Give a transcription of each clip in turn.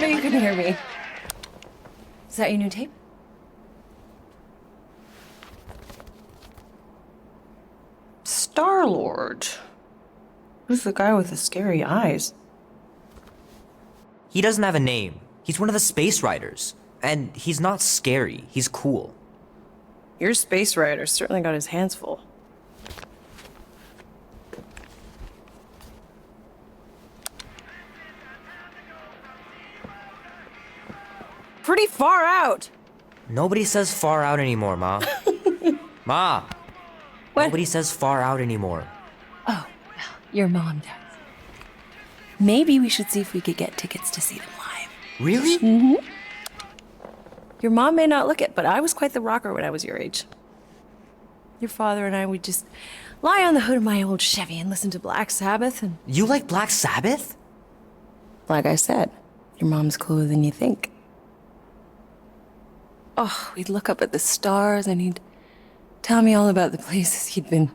sure you couldn't hear me. Is that your new tape? Star-Lord. Who's the guy with the scary eyes? He doesn't have a name. He's one of the Space Riders. And he's not scary. He's cool. Your Space Rider certainly got his hands full. Pretty far out. Nobody says far out anymore, Ma. Ma! What? Nobody says far out anymore. Oh, well, your mom does. Maybe we should see if we could get tickets to see them live. Really? Mm-hmm. Your mom may not look it, but I was quite the rocker when I was your age. Your father and I would just lie on the hood of my old Chevy and listen to Black Sabbath and... You like Black Sabbath? Like I said, your mom's cooler than you think. Oh, we'd look up at the stars and he'd tell me all about the places he'd been.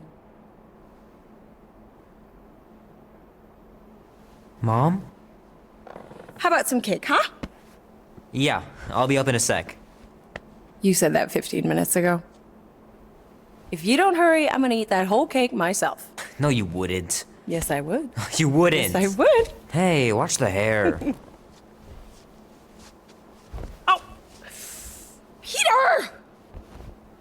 Mom? How about some cake, huh? Yeah, I'll be up in a sec. You said that 15 minutes ago. If you don't hurry, I'm gonna eat that whole cake myself. No, you wouldn't. Yes, I would. You wouldn't. Yes, I would. Hey, watch the hair. Oh! Peter!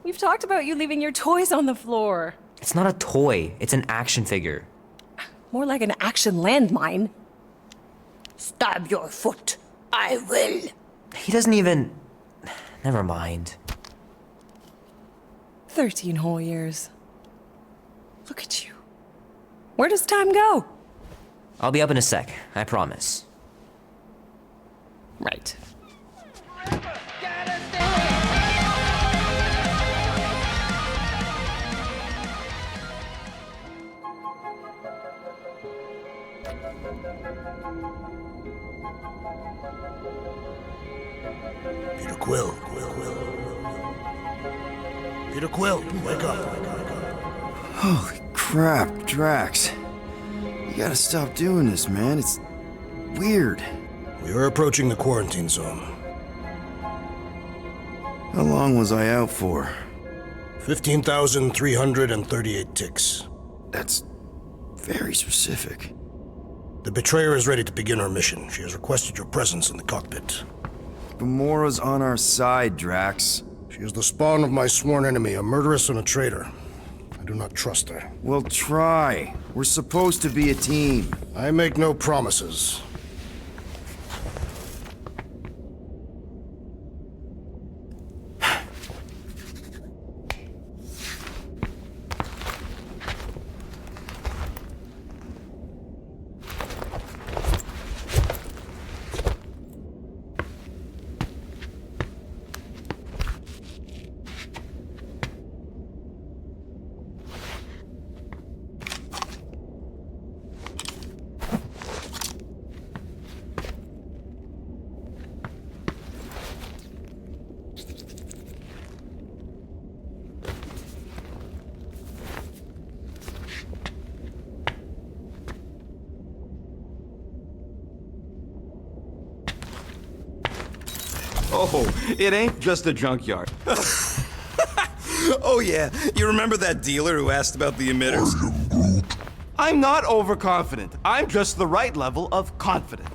We've talked about you leaving your toys on the floor. It's not a toy. It's an action figure. More like an action landmine. Stab your foot. I will. He doesn't even... Never mind. 13 whole years. Look at you. Where does time go? I'll be up in a sec, I promise. Right. Peter Quill. Peter Quill, wake up. Holy crap, Drax. You gotta stop doing this, man. It's weird. We are approaching the quarantine zone. How long was I out for? 15,338 ticks. That's very specific. The Betrayer is ready to begin her mission. She has requested your presence in the cockpit. Gamora's on our side, Drax. She is the spawn of my sworn enemy, a murderess and a traitor. I do not trust her. Well, try. We're supposed to be a team. I make no promises. Oh, it ain't just a junkyard. Oh yeah, you remember that dealer who asked about the emitters? I'm not overconfident. I'm just the right level of confident.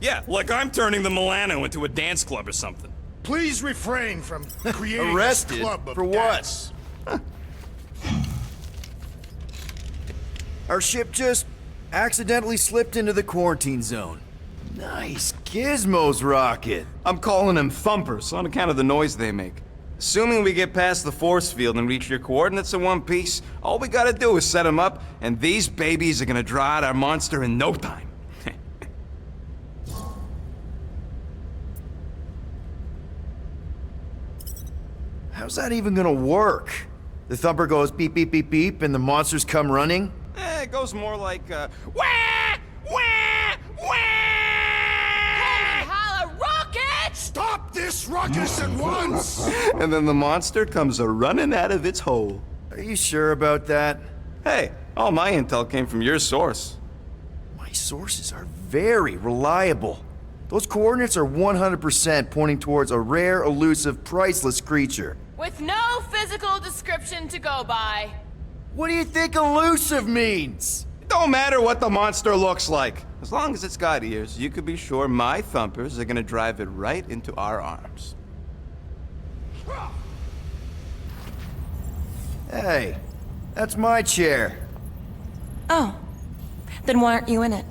Yeah, like I'm turning the Milano into a dance club or something. Please refrain from creating Arrested? a club of For what? dance. Our ship just accidentally slipped into the quarantine zone. Nice gizmos, Rocket. I'm calling them thumpers on account of the noise they make. Assuming we get past the force field and reach your coordinates in one piece, all we gotta do is set them up, and these babies are gonna draw out our monster in no time. How's that even gonna work? The thumper goes beep, beep, beep, beep, and the monsters come running? It goes more like, wah! Wah! Wah! Holla, rocket! Stop this ruckus at once! And then the monster comes a-running out of its hole. Are you sure about that? Hey, all my intel came from your source. My sources are very reliable. Those coordinates are 100% pointing towards a rare, elusive, priceless creature. With no physical description to go by. What do you think elusive means? Don't matter what the monster looks like. As long as it's got ears, you could be sure my thumpers are gonna drive it right into our arms. Hey, that's my chair. Oh. Then why aren't you in it?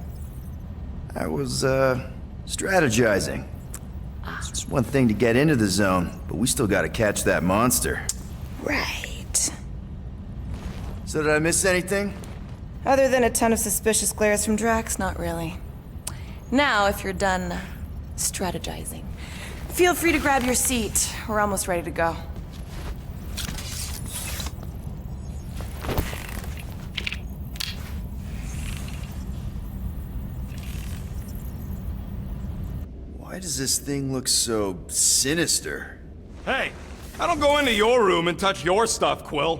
I was, strategizing. It's one thing to get into the zone, but we still gotta catch that monster. Right. So did I miss anything? Other than a ton of suspicious glares from Drax, not really. Now, if you're done strategizing, feel free to grab your seat. We're almost ready to go. Why does this thing look so sinister? Hey, I don't go into your room and touch your stuff, Quill.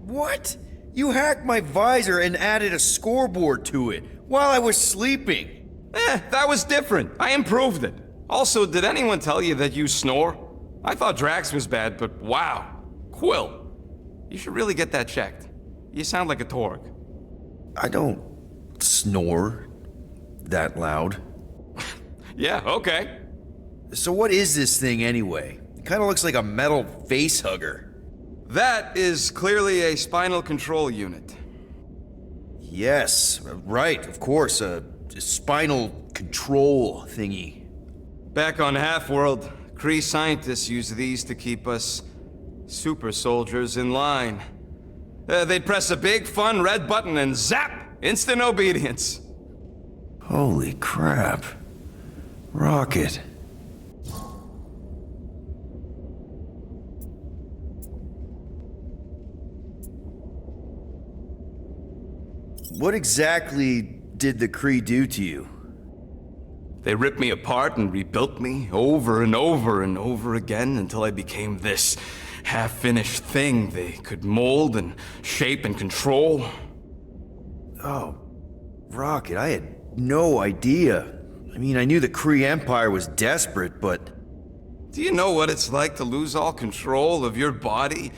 What? You hacked my visor and added a scoreboard to it while I was sleeping. That was different. I improved it. Also, did anyone tell you that you snore? I thought Drax was bad, but wow. Quill, you should really get that checked. You sound like a Torg. I don't snore that loud. Yeah, okay. So what is this thing anyway? It kind of looks like a metal face hugger. That is clearly a spinal control unit. Yes, right, of course, a spinal control thingy. Back on Half-World, Kree scientists use these to keep us super soldiers in line. They'd press a big, fun red button and zap! Instant obedience. Holy crap. Rocket. What exactly did the Kree do to you? They ripped me apart and rebuilt me over and over and over again until I became this half-finished thing they could mold and shape and control. Oh, Rocket, I had no idea. I mean, I knew the Kree Empire was desperate, but... Do you know what it's like to lose all control of your body?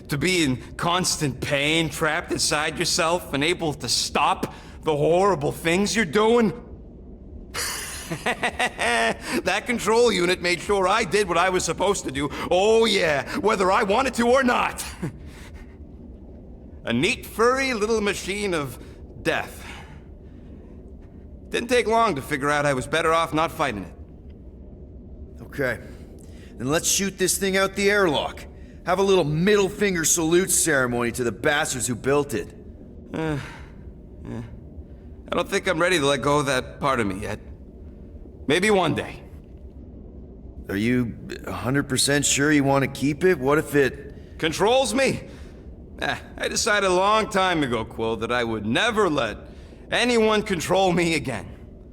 To be in constant pain, trapped inside yourself, unable to stop the horrible things you're doing? That control unit made sure I did what I was supposed to do. Oh yeah, whether I wanted to or not. A neat, furry little machine of death. Didn't take long to figure out I was better off not fighting it. Okay. Then let's shoot this thing out the airlock. Have a little middle finger salute ceremony to the bastards who built it. I don't think I'm ready to let go of that part of me yet. Maybe one day. Are you 100% sure you want to keep it? What if it... Controls me? I decided a long time ago, Quill, that I would never let anyone control me again.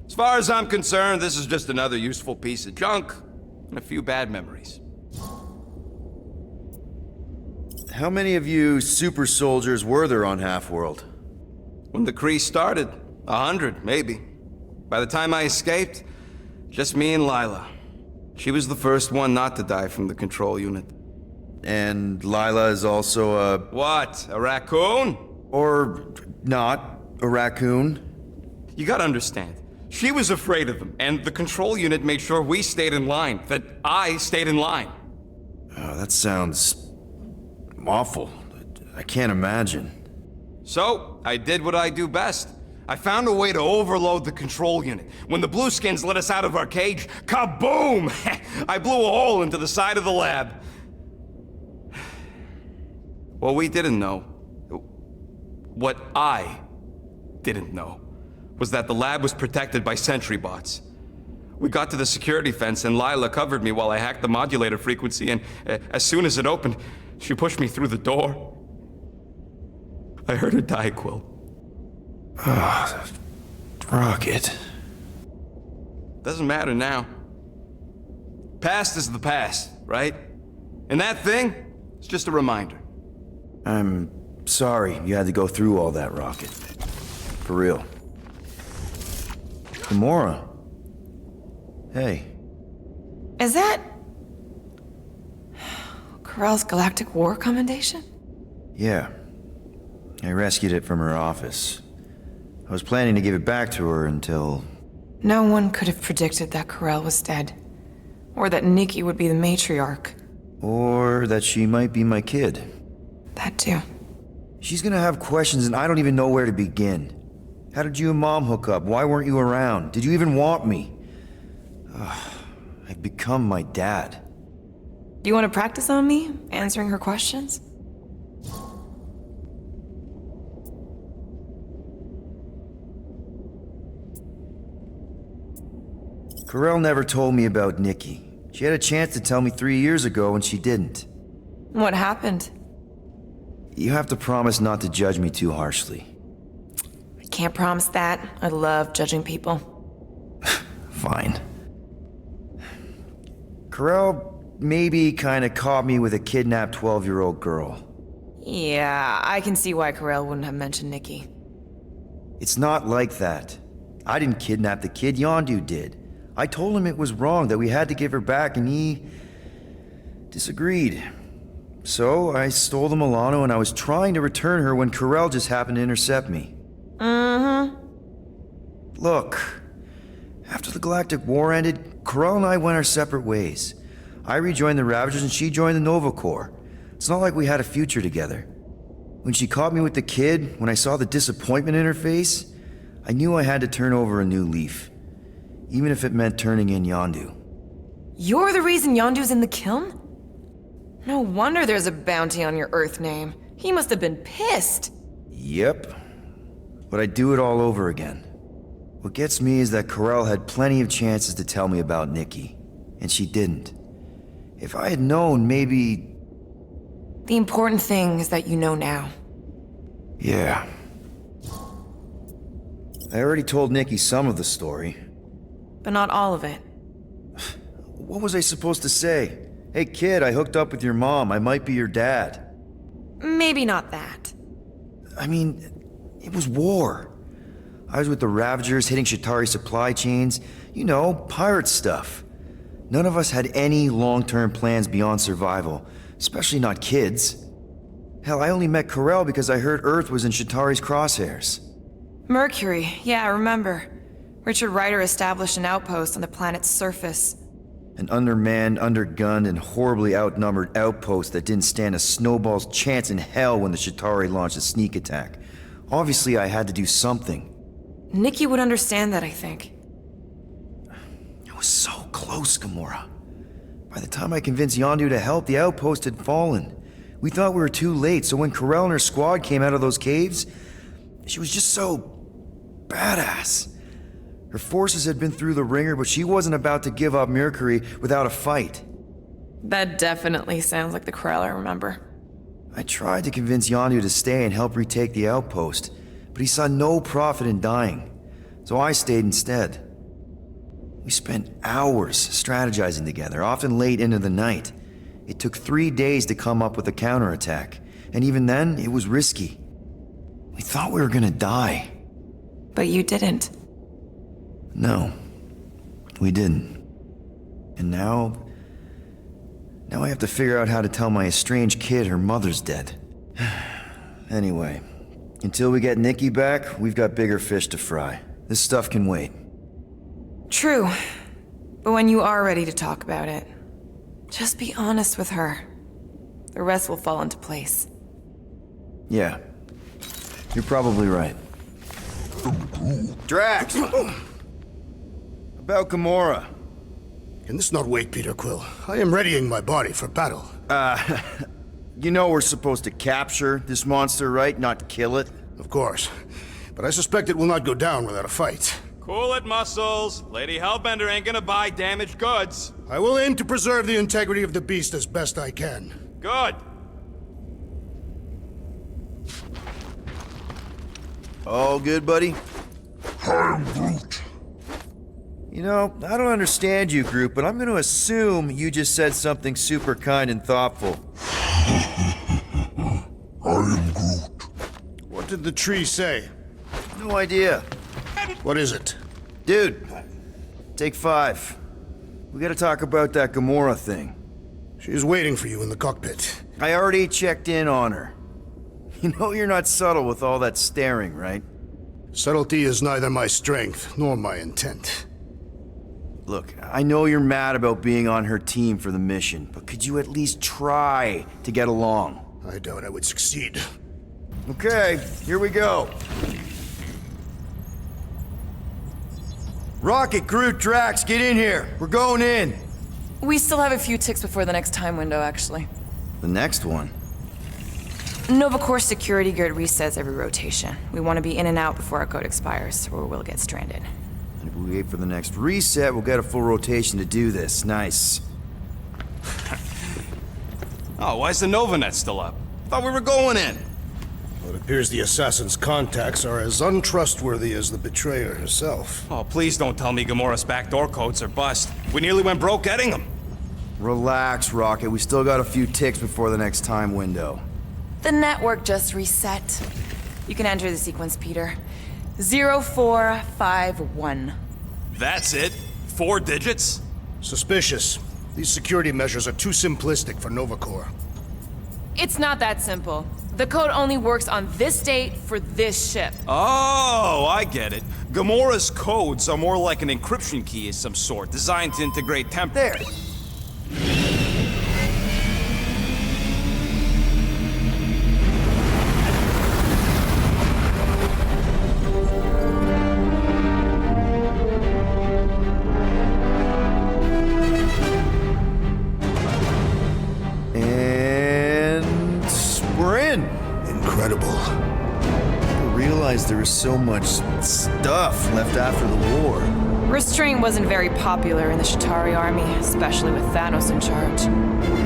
As far as I'm concerned, this is just another useful piece of junk and a few bad memories. How many of you super soldiers were there on Half-World? When the Kree started, 100, maybe. By the time I escaped, just me and Lila. She was the first one not to die from the control unit. And Lila is also a... What, a raccoon? Or not, a raccoon? You gotta understand, she was afraid of them, and the control unit made sure we stayed in line, that I stayed in line. Oh, that sounds... awful. I can't imagine. So, I did what I do best. I found a way to overload the control unit. When the Blueskins let us out of our cage, kaboom! I blew a hole into the side of the lab. What we didn't know, what I didn't know, was that the lab was protected by sentry bots. We got to the security fence and Lila covered me while I hacked the modulator frequency, and as soon as it opened, she pushed me through the door. I heard her die, Quill. Rocket. Doesn't matter now. Past is the past, right? And that thing, it's just a reminder. I'm sorry you had to go through all that, Rocket. For real. Gamora. Hey. Is that... Corell's Galactic War Commendation? Yeah. I rescued it from her office. I was planning to give it back to her until... No one could have predicted that Corell was dead. Or that Nikki would be the matriarch. Or that she might be my kid. That too. She's gonna have questions and I don't even know where to begin. How did you and Mom hook up? Why weren't you around? Did you even want me? I've become my dad. Do you want to practice on me, answering her questions? Corell never told me about Nikki. She had a chance to tell me 3 years ago and she didn't. What happened? You have to promise not to judge me too harshly. I can't promise that. I love judging people. Fine. Corell maybe kinda caught me with a kidnapped 12-year-old girl. Yeah, I can see why Corell wouldn't have mentioned Nikki. It's not like that. I didn't kidnap the kid, Yondu did. I told him it was wrong, that we had to give her back, and he... disagreed. So, I stole the Milano and I was trying to return her when Corell just happened to intercept me. Look, after the Galactic War ended, Corell and I went our separate ways. I rejoined the Ravagers and she joined the Nova Corps. It's not like we had a future together. When she caught me with the kid, when I saw the disappointment in her face, I knew I had to turn over a new leaf. Even if it meant turning in Yondu. You're the reason Yondu's in the kiln? No wonder there's a bounty on your Earth name. He must have been pissed. Yep. But I'd do it all over again. What gets me is that Corell had plenty of chances to tell me about Nikki, and she didn't. If I had known, maybe... The important thing is that you know now. Yeah. I already told Nikki some of the story. But not all of it. What was I supposed to say? Hey kid, I hooked up with your mom. I might be your dad. Maybe not that. I mean, it was war. I was with the Ravagers hitting Shatari supply chains. You know, pirate stuff. None of us had any long-term plans beyond survival, especially not kids. Hell, I only met Corell because I heard Earth was in Shatari's crosshairs. Mercury, yeah, I remember. Richard Ryder established an outpost on the planet's surface. An undermanned, undergunned, and horribly outnumbered outpost that didn't stand a snowball's chance in hell when the Shatari launched a sneak attack. Obviously, I had to do something. Nikki would understand that, I think. I was so close, Gamora. By the time I convinced Yondu to help, the outpost had fallen. We thought we were too late, so when Corell and her squad came out of those caves, she was just so... badass. Her forces had been through the ringer, but she wasn't about to give up Mercury without a fight. That definitely sounds like the Corell I remember. I tried to convince Yondu to stay and help retake the outpost, but he saw no profit in dying, so I stayed instead. We spent hours strategizing together, often late into the night. It took 3 days to come up with a counterattack, and even then, it was risky. We thought we were gonna die. But you didn't. No, we didn't. And now I have to figure out how to tell my estranged kid her mother's dead. Anyway, until we get Nikki back, we've got bigger fish to fry. This stuff can wait. True. But when you are ready to talk about it, just be honest with her. The rest will fall into place. Yeah, you're probably right. Drax! About Gamora. Can this not wait, Peter Quill? I am readying my body for battle. You know we're supposed to capture this monster, right? Not kill it? Of course. But I suspect it will not go down without a fight. Cool it, Muscles. Lady Hellbender ain't gonna buy damaged goods. I will aim to preserve the integrity of the beast as best I can. Good. All good, buddy? I'm Groot. You know, I don't understand you, Groot, but I'm gonna assume you just said something super kind and thoughtful. I am Groot. What did the tree say? No idea. What is it? Dude, take 5. We gotta talk about that Gamora thing. She's waiting for you in the cockpit. I already checked in on her. You know you're not subtle with all that staring, right? Subtlety is neither my strength nor my intent. Look, I know you're mad about being on her team for the mission, but could you at least try to get along? I doubt I would succeed. Okay, here we go. Rocket, Groot, Drax, get in here. We're going in. We still have a few ticks before the next time window, actually. The next one? Nova Corps security grid resets every rotation. We want to be in and out before our code expires, or we'll get stranded. And if we wait for the next reset, we'll get a full rotation to do this. Nice. Oh, why's the Novanet still up? Thought we were going in. Well, it appears the assassin's contacts are as untrustworthy as the betrayer herself. Oh, please don't tell me Gamora's backdoor codes are bust. We nearly went broke getting them. Relax, Rocket. We still got a few ticks before the next time window. The network just reset. You can enter the sequence, Peter. 0451. That's it? 4 digits? Suspicious. These security measures are too simplistic for Nova Corps. It's not that simple. The code only works on this date for this ship. Oh, I get it. Gamora's codes are more like an encryption key of some sort, designed to integrate temp- There. Incredible. I realized there was so much stuff left after the war. Restraint wasn't very popular in the Shatari army, especially with Thanos in charge.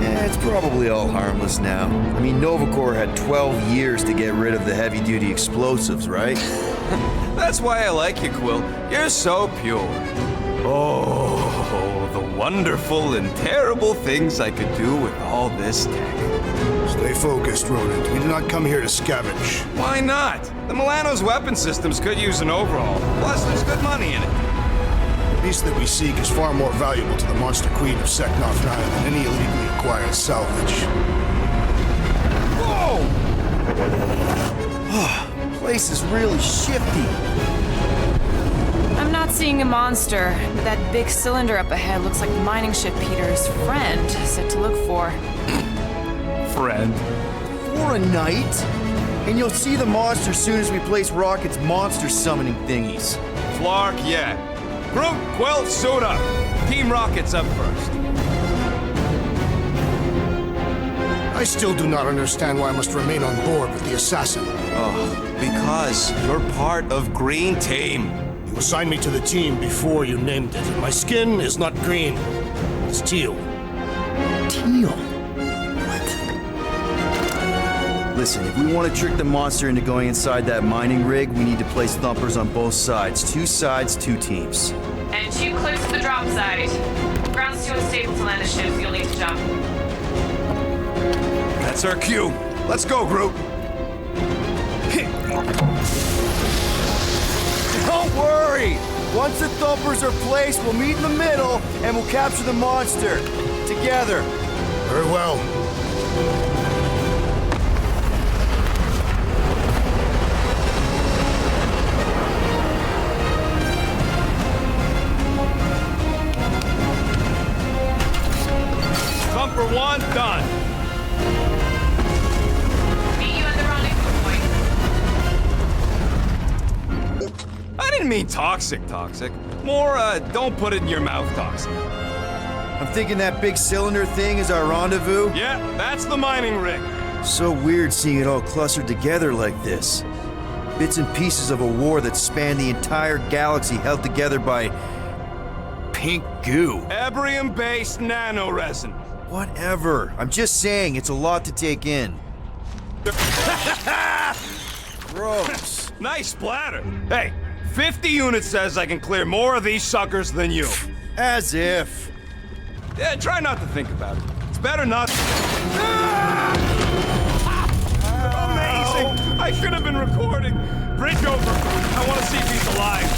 Yeah, it's probably all harmless now. I mean, Nova Corps had 12 years to get rid of the heavy-duty explosives, right? That's why I like you, Quill. You're so pure. Oh, the wonderful and terrible things I could do with all this tech. Stay focused, Rodent. We did not come here to scavenge. Why not? The Milano's weapon systems could use an overhaul. Plus, there's good money in it. The beast that we seek is far more valuable to the Monster Queen of Seknarf 9 than any illegally acquired salvage. Whoa! Place is really shifty. I'm not seeing a monster, but that big cylinder up ahead looks like the mining ship Peter's friend said to look for. Friend. For a night? And you'll see the monster soon as we place Rocket's monster summoning thingies. Flark, yeah. Groot, Quill, suit up. Team Rocket's up first. I still do not understand why I must remain on board with the assassin. Oh, because you're part of Green Team. You assigned me to the team before you named it, and my skin is not green. It's teal. Teal? Listen, if we want to trick the monster into going inside that mining rig, we need to place thumpers on both sides. 2 sides, 2 teams. And 2 clips to the drop side. Ground's too unstable to land the ship, so you'll need to jump. That's our cue. Let's go, Groot. Don't worry! Once the thumpers are placed, we'll meet in the middle, and we'll capture the monster. Together. Very well. Thumper 1, done. Meet you at the rendezvous point. I didn't mean toxic. More, don't put it in your mouth toxic. I'm thinking that big cylinder thing is our rendezvous. Yeah, that's the mining rig. So weird seeing it all clustered together like this. Bits and pieces of a war that spanned the entire galaxy held together by pink goo. Ebrium-based nanoresin. Whatever. I'm just saying, it's a lot to take in. Gross. Nice splatter. Hey, 50 units says I can clear more of these suckers than you. As if. Yeah, try not to think about it. It's better not to. Amazing! I should have been recording. Bridge over. I want to see if he's alive.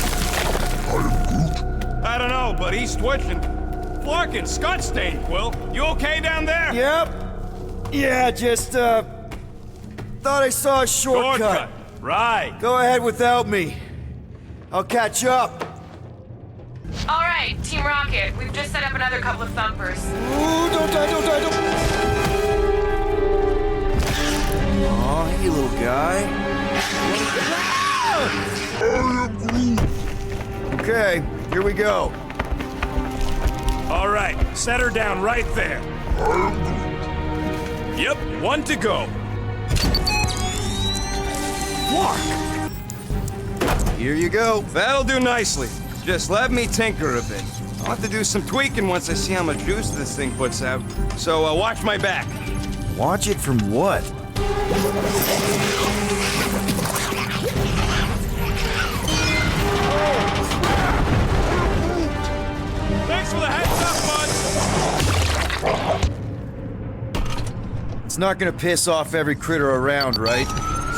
I don't know, but he's twitching. Flarkin, Scott stain, Quill. You okay down there? Yep. Yeah, just, thought I saw a shortcut. Right. Go ahead without me. I'll catch up. All right, Team Rocket, we've just set up another couple of thumpers. Ooh, don't die, don't die, don't... Aw, hey, little guy. Okay, here we go. All right, set her down right there. Yep, one to go. Here you go. That'll do nicely. Just let me tinker a bit. I'll have to do some tweaking once I see how much juice this thing puts out. So watch my back. Watch it from what? Thanks for the heads up, bud. It's not gonna piss off every critter around, right?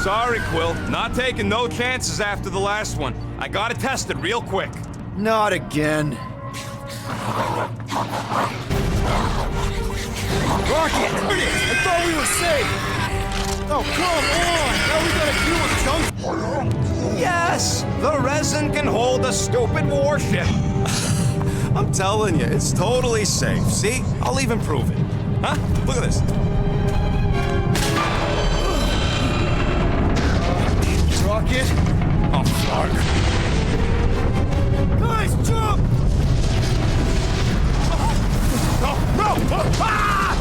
Sorry, Quill. Not taking no chances after the last one. I gotta test it real quick. Not again. Rocket! There it is! I thought we were safe! Oh, come on! Now we gotta deal with junk! Yes! The resin can hold a stupid warship. I'm telling you, it's totally safe. See? I'll even prove it. Huh? Look at this. Rocket! Oh, fuck. Guys, jump! No! No! Ah!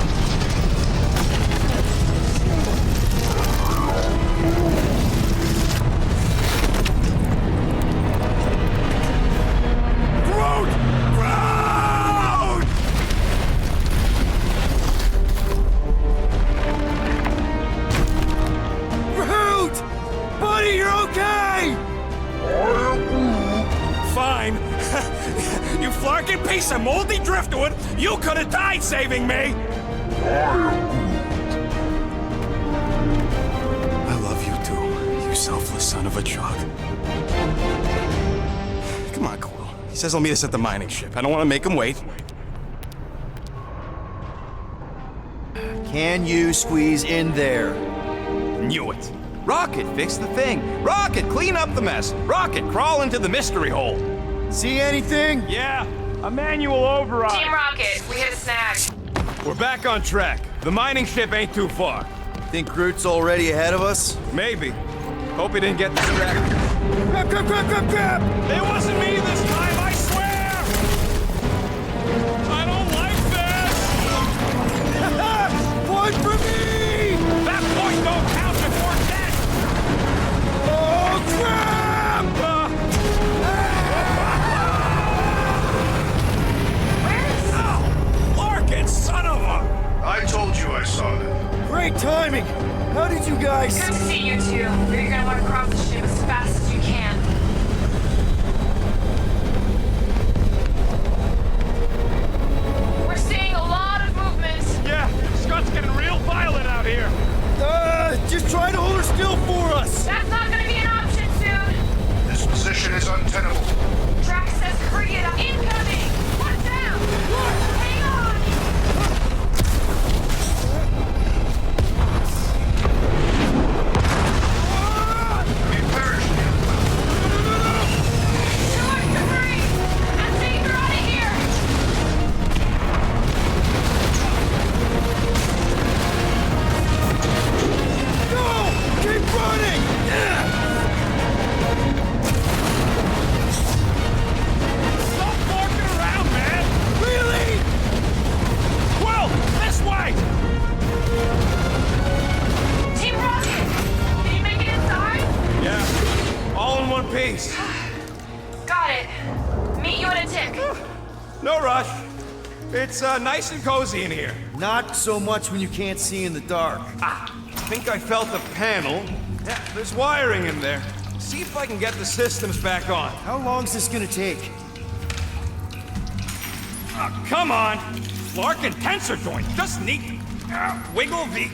Groot! Groot! Groot! Buddy, you're okay! Fine. You flarkin' piece of moldy driftwood! You could have died saving me! I love you too, you selfless son of a truck. Come on, Quill. He says he'll meet us at the mining ship. I don't want to make him wait. Can you squeeze in there? Knew it. Rocket, fix the thing. Rocket, clean up the mess. Rocket, crawl into the mystery hole. See anything? Yeah, a manual override. Team Rocket, we hit a snag. We're back on track. The mining ship ain't too far. Think Groot's already ahead of us? Maybe. Hope he didn't get distracted. Grab, grab, grab, grab, grab! It wasn't me this time, I swear! I don't like this! Point for me! That point don't count if we're dead! Oh, crap! Oh, Larkin, son of a... I told you I saw that. Great timing! How did you guys... Good to see you two, but you're gonna want to cross the ship as fast as you can. We're seeing a lot of movement. Yeah, Scott's getting real violent out here. Just try to hold her still for us! That's not gonna be an option soon. This position is untenable. Drax says hurry it up. Incoming! Watch out! Hang on! Be parachuted. George, hurry! I'm saying you're out of here! No! Keep running! Stop walking around, man! Really? Quill, this way! Team Rocket! Can you make it inside? Yeah, all in one piece. Got it. Meet you in a tick. No rush. It's nice and cozy in here. Not so much when you can't see in the dark. I think I felt a panel. Yeah, there's wiring in there. See if I can get the systems back on. How long's this gonna take? Come on! Larkin tensor joint, just neat. Wiggle the...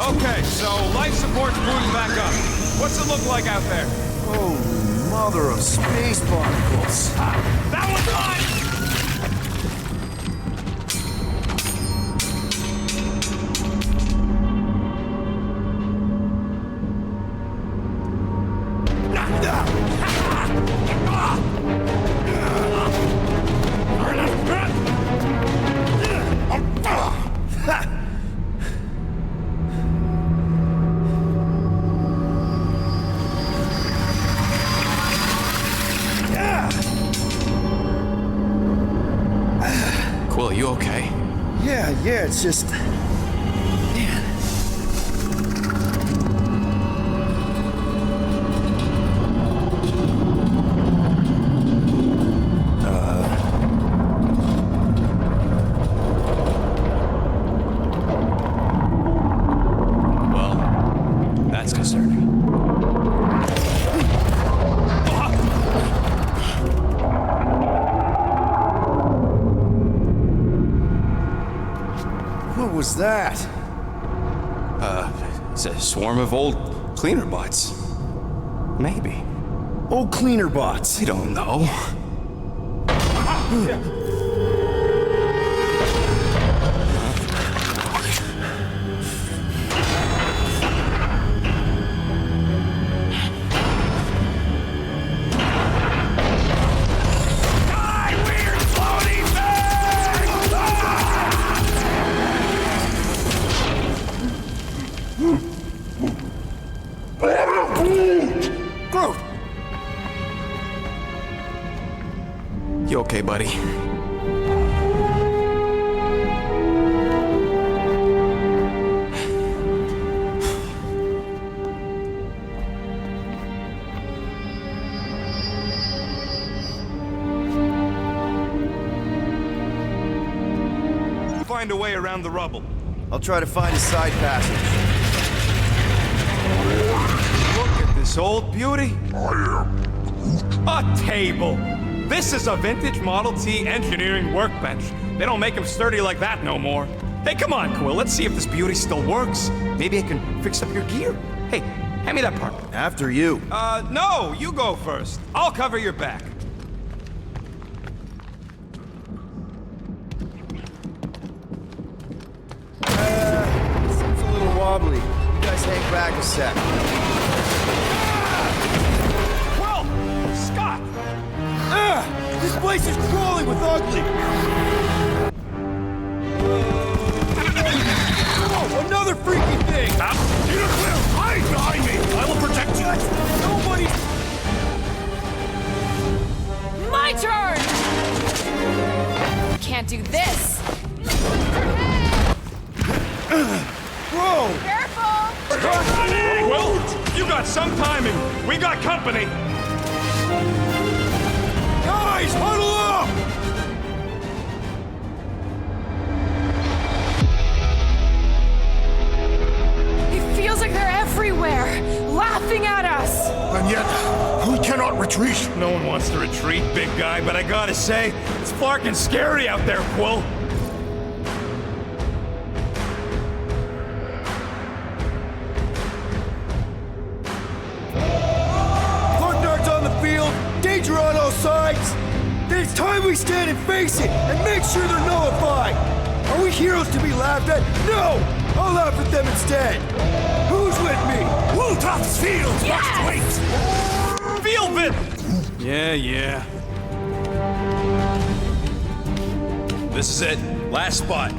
Okay, so life support's booting back up. What's it look like out there? Oh, Mother of space barnacles. That one's on! Quill, you okay? Yeah, it's just... Man. Well, that's concerning. What was that? It's a swarm of old cleaner bots. Maybe. Old cleaner bots. I don't know. Groot! You okay, buddy? Find a way around the rubble. I'll try to find a side passage. Look at this old beauty. A table. This is a vintage Model T engineering workbench. They don't make them sturdy like that no more. Hey, come on, Quill. Let's see if this beauty still works. Maybe I can fix up your gear. Hey, hand me that part. After you. No, you go first. I'll cover your back. Seems a little wobbly. You guys hang back a sec. Quill! Scott! This place is crawling with ugly! Oh, another freaky thing! Peter Quill, hide behind me! I will protect you! Nobody... My turn! Can't do this. Bro! Careful! Quill, you got some timing. We got company. Guys, huddle up! It feels like they're everywhere, laughing at us. And yet, we cannot retreat. No one wants to retreat, big guy, but I gotta say, it's fucking scary out there, Quill. Thorndart's on the field, danger on all sides. Then it's time we stand and face it, and make sure they're nullified. Are we heroes to be laughed at? No! I'll laugh at them instead. Who's with me? Wooltops Fields must wait! Field it! Yeah. This is it. Last spot.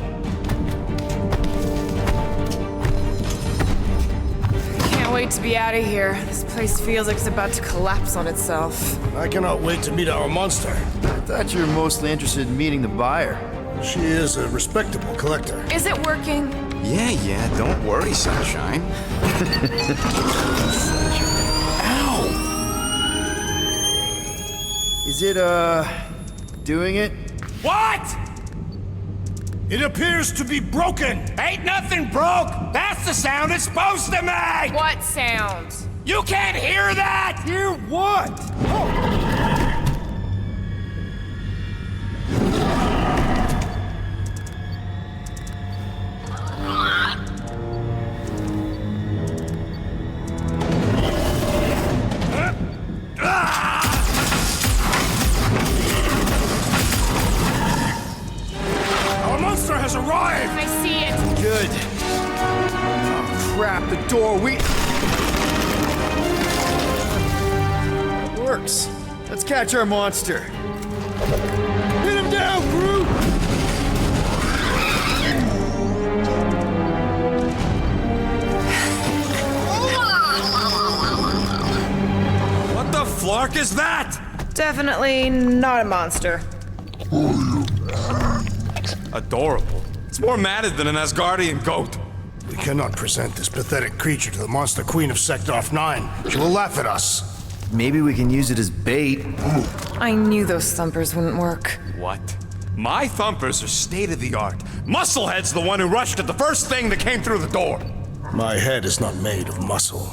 Can't wait to be out of here. This place feels like it's about to collapse on itself. I cannot wait to meet our monster. I thought you were mostly interested in meeting the buyer. She is a respectable collector. Is it working? Yeah, don't worry, sunshine. Is it, doing it? What? It appears to be broken. Ain't nothing broke! That's the sound it's supposed to make! What sound? You can't hear that! Hear what? catch our monster. Hit him down, crew! What the flark is that? Definitely not a monster. Adorable. It's more matted than an Asgardian goat. We cannot present this pathetic creature to the Monster Queen of Sector 9. She will laugh at us. Maybe we can use it as bait. I knew those thumpers wouldn't work. What? My thumpers are state-of-the-art. Musclehead's the one who rushed at the first thing that came through the door. My head is not made of muscle.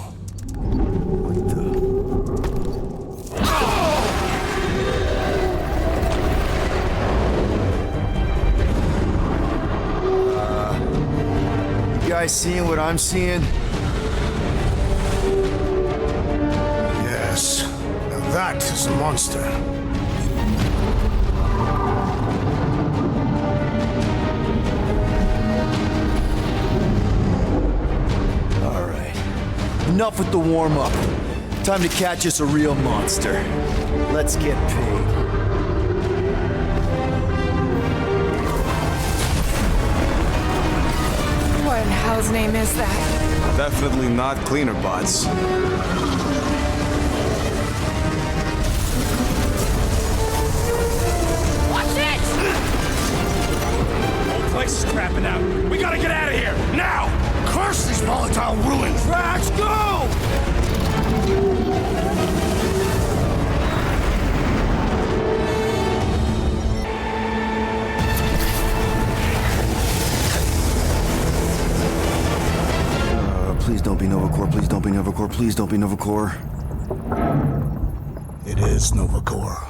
You guys seeing what I'm seeing? Yes. Now that is a monster. All right. Enough with the warm-up. Time to catch us a real monster. Let's get paid. What in hell's name is that? Definitely not cleaner bots. Watch it! Whole place is crapping out. We gotta get out of here, now! Curse these volatile ruins! Drax, go! Please don't be Novacore, please don't be Novacore, please don't be Novacore. It is Novacore.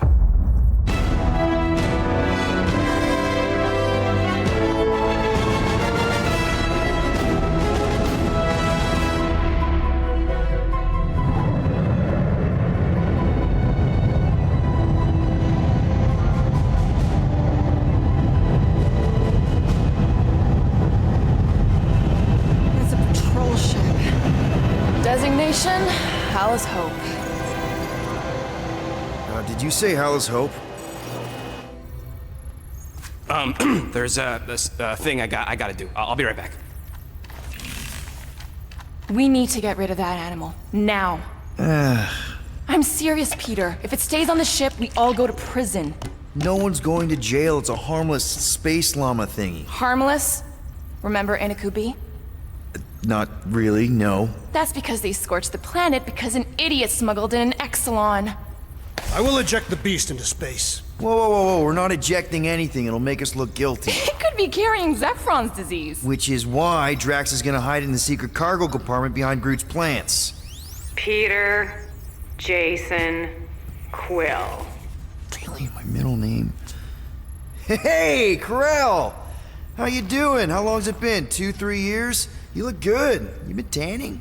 It's a patrol ship. Designation, Hal's Hope. Did you say Hal's Hope? There's this thing I gotta do. I'll be right back. We need to get rid of that animal. Now. I'm serious, Peter. If it stays on the ship, we all go to prison. No one's going to jail. It's a harmless space llama thingy. Harmless? Remember Inakubi? Not really, no. That's because they scorched the planet because an idiot smuggled in an Exelon. I will eject the beast into space. Whoa, whoa, whoa, whoa. We're not ejecting anything. It'll make us look guilty. It could be carrying Zephron's disease. Which is why Drax is gonna hide in the secret cargo compartment behind Groot's plants. Peter, Jason, Quill. Really? My middle name? Hey, Corell! How you doing? How long's it been? 2-3 years? You look good. You been tanning?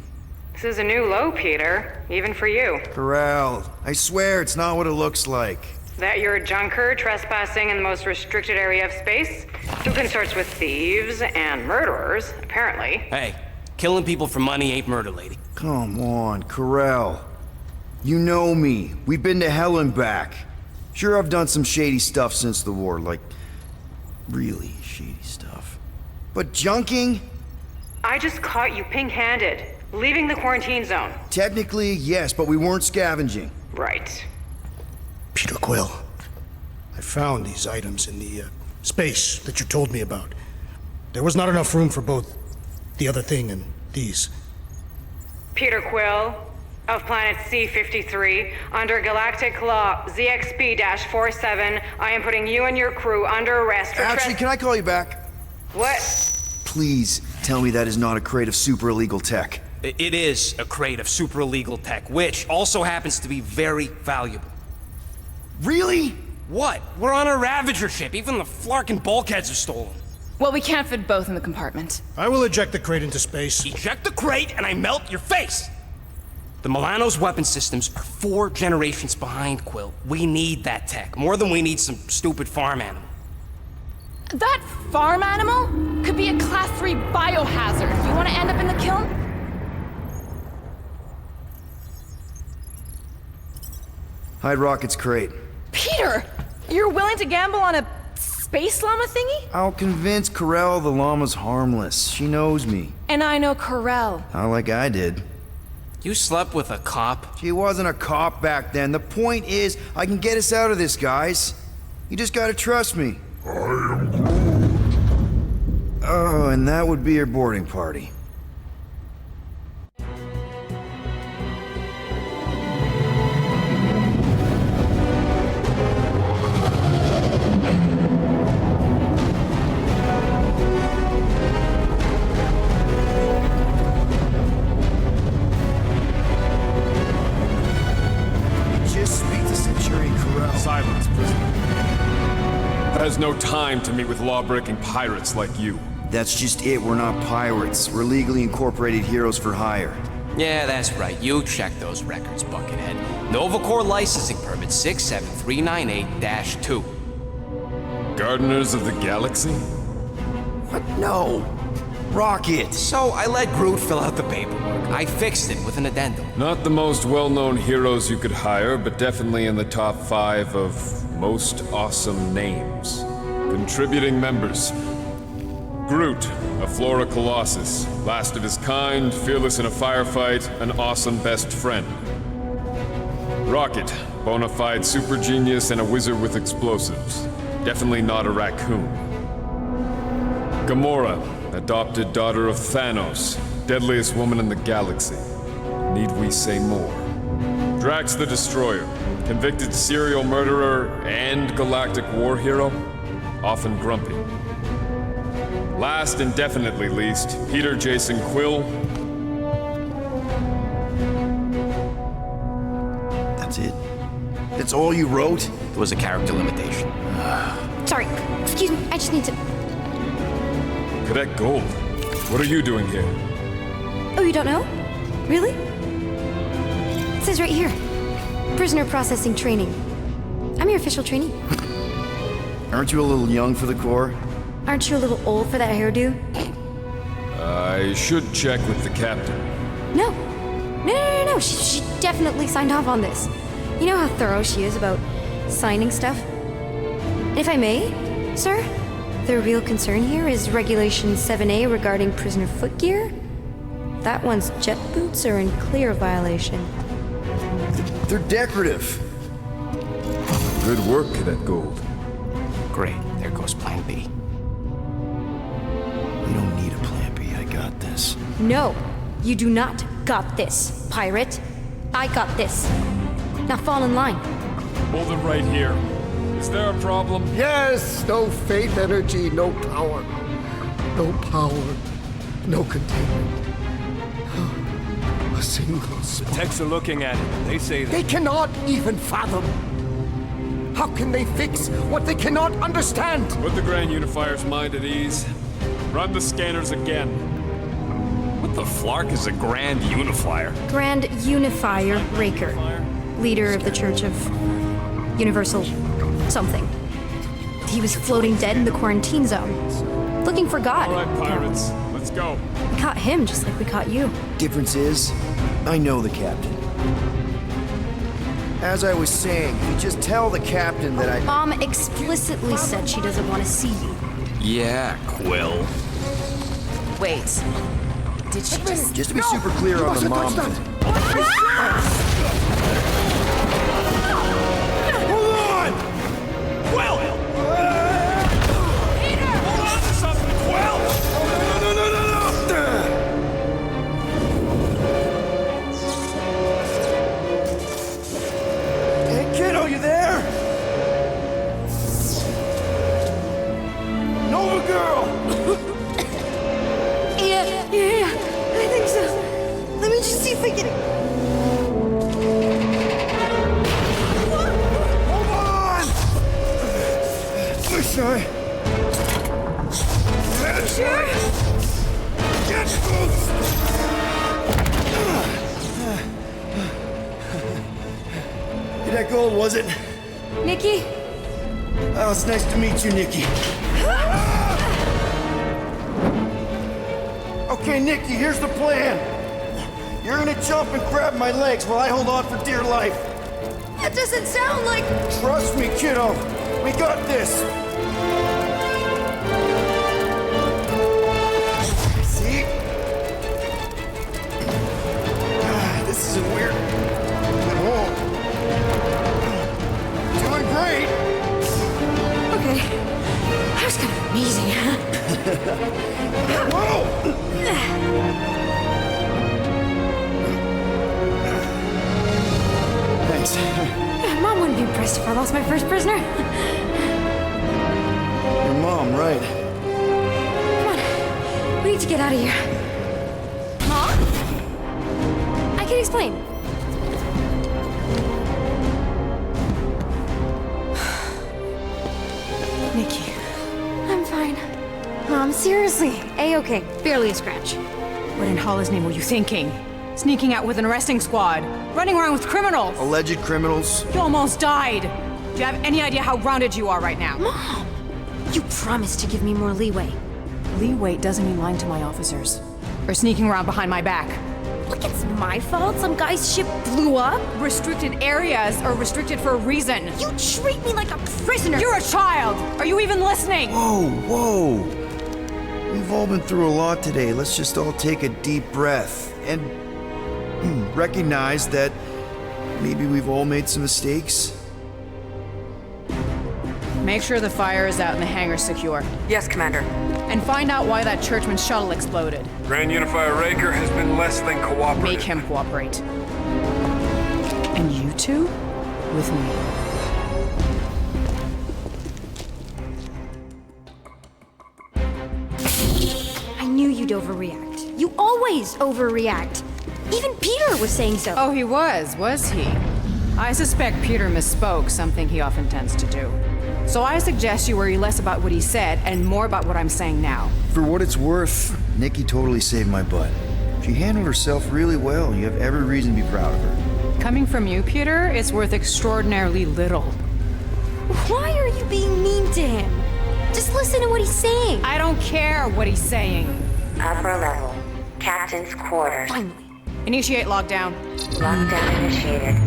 This is a new low, Peter, even for you. Corell, I swear it's not what it looks like. That you're a junker trespassing in the most restricted area of space, who consorts with thieves and murderers, apparently. Hey, killing people for money ain't murder, lady. Come on, Corell. You know me. We've been to hell and back. Sure, I've done some shady stuff since the war, like really shady stuff. But junking? I just caught you pink-handed, leaving the quarantine zone. Technically, yes, but we weren't scavenging. Right. Peter Quill, I found these items in the space that you told me about. There was not enough room for both the other thing and these. Peter Quill, of planet C-53, under Galactic Law ZXP-47, I am putting you and your crew under arrest for Actually, can I call you back? What? Please tell me that is not a crate of super illegal tech. It is a crate of super illegal tech, which also happens to be very valuable. Really? What? We're on a Ravager ship. Even the Flarkin bulkheads are stolen. Well, we can't fit both in the compartment. I will eject the crate into space. Eject the crate and I melt your face! The Milano's weapon systems are 4 generations behind, Quill. We need that tech, more than we need some stupid farm animal. That farm animal could be a Class 3 biohazard. You want to end up in the kiln? Hide Rocket's crate. Peter! You're willing to gamble on a space llama thingy? I'll convince Corell the llama's harmless. She knows me. And I know Corell. Not like I did. You slept with a cop? She wasn't a cop back then. The point is, I can get us out of this, guys. You just gotta trust me. Oh, and that would be your boarding party. Just speak to Centurion Corell. Silence, prisoner. There's no time to meet with law-breaking pirates like you. That's just it. We're not pirates. We're legally incorporated heroes for hire. Yeah, that's right. You check those records, Buckethead. Novacore licensing permit 67398-2. Gardeners of the Galaxy? What? No. Rocket. So I let Groot fill out the paperwork. I fixed it with an addendum. Not the most well-known heroes you could hire, but definitely in the top 5 of most awesome names. Contributing members. Groot, a Flora Colossus, last of his kind, fearless in a firefight, an awesome best friend. Rocket, bona fide super genius and a wizard with explosives. Definitely not a raccoon. Gamora, adopted daughter of Thanos, deadliest woman in the galaxy. Need we say more? Drax the Destroyer, convicted serial murderer and galactic war hero, often grumpy. Last and definitely least, Peter Jason Quill. That's it? That's all you wrote? It was a character limitation. Sorry, excuse me, I just need to... Cadet Gold, what are you doing here? Oh, you don't know? Really? It says right here. Prisoner processing training. I'm your official trainee. Aren't you a little young for the Corps? Aren't you a little old for that hairdo? I should check with the captain. No. No. She definitely signed off on this. You know how thorough she is about signing stuff? And if I may, sir, the real concern here is Regulation 7A regarding prisoner footgear. That one's jet boots are in clear violation. They're decorative. Good work, Cadet Gold. Great, there goes Plan B. We don't need a plan B. I got this. No, you do not got this, pirate. I got this. Now fall in line. Hold it right here. Is there a problem? Yes, no faith energy, no power. No power, no containment. A single spark. Techs are looking at it. They say that. They cannot even fathom. How can they fix what they cannot understand? Put the Grand Unifier's mind at ease. Run the scanners again. What the flark is a Grand Unifier? Grand Unifier Raker, leader of the Church of Universal something. He was floating dead in the quarantine zone, looking for God. All right, pirates, let's go. We caught him just like we caught you. Difference is, I know the captain. As I was saying, you just tell the captain that I... Mom explicitly said she doesn't want to see you. Yeah, Quill. Wait. Did she just... Just to be super clear on the mom thing. Hold on! Quill! Peter! Hold on to something, Quill! No! Hey, kiddo, you there? Nova girl! Yeah, I think so. Let me just see if I can... Hold on! Wish I... Sure? Get close! Cadet Gold, was it? Nikki? Oh, it's nice to meet you, Nikki. Okay, Nikki, here's the plan. You're gonna jump and grab my legs while I hold on for dear life. That doesn't sound like... Trust me, kiddo. We got this. See? This isn't weird at all. Doing great. Okay. That was kind of amazing, huh? Whoa! Thanks. Mom wouldn't be impressed if I lost my first prisoner. Your mom, right? Come on. We need to get out of here. Huh? I can explain. Nikki. I'm fine. Mom, seriously. A-okay. Barely a scratch. What in Hollis' name were you thinking? Sneaking out with an arresting squad? Running around with criminals? Alleged criminals. You almost died! Do you have any idea how grounded you are right now? Mom! You promised to give me more leeway. Leeway doesn't mean lying to my officers. Or sneaking around behind my back. Look, it's my fault some guy's ship blew up. Restricted areas are restricted for a reason. You treat me like a prisoner. You're a child! Are you even listening? Whoa, whoa. We've all been through a lot today. Let's just all take a deep breath and recognize that maybe we've all made some mistakes. Make sure the fire is out and the hangar's secure. Yes, Commander. And find out why that Churchman shuttle exploded. Grand Unifier Raker has been less than cooperative. Make him cooperate. And you two? With me. I knew you'd overreact. You always overreact. Even Peter was saying so. Oh, he was he? I suspect Peter misspoke, something he often tends to do. So I suggest you worry less about what he said and more about what I'm saying now. For what it's worth, Nikki totally saved my butt. She handled herself really well. You have every reason to be proud of her. Coming from you, Peter, it's worth extraordinarily little. Why are you being mean to him? Just listen to what he's saying. I don't care what he's saying. Upper level. Captain's quarters. Finally. Initiate lockdown. Lockdown initiated.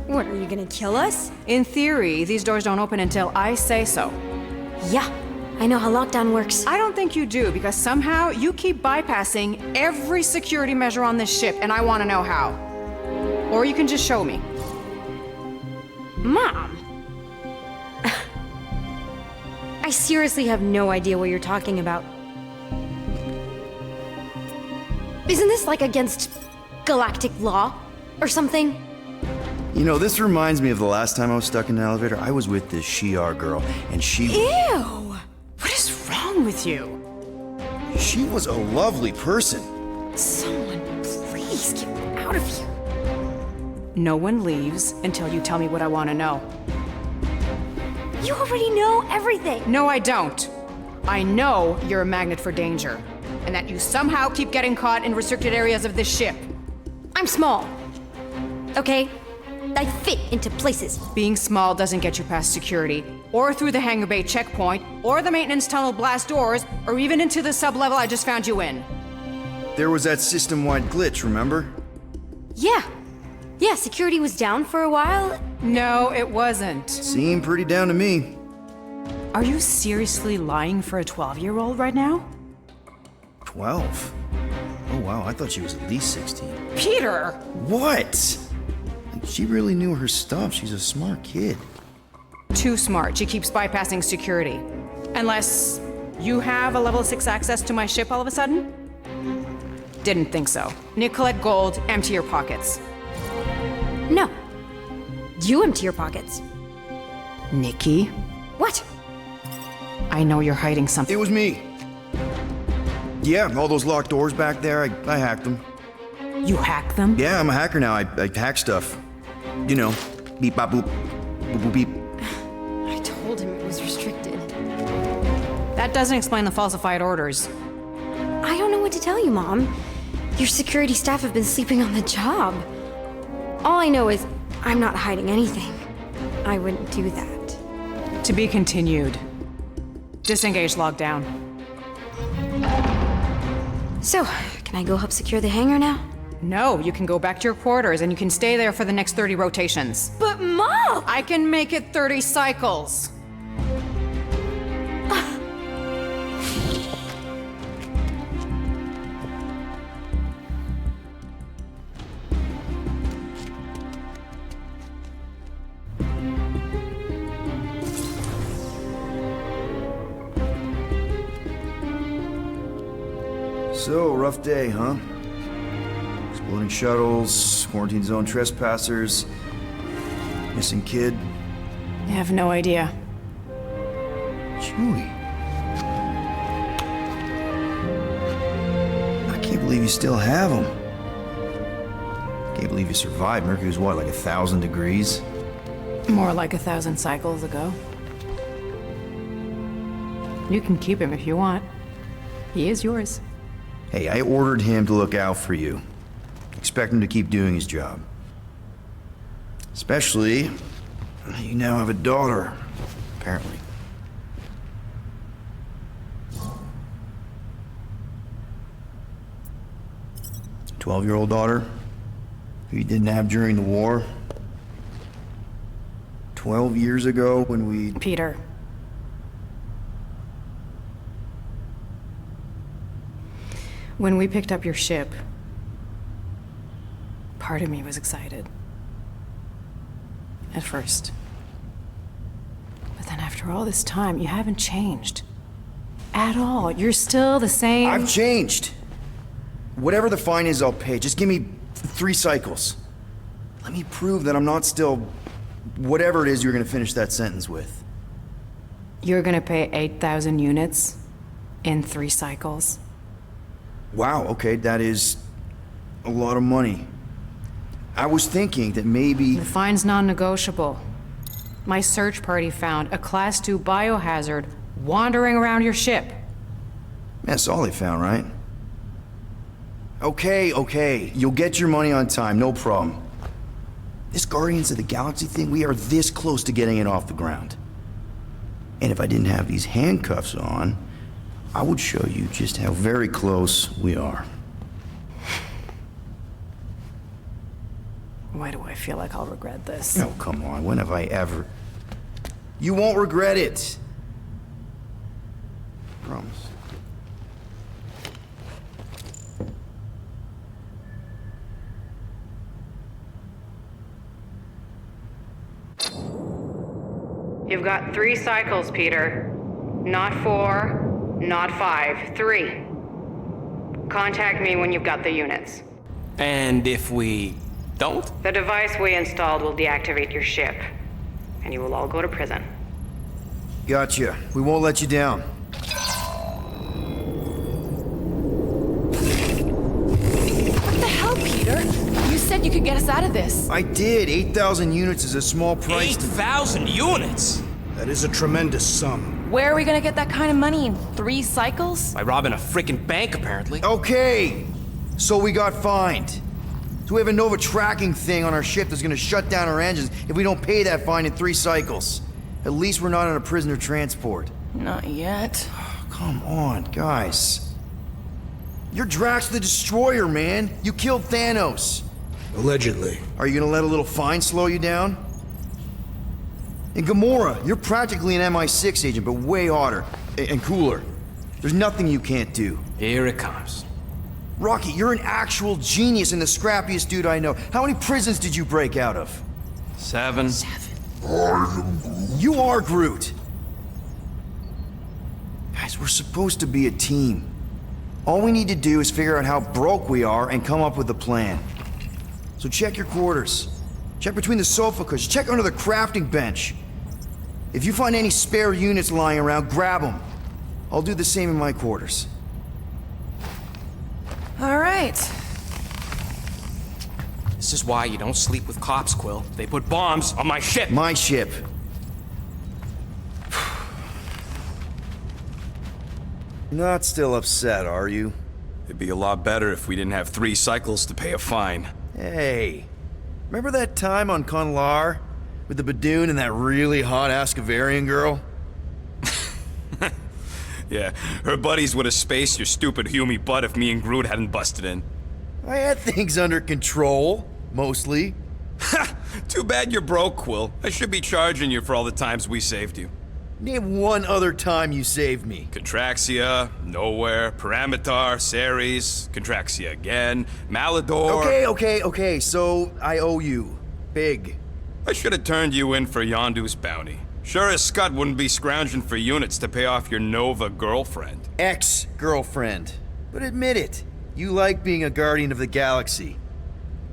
What, are you gonna kill us? In theory, these doors don't open until I say so. Yeah, I know how lockdown works. I don't think you do, because somehow you keep bypassing every security measure on this ship, and I want to know how. Or you can just show me. Mom! I seriously have no idea what you're talking about. Isn't this like against galactic law or something? You know, this reminds me of the last time I was stuck in an elevator. I was with this Shi'ar girl, and she... Ew! What is wrong with you? She was a lovely person. Someone, please get me out of here. No one leaves until you tell me what I want to know. You already know everything. No, I don't. I know you're a magnet for danger, and that you somehow keep getting caught in restricted areas of this ship. I'm small. Okay? I fit into places. Being small doesn't get you past security, or through the hangar bay checkpoint, or the maintenance tunnel blast doors, or even into the sub-level I just found you in. There was that system-wide glitch, remember? Yeah. Yeah, security was down for a while. No, it wasn't. Seemed pretty down to me. Are you seriously lying for a 12-year-old right now? 12? Oh wow, I thought she was at least 16. Peter! What? She really knew her stuff. She's a smart kid. Too smart. She keeps bypassing security. Unless you have a level 6 access to my ship all of a sudden? Didn't think so. Nicolette Gold, empty your pockets. No. You empty your pockets. Nikki? What? I know you're hiding something. It was me. Yeah, all those locked doors back there, I hacked them. You hack them? Yeah, I'm a hacker now. I hack stuff. You know, beep, bop, boop, boop, boop, beep. I told him it was restricted. That doesn't explain the falsified orders. I don't know what to tell you, Mom. Your security staff have been sleeping on the job. All I know is I'm not hiding anything. I wouldn't do that. To be continued. Disengage lockdown. So, can I go help secure the hangar now? No, you can go back to your quarters and you can stay there for the next 30 rotations. But Mom! I can make it 30 cycles. So, rough day, huh? Exploding shuttles, quarantine zone trespassers, missing kid. I have no idea. Chewie. I can't believe you still have him. Can't believe you survived. Mercury was what, like 1,000 degrees? More like 1,000 cycles ago. You can keep him if you want. He is yours. Hey, I ordered him to look out for you. Expect him to keep doing his job. Especially, you now have a daughter, apparently. A 12-year-old daughter who you didn't have during the war. 12 years ago when we... Peter. When we picked up your ship, part of me was excited. At first. But then after all this time, you haven't changed. At all. You're still the same... I've changed. Whatever the fine is, I'll pay. Just give me 3 cycles. Let me prove that I'm not still... whatever it is you're gonna finish that sentence with. You're gonna pay 8,000 units in 3 cycles? Wow, okay, that is a lot of money. I was thinking that maybe... The fine's non-negotiable. My search party found a Class 2 biohazard wandering around your ship. That's all they found, right? Okay, you'll get your money on time, no problem. This Guardians of the Galaxy thing, we are this close to getting it off the ground. And if I didn't have these handcuffs on, I would show you just how very close we are. Why do I feel like I'll regret this? Oh, come on, when have I ever... You won't regret it. Promise. You've got 3 cycles, Peter. Not 4, not 5, 3. Contact me when you've got the units. And if we don't? The device we installed will deactivate your ship, and you will all go to prison. Gotcha. We won't let you down. What the hell, Peter? You said you could get us out of this. I did. 8,000 units is a small price. 8,000 units? That is a tremendous sum. Where are we gonna get that kind of money in 3 cycles? By robbing a frickin' bank, apparently. Okay, so we got fined. So we have a Nova tracking thing on our ship that's gonna shut down our engines if we don't pay that fine in 3 cycles. At least we're not on a prisoner transport. Not yet. Come on, guys. You're Drax the Destroyer, man. You killed Thanos. Allegedly. Are you gonna let a little fine slow you down? And Gamora, you're practically an MI6 agent, but way hotter and cooler. There's nothing you can't do. Here it comes. Rocky, you're an actual genius and the scrappiest dude I know. How many prisons did you break out of? 7. You are Groot. Guys, we're supposed to be a team. All we need to do is figure out how broke we are and come up with a plan. So check your quarters. Check between the sofa cushions. Check under the crafting bench. If you find any spare units lying around, grab them. I'll do the same in my quarters. All right. This is why you don't sleep with cops, Quill. They put bombs on my ship. My ship. Not still upset, are you? It'd be a lot better if we didn't have 3 cycles to pay a fine. Hey, remember that time on Conlar? With the Badoon and that really hot Ascavarian girl? Yeah, her buddies would have spaced your stupid Hume butt if me and Groot hadn't busted in. I had things under control, mostly. Ha! Too bad you're broke, Quill. I should be charging you for all the times we saved you. Name one other time you saved me. Contraxia, Nowhere, Paramitar, Ceres, Contraxia again, Malador... Okay, so I owe you. Big. I should have turned you in for Yondu's bounty. Sure as Scott wouldn't be scrounging for units to pay off your Nova girlfriend. Ex-girlfriend. But admit it, you like being a Guardian of the Galaxy.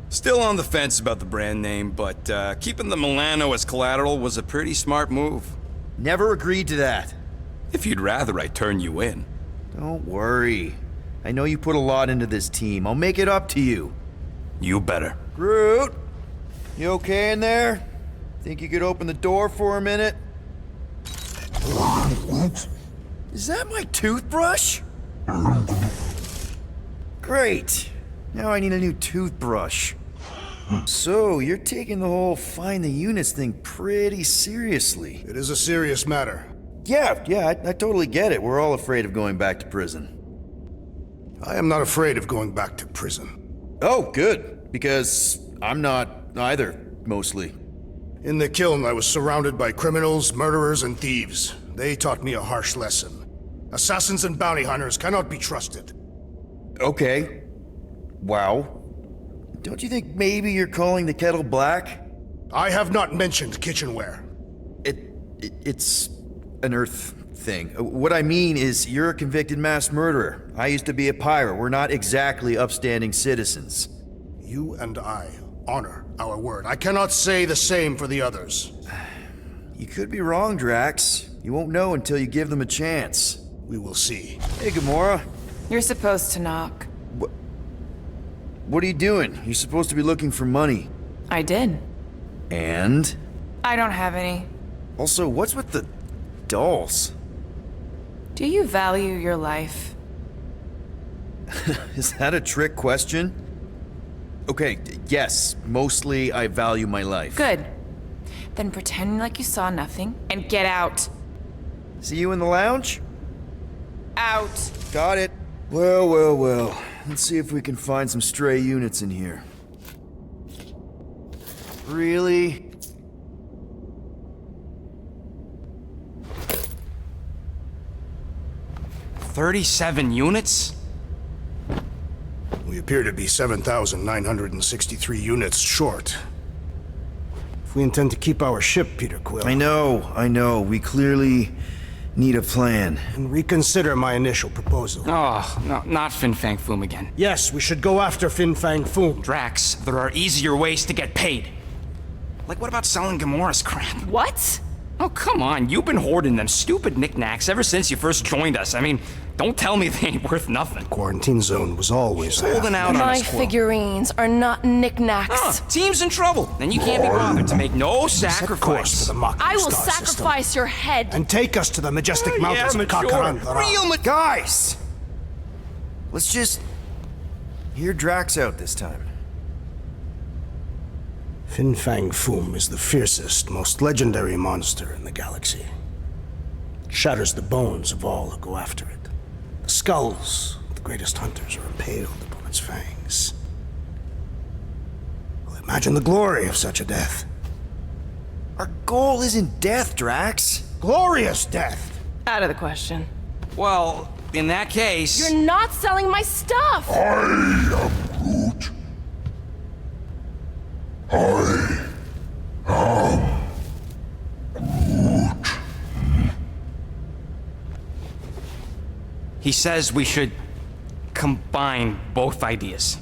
Still on the fence about the brand name, but keeping the Milano as collateral was a pretty smart move. Never agreed to that. If you'd rather I turn you in. Don't worry. I know you put a lot into this team. I'll make it up to you. You better. Groot, you okay in there? Think you could open the door for a minute? Is that my toothbrush? Great. Now I need a new toothbrush. So, you're taking the whole find the units thing pretty seriously. It is a serious matter. Yeah, I totally get it. We're all afraid of going back to prison. I am not afraid of going back to prison. Oh, good. Because I'm not either, mostly. In the kiln, I was surrounded by criminals, murderers, and thieves. They taught me a harsh lesson. Assassins and bounty hunters cannot be trusted. Okay. Wow. Don't you think maybe you're calling the kettle black? I have not mentioned kitchenware. It's an Earth thing. What I mean is, you're a convicted mass murderer. I used to be a pirate. We're not exactly upstanding citizens. You and I honor our word. I cannot say the same for the others. You could be wrong, Drax. You won't know until you give them a chance. We will see. Hey, Gamora. You're supposed to knock. What are you doing? You're supposed to be looking for money. I did. And? I don't have any. Also, what's with the dolls? Do you value your life? Is that a trick question? Okay, yes, mostly I value my life. Good. Then pretend like you saw nothing and get out. See you in the lounge? Out. Got it. Well. Let's see if we can find some stray units in here. Really? $37 units? We appear to be 7,963 units short. If we intend to keep our ship, Peter Quill... I know. We clearly need a plan. And reconsider my initial proposal. Oh, no, not Fin Fang Foom again. Yes, we should go after Fin Fang Foom. Drax, there are easier ways to get paid. Like, what about selling Gamora's crap? What? Oh, come on. You've been hoarding them stupid knickknacks ever since you first joined us. I mean, don't tell me they ain't worth nothing. Quarantine zone was always holding out on My us, Quill. figurines are not knickknacks. Team's in trouble, and you can't be bothered to make no sacrifice. I will sacrifice your head. And take us to the majestic mountains of Kakaran. Guys! Let's just hear Drax out this time. Fin Fang Foom is the fiercest, most legendary monster in the galaxy. It shatters the bones of all who go after it. The skulls of the greatest hunters are impaled upon its fangs. Well, imagine the glory of such a death. Our goal isn't death, Drax. Glorious death! Out of the question. Well, in that case... You're not selling my stuff! I am Groot. I am Groot. He says we should combine both ideas.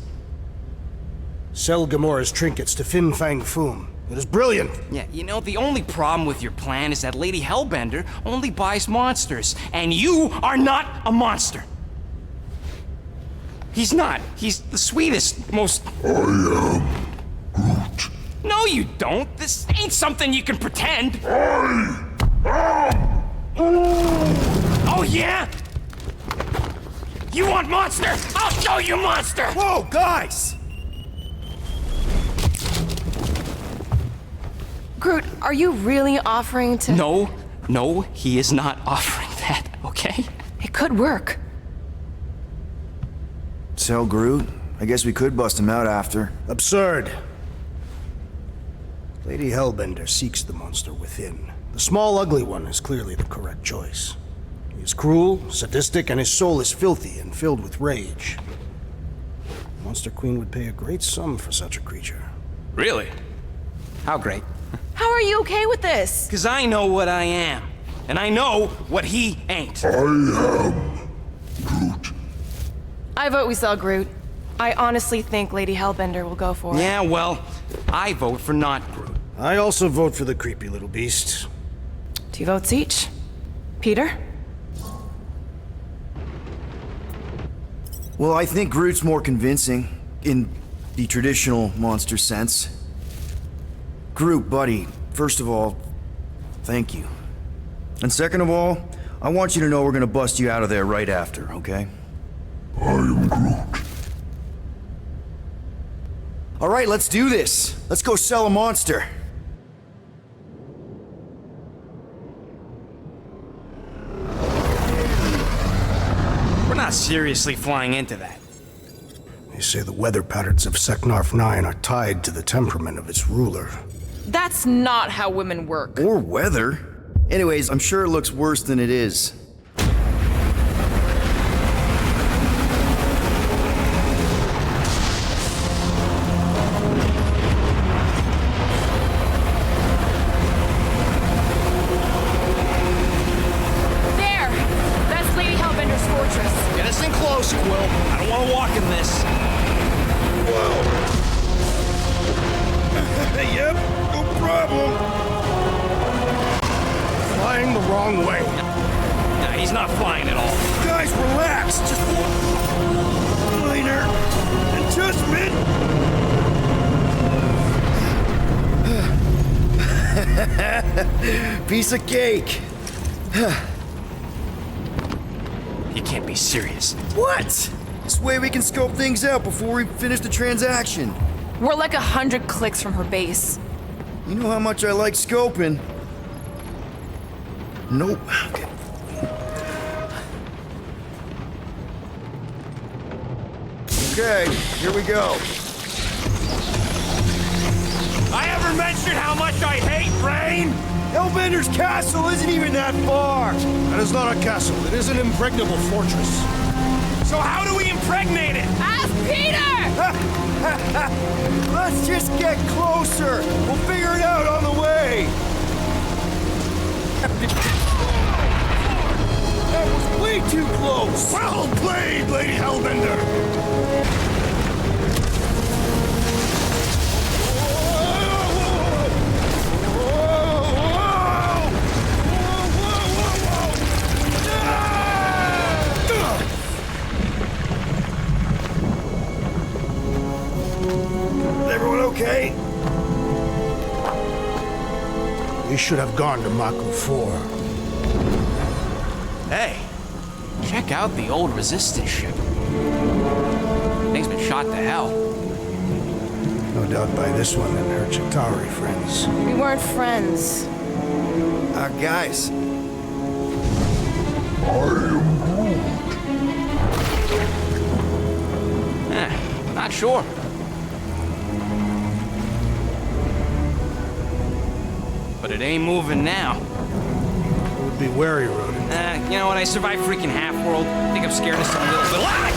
Sell Gamora's trinkets to Fin Fang Foom. It is brilliant. Yeah, you know, the only problem with your plan is that Lady Hellbender only buys monsters, and you are not a monster. He's not. He's the sweetest, most... I am Groot. No, you don't. This ain't something you can pretend. I am Groot. Oh, yeah? You want monster? I'll show you monster! Whoa, guys! Groot, are you really offering to... No, he is not offering that, okay? It could work. Sell Groot? I guess we could bust him out after. Absurd. Lady Hellbender seeks the monster within. The small, ugly one is clearly the correct choice. He is cruel, sadistic, and his soul is filthy and filled with rage. Monster Queen would pay a great sum for such a creature. Really? How great? How are you okay with this? Because I know what I am. And I know what he ain't. I am Groot. I vote we sell Groot. I honestly think Lady Hellbender will go for it. Yeah, well, I vote for not Groot. I also vote for the creepy little beast. 2 votes each. Peter? Well, I think Groot's more convincing, in the traditional monster sense. Groot, buddy, first of all, thank you. And second of all, I want you to know we're gonna bust you out of there right after, okay? I am Groot. All right, let's do this. Let's go sell a monster. We're not seriously flying into that. They say the weather patterns of Seknarf 9 are tied to the temperament of its ruler. That's not how women work. Or weather. Anyways, I'm sure it looks worse than it is. There! That's Lady Hellbender's fortress. Get us in close, Quill. I don't want to walk in this. Yep, no problem. Flying the wrong way. Nah, he's not flying at all. Guys, relax. Just one minor adjustment. Piece of cake. You can't be serious. What? This way we can scope things out before we finish the transaction. We're like 100 clicks from her base. You know how much I like scoping. Nope. Okay, here we go. I ever mentioned how much I hate rain? Hellbender's castle isn't even that far. That is not a castle. It is an impregnable fortress. So how do we impregnate it? Ask Peter! Let's just get closer. We'll figure it out on the way. That was way too close. Well played, Lady Hellbender! Everyone okay? We should have gone to Mako 4. Hey, check out the old Resistance ship. Thing's been shot to hell. No doubt by this one and her Chitauri friends. We weren't friends. Guys. I am Groot. Not sure. But it ain't moving now. Would be wary, Rodin. You know what? I survived freaking Half-World. Think I'm scared of some little bit.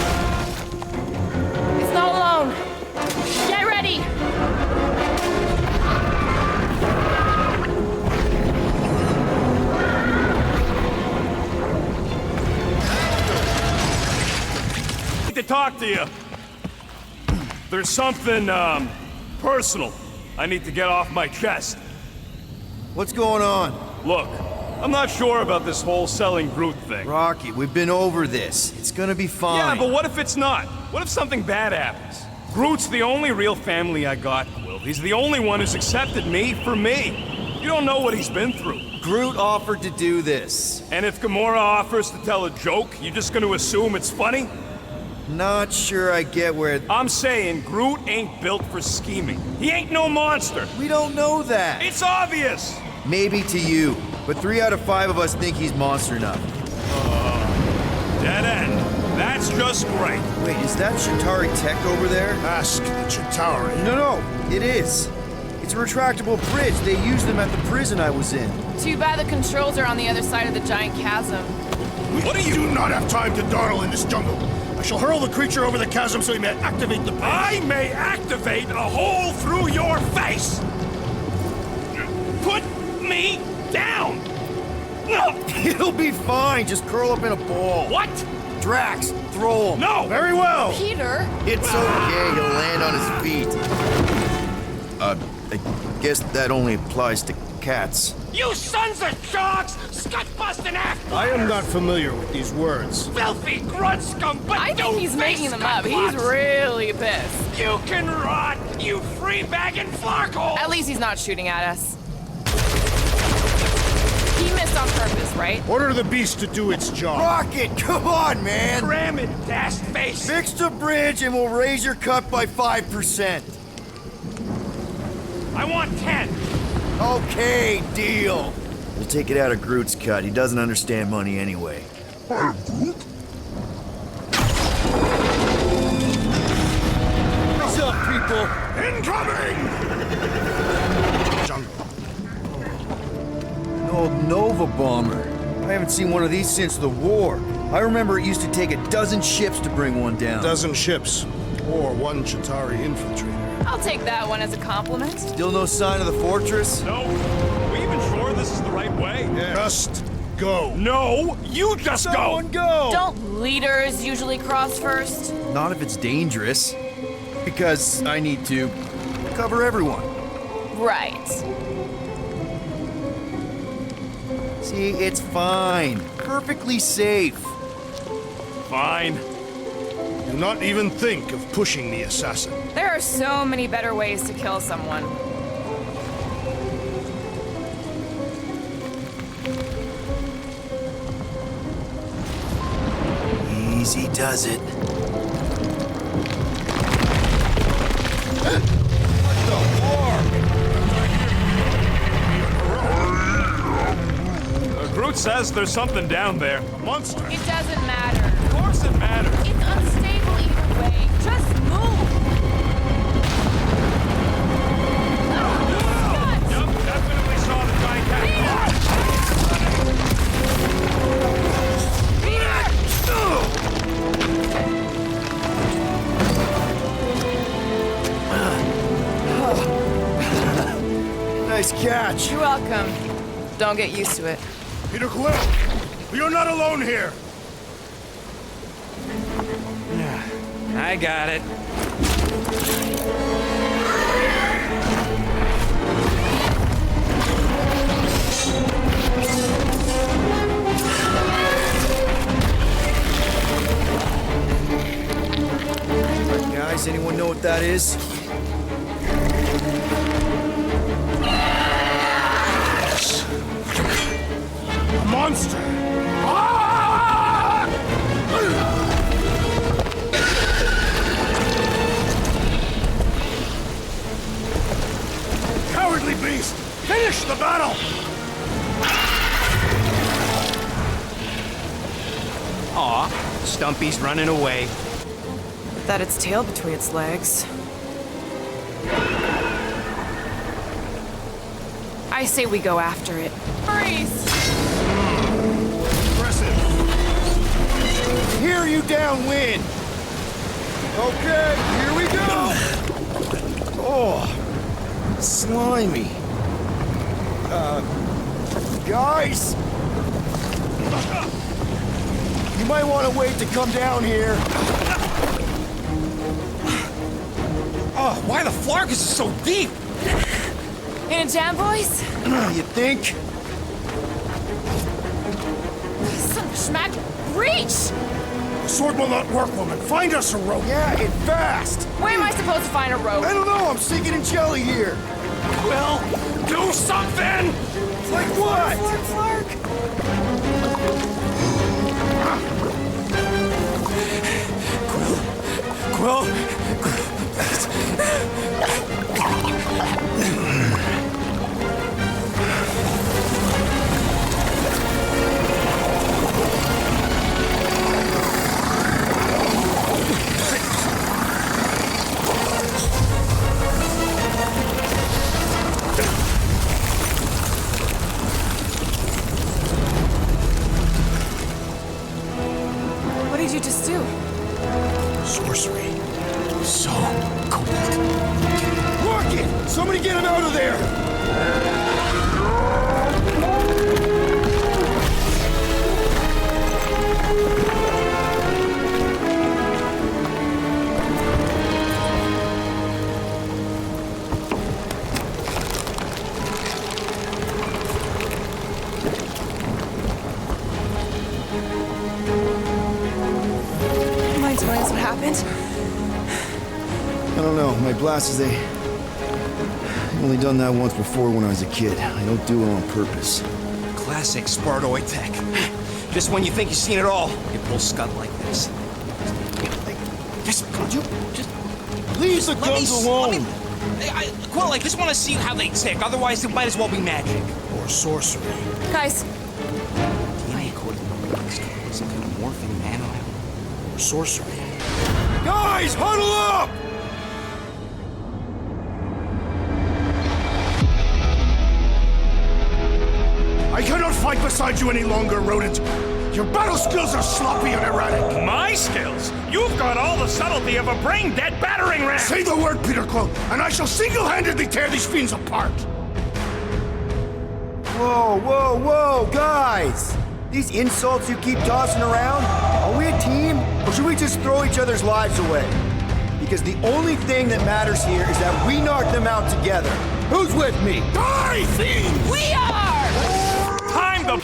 It's not alone. Get ready! I need to talk to you. There's something, personal I need to get off my chest. What's going on? Look, I'm not sure about this whole selling Groot thing. Rocky, we've been over this. It's gonna be fine. Yeah, but what if it's not? What if something bad happens? Groot's the only real family I got, Quill. He's the only one who's accepted me for me. You don't know what he's been through. Groot offered to do this. And if Gamora offers to tell a joke, you just gonna assume it's funny? Not sure I get where... I'm saying Groot ain't built for scheming. He ain't no monster. We don't know that. It's obvious. Maybe to you, but 3 out of 5 of us think he's monster enough. Dead end. That's just great. Wait, is that Chitauri tech over there? Ask the Chitauri. No, it is. It's a retractable bridge. They used them at the prison I was in. Too bad the controls are on the other side of the giant chasm. What do you do not have time to dawdle in this jungle? I shall hurl the creature over the chasm so he may activate the bridge. I may activate a hole through your face! Put me down! It'll be fine. Just curl up in a ball. What? Drax, throw him. No! Very well. Peter? It's okay. He'll land on his feet. I guess that only applies to cats. You sons of dogs! Scut-busting after! I am not familiar with these words. Filthy grunt scum, but I think he's making them up. He's really pissed. You can rot, you free-bagging flarkhole! At least he's not shooting at us. He missed on purpose, right? Order the beast to do its job. Rocket, come on, man! Cram it, dash face! Fix the bridge and we'll raise your cut by 5%. I want 10. Okay, deal. We'll take it out of Groot's cut. He doesn't understand money anyway. What's up, people? Incoming! Jungle. An old Nova bomber. I haven't seen one of these since the war. I remember it used to take a dozen ships to bring one down. Dozen ships. Or one Chitauri infiltrator. I'll take that one as a compliment. Still no sign of the fortress? No. Are we even sure this is the right way? Just go. No! You just Someone go! Don't leaders usually cross first? Not if it's dangerous. Because I need to cover everyone. Right. See, it's fine. Perfectly safe. Fine. Do not even think of pushing the assassin. There are so many better ways to kill someone. Easy does it. Groot says there's something down there. A monster. It doesn't matter. Of course it matters. It's unstable either way. Just move! Yep, definitely saw the giant cat. Nice catch. You're welcome. Don't get used to it. Peter Quill, you're not alone here. I got it. Guys, anyone know what that is? A monster. Cowardly beast! Finish the battle! Aw, Stumpy's running away. That its tail between its legs. I say we go after it. Freeze! Impressive. Hear you downwind. Okay, here we go. Oh, slimy. Guys, you might want to wait to come down here. Oh, why the Flarkus is so deep? In a jam, boys? You think? Son of a schmack, reach! The sword will not work, woman. Find us a rope. Yeah, and fast. Where am I supposed to find a rope? I don't know. I'm sinking in jelly here. Well, do something! Like what? Quill? Somebody get him out of there! Mind telling us what happened? I don't know. My glasses, I've only done that once before when I was a kid. I don't do it on purpose. Classic Spartoid tech. Just when you think you've seen it all, you pull Scud like this. Just, could you just Leave the guns alone! Quill, I just want to see how they tick. Otherwise, it might as well be magic. Or sorcery. Guys, DNA code some kind of morphing nano. Or sorcery. Guys, huddle up! I cannot fight beside you any longer, rodent. Your battle skills are sloppy and erratic. My skills? You've got all the subtlety of a brain-dead battering ram! Say the word, Peter Quill, and I shall single-handedly tear these fiends apart. Whoa, whoa, whoa, guys! These insults you keep tossing around, are we a team, or should we just throw each other's lives away? Because the only thing that matters here is that we knock them out together. Who's with me? Die, fiends! We are! Time to...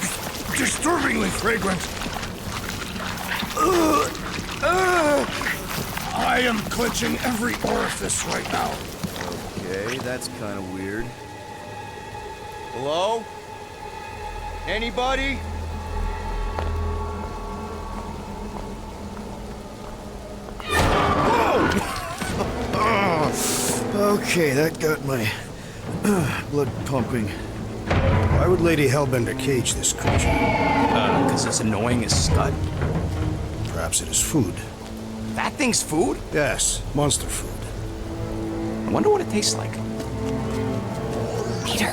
Disturbingly fragrant. I am clenching every orifice right now. Okay, that's kind of weird. Hello? Anybody? Okay, that got my blood pumping. Why would Lady Hellbender cage this creature? Because it's annoying as Scud. Perhaps it is food. That thing's food? Yes, monster food. I wonder what it tastes like. Peter,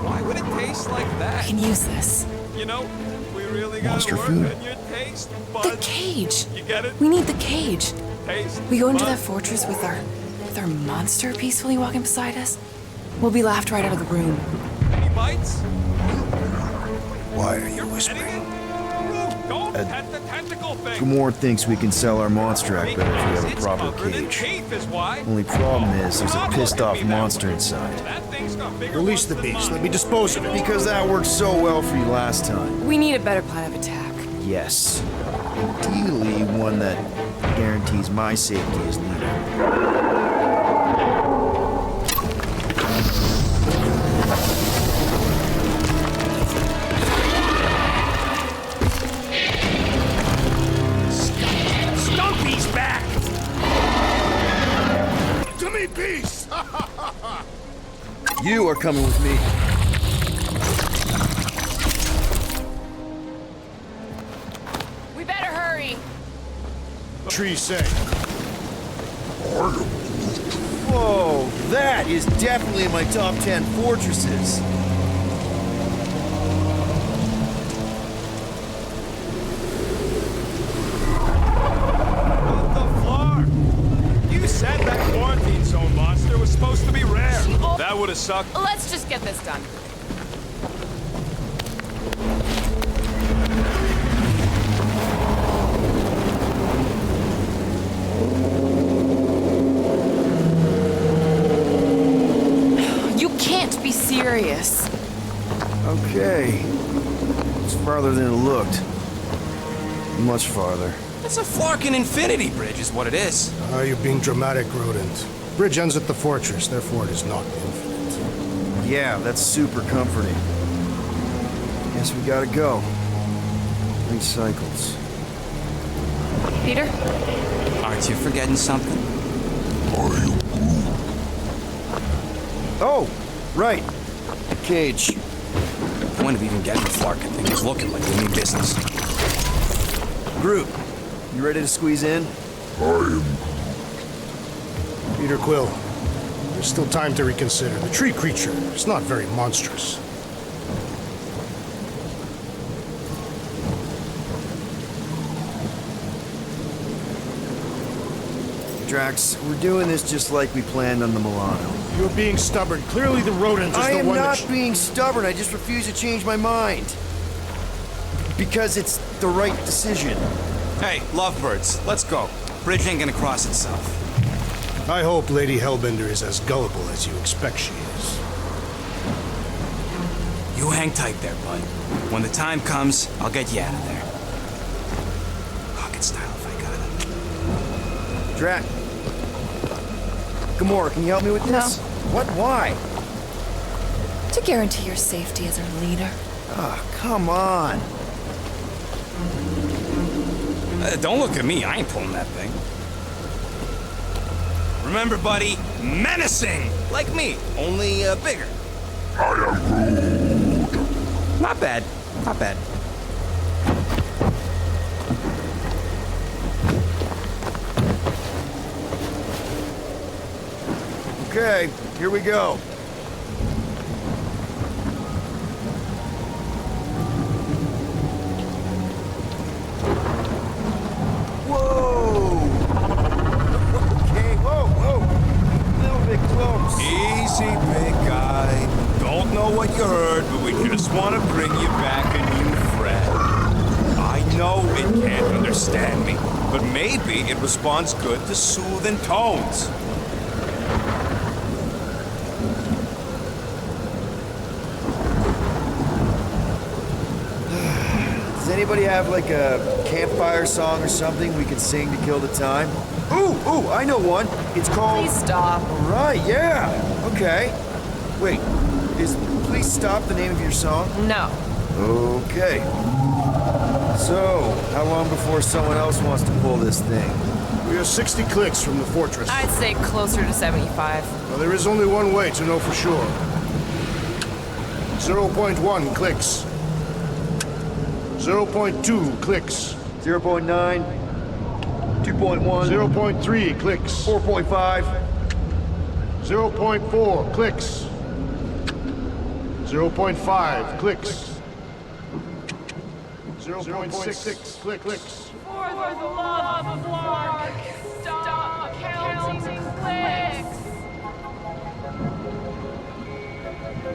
Why would it taste like I that? can use this. You know, we really gotta Monster work food. on your taste The buds. cage. You get it? We need the cage. Taste We go into bud. that fortress with our monster peacefully walking beside us. We'll be laughed right out of the room. Any bites? Why are you You're whispering? petting it? Don't pet the tentacle thing. Gamorrean thinks we can sell our monster act better if we have a It's proper covered in cage. teeth is why. Only problem is there's a Not pissed look at off me that monster way. inside. That thing's got bigger Release ones the than beast. mine. Let me dispose of it. Because that worked so well for you last time. We need a better plan of attack. Yes. Ideally, one that guarantees my safety as leader. Stumpy's back! To me, beast! You are coming with me. We better hurry. Tree say. Whoa, that is definitely in my top 10 fortresses. What the floor? You said that quarantine zone monster was supposed to be rare. That would have sucked. Let's just get this done. You can't be serious. Okay. It's farther than it looked. Much farther. It's a Flarkin Infinity Bridge is what it is. You're being dramatic, rodent. Bridge ends at the fortress, therefore it is not infinite. Yeah, that's super comforting. Guess we gotta go. 3 cycles. Peter? Aren't you forgetting something? Oh, right. The cage. The point of even getting the Flarkin thing is looking like we mean business. Groot, you ready to squeeze in? Peter Quill, there's still time to reconsider. The tree creature is not very monstrous. Drax. We're doing this just like we planned on the Milano. You're being stubborn. Clearly the rodent is I the am one not being stubborn. I just refuse to change my mind. Because it's the right decision. Hey, lovebirds, let's go. Bridge ain't gonna cross itself. I hope Lady Hellbender is as gullible as you expect she is. You hang tight there, bud. When the time comes, I'll get you out of there. Rocket style if I got it. Drax. Gamora, can you help me with this? No. What? Why? To guarantee your safety as our leader. Ah, come on. Don't look at me, I ain't pulling that thing. Remember, buddy, menacing! Like me, only bigger. I am Groot. Not bad, not bad. Okay, here we go. Whoa! Okay, whoa! A little bit close. Easy, big guy. Don't know what you heard, but we just want to bring you back a new friend. I know it can't understand me, but maybe it responds good to soothing tones. Does anybody have like a campfire song or something we could sing to kill the time? Ooh, I know one. It's called... Please stop. Right, yeah. Okay. Wait, is Please Stop the name of your song? No. Okay. So, how long before someone else wants to pull this thing? We are 60 clicks from the fortress. I'd say closer to 75. Well, there is only one way to know for sure. 0.1 clicks. 0.2 clicks. 0.9, 2.1, 0.3 clicks. 4.5, 0.4 clicks. 0.5 clicks. 0.6 clicks. For the love of Lark, stop counting clicks.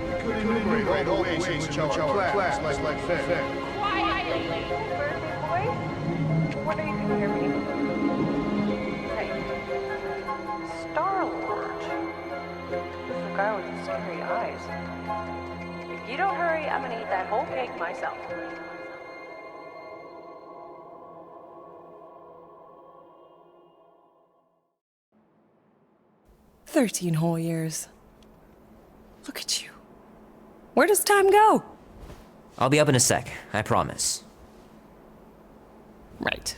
You could enumerate all the ways in which our class like fed. Quietly. What are you doing here, me? Hey. Star-Lord. The guy with the scary eyes. If you don't hurry, I'm gonna eat that whole cake myself. "13 whole years. Look at you. Where does time go?" I'll be up in a sec, I promise. Right.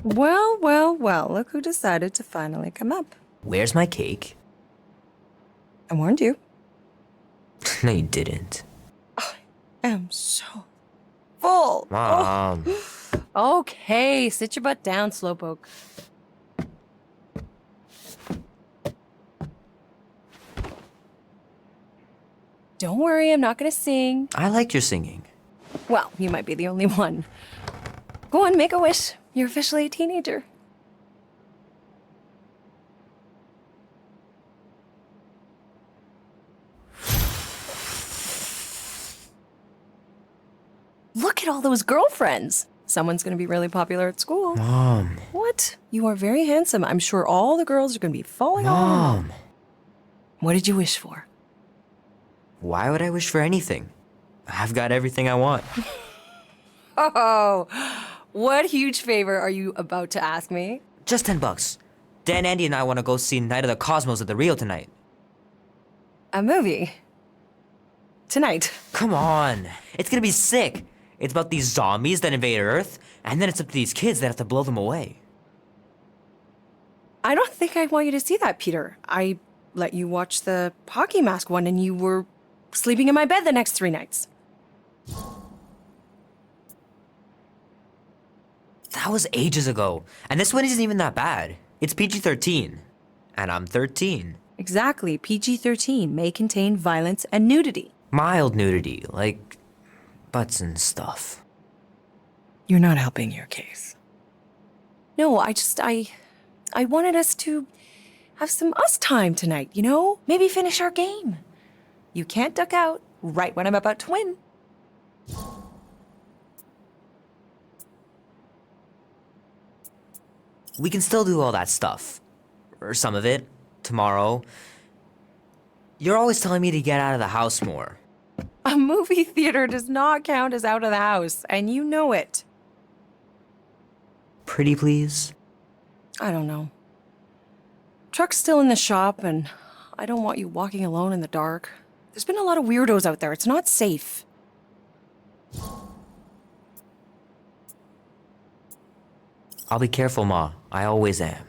Well, look who decided to finally come up. Where's my cake? I warned you. No, you didn't. I am so full. Mom. Oh. Okay, sit your butt down, Slowpoke. Don't worry, I'm not gonna sing. I liked your singing. Well, you might be the only one. Go on, make a wish. You're officially a teenager. Look at all those girlfriends. Someone's gonna be really popular at school. Mom. What? You are very handsome. I'm sure all the girls are gonna be falling all over you. Mom. What did you wish for? Why would I wish for anything? I've got everything I want. Oh, what huge favor are you about to ask me? Just $10. Dan, Andy, and I want to go see Night of the Cosmos at the Rio tonight. A movie? Tonight? Come on. It's gonna be sick. It's about these zombies that invade Earth, and then it's up to these kids that have to blow them away. I don't think I want you to see that, Peter. I let you watch the hockey mask one and you were sleeping in my bed the next 3 nights. That was ages ago, and this one isn't even that bad. It's PG-13, and I'm 13. Exactly. PG-13 may contain violence and nudity. Mild nudity, like butts and stuff. You're not helping your case. No, I wanted us to have some us time tonight, you know? Maybe finish our game. You can't duck out right when I'm about to win. We can still do all that stuff. Or some of it. Tomorrow. You're always telling me to get out of the house more. A movie theater does not count as out of the house, and you know it. Pretty please? I don't know. Truck's still in the shop, and I don't want you walking alone in the dark. There's been a lot of weirdos out there. It's not safe. I'll be careful, Ma. I always am.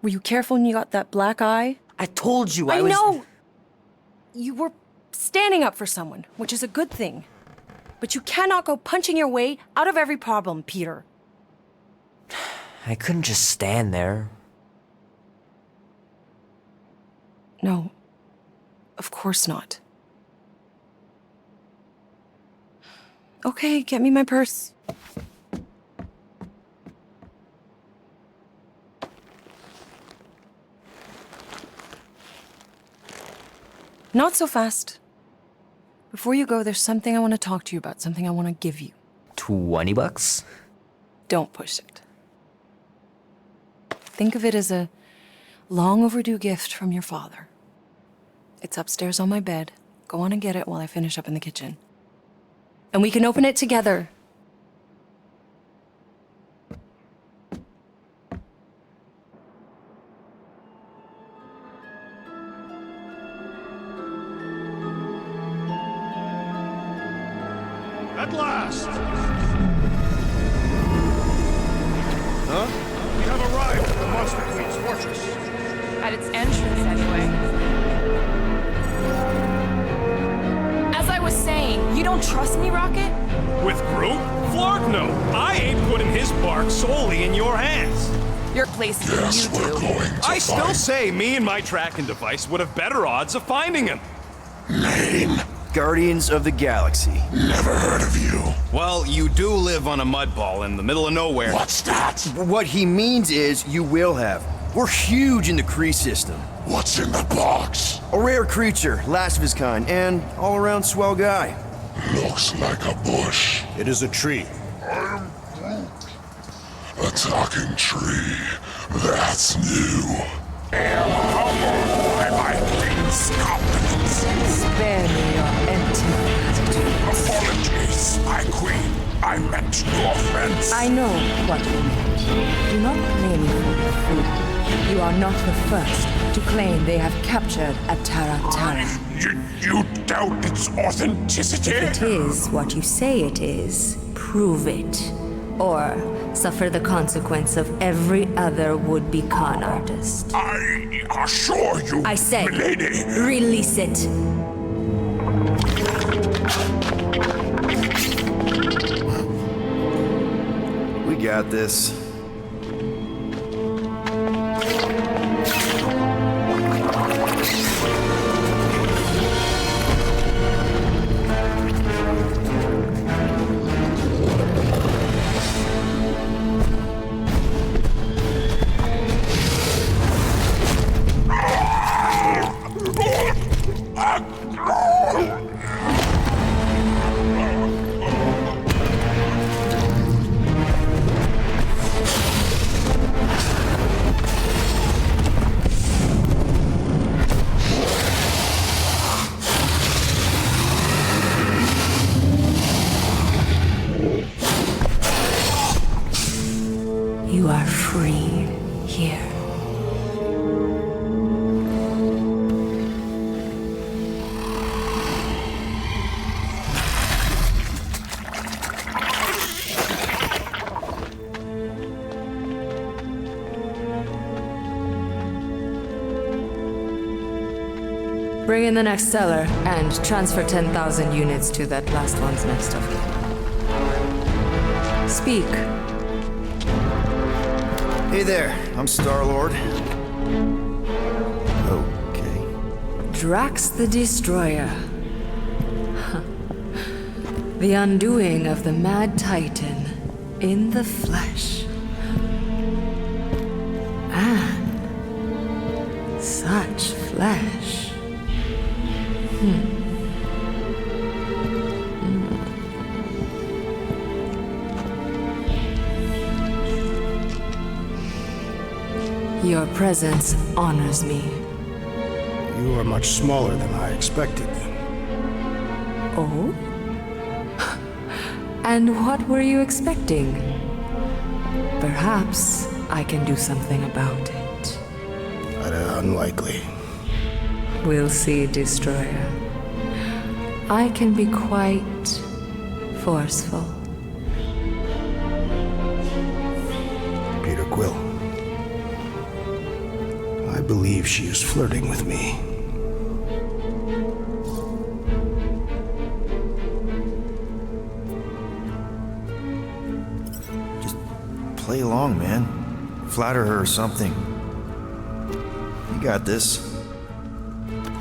Were you careful when you got that black eye? I told you I was... know! You were standing up for someone, which is a good thing. But you cannot go punching your way out of every problem, Peter. I couldn't just stand there. No. Of course not. Okay, get me my purse. Not so fast. Before you go, there's something I want to talk to you about, something I want to give you. $20? Don't push it. Think of it as a long overdue gift from your father. It's upstairs on my bed. Go on and get it while I finish up in the kitchen. And we can open it together. At last! Huh? We have arrived at the Monster Queen's fortress. At its entrance, anyway. As I was saying, you don't trust me, Rocket? With Groot? Flark, no. I ain't putting his bark solely in your hands. Your place is you do. I still say me and my tracking device would have better odds of finding him. Name? Guardians of the Galaxy. Never heard of you. Well, you do live on a mud ball in the middle of nowhere. What's that? What he means is you will have. We're huge in the Kree system. What's in the box? A rare creature, last of his kind, and all-around swell guy. Looks like a bush. It is a tree. I am Groot. A talking tree. That's new. I am humbled by my king's confidence. Spare me your empty gratitude. Apologies, my queen. I meant no offense. I know what you meant. Do not blame me for your freedom. You are not the first to claim they have captured Atara Tara. You doubt its authenticity? If it is what you say it is, prove it. Or suffer the consequence of every other would-be con artist. I assure you, I said, milady. Release it. We got this. You are free here. Bring in the next seller and transfer 10,000 units to that last one's next of kin. Speak. Hey there, I'm Star-Lord. Okay. Drax the Destroyer. The undoing of the Mad Titan In the flesh. And such flesh. Your presence honors me. You are much smaller than I expected. Oh? And what were you expecting? Perhaps I can do something about it. Unlikely. We'll see, Destroyer. I can be quite forceful. Peter Quill. I believe she is flirting with me. Play along, man. Flatter her or something. You got this.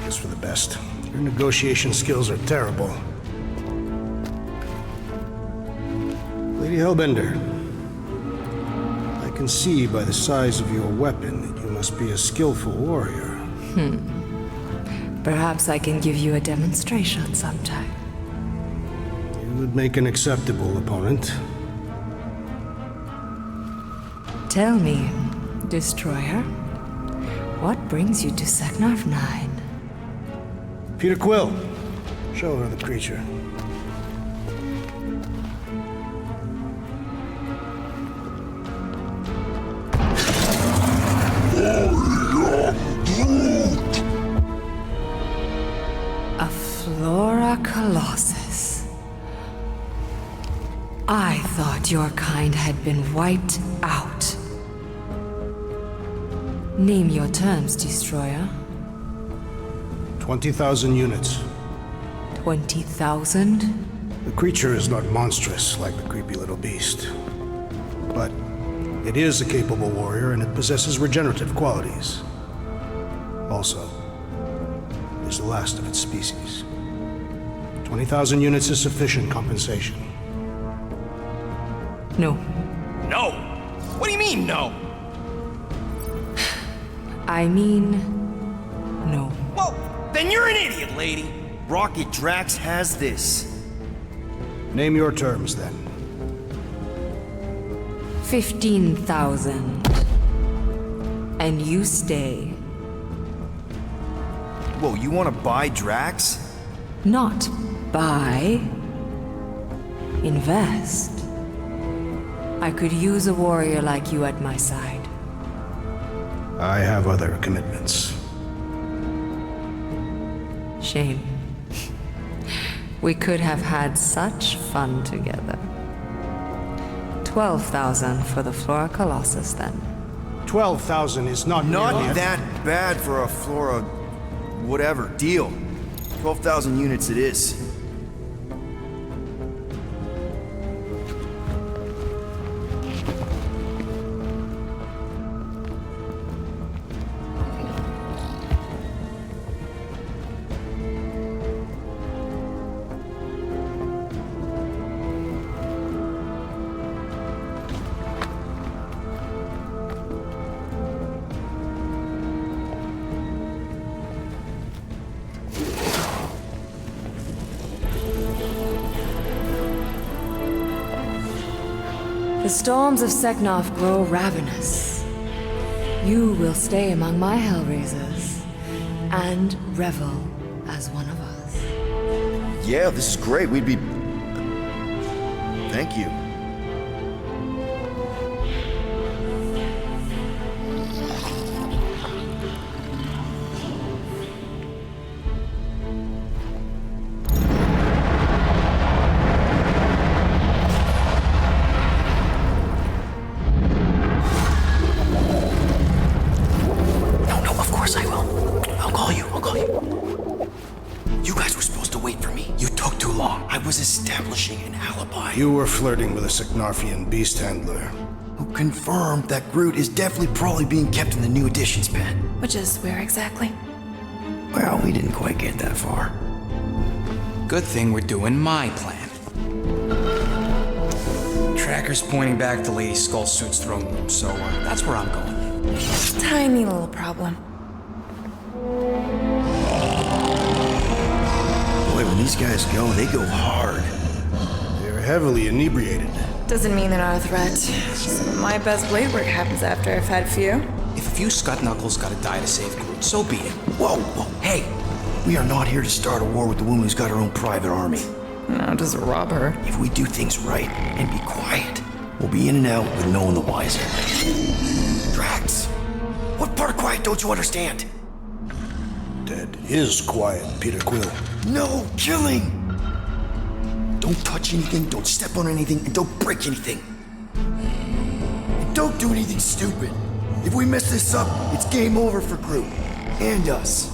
It's for the best. Your negotiation skills are terrible. Lady Hellbender, I can see by the size of your weapon that you must be a skillful warrior. Perhaps I can give you a demonstration sometime. You would make an acceptable opponent. Tell me, Destroyer, what brings you to Seknarf 9? Peter Quill, show her the creature. A Flora Colossus. I thought your kind had been wiped out. Name your terms, Destroyer. 20,000 units. 20,000? The creature is not monstrous like the creepy little beast. But it is a capable warrior and it possesses regenerative qualities. Also, it is the last of its species. 20,000 units is sufficient compensation. No. No! What do you mean, no? I mean, no. Well, then you're an idiot, lady. Rocket Drax has this. Name your terms, then. 15,000. And you stay. Whoa, you want to buy Drax? Not buy. Invest. I could use a warrior like you at my side. I have other commitments. Shame. We could have had such fun together. 12,000 for the Flora Colossus, then. 12,000 is not Not nearly that bad for a Flora... whatever, deal. 12,000 units it is. The storms of Seknarf grow ravenous. You will stay among my Hellraisers and revel as one of us. Yeah, this is great. We'd be... Thank you. You were flirting with a Seknarfian beast handler. Who confirmed that Groot is definitely probably being kept in the new editions pen. Which is where exactly? Well, we didn't quite get that far. Good thing we're doing my plan. Tracker's pointing back to Lady Skull Suit's throne room, so that's where I'm going. Tiny little problem. Boy, when these guys go, they go hard. They're heavily inebriated. Doesn't mean they're not a threat. Some of my best blade work happens after I've had a few. If a few scut knuckles gotta die to save Groot, so be it. Whoa, whoa, hey! We are not here to start a war with the woman who's got her own private army. No, just rob her. If we do things right and be quiet, we'll be in and out with no one the wiser. Drax, what part of quiet don't you understand? Dead is quiet, Peter Quill. No killing! Don't touch anything, don't step on anything, and don't break anything. And don't do anything stupid. If we mess this up, it's game over for Groot. And us.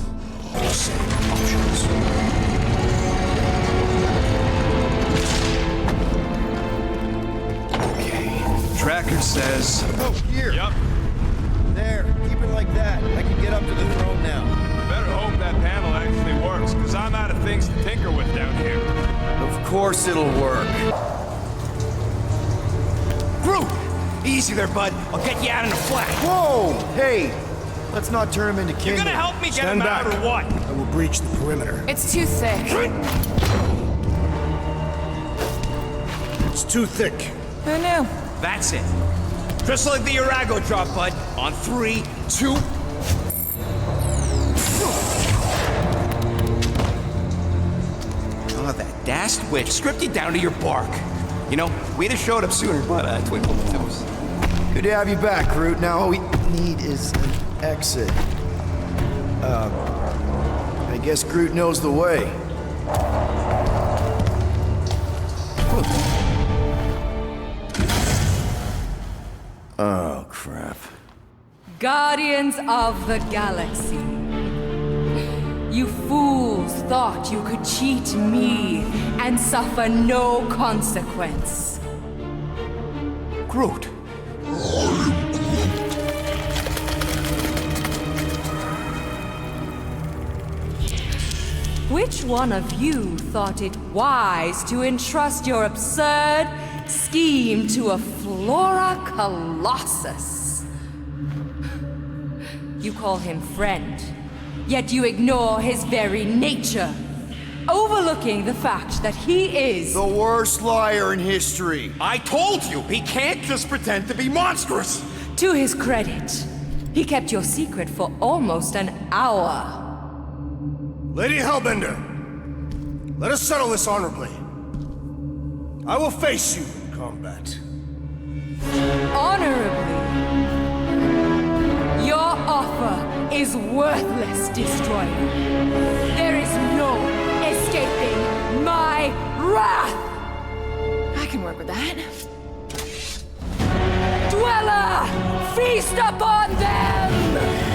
Tracker says... Oh, here. Yep. There, keep it like that. I can get up to the throne now. Better hope that panel actually works, because I'm out of things to tinker with down here. Of course it'll work. Groot! Easy there, bud. I'll get you out in a flash. Whoa! Hey! Let's not turn him into You're Kingdom. gonna help me get Stand him back. out or what? I will breach the perimeter. It's too thick. It's too thick. Who knew? That's it. Just like the Urago drop, bud. On 3, 2... Oh, that dashed witch stripped you down to your bark. You know, we'd have showed up sooner, but twinkle the toes. Good to have you back, Groot. Now all we need is an exit. I guess Groot knows the way. Oh, crap. Guardians of the Galaxy. You fools thought you could cheat me and suffer no consequence. Groot. Which one of you thought it wise to entrust your absurd scheme to a Flora Colossus? You call him friend, yet you ignore his very nature, overlooking the fact that he is the worst liar in history. I told you, he can't just pretend to be monstrous. To his credit, he kept your secret for almost an hour. Lady Hellbender, let us settle this honorably. I will face you in combat. Honorably? Your offer is worthless, Destroyer. There is no escaping my wrath! I can work with that. Dweller! Feast upon them!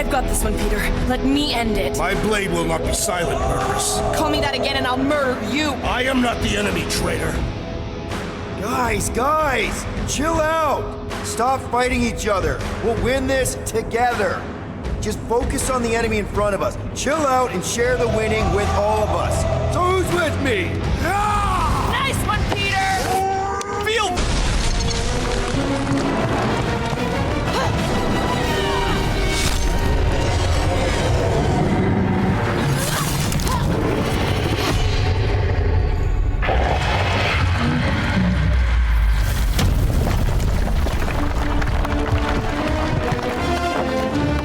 Got this one, Peter. Let me end it. My blade will not be silent, murderess. Call me that again and I'll murder you. I am not the enemy, traitor. Guys, chill out. Stop fighting each other. We'll win this together. Just focus on the enemy in front of us. Chill out and share the winning with all of us. So who's with me? Nice one, Peter! Field!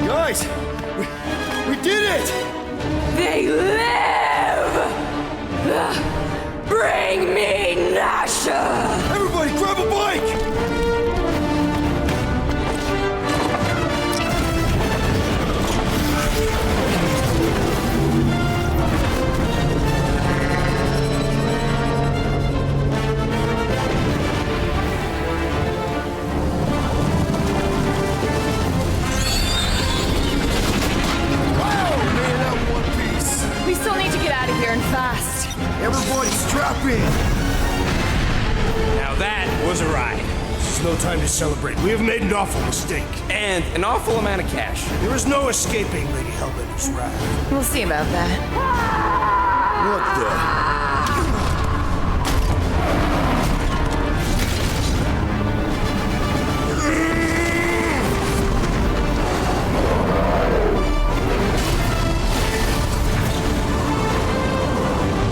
Guys, we did it! They live! Bring me Nasha! Everybody grab a bike! We still need to get out of here and fast. Everybody strap in! Now that was a ride. This is no time to celebrate. We have made an awful mistake. And an awful amount of cash. There is no escaping Lady Hellbender's wrath. We'll see about that. What the?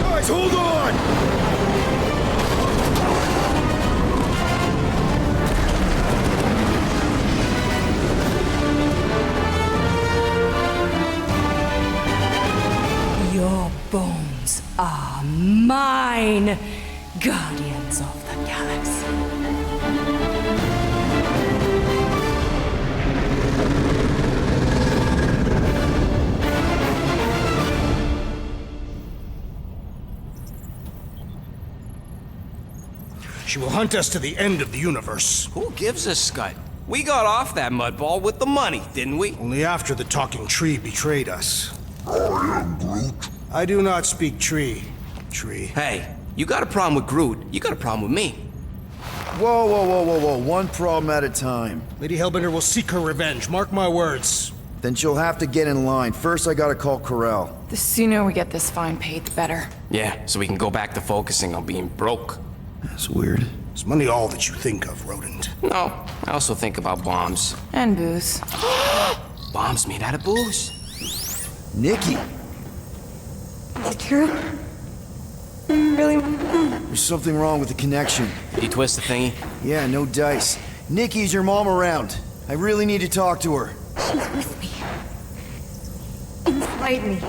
Guys, hold on! Your bones are mine, Guardians of the Galaxy. She will hunt us to the end of the universe. Who gives a scut? We got off that mudball with the money, didn't we? Only after the talking tree betrayed us. I am Groot. I do not speak tree. Tree. Hey, you got a problem with Groot, you got a problem with me. Whoa, whoa, whoa, whoa, whoa. One problem at a time. Lady Hellbender will seek her revenge. Mark my words. Then she'll have to get in line. First, I gotta call Corel. The sooner we get this fine paid, the better. Yeah, so we can go back to focusing on being broke. That's weird. Is money all that you think of, rodent? No, I also think about bombs. And booze. Bombs made out of booze. Nikki! Is it true? Really? There's something wrong with the connection. Did you twist the thingy? Yeah, no dice. Nikki, is your mom around? I really need to talk to her. She's with me. Inside me.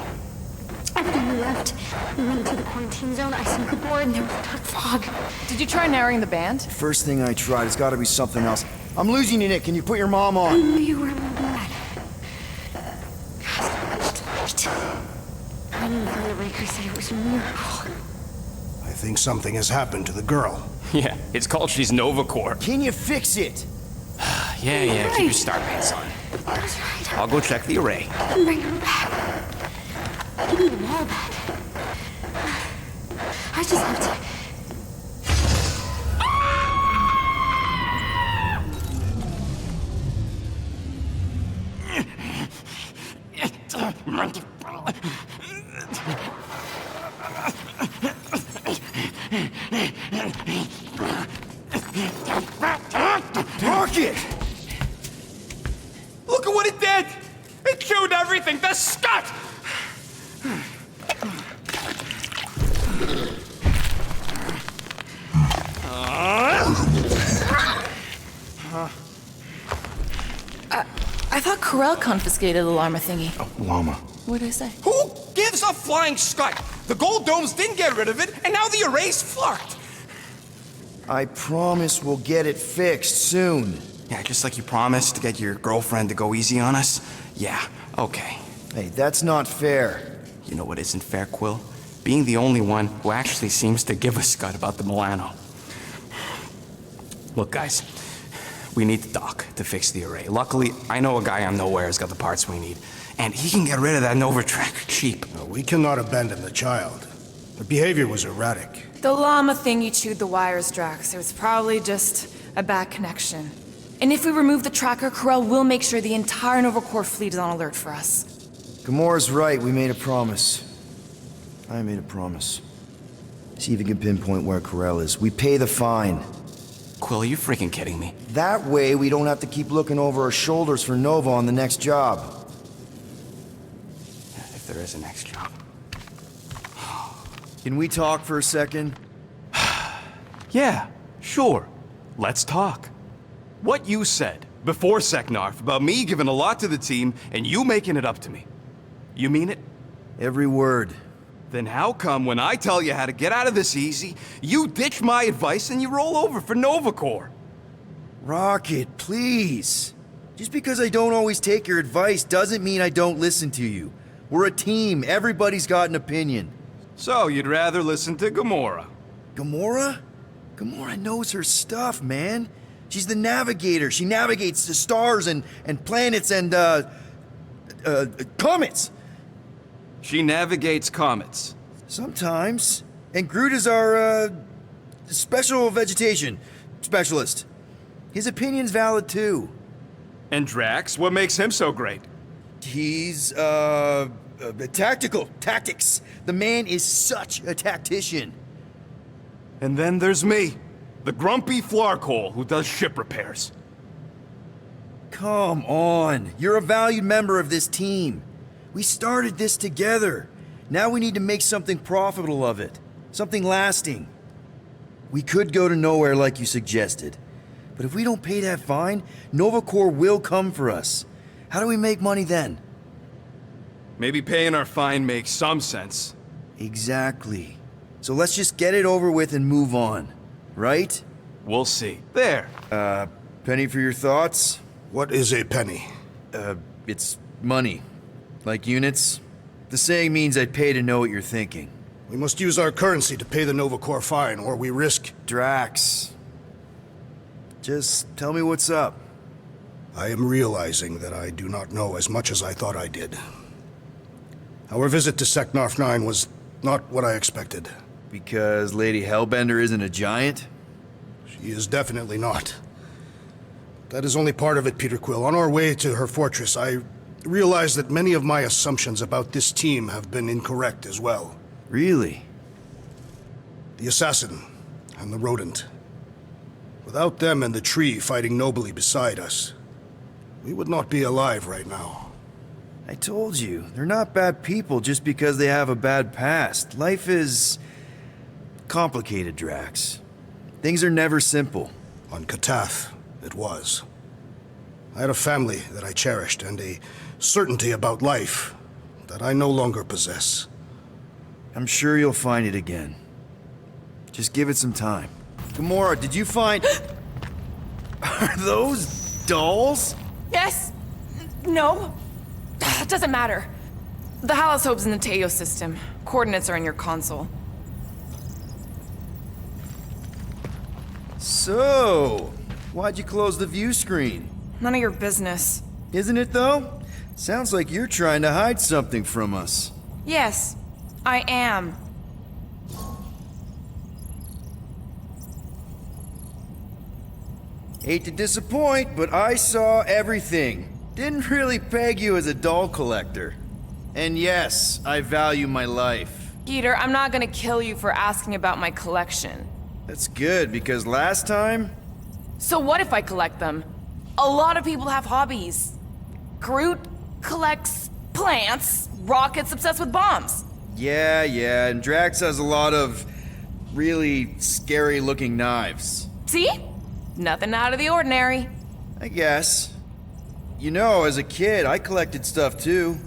After you left and went to the quarantine zone, I snuck aboard and there was dark fog. Did you try narrowing the band? First thing I tried, it's gotta be something else. I'm losing you, Nick. Can you put your mom I on? knew you were my dad. Light. I knew the Raker said it was a miracle. I think something has happened to the girl. Yeah, it's called she's Nova Corps. Can you fix it? Yeah, keep your star pants on. That's right. I'll go check the array. And bring her back. I need them all back. I just have to. Rocket! Look at what it did! It chewed everything! The scut! I thought Corel confiscated the llama thingy. Llama. What did I say? Who gives a flying scut? The gold domes didn't get rid of it, and now the array's fucked. I promise we'll get it fixed soon. Yeah, just like you promised to get your girlfriend to go easy on us? Yeah, okay. Hey, that's not fair. You know what isn't fair, Quill? Being the only one who actually seems to give a scut about the Milano. Look, guys, we need the doc to fix the array. Luckily, I know a guy on Nowhere has got the parts we need, and he can get rid of that Novatrack cheap. No, we cannot abandon the child. Her behavior was erratic. The llama thingy chewed the wires, Drax. It was probably just a bad connection. And if we remove the tracker, Corell will make sure the entire Nova Corps fleet is on alert for us. Gamora's right, we made a promise. I made a promise. See if you can pinpoint where Corell is. We pay the fine. Quill, are you freaking kidding me? That way, we don't have to keep looking over our shoulders for Nova on the next job. If there is a next job. Can we talk for a second? Yeah, sure. Let's talk. What you said before Seknarf about me giving a lot to the team and you making it up to me. You mean it? Every word. Then how come when I tell you how to get out of this easy, you ditch my advice and you roll over for Nova Corps? Rocket, please. Just because I don't always take your advice doesn't mean I don't listen to you. We're a team. Everybody's got an opinion. So you'd rather listen to Gamora? Gamora? Gamora knows her stuff, man. She's the navigator. She navigates the stars and planets and, comets. She navigates comets. Sometimes. And Groot is our, special vegetation specialist. His opinion's valid, too. And Drax, what makes him so great? He's, tactics. The man is such a tactician. And then there's me, the grumpy Flarkhole who does ship repairs. Come on. You're a valued member of this team. We started this together. Now we need to make something profitable of it. Something lasting. We could go to nowhere like you suggested. But if we don't pay that fine, Nova Corps will come for us. How do we make money then? Maybe paying our fine makes some sense. Exactly. So let's just get it over with and move on. Right? We'll see. There. Penny for your thoughts? What is a penny? It's money. Like units. The saying means I'd pay to know what you're thinking. We must use our currency to pay the Nova Corps fine, or we risk... Drax. Just tell me what's up. I am realizing that I do not know as much as I thought I did. Our visit to Seknarf 9 was not what I expected. Because Lady Hellbender isn't a giant? She is definitely not. That is only part of it, Peter Quill. On our way to her fortress, I realized that many of my assumptions about this team have been incorrect as well. Really? The assassin and the rodent. Without them and the tree fighting nobly beside us, we would not be alive right now. I told you, they're not bad people just because they have a bad past. Life is... complicated, Drax. Things are never simple. On Katath, it was. I had a family that I cherished and a certainty about life that I no longer possess. I'm sure you'll find it again. Just give it some time. Gamora, did you find... Are those dolls? Yes. No. It doesn't matter. The Haloshope's in the Teo system. Coordinates are in your console. So, why'd you close the view screen? None of your business. Isn't it, though? Sounds like you're trying to hide something from us. Yes, I am. Hate to disappoint, but I saw everything. Didn't really peg you as a doll collector. And yes, I value my life. Peter, I'm not gonna kill you for asking about my collection. That's good, because last time... So what if I collect them? A lot of people have hobbies. Groot collects plants, Rocket's obsessed with bombs. Yeah, and Drax has a lot of really scary-looking knives. See? Nothing out of the ordinary. I guess. You know, as a kid, I collected stuff too.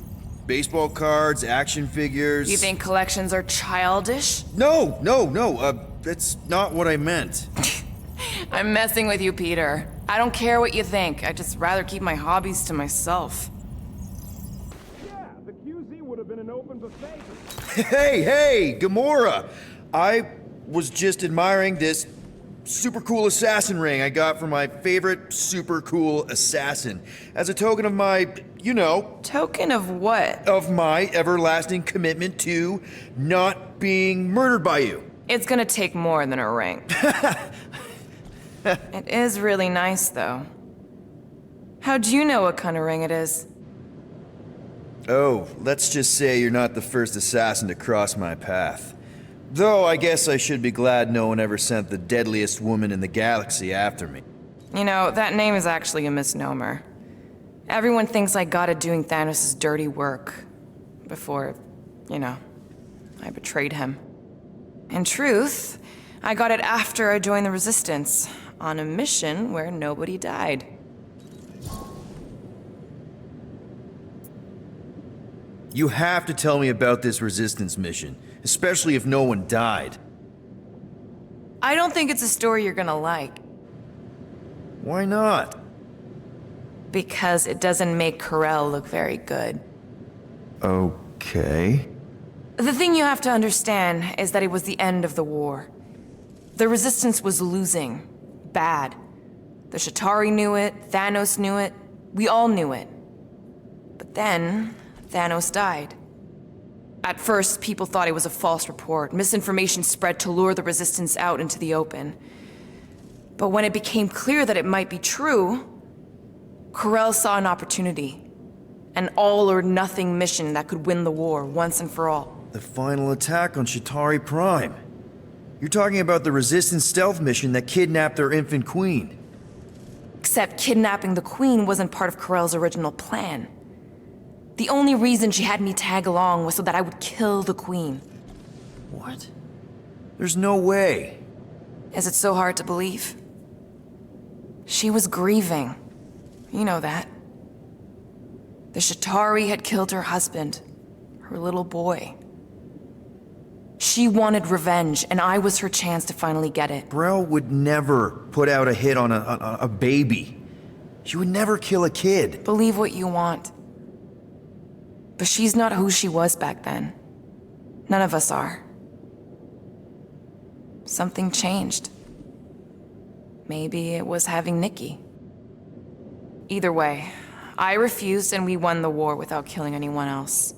Baseball cards, action figures... You think collections are childish? No, that's not what I meant. I'm messing with you, Peter. I don't care what you think. I'd just rather keep my hobbies to myself. Yeah, the QZ would have been an open buffet. Hey, Gamora! I was just admiring this super cool assassin ring I got from my favorite super cool assassin. As a token of my, you know... Token of what? Of my everlasting commitment to not being murdered by you. It's gonna take more than a ring. It is really nice, though. How'd you know what kind of ring it is? Oh, let's just say you're not the first assassin to cross my path. Though I guess I should be glad no one ever sent the deadliest woman in the galaxy after me. You know, that name is actually a misnomer. Everyone thinks I got it doing Thanos' dirty work. Before, I betrayed him. In truth, I got it after I joined the Resistance, on a mission where nobody died. You have to tell me about this Resistance mission, especially if no one died. I don't think it's a story you're gonna like. Why not? Because it doesn't make Karel look very good. Okay. The thing you have to understand is that it was the end of the war. The Resistance was losing. Bad. The Chitauri knew it, Thanos knew it, we all knew it. But then, Thanos died. At first, people thought it was a false report. Misinformation spread to lure the Resistance out into the open. But when it became clear that it might be true, Karel saw an opportunity. An all-or-nothing mission that could win the war once and for all. The final attack on Chitauri Prime. You're talking about the Resistance stealth mission that kidnapped their infant queen. Except kidnapping the queen wasn't part of Karel's original plan. The only reason she had me tag along was so that I would kill the queen. What? There's no way. Is it so hard to believe? She was grieving. You know that. The Chitauri had killed her husband, her little boy. She wanted revenge, and I was her chance to finally get it. Brel would never put out a hit on a baby. She would never kill a kid. Believe what you want. But she's not who she was back then. None of us are. Something changed. Maybe it was having Nikki. Either way, I refused and we won the war without killing anyone else.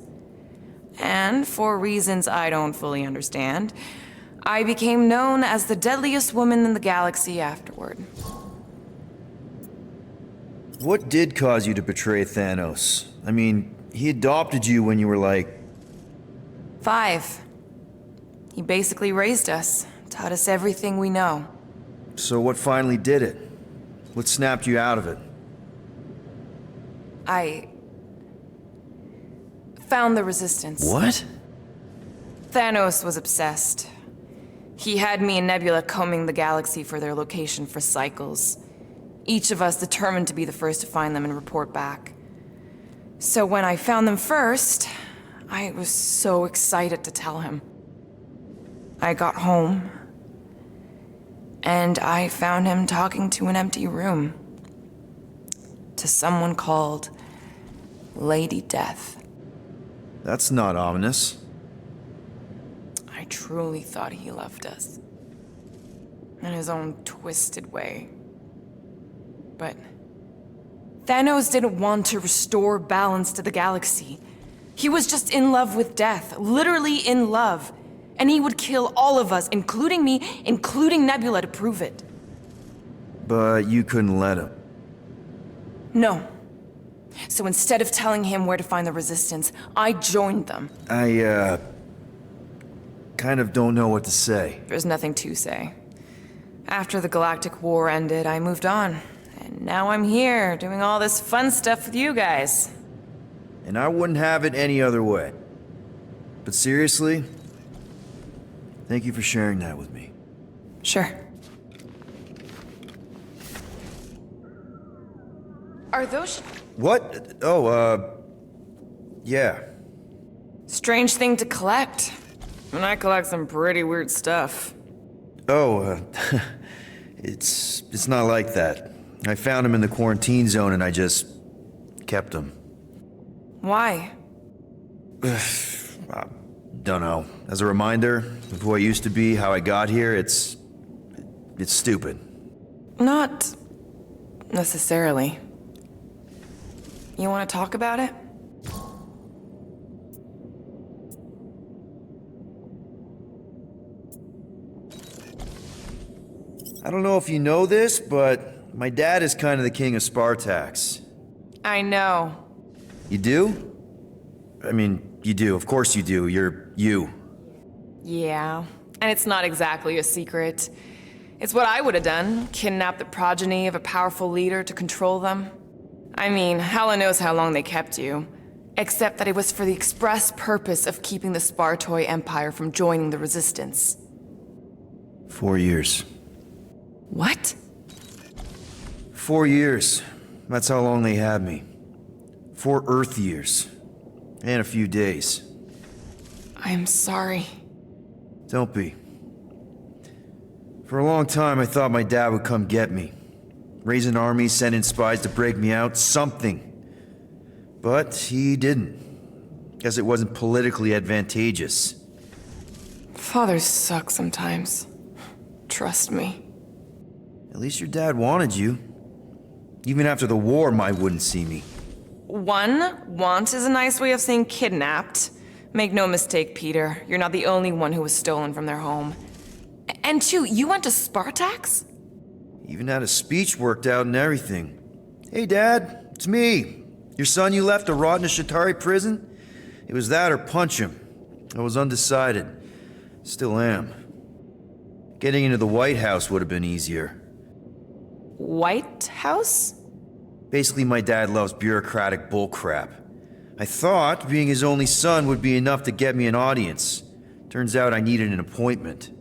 And for reasons I don't fully understand, I became known as the deadliest woman in the galaxy afterward. What did cause you to betray Thanos? I mean, he adopted you when you were like... 5. He basically raised us, taught us everything we know. So what finally did it? What snapped you out of it? I found the Resistance. What? Thanos was obsessed. He had me and Nebula combing the galaxy for their location for cycles. Each of us determined to be the first to find them and report back. So when I found them first, I was so excited to tell him. I got home, and I found him talking to an empty room. To someone called Lady Death. That's not ominous. I truly thought he loved us. In his own twisted way. But Thanos didn't want to restore balance to the galaxy. He was just in love with death, literally in love. And he would kill all of us, including me, including Nebula, to prove it. But you couldn't let him. No. So instead of telling him where to find the Resistance, I joined them. I, kind of don't know what to say. There's nothing to say. After the Galactic War ended, I moved on. And now I'm here, doing all this fun stuff with you guys. And I wouldn't have it any other way. But seriously, thank you for sharing that with me. Sure. Are those... What? Oh, yeah. Strange thing to collect. And I collect some pretty weird stuff. Oh, it's not like that. I found him in the quarantine zone and I just kept him. Why? Don't know. As a reminder of who I used to be, how I got here, it's stupid. Not necessarily. You want to talk about it? I don't know if you know this, but my dad is kind of the king of Spartax. I know. You do? I mean, you do. Of course you do. You're you. Yeah, and it's not exactly a secret. It's what I would have done, kidnap the progeny of a powerful leader to control them. I mean, Hela knows how long they kept you. Except that it was for the express purpose of keeping the Spartoi Empire from joining the Resistance. 4 years. What? 4 years. That's how long they had me. 4 Earth years. And a few days. I'm sorry. Don't be. For a long time, I thought my dad would come get me. Raise an army, send in spies to break me out, something. But he didn't. Guess it wasn't politically advantageous. Fathers suck sometimes. Trust me. At least your dad wanted you. Even after the war, Mai wouldn't see me. Want is a nice way of saying kidnapped. Make no mistake, Peter. You're not the only one who was stolen from their home. And 2, you went to Spartax? Even had a speech worked out and everything. Hey, Dad, it's me. Your son you left to rot in a Shatari prison? It was that or punch him. I was undecided. Still am. Getting into the White House would have been easier. White House? Basically, my dad loves bureaucratic bullcrap. I thought being his only son would be enough to get me an audience. Turns out I needed an appointment.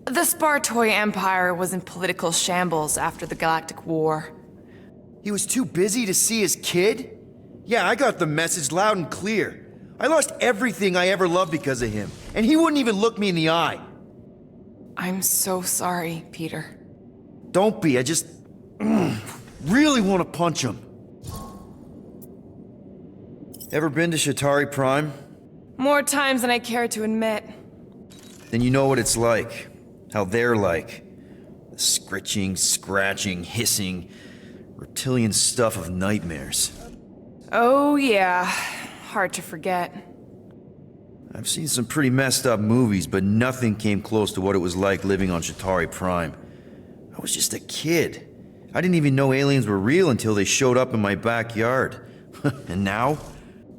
The Spartoi Empire was in political shambles after the Galactic War. He was too busy to see his kid? Yeah, I got the message loud and clear. I lost everything I ever loved because of him, and he wouldn't even look me in the eye. I'm so sorry, Peter. Don't be, I just really want to punch him. Ever been to Shatari Prime? More times than I care to admit. Then you know what it's like. How they're like. The scritching, scratching, hissing, reptilian stuff of nightmares. Oh yeah, hard to forget. I've seen some pretty messed up movies, but nothing came close to what it was like living on Shatari Prime. I was just a kid. I didn't even know aliens were real until they showed up in my backyard. And now?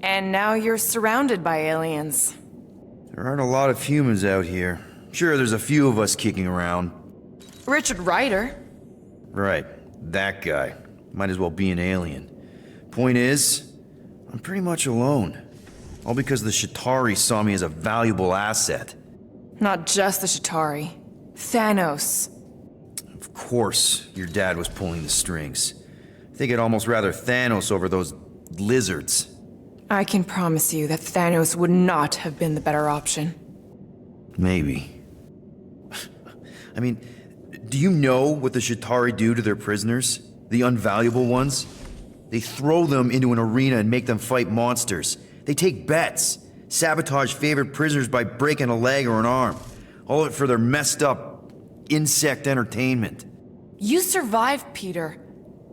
And now you're surrounded by aliens. There aren't a lot of humans out here. Sure, there's a few of us kicking around. Richard Ryder. Right, that guy. Might as well be an alien. Point is, I'm pretty much alone. All because the Shatari saw me as a valuable asset. Not just the Shatari. Thanos. Of course, your dad was pulling the strings. I think I'd almost rather Thanos over those lizards. I can promise you that Thanos would not have been the better option. Maybe. I mean, do you know what the Shatari do to their prisoners? The unvaluable ones? They throw them into an arena and make them fight monsters. They take bets, sabotage favorite prisoners by breaking a leg or an arm. All of it for their messed up insect entertainment. You survived, Peter.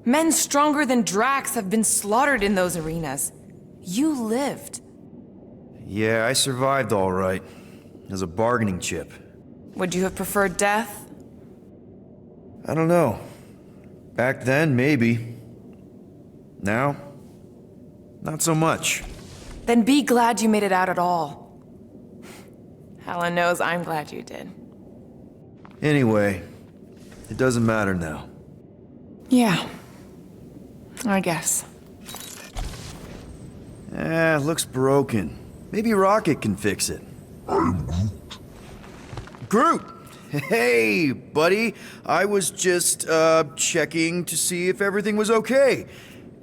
Men stronger than Drax have been slaughtered in those arenas. You lived. Yeah, I survived all right. As a bargaining chip. Would you have preferred death? I don't know. Back then, maybe. Now, not so much. Then be glad you made it out at all. Helen knows I'm glad you did. Anyway, it doesn't matter now. Yeah. I guess. Looks broken. Maybe Rocket can fix it. Groot! Hey, buddy. I was just, checking to see if everything was okay.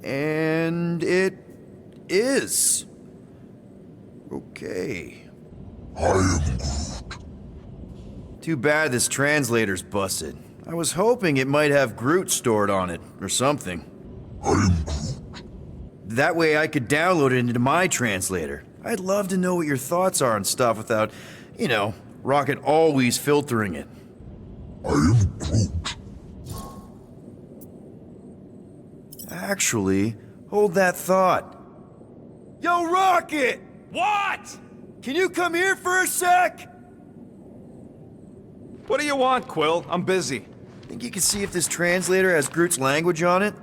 And it is. Okay. I am Groot. Too bad this translator's busted. I was hoping it might have Groot stored on it, or something. I am Groot. That way I could download it into my translator. I'd love to know what your thoughts are on stuff without, you know, Rocket always filtering it. I am Groot. Actually, hold that thought. Yo, Rocket! What? Can you come here for a sec? What do you want, Quill? I'm busy. Think you can see if this translator has Groot's language on it?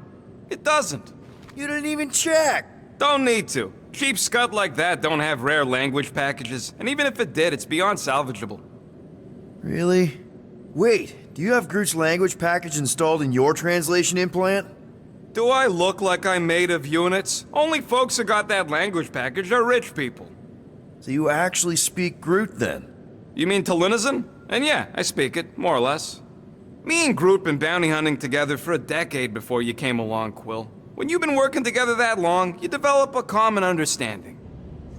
It doesn't. You didn't even check! Don't need to. Cheap scud like that don't have rare language packages, and even if it did, it's beyond salvageable. Really? Wait, do you have Groot's language package installed in your translation implant? Do I look like I'm made of units? Only folks who got that language package are rich people. So you actually speak Groot then? You mean Talunisan? And yeah, I speak it, more or less. Me and Groot been bounty hunting together for a decade before you came along, Quill. When you've been working together that long, you develop a common understanding.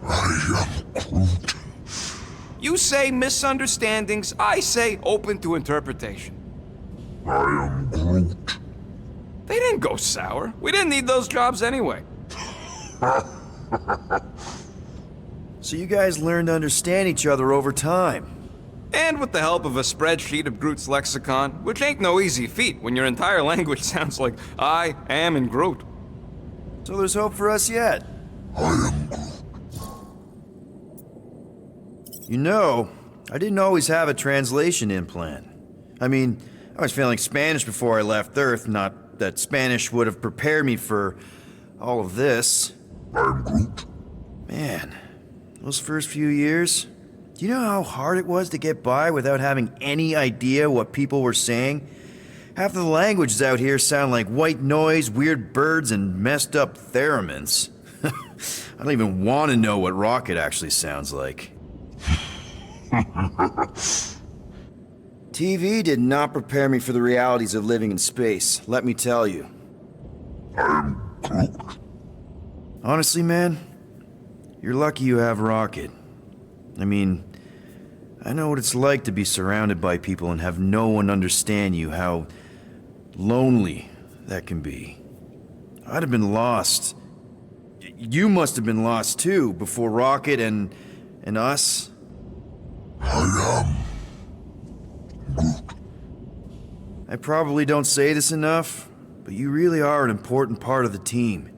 I am Groot. You say misunderstandings, I say open to interpretation. I am Groot. They didn't go sour. We didn't need those jobs anyway. So you guys learned to understand each other over time. And with the help of a spreadsheet of Groot's lexicon, which ain't no easy feat when your entire language sounds like I am in Groot. So there's hope for us yet. You know, I didn't always have a translation implant. I mean, I was failing Spanish before I left Earth, not that Spanish would have prepared me for all of this. I'm Groot. Man, those first few years, do you know how hard it was to get by without having any idea what people were saying? Half of the languages out here sound like white noise, weird birds, and messed up theremins. I don't even want to know what Rocket actually sounds like. TV did not prepare me for the realities of living in space, let me tell you. I'm Groot. Honestly, man, you're lucky you have Rocket. I mean, I know what it's like to be surrounded by people and have no one understand you, how lonely that can be. I'd have been lost. You must have been lost too, before Rocket and us. I am Groot. I probably don't say this enough, but you really are an important part of the team.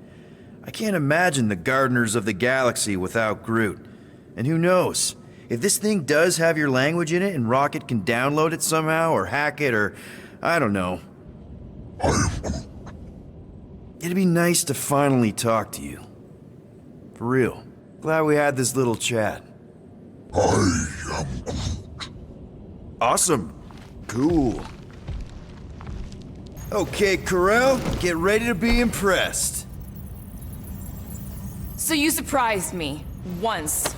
I can't imagine the Gardeners of the Galaxy without Groot. And who knows? If this thing does have your language in it and Rocket can download it somehow or hack it or I don't know. It'd be nice to finally talk to you. For real. Glad we had this little chat. I am Groot. Awesome. Cool. Okay, Corel, get ready to be impressed. So you surprised me. Once.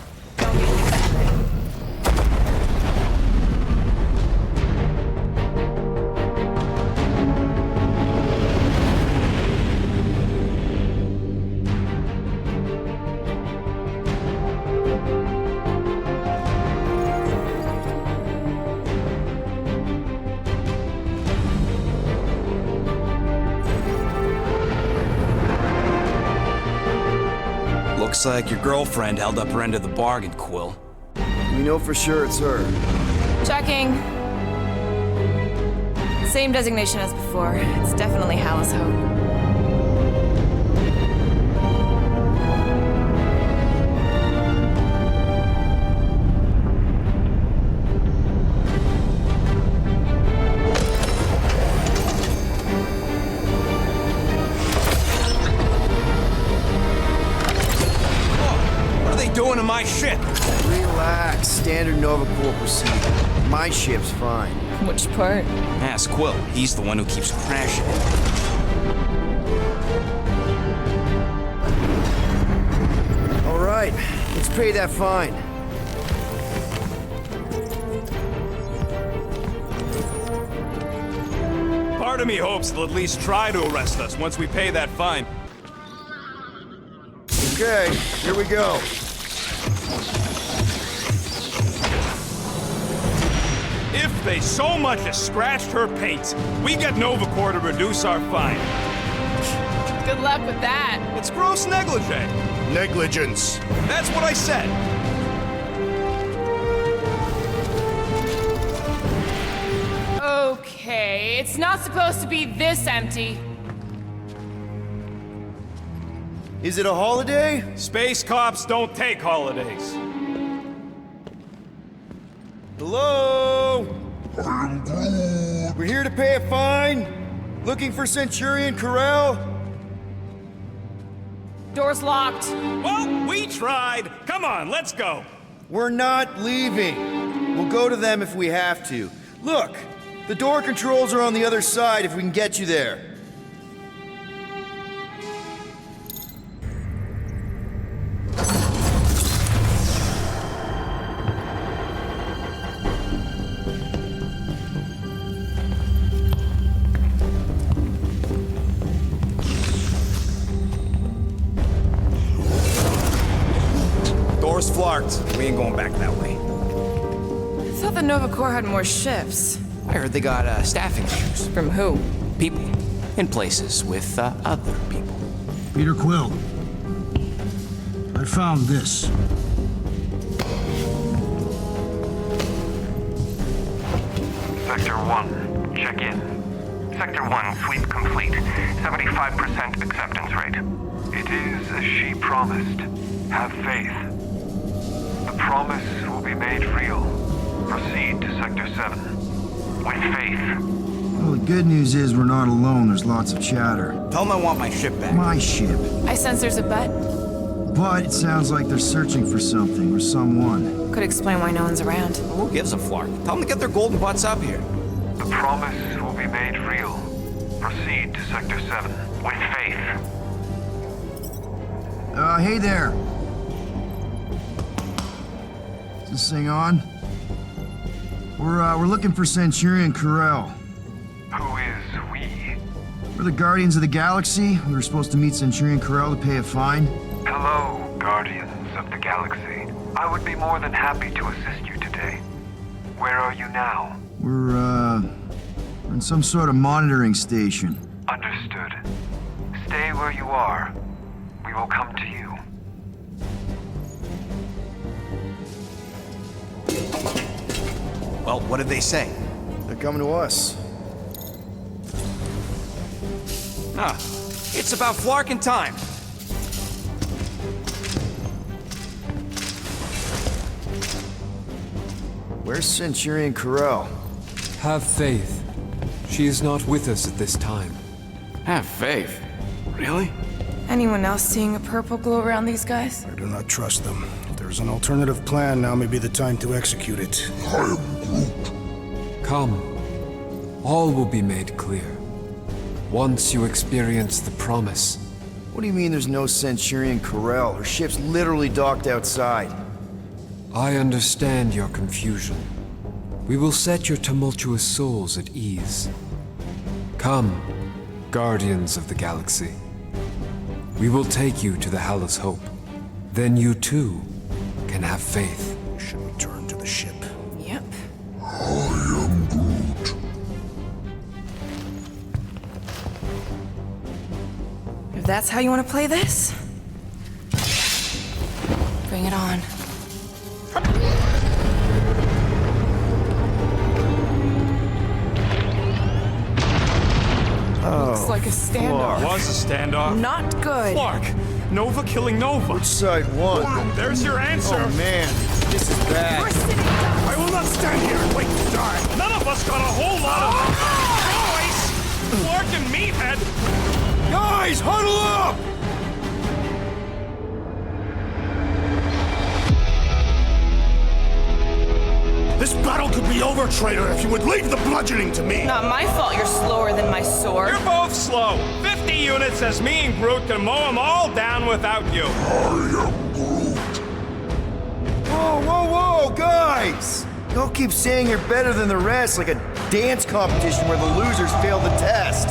Looks like your girlfriend held up her end of the bargain, Quill. We know for sure it's her. Checking. Same designation as before. It's definitely Hallis Hope. Doing to my ship? Relax, standard Nova Corps procedure. My ship's fine. Which part? Ask Quill. He's the one who keeps crashing. All right, let's pay that fine. Part of me hopes they'll at least try to arrest us once we pay that fine. Okay, here we go. If they so much as scratched her paint, we get Nova Corps to reduce our fine. Good luck with that. It's gross negligee. Negligence. That's what I said. Okay, it's not supposed to be this empty. Is it a holiday? Space cops don't take holidays. Hello? We're here to pay a fine. Looking for Centurion Corel? Door's locked. Well, we tried. Come on, let's go. We're not leaving. We'll go to them if we have to. Look, the door controls are on the other side if we can get you there. Door's flarked. We ain't going back that way. I thought the Nova Corps had more ships. I heard they got staffing issues. From who? People. In places with other people. Peter Quill. I found this. Sector 1, check in. Sector 1, sweep complete. 75% acceptance rate. It is as she promised. Have faith. The promise will be made real. Proceed to Sector 7. With faith. Well, the good news is we're not alone. There's lots of chatter. Tell them I want my ship back. My ship. I sense there's a bet. But it sounds like they're searching for something or someone. Could explain why no one's around. Who gives a flark? Tell them to get their golden butts up here. The promise will be made real. Proceed to Sector 7. With faith. Hey there. Is this thing on? We're looking for Centurion Corell. Who is we? We're the Guardians of the Galaxy. We were supposed to meet Centurion Corell to pay a fine. Hello, Guardians of the Galaxy. I would be more than happy to assist you today. Where are you now? We're in some sort of monitoring station. Understood. Stay where you are. We will come to you. Well, what did they say? They're coming to us. Ah, it's about flarking time. Where's Centurion Corell? Have faith. She is not with us at this time. Have faith? Really? Anyone else seeing a purple glow around these guys? I do not trust them. If there is an alternative plan, now may be the time to execute it. Come. All will be made clear. Once you experience the promise. What do you mean there's no Centurion Corell? Her ship's literally docked outside. I understand your confusion. We will set your tumultuous souls at ease. Come, Guardians of the Galaxy. We will take you to the Hallis Hope. Then you too can have faith. Should return to the ship. Yep. I am Groot. If that's how you want to play this, bring it on. Looks like a standoff. Was a standoff. Not good. Flark. Nova killing Nova. Which side won? There's your answer. Oh man, this is bad. I will not stand here and wait to die. None of us got a whole lot of choice. Flark and Meathead. Guys, huddle up! This battle could be over, traitor, if you would leave the bludgeoning to me. Not my fault you're slower than my sword. You're both slow. 50 units as me and Groot can mow them all down without you. I am Groot. Whoa, whoa, whoa, guys! Don't keep saying you're better than the rest like a dance competition where the losers fail the test.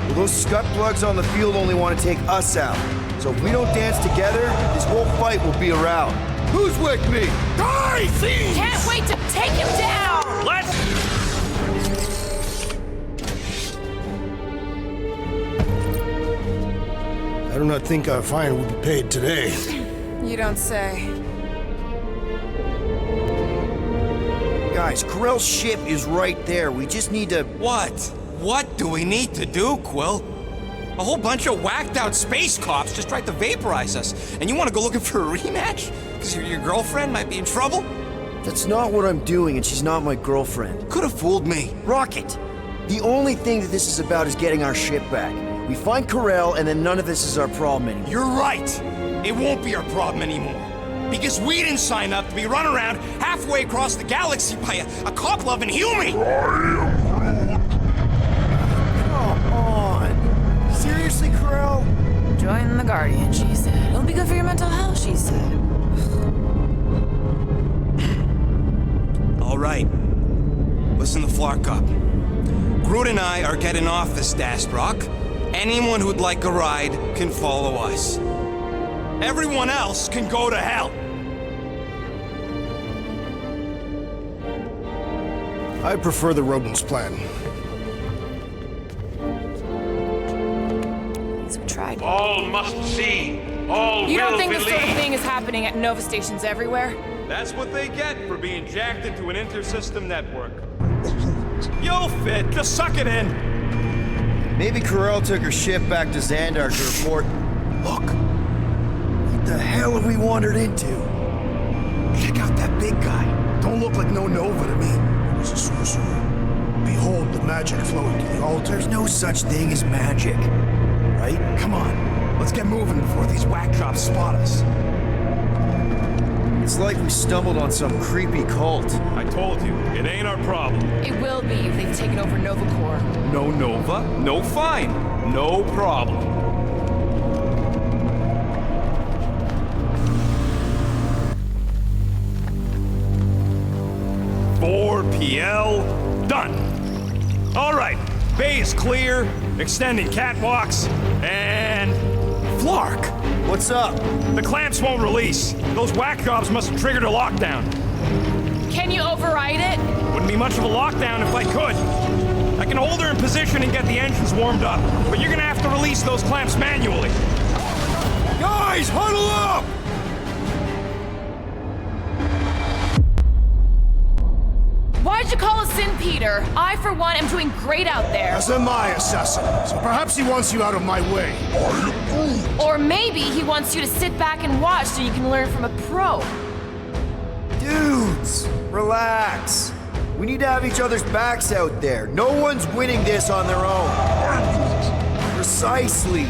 Well, those scut plugs on the field only want to take us out. So if we don't dance together, this whole fight will be a rout. Who's with me? Die, thieves! Can't wait to take him down! Let's... I do not think our fine will be paid today. You don't say. Guys, Corell's ship is right there. We just need to... What? What do we need to do, Quill? A whole bunch of whacked out space cops just tried to vaporize us, and you want to go looking for a rematch? Because your girlfriend might be in trouble? That's not what I'm doing, and she's not my girlfriend. Could have fooled me. Rocket! The only thing that this is about is getting our ship back. We find Corel, and then none of this is our problem anymore. You're right. It won't be our problem anymore. Because we didn't sign up to be run around halfway across the galaxy by a cop-loving human. Come on. Seriously, Corel? Join the Guardian, she said. It'll be good for your mental health, she said. All right. Listen to Flark up. Groot and I are getting off this Dastrock. Anyone who'd like a ride can follow us. Everyone else can go to hell. I prefer the rodents plan. We tried. All must see. All You don't will think this believe. sort of thing is happening at Nova stations everywhere? That's what they get for being jacked into an intersystem network. You'll fit. Just suck it in. Maybe Corel took her ship back to Xandar to report. Look! What the hell have we wandered into? Check out that big guy. Don't look like no Nova to me. He's a sorcerer. Behold the magic flowing to the altar. There's no such thing as magic. Right? Come on, let's get moving before these whack jobs spot us. It's like we stumbled on some creepy cult. I told you, it ain't our problem. It will be if they've taken over Nova Corps. No Nova, no fine. No problem. PL, done. All right, bay is clear, extending catwalks, and... Flark! What's up? The clamps won't release. Those whack jobs must have triggered a lockdown. Can you override it? Wouldn't be much of a lockdown if I could. I can hold her in position and get the engines warmed up, but you're gonna have to release those clamps manually. Guys, huddle up! Why'd you call us in, Peter? I, for one, am doing great out there. As am I, assassin. So perhaps he wants you out of my way. Or maybe he wants you to sit back and watch so you can learn from a pro. Dudes, relax. We need to have each other's backs out there. No one's winning this on their own. Precisely.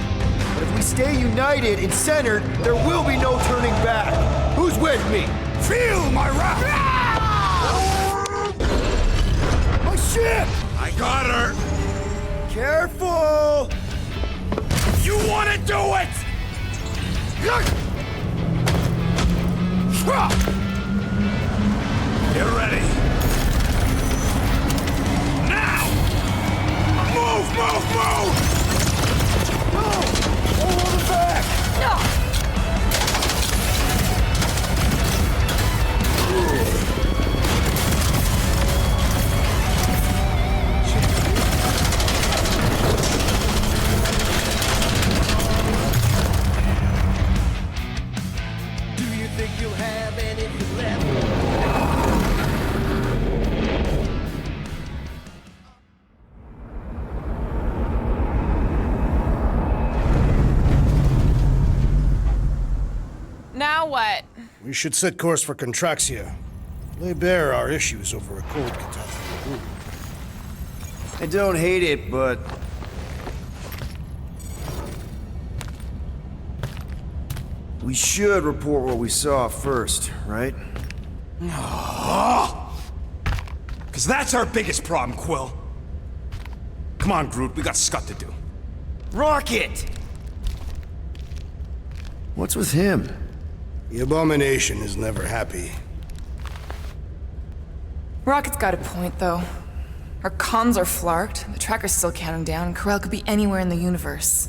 But if we stay united and centered, there will be no turning back. Who's with me? Feel my wrath! My ship! I got her! Careful! You wanna do it! Get ready. Now! Move, move, move! No! Hold it back! Do you think you'll have anything left? Now what? We should set course for Contraxia. Lay bare our issues over a cold catastrophe. I don't hate it, but... we should report what we saw first, right? Because that's our biggest problem, Quill. Come on, Groot, we got scut to do. Rocket! What's with him? The Abomination is never happy. Rocket's got a point, though. Our cons are flarked, the tracker's still counting down, and Corel could be anywhere in the universe.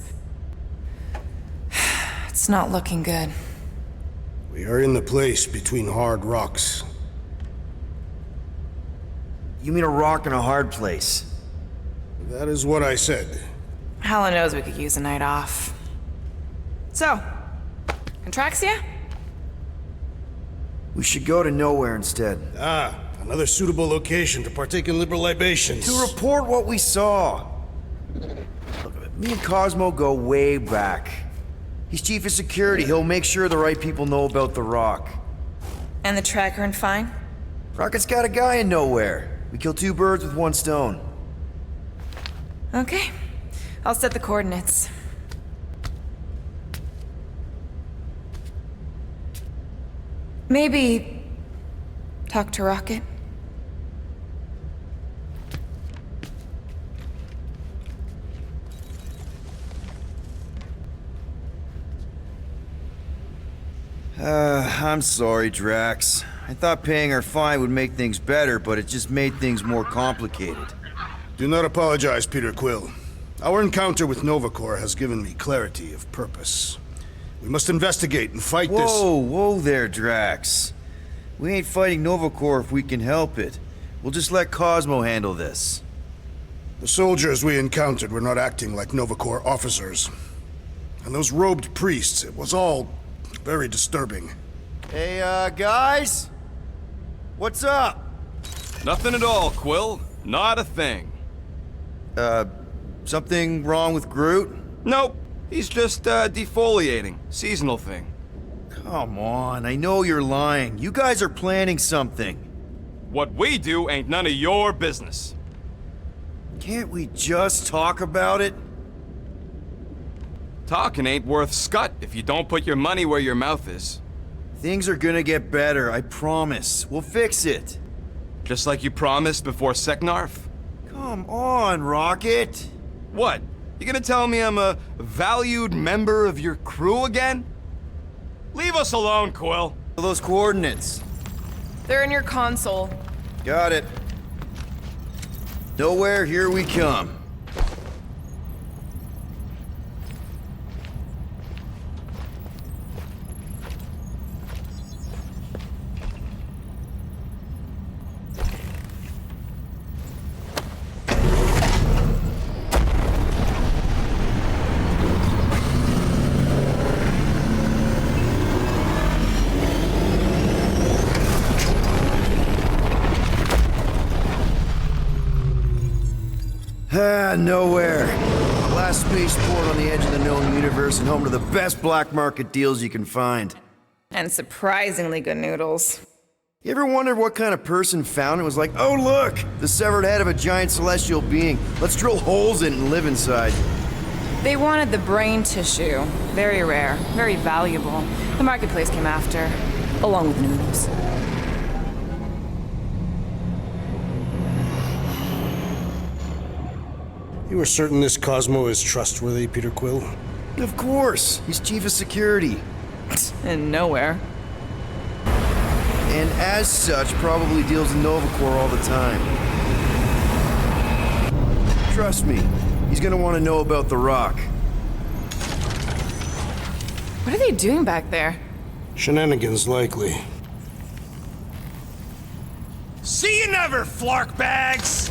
It's not looking good. We are in the place between hard rocks. You mean a rock in a hard place? That is what I said. Helen knows we could use a night off. So, Contraxia? We should go to nowhere instead. Ah, another suitable location to partake in liberal libations. To report what we saw. Look, me and Cosmo go way back. He's chief of security. He'll make sure the right people know about the rock. And the tracker and fine? Rocket's got a guy in nowhere. We kill two birds with one stone. Okay. I'll set the coordinates. Maybe talk to Rocket. I'm sorry, Drax. I thought paying our fine would make things better, but it just made things more complicated. Do not apologize, Peter Quill. Our encounter with Nova Corps has given me clarity of purpose. We must investigate and fight this... Whoa there, Drax. We ain't fighting Nova Corps if we can help it. We'll just let Cosmo handle this. The soldiers we encountered were not acting like Nova Corps officers. And those robed priests, it was all very disturbing. Hey, guys? What's up? Nothing at all, Quill. Not a thing. Something wrong with Groot? Nope. He's just, defoliating. Seasonal thing. Come on, I know you're lying. You guys are planning something. What we do ain't none of your business. Can't we just talk about it? Talking ain't worth scut if you don't put your money where your mouth is. Things are gonna get better, I promise. We'll fix it. Just like you promised before Seknarf? Come on, Rocket. What? You gonna tell me I'm a valued member of your crew again? Leave us alone, Quill. Those coordinates. They're in your console. Got it. Nowhere, here we come. Nowhere. Last spaceport on the edge of the known universe and home to the best black market deals you can find. And surprisingly good noodles. You ever wondered what kind of person found it? Was like, oh look, the severed head of a giant celestial being. Let's drill holes in it and live inside. They wanted the brain tissue. Very rare, very valuable. The marketplace came after, along with noodles. You are certain this Cosmo is trustworthy, Peter Quill? Of course. He's chief of security. And nowhere. And as such, probably deals in Nova Corps all the time. Trust me, he's gonna want to know about the Rock. What are they doing back there? Shenanigans, likely. See you never, flark bags!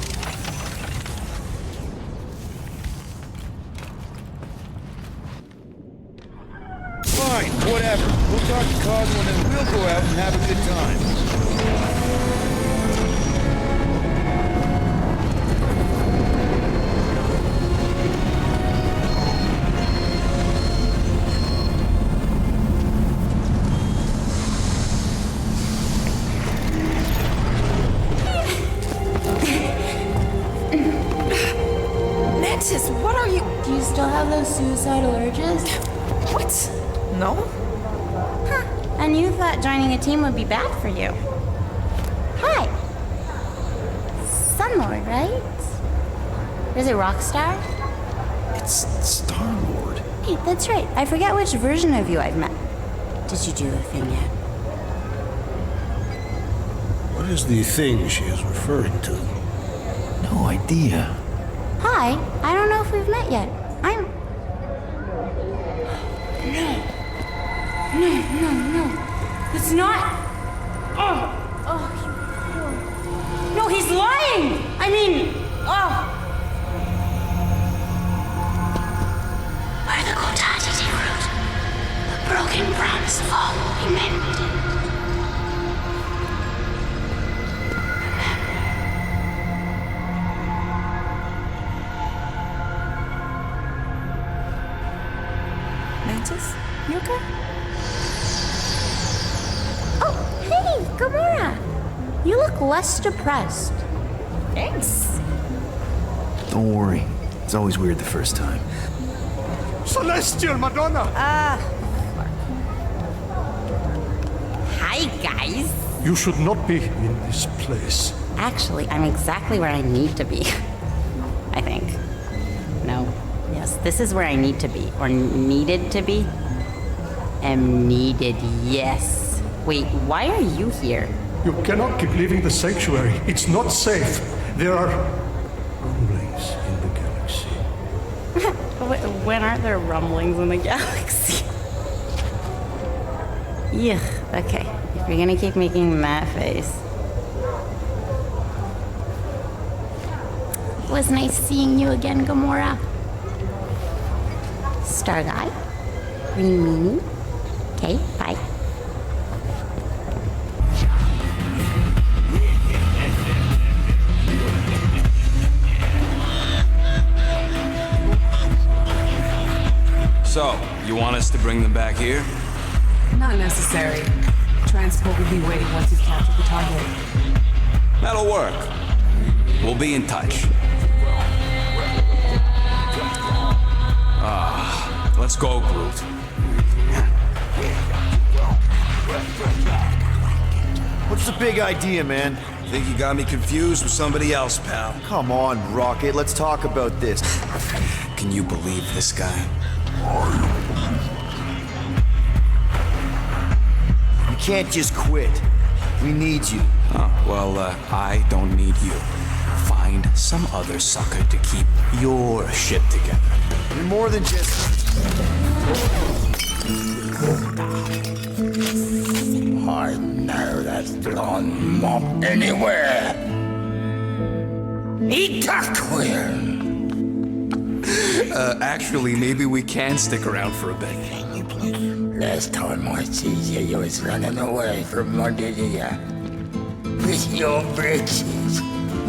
Fine, whatever. We'll talk to Cosmo and then we'll go out and have a good time. Mantis, what are you? Do you still have those suicidal urges? What? No? Huh. And you thought joining a team would be bad for you. Hi. Sunlord, right? Is it Rockstar? It's Star-Lord. Hey, that's right. I forget which version of you I've met. Did you do the thing yet? What is the thing she is referring to? No idea. Hi. I don't know if we've met yet. I'm... No. It's not. No, he's lying. I mean, By the Kotati root, the broken promise of all will be mended. Mantis, you okay? Oh, hey, Gamora! You look less depressed. Thanks. Don't worry. It's always weird the first time. Celestial Madonna! Hi, guys. You should not be in this place. Actually, I'm exactly where I need to be. I think. No. Yes, this is where I need to be. Or needed to be. Am needed, yes. Wait, why are you here? You cannot keep leaving the sanctuary. It's not safe. There are rumblings in the galaxy. When aren't there rumblings in the galaxy? Yeah, okay. If you're gonna keep making that face. It was nice seeing you again, Gamora. Star Guy. Green Meanie. Okay, bye. So, you want us to bring them back here? Not necessary. Transport will be waiting once he's captured the target. That'll work. We'll be in touch. Let's go, Groot. What's the big idea, man? Think you got me confused with somebody else, pal. Come on, Rocket, let's talk about this. Can you believe this guy? You can't just quit. We need you. Oh, well, I don't need you. Find some other sucker to keep your shit together. You're more than just... I know that blonde mob anywhere. Eat that queer. Actually, maybe we can stick around for a bit. Last time I see you, you was running away from under you. With your britches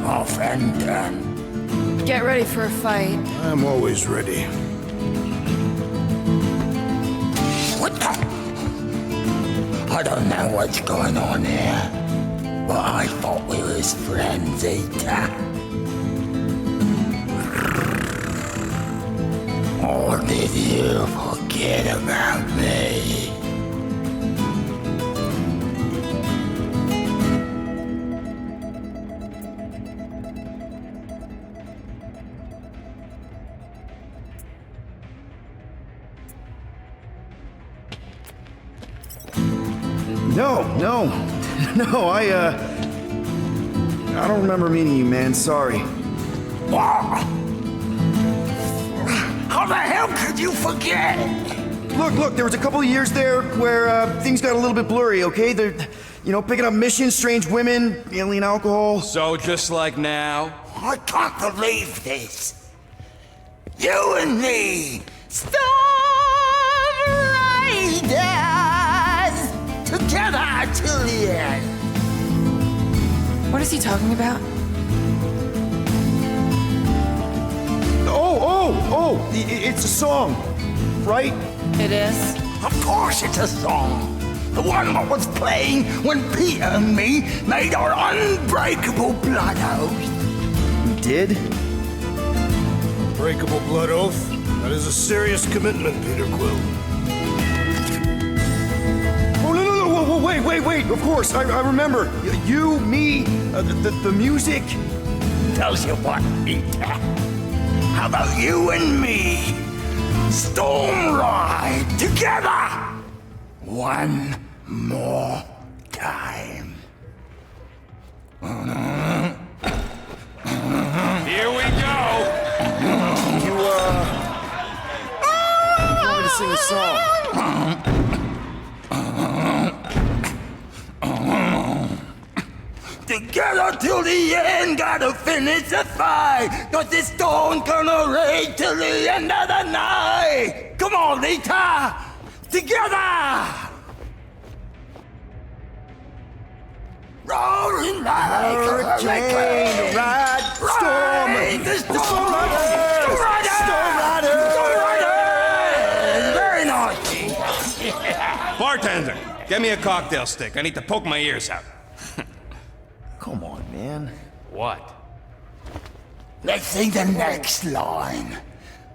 off and done. Get ready for a fight. I'm always ready. What the? I don't know what's going on here, but I thought we was friends, Eta. Or did you forget about me? No, I don't remember meeting you, man, sorry. How the hell could you forget? Look, there was a couple of years there where things got a little bit blurry, okay? They're, picking up missions, strange women, alien alcohol. So just like now? I can't believe this. You and me, Storm Riders, together till the end. What is he talking about? Oh, it's a song, right? It is. Of course it's a song. The one that was playing when Peter and me made our unbreakable blood oath. We did? Breakable blood oath? That is a serious commitment, Peter Quill. Oh, no, wait, of course, I remember. You, me, the music. Tells you what, Peter. How about you and me? Storm Ride together! One more time. Here we go! You wanted to sing a song. Together till the end, gotta finish the fight. Cause this storm gonna rage till the end of the night. Come on, Lita! Together! Roaring like a hurricane. Ride, storm, the storm Storm Riders! Storm Riders! Very nice. Bartender, get me a cocktail stick. I need to poke my ears out. Come on, man. What? Let's sing the next line.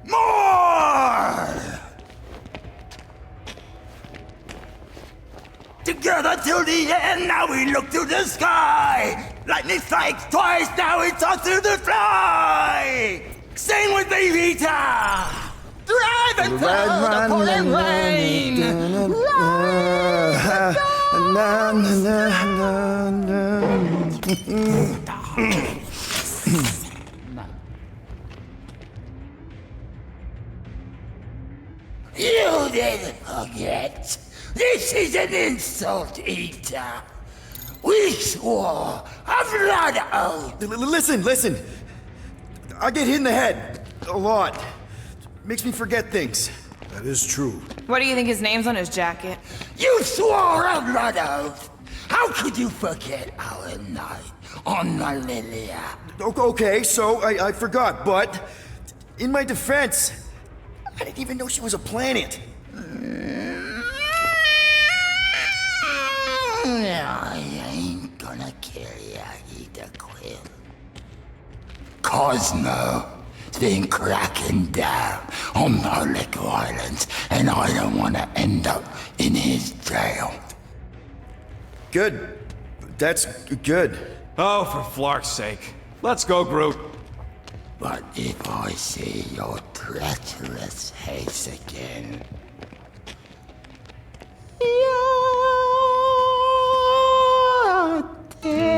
More! Together till the end, now we look to the sky. Lightning strikes twice, now it's on through the fly. Sing with me, Vita. Drive until the pouring rain. You didn't forget. This is an insult, Eater. We swore a blood oath. Listen. I get hit in the head. A lot. Makes me forget things. That is true. What do you think his name's on his jacket? You swore a blood oath. How could you forget our night on the Lilia? Okay, so I forgot, but in my defense, I didn't even know she was a planet. I ain't gonna kill ya, Eater Quill. Cosmo's been cracking down on Moloch Islands, and I don't want to end up in his jail. Good. That's good. Oh, for Flark's sake. Let's go, Groot. But if I see your treacherous face again... You're dead.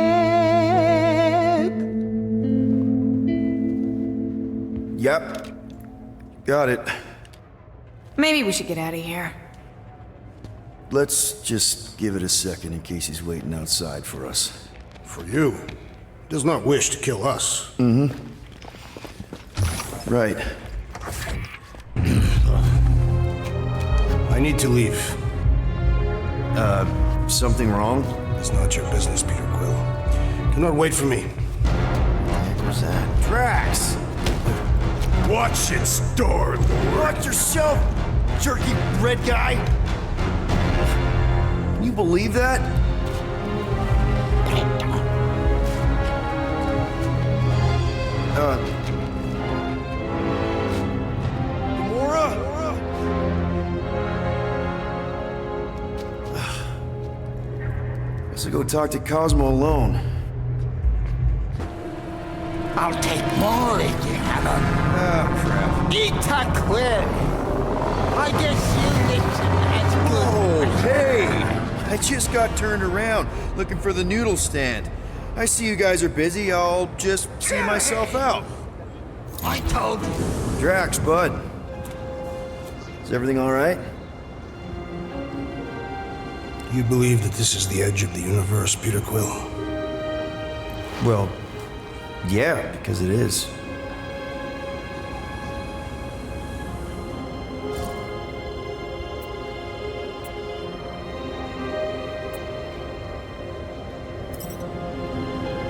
Yep. Got it. Maybe we should get out of here. Let's just give it a second in case he's waiting outside for us. For you. He does not wish to kill us. Mm-hmm. Right. I need to leave. Something wrong? It's not your business, Peter Quill. Do not wait for me. What was that? Drax! Watch it, Star-Lord! Watch yourself, jerky bread guy! Can you believe that? Gamora? Guess I'll go talk to Cosmo alone. I'll take more if you have them. Oh, crap. Eater Quill! I guess you listen as good. Oh, hey! I just got turned around, looking for the noodle stand. I see you guys are busy, I'll just see myself out. I told you. Drax, bud. Is everything alright? You believe that this is the edge of the universe, Peter Quill? Well, yeah, because it is.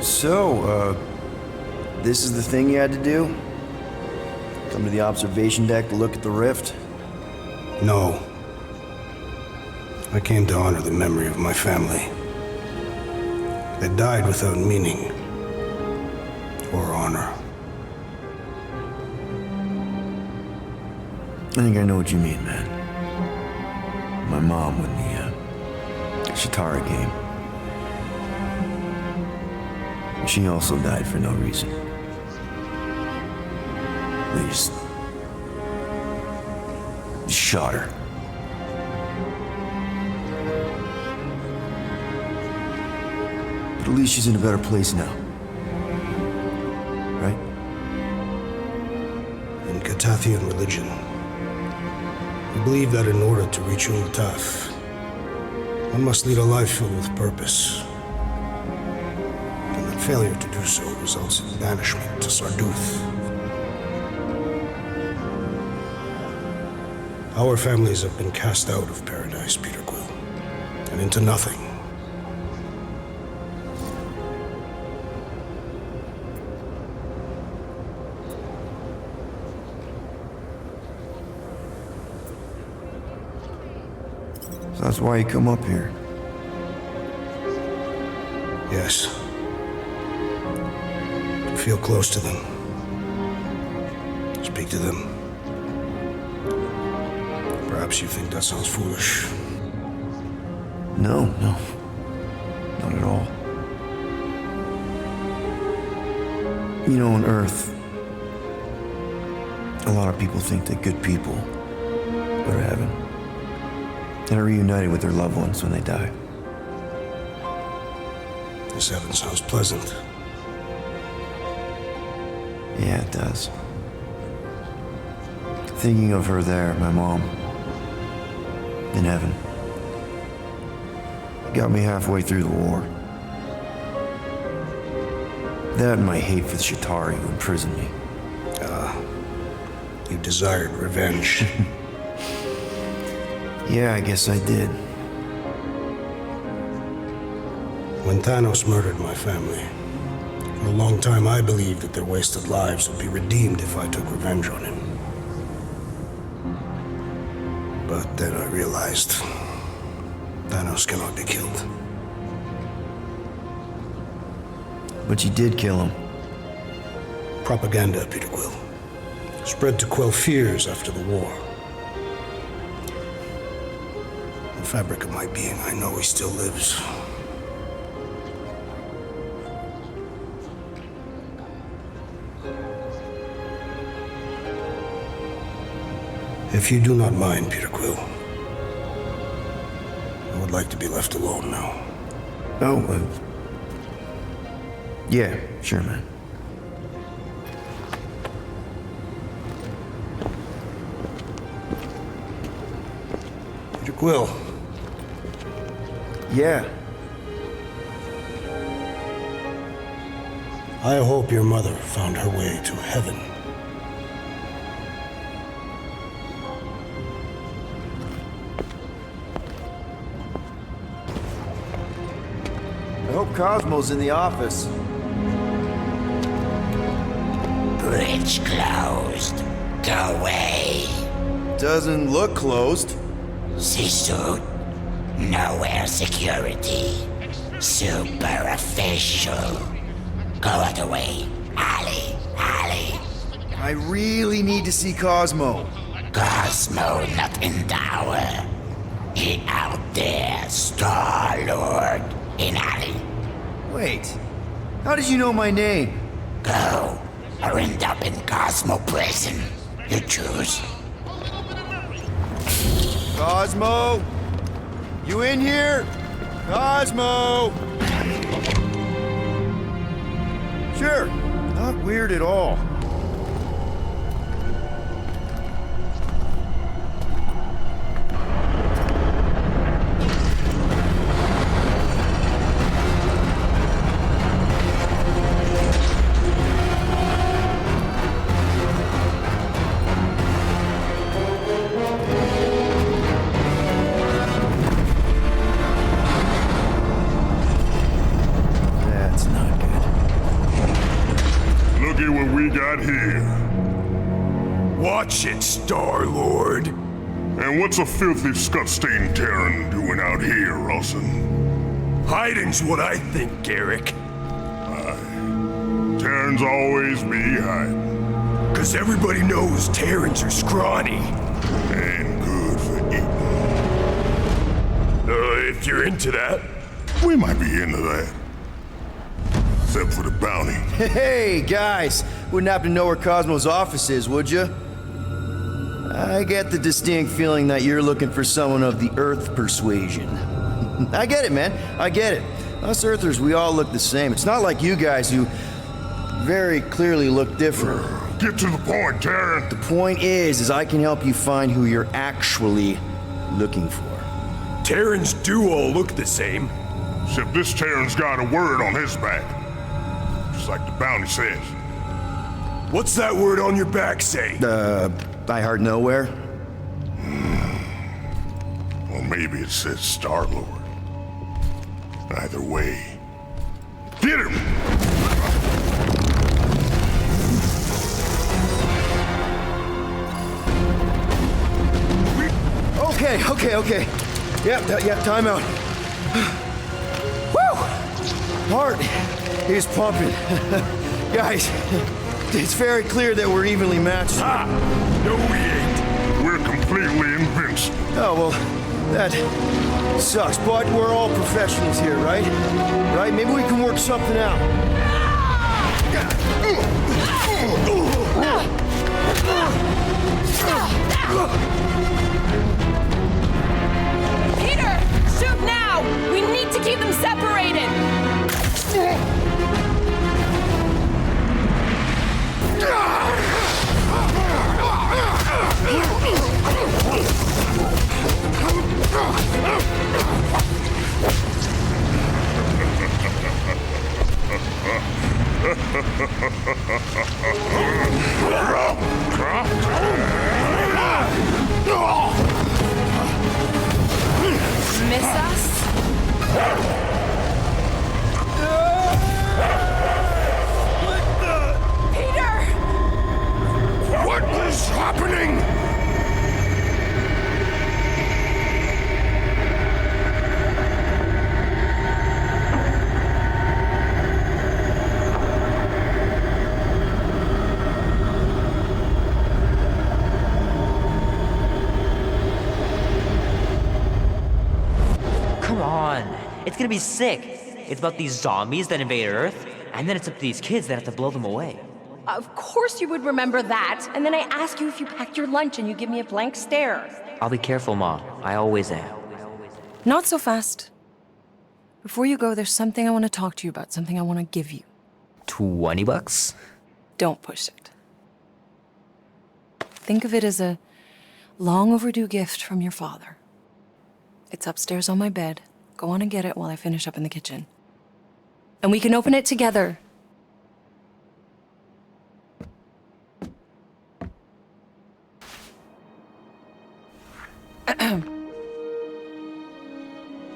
So, this is the thing you had to do? Come to the observation deck to look at the rift? No. I came to honor the memory of my family. They died without meaning or honor. I think I know what you mean, man. My mom won the Shatara game. She also died for no reason. They just shot her. But at least she's in a better place now. Right? In Catathian religion, we believe that in order to reach Ulataf, one must lead a life filled with purpose. And that failure to do so results in banishment to Sarduth. Our families have been cast out of paradise, Peter Quill, and into nothing. So that's why you come up here. Yes. To feel close to them. speak to them. Perhaps you think that sounds foolish. No, not at all. You know, on Earth, a lot of people think that good people go to heaven and are reunited with their loved ones when they die. This heaven sounds pleasant. Yeah, it does. Thinking of her there, my mom, in heaven, got me halfway through the war. That and my hate for the Shatari who imprisoned me. You desired revenge. Yeah, I guess I did. When Thanos murdered my family, for a long time I believed that their wasted lives would be redeemed if I took revenge on him. But then I realized Thanos cannot be killed. But you did kill him. Propaganda, Peter Quill. Spread to quell fears after the war. In the fabric of my being, I know he still lives. If you do not mind, Peter Quill, I would like to be left alone now. Oh, yeah, sure, man. Peter Quill. Yeah. I hope your mother found her way to heaven. I hope Cosmo's in the office. Bridge closed. Go away. Doesn't look closed. C-suit. Nowhere security. Super official. Go out way. Ali. I really need to see Cosmo. Cosmo not in tower. He out there, Star-Lord. In alley. Wait, how did you know my name? Go, or end up in Cosmo prison. You choose. Cosmo? You in here? Cosmo! Sure, not weird at all. Watch it, Star-Lord. And what's a filthy, scut-stained Terran doing out here, Rawson? Hiding's what I think, Garrick. Aye. Terrans always be hiding. 'Cause everybody knows Terrans are scrawny. And good for eating. If you're into that. We might be into that. Except for the bounty. Hey, guys! Wouldn't happen to know where Cosmo's office is, would you? I get the distinct feeling that you're looking for someone of the Earth persuasion. I get it, man. I get it. Us Earthers, we all look the same. It's not like you guys who very clearly look different. Get to the point, Terran. The point is I can help you find who you're actually looking for. Terrans do all look the same. Except this Terran's got a word on his back. Just like the bounty says. What's that word on your back say? I heart nowhere. Well, maybe it says Star-Lord. Either way. Get him! Okay. Yeah, time out. Woo! Heart is pumping. Guys, It's very clear that we're evenly matched. Ha! No, we ain't. We're completely invincible. Oh, well, that sucks, but we're all professionals here, right? Right? Maybe we can work something out. Peter! Shoot now! We need to keep them separated! Miss us? Peter! What is happening? Come on. It's gonna be sick. It's about these zombies that invade Earth, and then it's up to these kids that have to blow them away. Of course you would remember that. And then I ask you if you packed your lunch and you give me a blank stare. I'll be careful, Ma. I always am. Not so fast. Before you go, there's something I want to talk to you about, something I want to give you. $20? Don't push it. Think of it as a long overdue gift from your father. It's upstairs on my bed. Go on and get it while I finish up in the kitchen. And we can open it together.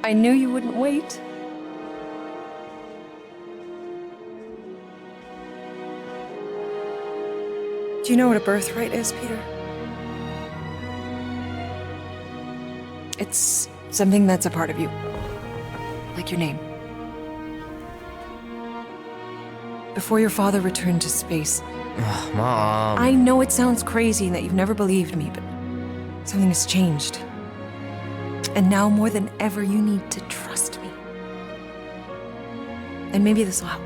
I knew you wouldn't wait. Do you know what a birthright is, Peter? It's something that's a part of you. Like your name. Before your father returned to space. Mom. I know it sounds crazy and that you've never believed me, but something has changed. And now more than ever, you need to trust me. And maybe this will help.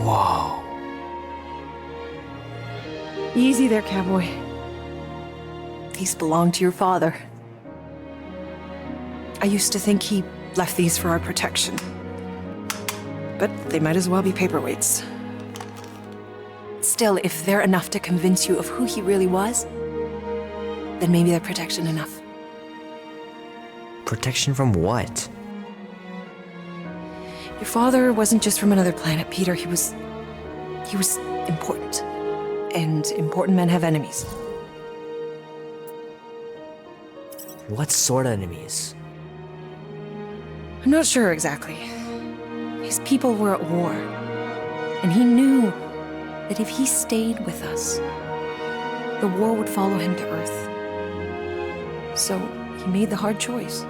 Whoa. Easy there, cowboy. These belong to your father. I used to think he left these for our protection. But they might as well be paperweights. Still, if they're enough to convince you of who he really was, then maybe they're protection enough. Protection from what? Your father wasn't just from another planet, Peter. He was important. And important men have enemies. What sort of enemies? I'm not sure exactly. His people were at war. And he knew that if he stayed with us, the war would follow him to Earth. So he made the hard choice.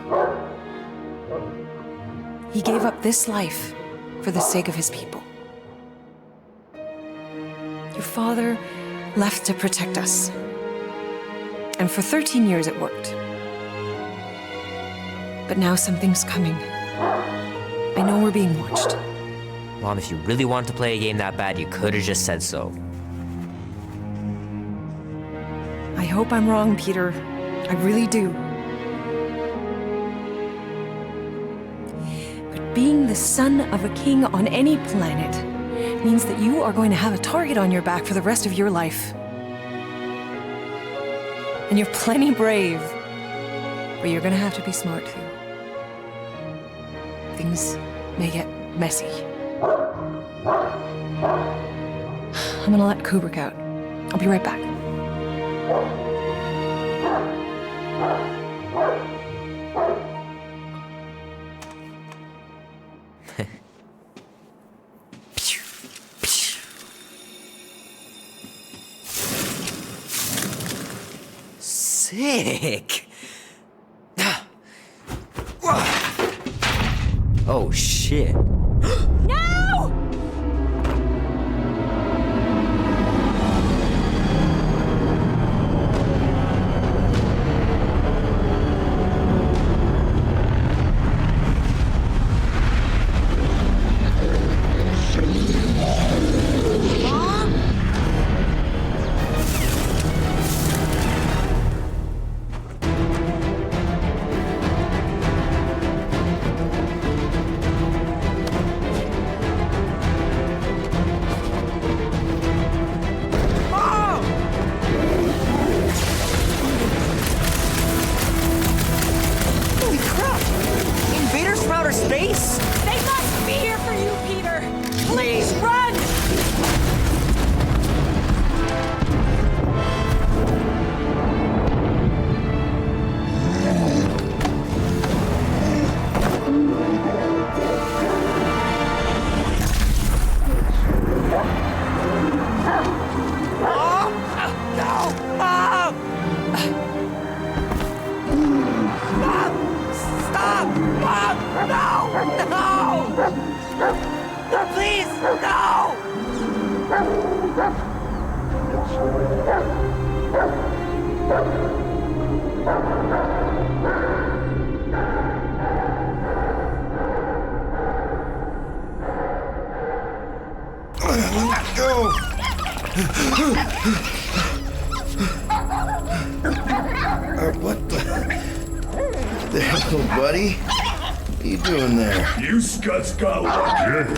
He gave up this life for the sake of his people. Your father left to protect us. And for 13 years it worked. But now something's coming. I know we're being watched. Mom, if you really wanted to play a game that bad, you could have just said so. I hope I'm wrong, Peter. I really do. But being the son of a king on any planet means that you are going to have a target on your back for the rest of your life. And you're plenty brave, but you're going to have to be smart too. Things may get messy. I'm gonna let Kubrick out. I'll be right back. Sick. Oh shit. No! Holy crap! Invaders from outer space? They must be here for you, Peter! Please run! Stop! Mom! No! No! Please, no! Go! What the hell, buddy? What are you doing there? You scuts got lucky.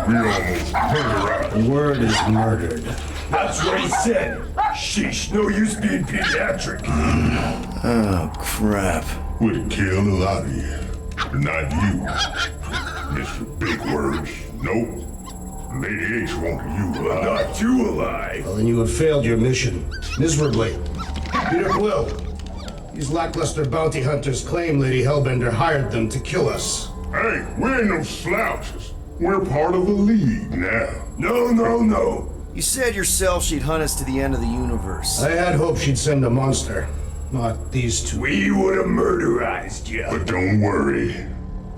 We almost murdered her. The word is murdered. That's what he said. Sheesh, no use being pediatric. Oh, crap. We'd kill a lot of you. But not you. Mr. Big Words. Nope. Lady H wanted you alive. Not you alive. Well, then you have failed your mission. Miserably. Peter Quill. These lackluster bounty hunters claim Lady Hellbender hired them to kill us. Hey, we ain't no slouches. We're part of the League now. No. You said yourself she'd hunt us to the end of the universe. I had hoped she'd send a monster, not these two. We would have murderized you. But don't worry.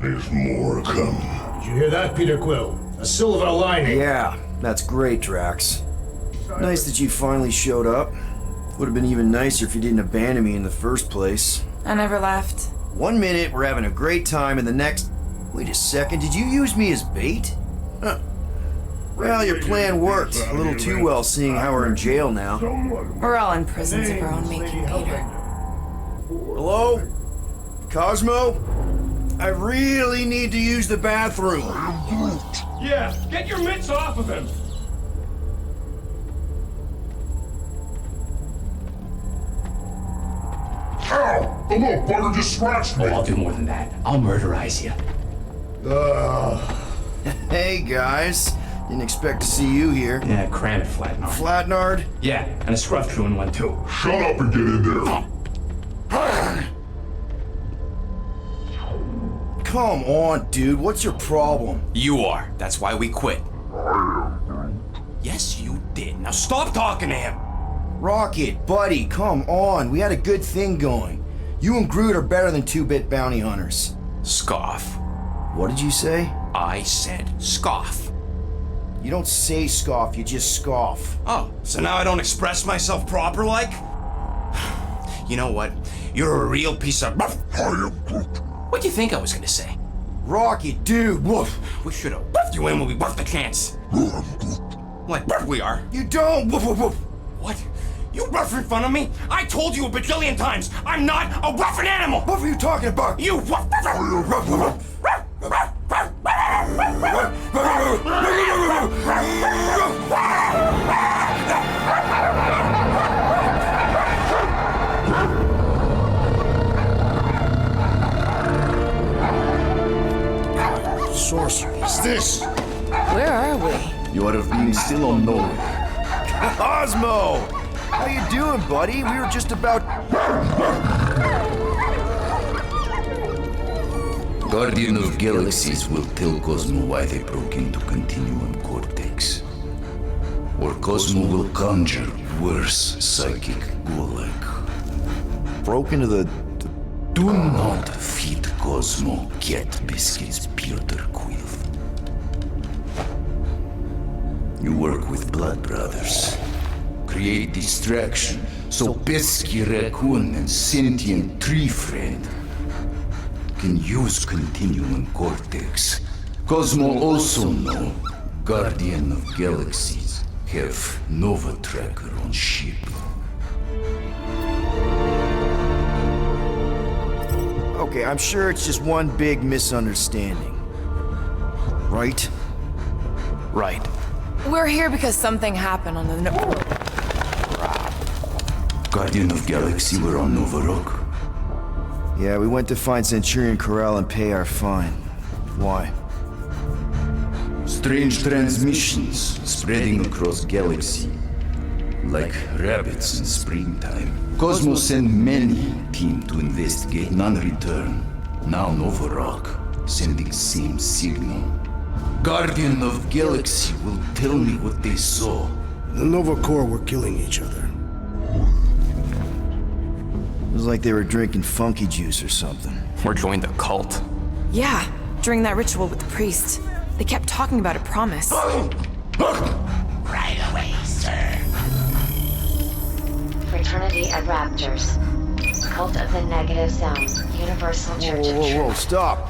There's more coming. Did you hear that, Peter Quill? A silver lining. Yeah, that's great, Drax. Nice that you finally showed up. Would have been even nicer if you didn't abandon me in the first place. I never left. 1 minute, we're having a great time, and the next... Wait a second, did you use me as bait? Huh. Well, your plan worked. A little too well, seeing how we're in jail now. We're all in prisons of our own making, Peter. Hello? Cosmo? I really need to use the bathroom. Yeah, get your mitts off of him! Ow! The little bugger just scratched me. Oh, I'll do more than that. I'll murderize you. Hey, guys. Didn't expect to see you here. Yeah, cram it, Flatnard. Flatnard? Yeah, and a scruff chewing one too. Shut up and get in there. Come on, dude. What's your problem? You are. That's why we quit. Yes, you did. Now stop talking to him. Rocket, buddy, come on. We had a good thing going. You and Groot are better than two-bit bounty hunters. Scoff. What did you say? I said scoff. You don't say scoff, you just scoff. Oh, so now I don't express myself proper like? You know what? You're a real piece of... What do you think I was gonna say? Rocket, dude, woof. We should've woofed you in when we woofed the chance. Like we are. You don't, woof, woof, woof. What? You rough in front of me? I told you a bajillion times, I'm not a roughing animal! What were you talking about? You woof! Sorcery is this? Where are we? You would have been still unknown. Cosmo! How you doing, buddy? We were just about... Guardian of Galaxies will tell Cosmo why they broke into Continuum Cortex. Or Cosmo will conjure worse psychic gulag. Broke into the... Do not feed Cosmo get biscuits, Piotr Quill. You work with Blood Brothers. Create distraction so Pesky Raccoon and Sentient Tree Friend can use Continuum Cortex. Cosmo also know Guardian of Galaxies have Nova Tracker on ship. Okay, I'm sure it's just one big misunderstanding. Right? Right. We're here because something happened on the Guardian of Galaxy were on Nova Rock. Yeah, we went to find Centurion Corral and pay our fine. Why? Strange transmissions spreading across galaxy. Like rabbits in springtime. Cosmo sent many team to investigate, none return. Now Nova Rock, sending same signal. Guardian of Galaxy will tell me what they saw. The Nova Corps were killing each other. It was like they were drinking funky juice or something. Or joined a cult. Yeah, during that ritual with the priest. They kept talking about a promise. Right away, sir. Fraternity of Raptors. Cult of the Negative Sound. Universal Church of Whoa, stop!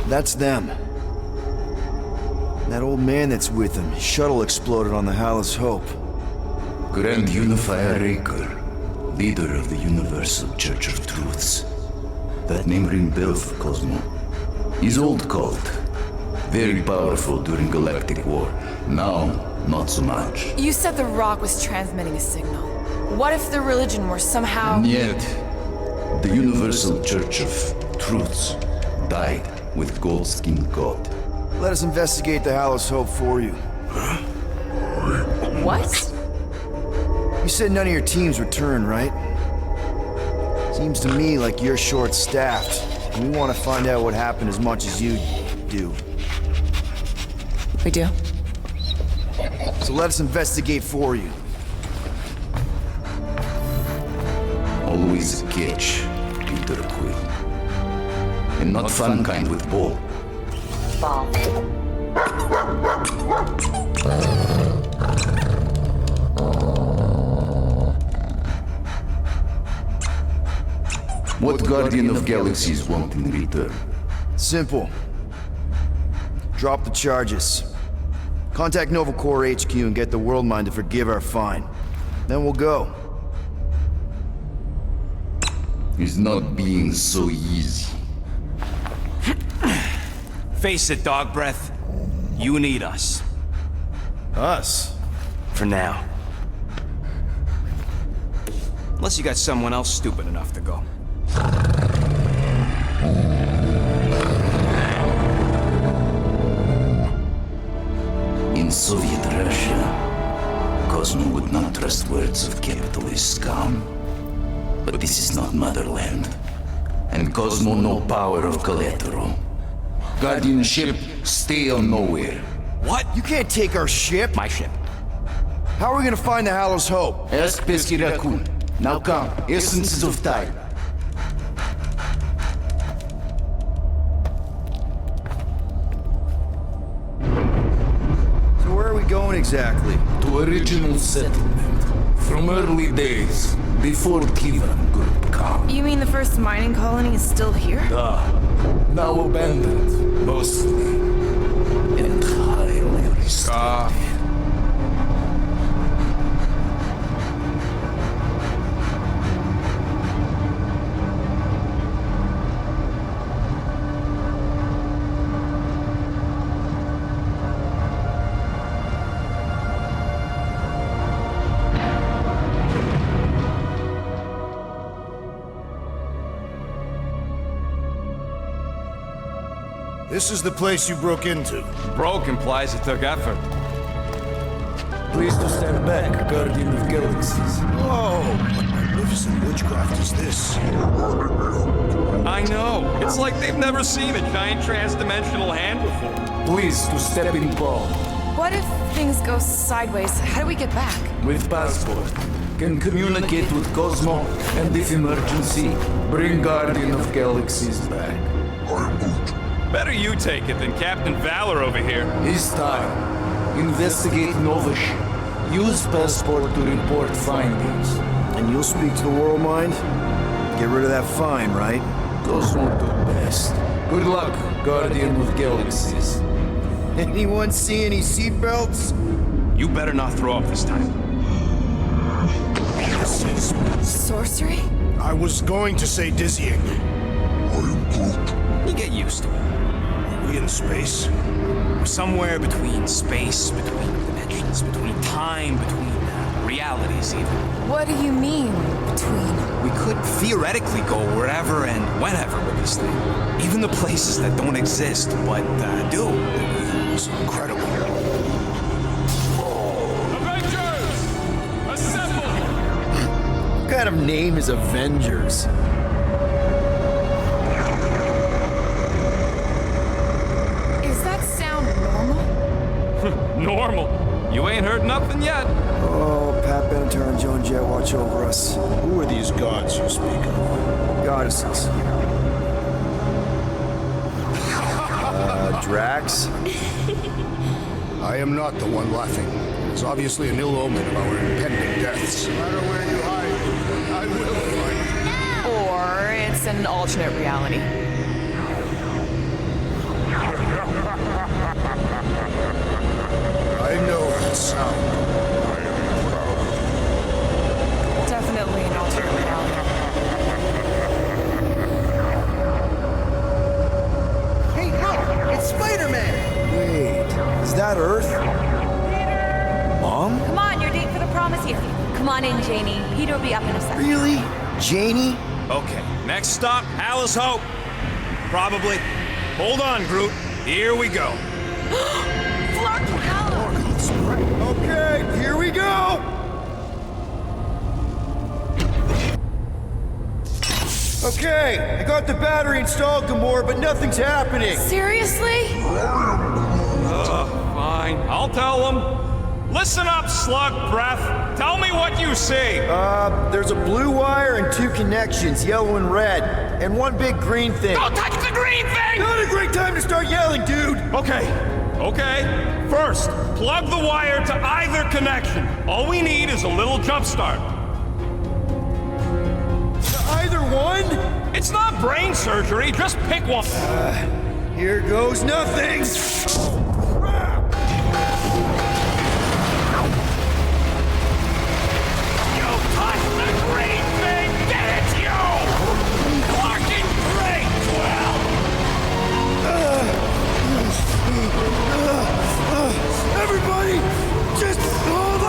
That's them. That old man that's with them. His shuttle exploded on the Hallis Hope. Grand Unifier Raker, leader of the Universal Church of Truths. That name ring bell for Cosmo. His old cult. Very powerful during Galactic War. Now, not so much. You said the rock was transmitting a signal. What if the religion were somehow... And yet, the Universal Church of Truths died with Goldskin God. Let us investigate the Hallis Hope for you. What? You said none of your teams returned, right? Seems to me like you're short-staffed. And we want to find out what happened as much as you do. We do? So let us investigate for you. Always a catch, Peter Quill. And not fun kind with ball. Ball. What Guardian of Galaxies want in return? Simple. Drop the charges. Contact Nova Corps HQ and get the World Mind to forgive our fine. Then we'll go. It's not being so easy. Face it, Dog Breath. You need us. Us? For now. Unless you got someone else stupid enough to go. In Soviet Russia, Cosmo would not trust words of capitalist scum. But this is not motherland. And Cosmo no power of collateral. Guardianship, stay on nowhere. What? You can't take our ship? My ship. How are we gonna find the Hallis Hope? Ask Pesky Raccoon. Now come, essences of time. So where are we going exactly? To original settlement. From early days, before Kivan could come. You mean the first mining colony is still here? Now abandoned, mostly. Entirely restored. This is the place you broke into. Broke implies it took effort. Please to stand back, Guardian of Galaxies. Oh, what magnificent witchcraft is this? I know. It's like they've never seen a giant trans-dimensional hand before. Please to step in palm. What if things go sideways? How do we get back? With passport. can communicate with Cosmo, and if emergency, bring Guardian of Galaxies back. Better you take it than Captain Valor over here. This time, investigate Novish. Use passport to report findings. And you'll speak to the World Mind? Get rid of that fine, right? Those won't do best. Good luck, Guardian of Galaxies. Anyone see any seatbelts? You better not throw up this time. This is... Sorcery? I was going to say dizzying. You get used to it. Are we in space? We're somewhere between space, between dimensions, between time, between realities even. What do you mean, between? We could theoretically go wherever and whenever with this thing. Even the places that don't exist, but do. It's incredible. Avengers! Assemble! What kind of name is Avengers? Is that sound normal? Normal. You ain't heard nothing yet. Oh, Pat Benatar and Joan Jett watch over us. Who are these gods you speak of? Goddesses. Drax? I am not the one laughing. It's obviously an ill omen of our impending deaths. No matter where you hide, I will find you. Or it's an alternate reality. I know that sound. I am proud. Definitely an alternate reality. Hey, look! It's Spider-Man! Wait, is that Earth? Mom? Come on, your date for the prom is here. Come on in, Janie. Peter will be up in a second. Really? Janie? Okay, next stop, Alice Hope. Probably. Hold on, Groot. Here we go. Okay, here we go! Okay, I got the battery installed, Gamora, but nothing's happening. Seriously? Fine. I'll tell them. Listen up, slug breath. Tell me what you see. There's a blue wire and 2 connections, yellow and red, and 1 big green thing. Don't touch the green thing! Not a great time to start yelling, dude! Okay. First, plug the wire to either connection. All we need is a little jump start. Either one? It's not brain surgery, just pick one. Here goes nothing! Oh, crap! You touched the green thing, didn't you? Fucking great, Quill! Everybody, just hold on!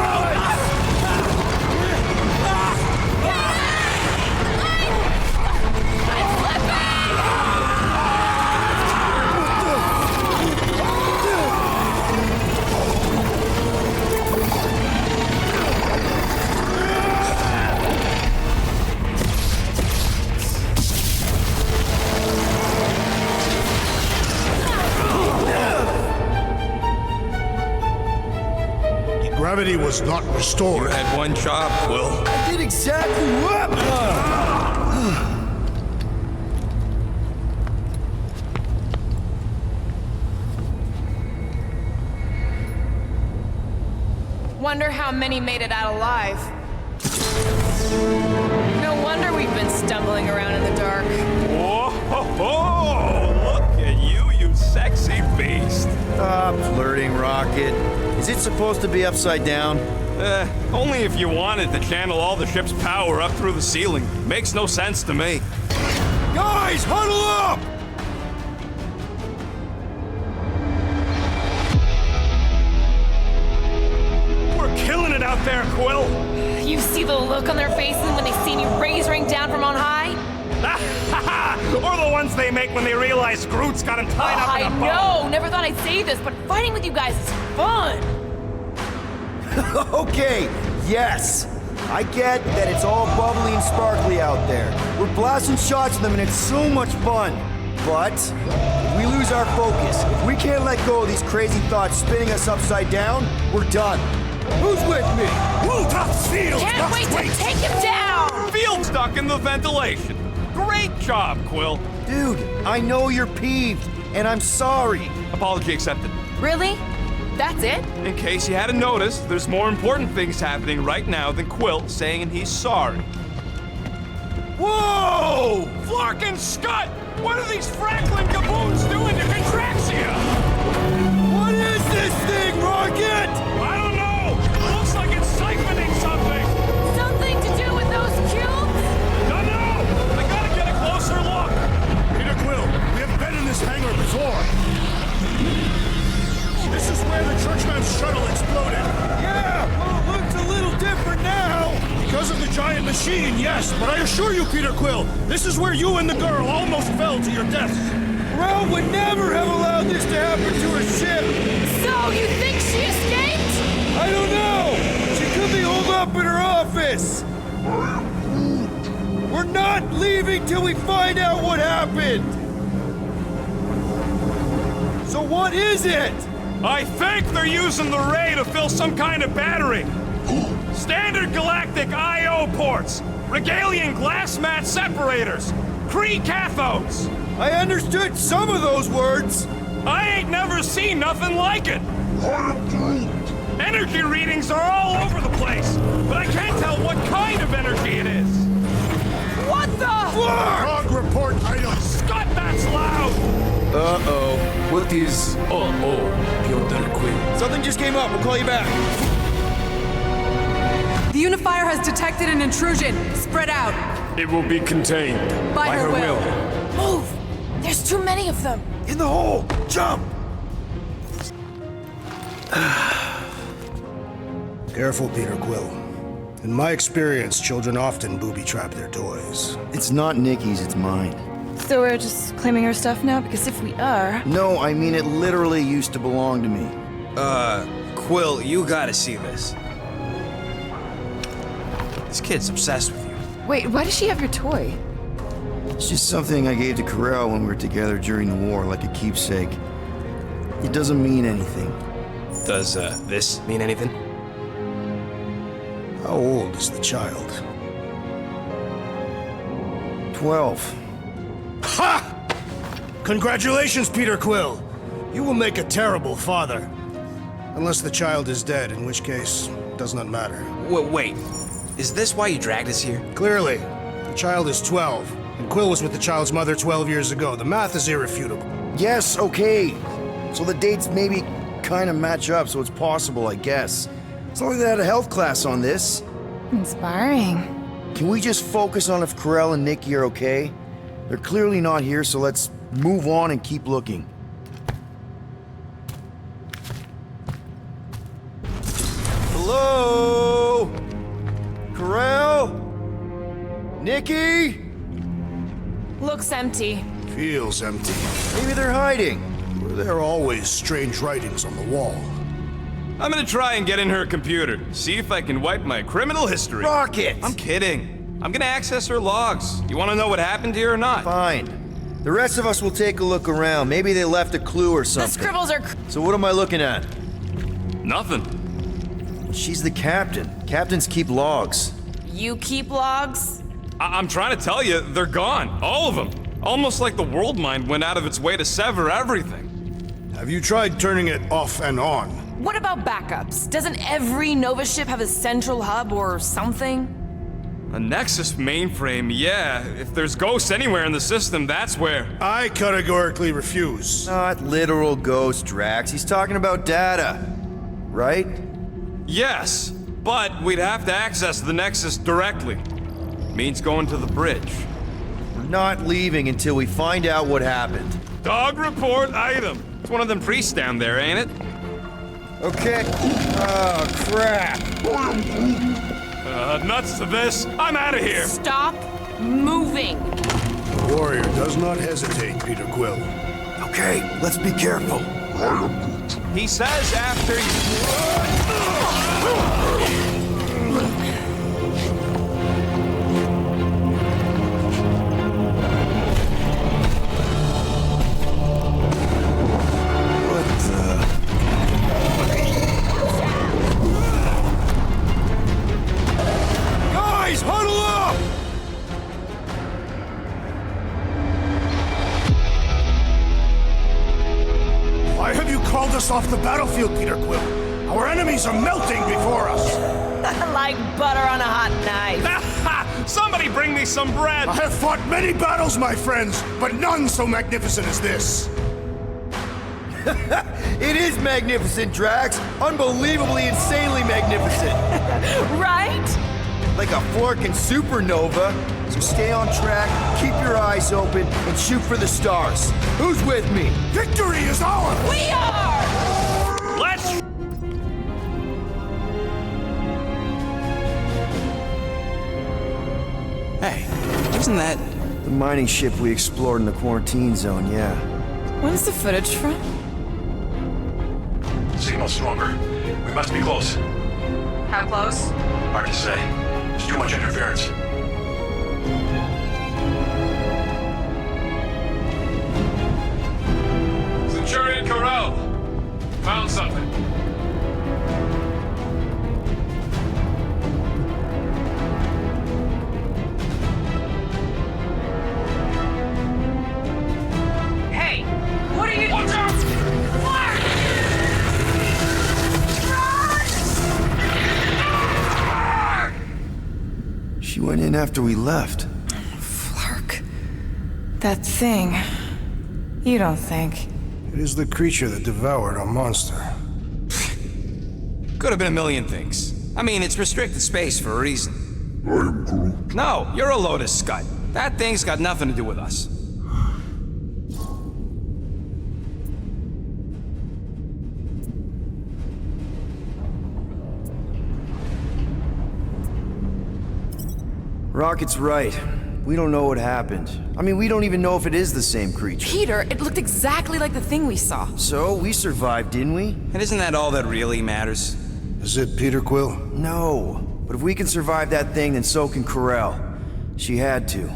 Gravity was not restored. You had one job, Quill. I did exactly what? Wonder how many made it out alive. No wonder we've been stumbling around in the dark. Whoa! Look at you sexy beast. Stop flirting, Rocket. Is it supposed to be upside down? Only if you wanted to channel all the ship's power up through the ceiling. Makes no sense to me. Guys, huddle up! We're killing it out there, Quill. You see the look on their faces when they see me rays rain down from on high? Or the ones they make when they realize Groot's got him tied up in a bow. I know! Never thought I'd say this, but fighting with you guys is fun! Okay, yes. I get that it's all bubbly and sparkly out there. We're blasting shots at them and it's so much fun. But if we lose our focus, if we can't let go of these crazy thoughts spinning us upside down, we're done. Who's with me? Can't wait to take him down! Field stuck in the ventilation. Great job, Quill. Dude, I know you're peeved, and I'm sorry. Apology accepted. Really? That's it? In case you hadn't noticed, there's more important things happening right now than Quill saying he's sorry. Whoa! Flark and Scott! What are these Franklin gaboons doing to Contraxia? What is this thing, Rocket? I don't know! Looks like it's siphoning something! Something to do with those cubes? Don't know! I gotta get a closer look! Peter Quill, we have been in this hangar before. This is where the Churchman's shuttle exploded. Yeah, well, it looks a little different now. Because of the giant machine, yes, but I assure you, Peter Quill, this is where you and the girl almost fell to your deaths. Ralph would never have allowed this to happen to a ship. So, you think she escaped? I don't know. She could be holed up in her office. We're not leaving till we find out what happened. So what is it? I think they're using the ray to fill some kind of battery. Standard galactic I.O. ports, Regalian glass mat separators, Kree cathodes. I understood some of those words. I ain't never seen nothing like it. Energy readings are all over the place, but I can't tell what kind of energy it is. What the? Log report item. Scott, that's loud. Uh-oh. What is Piotr Quill? Something just came up. We'll call you back. The Unifier has detected an intrusion. Spread out. It will be contained. By her will. Move! There's too many of them. In the hole. Jump. Careful, Peter Quill. In my experience, children often booby-trap their toys. It's not Nikki's, it's mine. So we're just claiming her stuff now? Because if we are... No, I mean it literally used to belong to me. Quill, you gotta see this. This kid's obsessed with you. Wait, why does she have your toy? It's just something I gave to Corel when we were together during the war, like a keepsake. It doesn't mean anything. Does, this mean anything? How old is the child? 12. Ha! Congratulations, Peter Quill! You will make a terrible father. Unless the child is dead, in which case, it does not matter. Wait. Is this why you dragged us here? Clearly. The child is 12, and Quill was with the child's mother 12 years ago. The math is irrefutable. Yes, okay. So the dates maybe kind of match up, so it's possible, I guess. It's not like they had a health class on this. Inspiring. Can we just focus on if Corel and Nikki are okay? They're clearly not here, so let's move on and keep looking. Hello? Corel? Nikki? Looks empty. Feels empty. Maybe they're hiding. There are always strange writings on the wall. I'm gonna try and get in her computer, see if I can wipe my criminal history. Rocket! I'm kidding. I'm gonna access her logs. You wanna know what happened here or not? Fine. The rest of us will take a look around. Maybe they left a clue or something. The scribbles are... So what am I looking at? Nothing. She's the captain. Captains keep logs. You keep logs? I'm trying to tell you, they're gone. All of them. Almost like the world mind went out of its way to sever everything. Have you tried turning it off and on? What about backups? Doesn't every Nova ship have a central hub or something? A Nexus mainframe, yeah. If there's ghosts anywhere in the system, that's where. I categorically refuse. Not literal ghost, Drax. He's talking about data. Right? Yes, but we'd have to access the Nexus directly. Means going to the bridge. We're not leaving until we find out what happened. Dog report item. It's one of them priests down there, ain't it? Okay. Oh, crap. Nuts to this. I'm out of here. Stop moving. The warrior does not hesitate, Peter Quill. Okay, let's be careful. He says after you... us off the battlefield, Peter Quill. Our enemies are melting before us. Like butter on a hot knife. Somebody bring me some bread! I have fought many battles, my friends, but none so magnificent as this. It is magnificent, Drax. Unbelievably, insanely magnificent. Right? Like a flirking supernova. So stay on track, keep your eyes open, and shoot for the stars. Who's with me? Victory is ours! We are! Let's... Hey, isn't that... The mining ship we explored in the quarantine zone, yeah. When's the footage from? Signal stronger. We must be close. How close? Hard to say. There's too much interference. Centurion Corral! Found something. Hey! What are you... Watch out! She went in after we left. Flark. That thing. You don't think... It is the creature that devoured our monster. Could have been a million things. I mean, it's restricted space for a reason. I am Groot. No, you're a load of scud. That thing's got nothing to do with us. Rocket's right. We don't know what happened. I mean, we don't even know if it is the same creature. Peter, it looked exactly like the thing we saw. So, we survived, didn't we? And isn't that all that really matters? Is it Peter Quill? No. But if we can survive that thing, then so can Corel. She had to.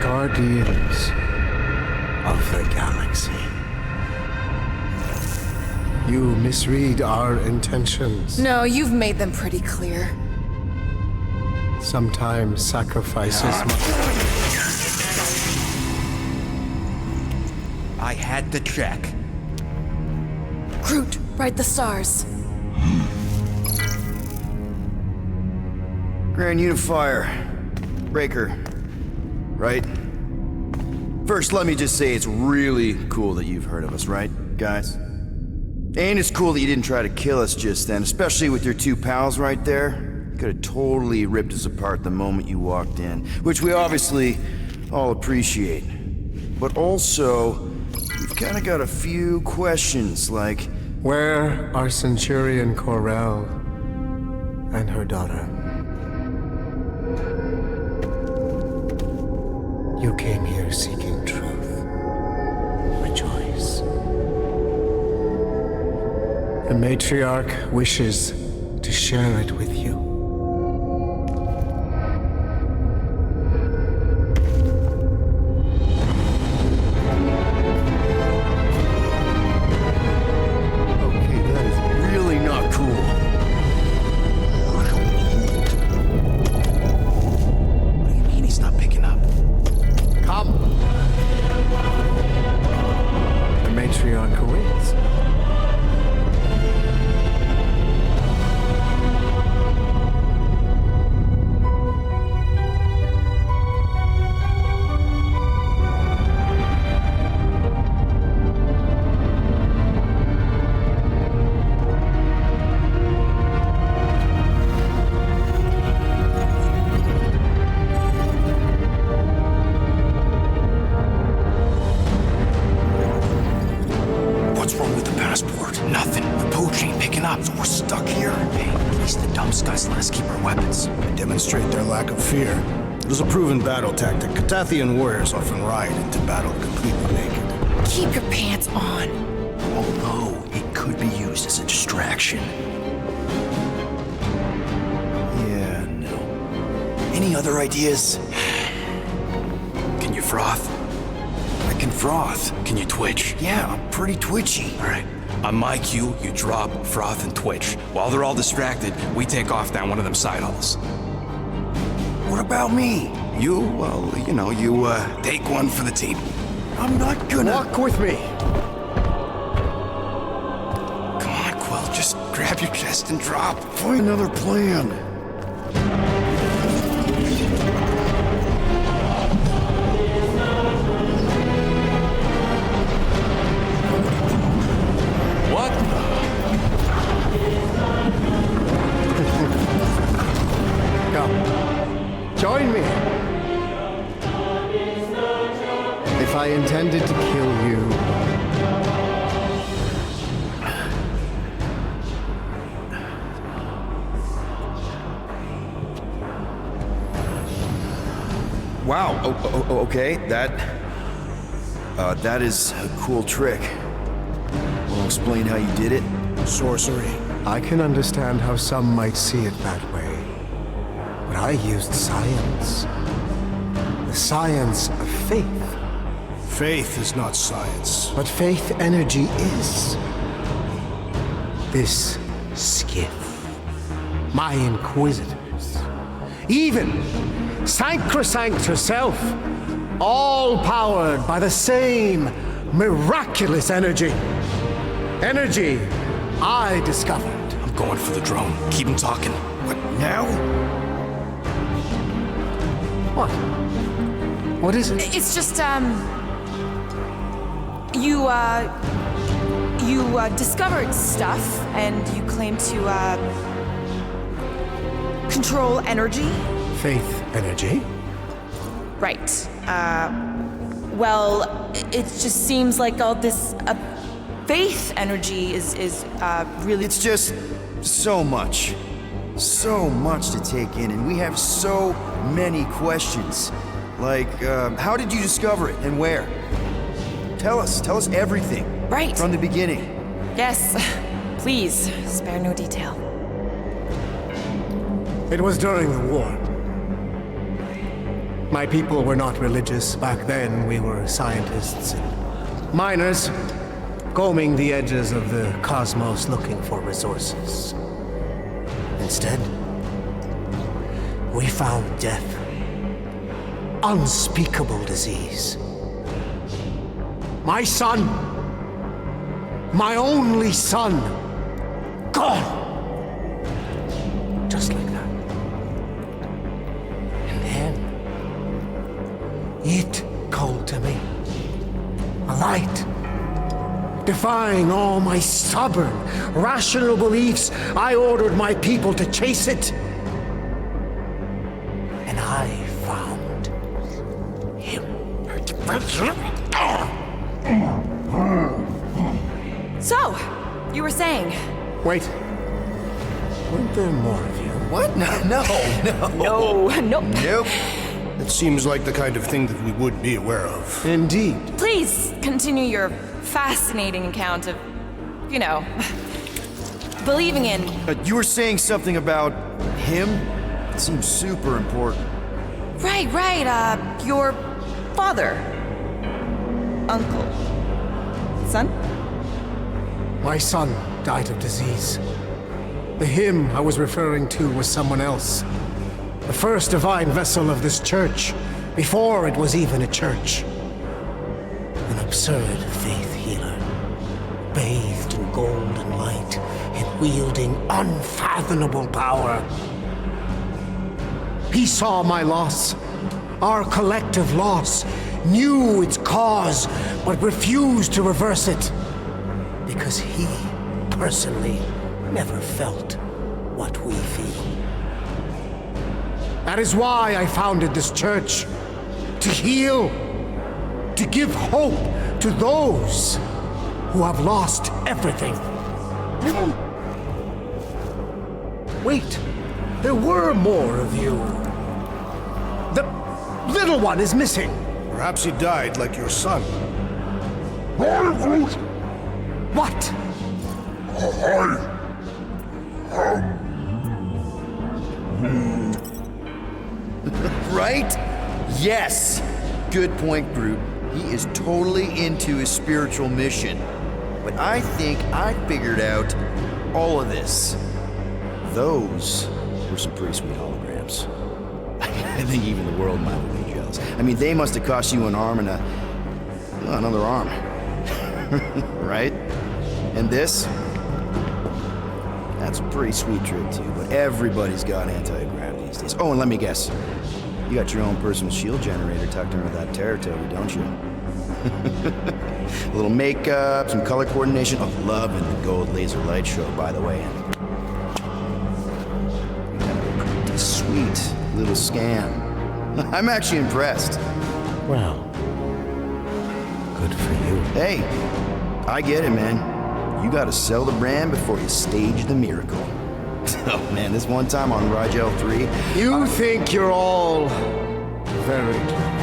Guardians of the Galaxy. You misread our intentions. No, you've made them pretty clear. Sometimes sacrifices I had to check. Groot, write the stars. Grand Unifier. Breaker. Right? First, let me just say it's really cool that you've heard of us, right, guys? And it's cool that you didn't try to kill us just then, especially with your two pals right there. You could have totally ripped us apart the moment you walked in, which we obviously all appreciate. But also, we've kind of got a few questions, like... Where are Centurion Corel and her daughter? You came here seeking truth. Rejoice. The matriarch wishes to share it with you. Okay, that is really not cool. What do you mean he's not picking up? Come. The matriarch awaits. What's wrong with the passport? Nothing. The pooch ain't picking up, so we're stuck here. Hey, at least the dumb scuds let us keep our weapons. They demonstrate their lack of fear. It is a proven battle tactic. Catathian warriors often ride into battle completely naked. Keep your pants on. Although it could be used as a distraction. Yeah, no. Any other ideas? Can you froth? I can froth. Can you twitch? Yeah, I'm pretty twitchy. All right, On my cue, you drop, froth, and twitch. While they're all distracted, we take off down one of them side halls. What about me? You, well, you take one for the team. I'm not gonna... Walk with me. Come on, Quill, just grab your chest and drop. Find another plan. What? Come. Join me. If I intended to kill you, Wow. Okay. That is a cool trick. Want to explain how you did it? sorcery. I can understand how some might see it that way. But I used science. The science of faith. Faith is not science. But faith energy is. This skiff. My inquisitors. Even Sacrosanct herself. All powered by the same miraculous energy. Energy I discovered. I'm going for the drone. Keep him talking. What, now? What? What is it? It's just, you discovered stuff, and you claim to, control energy? Faith energy? Right. Well, it just seems like all this, faith energy is really... It's just so much. So much to take in, and we have so many questions. Like, how did you discover it, and where? Tell us everything. Right. From the beginning. Yes. Please, spare no detail. It was during the war. My people were not religious. Back then, we were scientists and miners, combing the edges of the cosmos looking for resources. Instead, we found death. Unspeakable disease. My son, my only son, gone. Just like that. And then, it called to me. A light. Defying all my stubborn, rational beliefs, I ordered my people to chase it. And I found him. So, you were saying... Wait. Weren't there more of you? What? No. Nope. It seems like the kind of thing that we would be aware of. Indeed. Please continue your fascinating account of, believing in... You were saying something about him? It seems super important. Right, your father. Uncle. Son? My son died of disease. The him I was referring to was someone else. The first divine vessel of this church, before it was even a church. An absurd faith healer, bathed in golden light and wielding unfathomable power. He saw my loss, our collective loss, knew its cause, but refused to reverse it. Because he, personally, never felt what we feel. That is why I founded this church. To heal. To give hope to those who have lost everything. Wait, there were more of you. The little one is missing. Perhaps he died like your son. What? Right? Yes. Good point, Groot. He is totally into his spiritual mission. but I think I figured out all of this. Those were some pretty sweet holograms. I think even the world might have been jealous. I mean, they must have cost you an arm and another arm. Right? And this? That's a pretty sweet trick too, but everybody's got anti-grav these days. Oh, and let me guess. You got your own personal shield generator tucked under that Terratoby, don't you? A little makeup, some color coordination. Oh, loving the gold laser light show, by the way. Pretty sweet little scam. I'm actually impressed. Well, good for you. Hey, I get it, man. You gotta sell the brand before you stage the miracle. Oh man, this one time on Rigel 3... You think you're all very clever.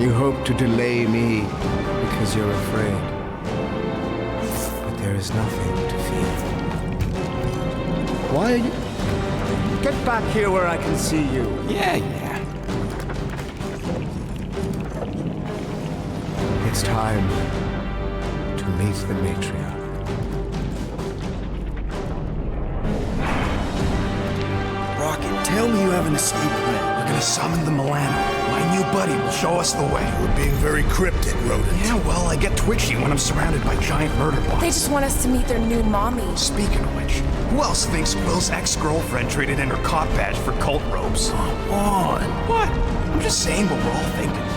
You hope to delay me because you're afraid. But there is nothing to fear. Why are you... Get back here where I can see you. Yeah. It's time to meet the matriarch. Rocket, tell me you have an escape plan. We're gonna summon the Milano. My new buddy will show us the way. We're being very cryptic, Rodent. Yeah, well, I get twitchy when I'm surrounded by giant murder bots. They just want us to meet their new mommy. Speaking of which, who else thinks Quill's ex-girlfriend traded in her cop badge for cult robes? Come on. What? I'm just saying what we're all thinking.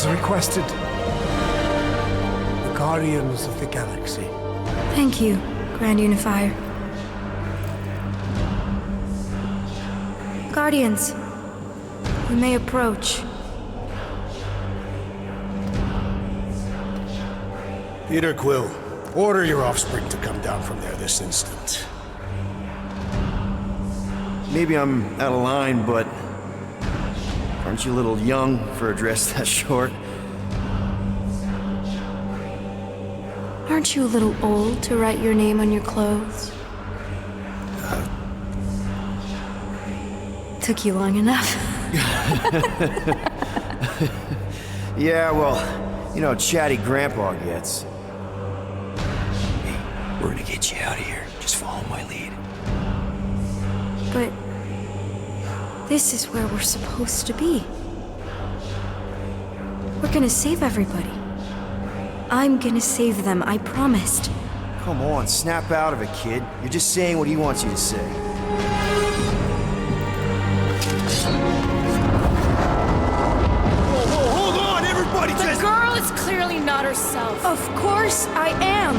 Requested. The Guardians of the Galaxy. Thank you, Grand Unifier. Guardians, you may approach. Peter Quill, order your offspring to come down from there this instant. Maybe I'm out of line, but aren't you a little young for a dress that short? Aren't you a little old to write your name on your clothes? Took you long enough. Yeah, well, you know how chatty Grandpa gets. Hey, we're gonna get you out of here. Just follow my lead. But this is where we're supposed to be. We're gonna save everybody. I'm gonna save them, I promised. Come on, snap out of it, kid. You're just saying what he wants you to say. Whoa, hold on, everybody The girl is clearly not herself. Of course I am.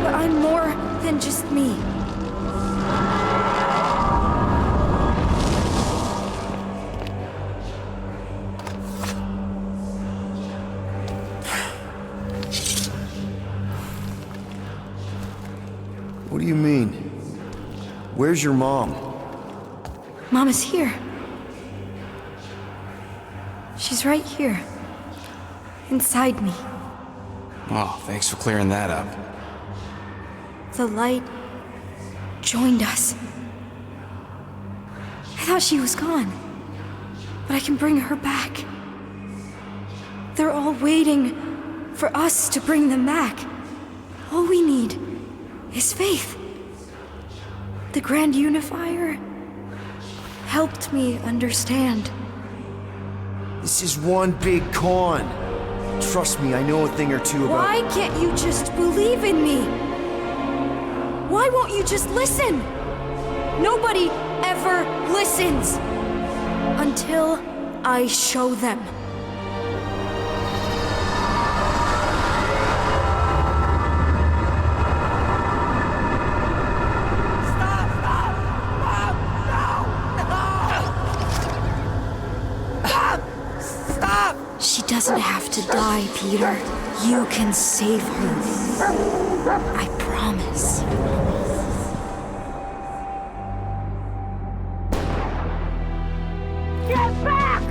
But I'm more than just me. What do you mean? Where's your mom? Mama's here. She's right here. Inside me. Oh, thanks for clearing that up. The light joined us. I thought she was gone. But I can bring her back. They're all waiting for us to bring them back. All we need is faith. The Grand Unifier helped me understand. This is one big con. Trust me, I know a thing or two about... Why can't you just believe in me? Why won't you just listen? Nobody ever listens. Until I show them. doesn't have to die, Peter. You can save her. I promise. Get back!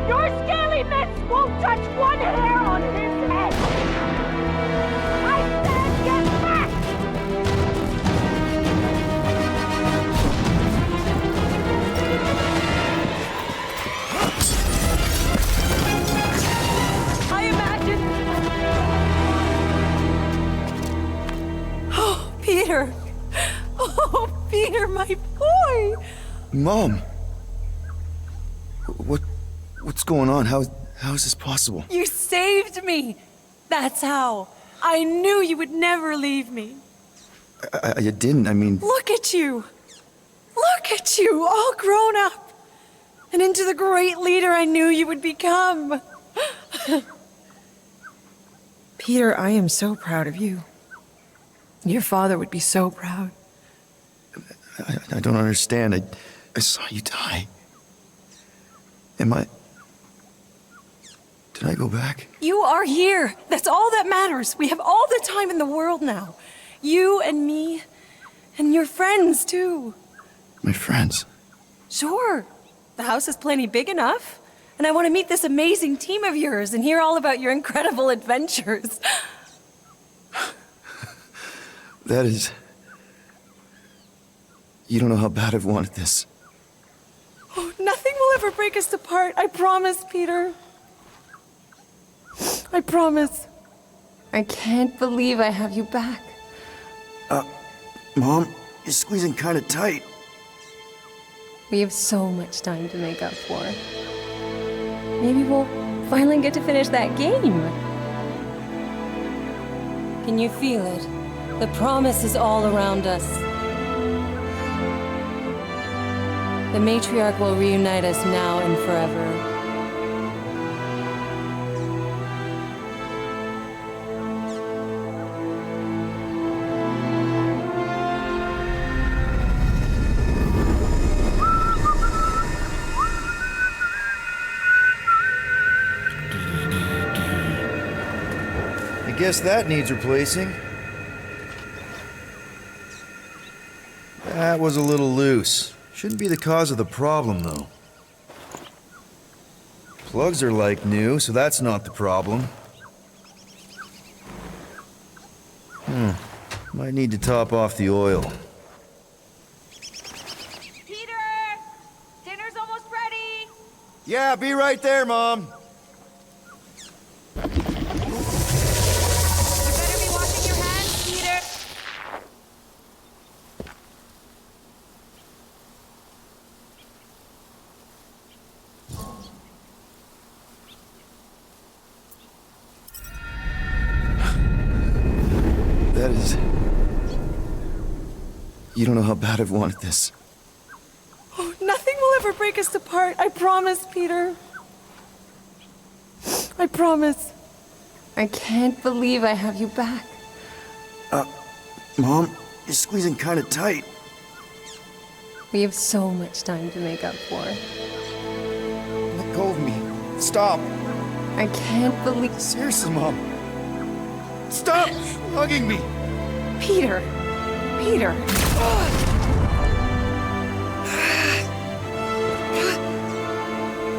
Your scaly mitts won't touch one hair on his head! I said get back! I imagine... Oh, Peter! Oh, Peter, my boy! Mom! What's going on? How is this possible? You saved me! That's how. I knew you would never leave me. I didn't, I mean... Look at you! Look at you, all grown up! And into the great leader I knew you would become! Peter, I am so proud of you. Your father would be so proud. I don't understand. I saw you die. Did I go back? You are here! That's all that matters! We have all the time in the world now. You and me, and your friends, too. My friends? Sure. The house is plenty big enough. And I want to meet this amazing team of yours and hear all about your incredible adventures. That is... You don't know how bad I've wanted this. Oh, nothing will ever break us apart. I promise, Peter. I promise. I can't believe I have you back. Mom, you're squeezing kind of tight. We have so much time to make up for. Maybe we'll finally get to finish that game. Can you feel it? The promise is all around us. The matriarch will reunite us now and forever. I guess that needs replacing. That was a little loose. Shouldn't be the cause of the problem, though. Plugs are like new, so that's not the problem. Might need to top off the oil. Peter! Dinner's almost ready! Yeah, be right there, Mom. You better be washing your hands, Peter! That is... You don't know how bad I've wanted this. Oh, nothing will ever break us apart. I promise, Peter. I promise. I can't believe I have you back. Mom, you're squeezing kind of tight. We have so much time to make up for. Let go of me. Stop. I can't believe... Seriously, Mom. Stop hugging me. Peter. Peter.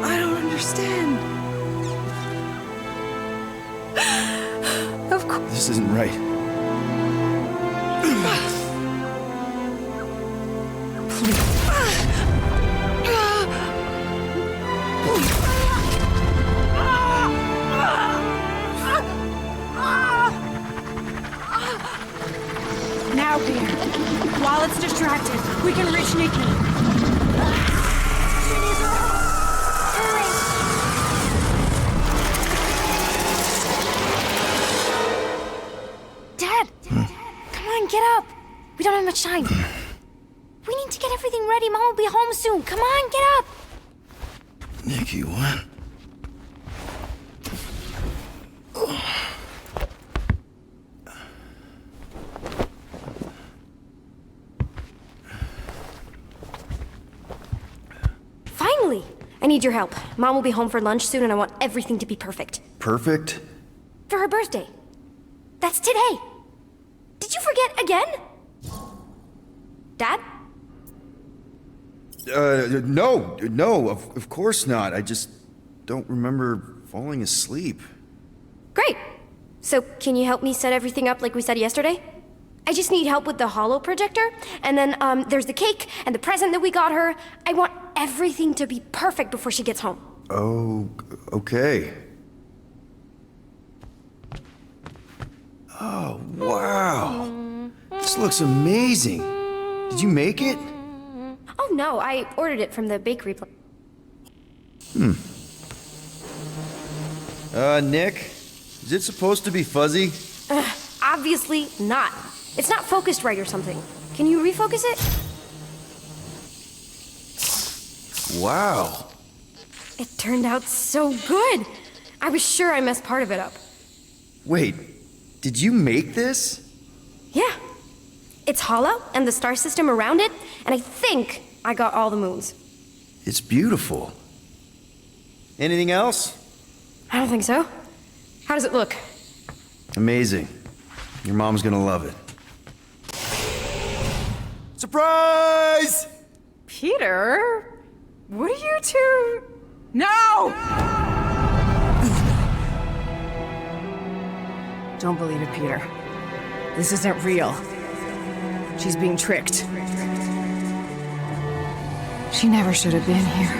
I don't understand. Of course. This isn't right. Now, Peter. While it's distracted, we can reach Nikki. Dad! Come on, get up! We don't have much time. We need to get everything ready. Mom will be home soon. Come on, get up! Nikki, what? Finally! I need your help. Mom will be home for lunch soon and I want everything to be perfect. Perfect? For her birthday. That's today. Did you forget again? Dad? No, of course not. I just don't remember falling asleep. Great. So, can you help me set everything up like we said yesterday? I just need help with the holo projector, and then there's the cake and the present that we got her. I want everything to be perfect before she gets home. Oh, okay. Oh, wow. This looks amazing. Did you make it? Oh no, I ordered it from the bakery place. Nick, is it supposed to be fuzzy? Obviously not. It's not focused right or something. Can you refocus it? Wow. It turned out so good. I was sure I messed part of it up. Wait, did you make this? Yeah. It's hollow, and the star system around it, and I think I got all the moons. It's beautiful. Anything else? I don't think so. How does it look? Amazing. Your mom's gonna love it. Surprise! Peter? What are you two... No! Don't believe it, Peter. This isn't real. She's being tricked. She never should have been here.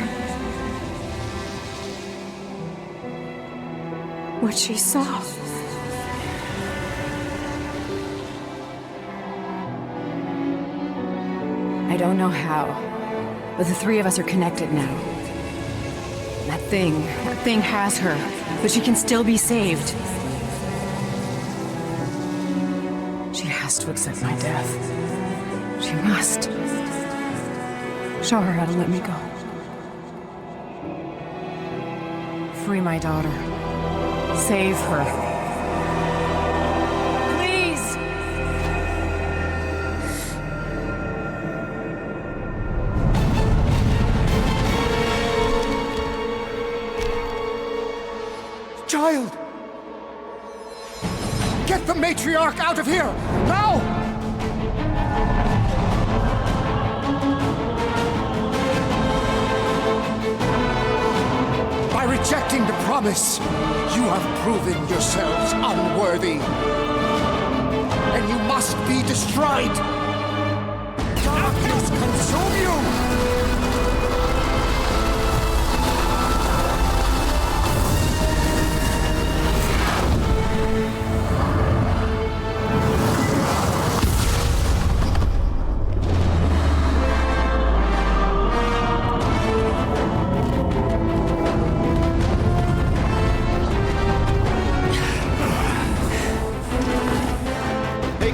What she saw. I don't know how, but the three of us are connected now. That thing has her, but she can still be saved. She has to accept my death. She must. Show her how to let me go. Free my daughter. Save her. Please! Child! Get the matriarch out of here! Now! By rejecting the promise, you have proven yourselves unworthy. And you must be destroyed! Darkness consume you!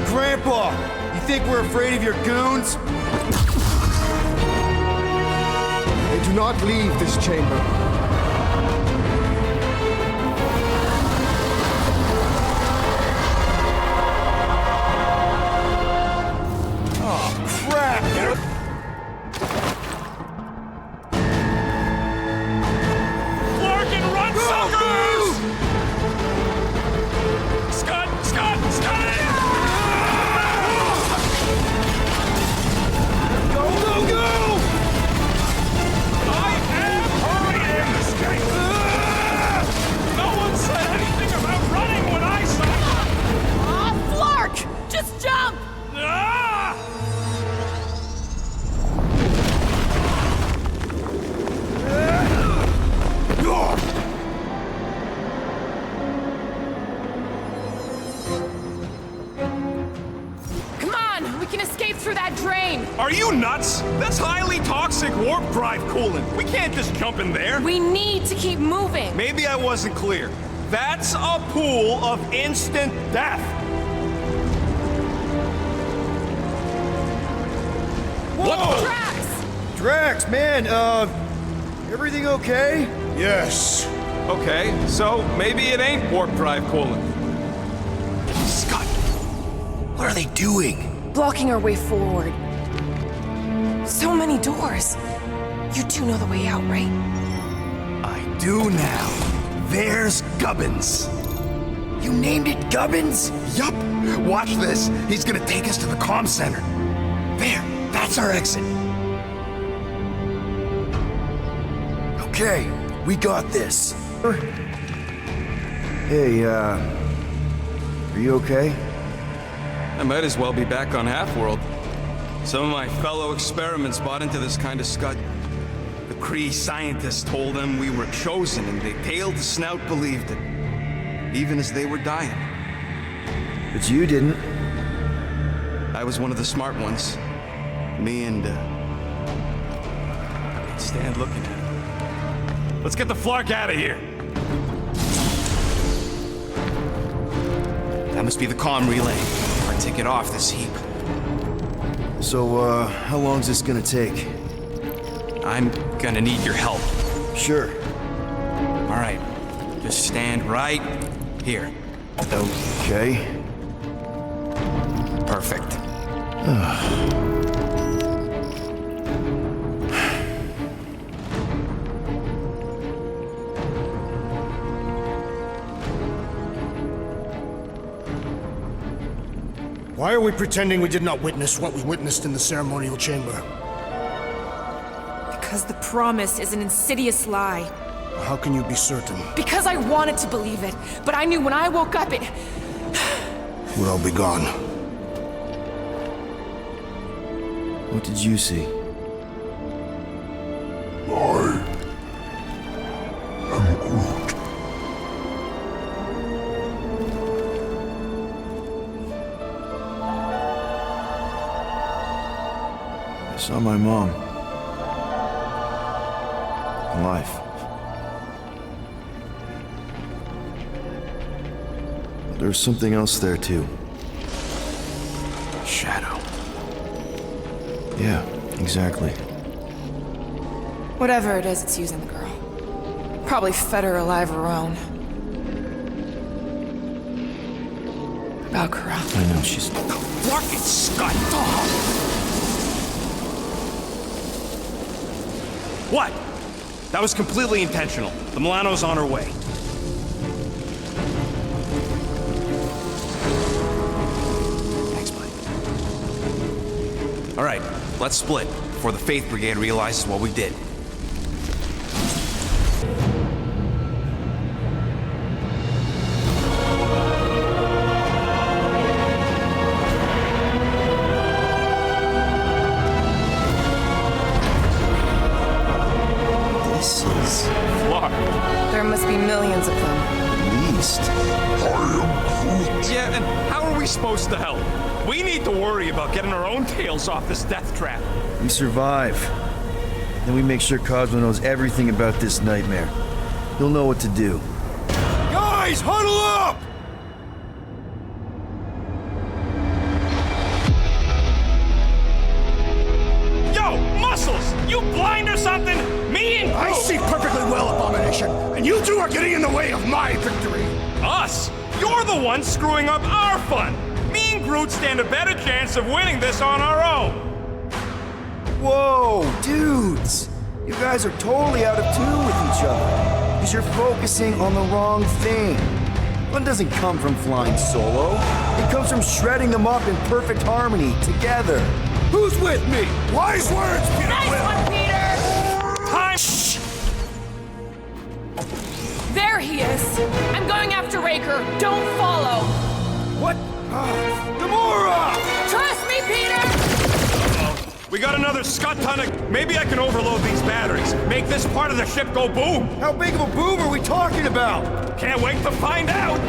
Grandpa, you think we're afraid of your goons? They do not leave this chamber. Oh, crap! Larkin, run, suckers! Scott! Scott! Go, go! I am hurrying! Escape! No one said anything about running when I said... Aw, Flark! Just jump! Ah! Come on! We can escape through that drain! Are you nuts? That's highly toxic warp drive coolant. We can't just jump in there. We need to keep moving! Maybe I wasn't clear. That's a pool of instant death. Whoa! Drax! Drax, man, everything okay? Yes. Okay, so maybe it ain't warp drive coolant. Scott, what are they doing? Blocking our way forward. So many doors. You two know the way out, right? do now. There's Gubbins. You named it Gubbins? Yup. Watch this. He's gonna take us to the comm center. There, that's our exit. Okay, we got this. Hey, are you okay? I might as well be back on Half-World. Some of my fellow experiments bought into this kind of scud. The Kree scientists told them we were chosen, and they tailed the snout believed it. Even as they were dying. But you didn't. I was one of the smart ones. Me and, I can't stand looking at it. Let's get the Flark out of here. That must be the comm relay. Our ticket off this heap. So, how long's this gonna take? I'm gonna need your help. Sure. All right. Just stand right here. Okay. Perfect. Why are we pretending we did not witness what we witnessed in the ceremonial chamber? Because the promise is an insidious lie. How can you be certain? Because I wanted to believe it, but I knew when I woke up it... We'll all be gone. What did you see? I am Groot. I saw my mom. Alive. There's something else there, too. Shadow. Yeah, exactly. Whatever it is, it's using the girl. Probably fed her alive her own. Valkyra. I know, she's... Fucking Scott! What? That was completely intentional. The Milano's on her way. Thanks, buddy. All right, let's split before the Faith Brigade realizes what we did. This is... Flark. There must be millions of them. At least. Yeah, and how are we supposed to help? We need to worry about getting our own tails off this death trap. We survive. Then we make sure Cosmo knows everything about this nightmare. He'll know what to do. Guys, huddle up! Yo, Muscles! You blind or something? Me and I see perfectly well, Abomination, and you two are getting in the way of my victory. Us? You're the one screwing up our fun. Me and Groot stand a better chance of winning this on our own. Whoa, dudes! You guys are totally out of tune with each other. Because you're focusing on the wrong thing. Fun doesn't come from flying solo. It comes from shredding them up in perfect harmony, together. Who's with me? Wise words, Peter Quill! One, Peter! Time! There he is! I'm going after Raker. Don't follow. What? Gamora! Trust me, Peter! We got another scut ton of... Maybe I can overload these batteries. Make this part of the ship go boom. How big of a boom are we talking about? Can't wait to find out.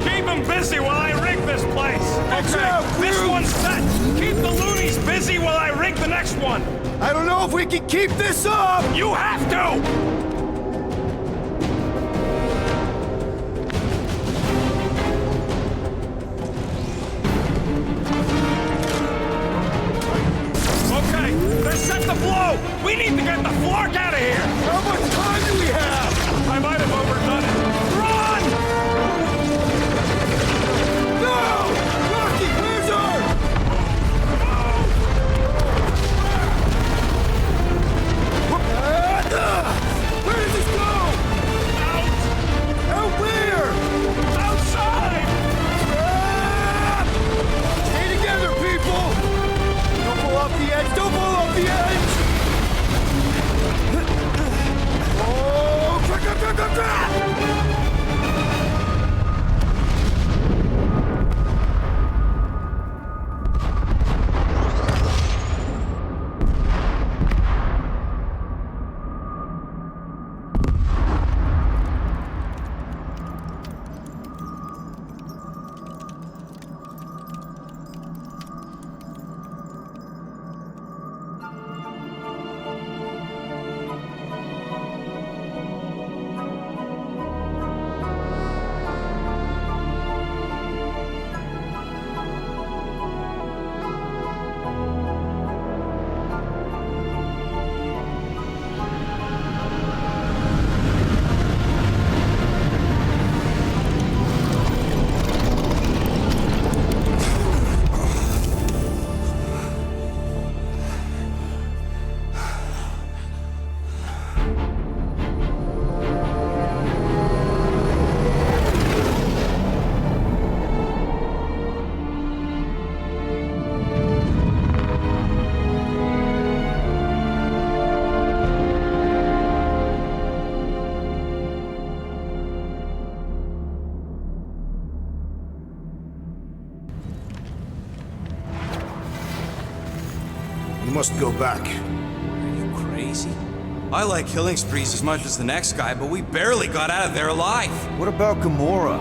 Keep them busy while I rig this place. out, this Groot. one's set. Keep the loonies busy while I rig the next one. I don't know if we can keep this up! You have to! Okay, they're set to blow! We need to get the Flark out of here! How much time do we have? I might have overdone it. Run! No! Rocky, where's her? Where does this go? You must go back. Are you crazy? I like killing sprees as much as the next guy, but we barely got out of there alive. What about Gamora?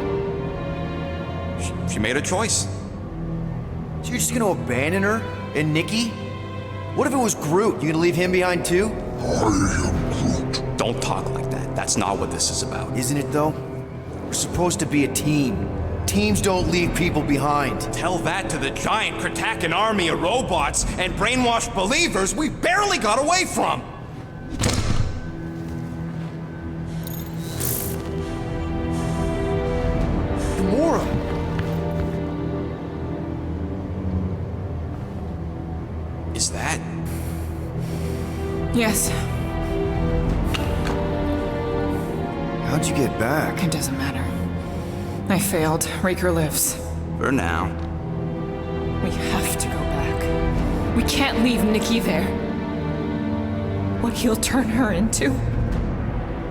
She made a choice. So you're just gonna abandon her? And Nikki? What if it was Groot? You gonna leave him behind too? Don't talk like that. That's not what this is about. Isn't it though? We're supposed to be a team. Teams don't leave people behind. Tell that to the giant Kratakan army of robots and brainwashed believers we barely got away from! Gamora! Is that? Yes. How'd you get back? It doesn't matter. I failed. Raker lives. For now. We have to go back. We can't leave Nikki there. What he'll turn her into.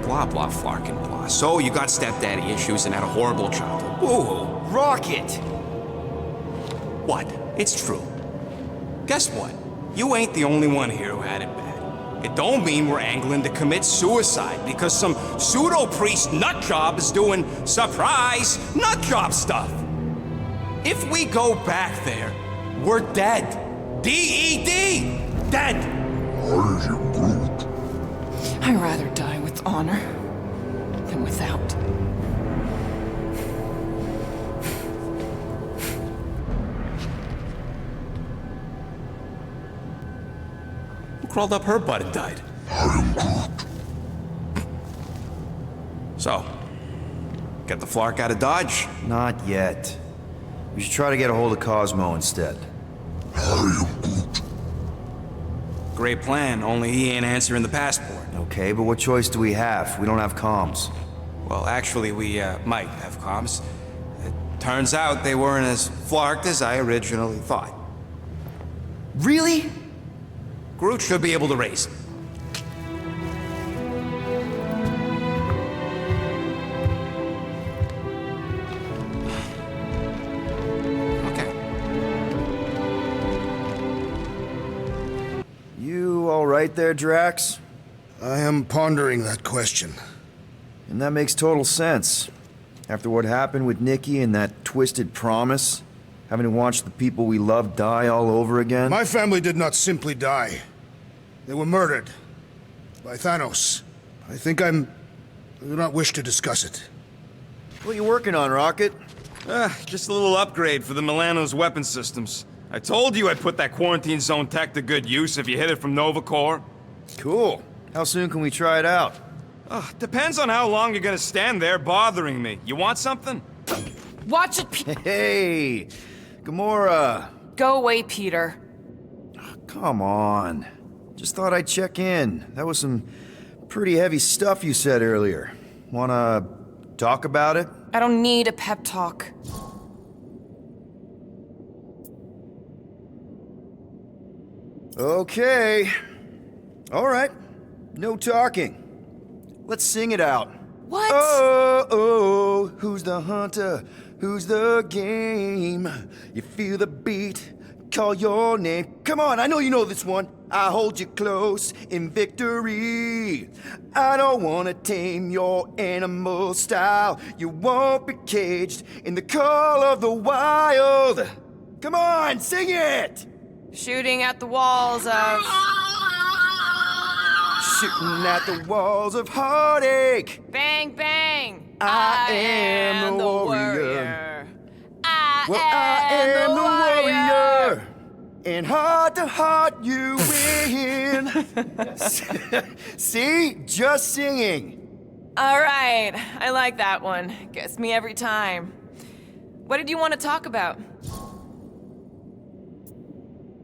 Blah, blah, Flarkin, blah. So you got stepdaddy issues and had a horrible childhood. Woo! Rocket! What? It's true. Guess what? You ain't the only one here who had it bad. It don't mean we're angling to commit suicide because some pseudo-priest nutjob is doing surprise nutjob stuff. If we go back there, we're dead. D-E-D! Dead! I'd rather die with honor than without. Who crawled up her butt and died? So, get the Flark out of Dodge? Not yet. We should try to get a hold of Cosmo instead. Great plan, only he ain't answering the passport. Okay, but what choice do we have? We don't have comms. Well, actually, we might have comms. It turns out they weren't as flarked as I originally thought. Really? Groot should be able to raise him. You all right there, Drax? I am pondering that question. And that makes total sense. After what happened with Nikki and that twisted promise, having to watch the people we love die all over again. My family did not simply die. They were murdered. By Thanos. I do not wish to discuss it. What are you working on, Rocket? Just a little upgrade for the Milano's weapon systems. I told you I'd put that quarantine zone tech to good use if you hit it from Nova Corps. Cool. How soon can we try it out? Depends on how long you're gonna stand there bothering me. You want something? Watch it, Hey! Gamora! Go away, Peter. Come on. Just thought I'd check in. That was some pretty heavy stuff you said earlier. Wanna talk about it? I don't need a pep talk. Okay. All right. No talking. Let's sing it out. What? Oh, oh, who's the hunter? Who's the game? You feel the beat, call your name. Come on, I know you know this one. I hold you close in victory. I don't wanna tame your animal style. You won't be caged in the call of the wild. Come on, sing it! Shooting at the walls of... Shooting at the walls of heartache. Bang, bang! I am the warrior. I am the warrior. And heart to heart, you win. See? Just singing. All right, I like that one. Gets me every time. What did you want to talk about?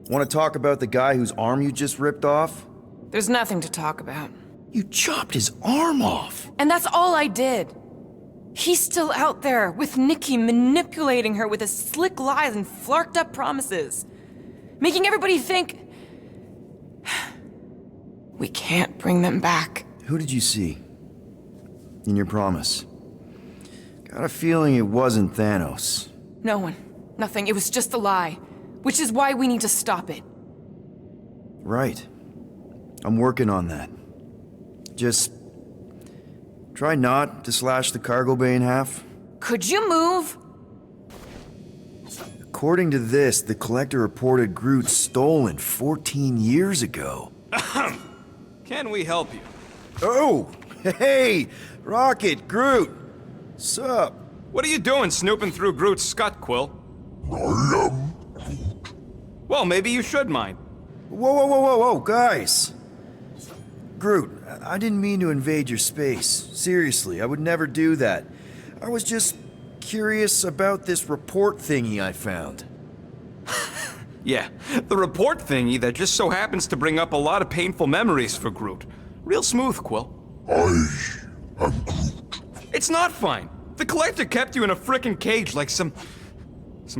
Want to talk about the guy whose arm you just ripped off? There's nothing to talk about. You chopped his arm off. And that's all I did. He's still out there with Nikki manipulating her with his slick lies and flarked up promises. Making everybody think... we can't bring them back. Who did you see? In your promise? Got a feeling it wasn't Thanos. No one. Nothing. It was just a lie. Which is why we need to stop it. Right. I'm working on that. Just try not to slash the cargo bay in half. Could you move? According to this, the Collector reported Groot stolen 14 years ago. Can we help you? Oh! Hey! Rocket, Groot! Sup? What are you doing snooping through Groot's scut, Quill? Well, maybe you should mind. Whoa, guys! Groot, I didn't mean to invade your space. Seriously, I would never do that. I was just curious about this report thingy I found. Yeah, the report thingy that just so happens to bring up a lot of painful memories for Groot. Real smooth, Quill. It's not fine. The Collector kept you in a frickin' cage like some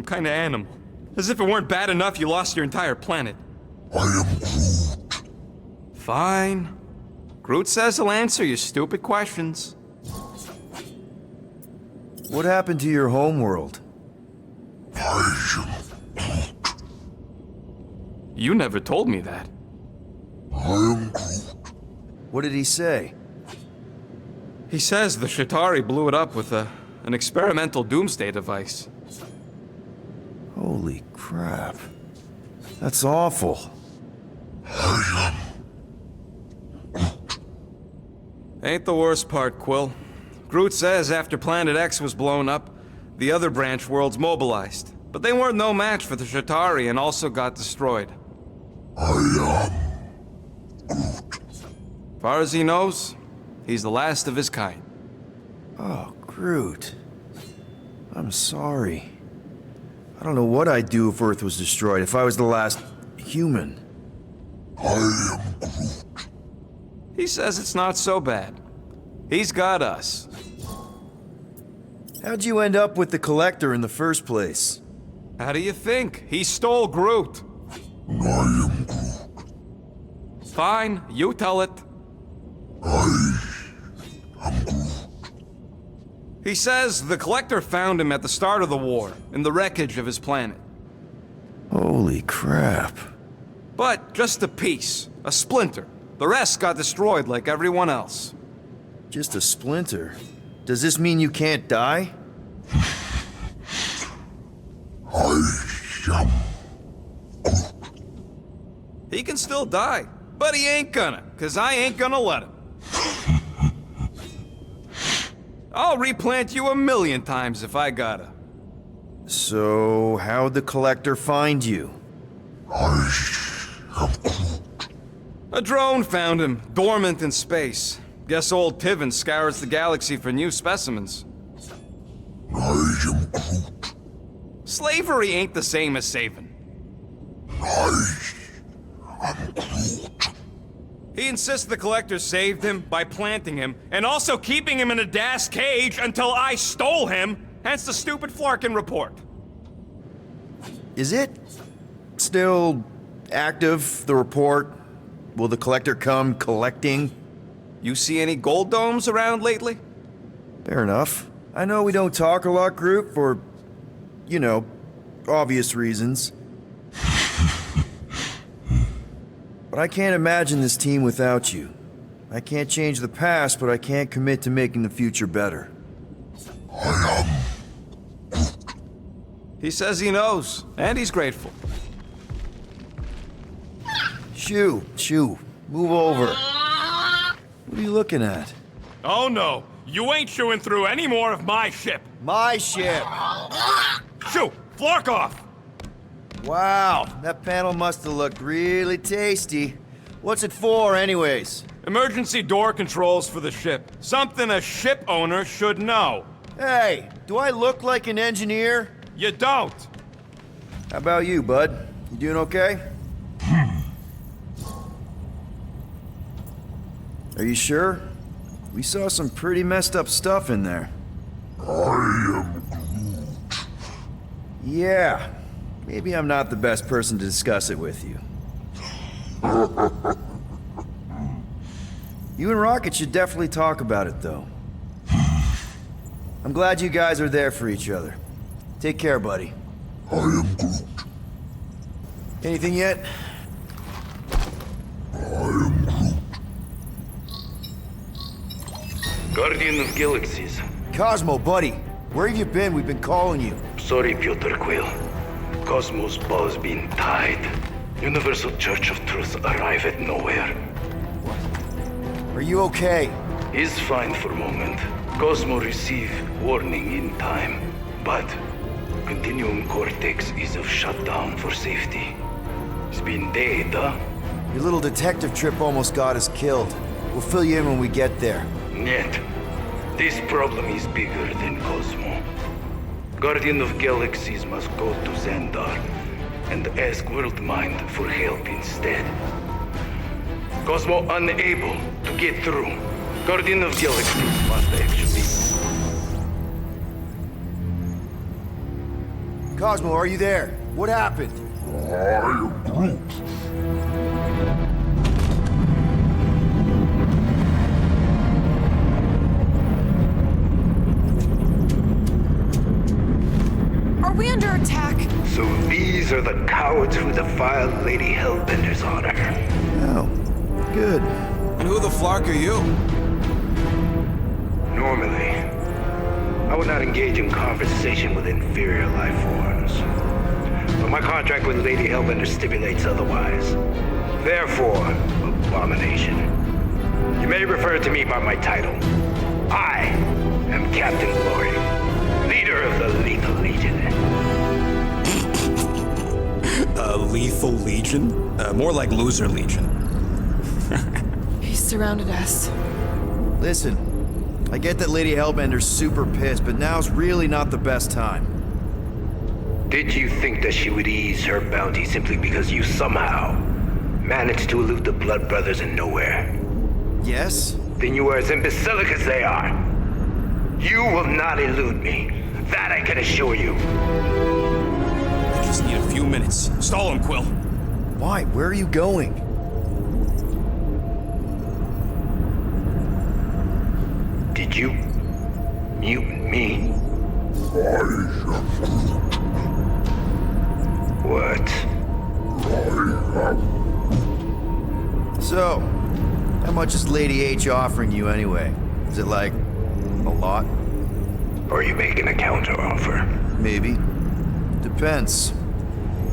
kind of animal. As if it weren't bad enough you lost your entire planet. I am Groot. Fine. Groot says he'll answer your stupid questions. What happened to your homeworld? You never told me that. I am Groot. What did he say? He says the Shatari blew it up with an experimental doomsday device. Holy crap. That's awful. Ain't the worst part, Quill. Groot says after Planet X was blown up, the other branch worlds mobilized. But they weren't no match for the Shatari and also got destroyed. Far as he knows, he's the last of his kind. Oh, Groot. I'm sorry. I don't know what I'd do if Earth was destroyed, if I was the last human. He says it's not so bad. He's got us. How'd you end up with the Collector in the first place? How do you think? He stole Groot. Fine, you tell it. He says the Collector found him at the start of the war, in the wreckage of his planet. Holy crap. But just a piece, a splinter. The rest got destroyed like everyone else. Just a splinter? Does this mean you can't die? He can still die, but he ain't gonna, 'cause I ain't gonna let him. I'll replant you 1,000,000 times if I gotta. So, how'd the Collector find you? A drone found him, dormant in space. Guess old Tiven scours the galaxy for new specimens. Slavery ain't the same as saving. He insists the Collector saved him by planting him, and also keeping him in a das cage until I stole him, hence the stupid Flarkin report. Is it still active, the report? Will the Collector come collecting? You see any gold domes around lately? Fair enough. I know we don't talk a lot, Groot, for, you know, obvious reasons. But I can't imagine this team without you. I can't change the past, but I can't commit to making the future better. He says he knows, and he's grateful. Shoo, move over. What are you looking at? Oh no, you ain't chewing through any more of my ship. My ship! Shoo, Flark off! Wow, that panel must have looked really tasty. What's it for, anyways? Emergency door controls for the ship. Something a ship owner should know. Hey, do I look like an engineer? You don't. How about you, bud? You doing okay? Are you sure? We saw some pretty messed up stuff in there. Yeah. Maybe I'm not the best person to discuss it with you. You and Rocket should definitely talk about it, though. I'm glad you guys are there for each other. Take care, buddy. I am Groot. Anything yet? Guardian of Galaxies. Cosmo, buddy. Where have you been? We've been calling you. Sorry, Piotr Quill. Cosmos ball's been tied. Universal Church of Truth arrive at nowhere. Are you okay? He's fine for moment. Cosmo receive warning in time. But Continuum Cortex is of shutdown for safety. It's been dead, huh? Your little detective trip almost got us killed. We'll fill you in when we get there. Yet, this problem is bigger than Cosmo. Guardian of Galaxies must go to Xandar and ask Worldmind for help instead. Cosmo unable to get through. Guardian of Galaxies must actually... Cosmo, are you there? What happened? Are we under attack? So these are the cowards who defiled Lady Hellbender's honor. Oh, good. And who the flark are you? Normally, I would not engage in conversation with inferior life forms. But my contract with Lady Hellbender stipulates otherwise. Therefore, abomination. You may refer to me by my title. I am Captain Glory, leader of the Lethal Legion. Lethal Legion? More like Loser Legion. He surrounded us. Listen, I get that Lady Hellbender's super pissed, but now's really not the best time. Did you think that she would ease her bounty simply because you somehow managed to elude the Blood Brothers in nowhere? Yes? Then you are as imbecilic as they are. You will not elude me. That I can assure you. I just need a few minutes. Stall him, Quill. Why? Where are you going? Did you mute me? What? So, how much is Lady H offering you anyway? Is it like a lot? Or are you making a counter-offer? Maybe. Depends.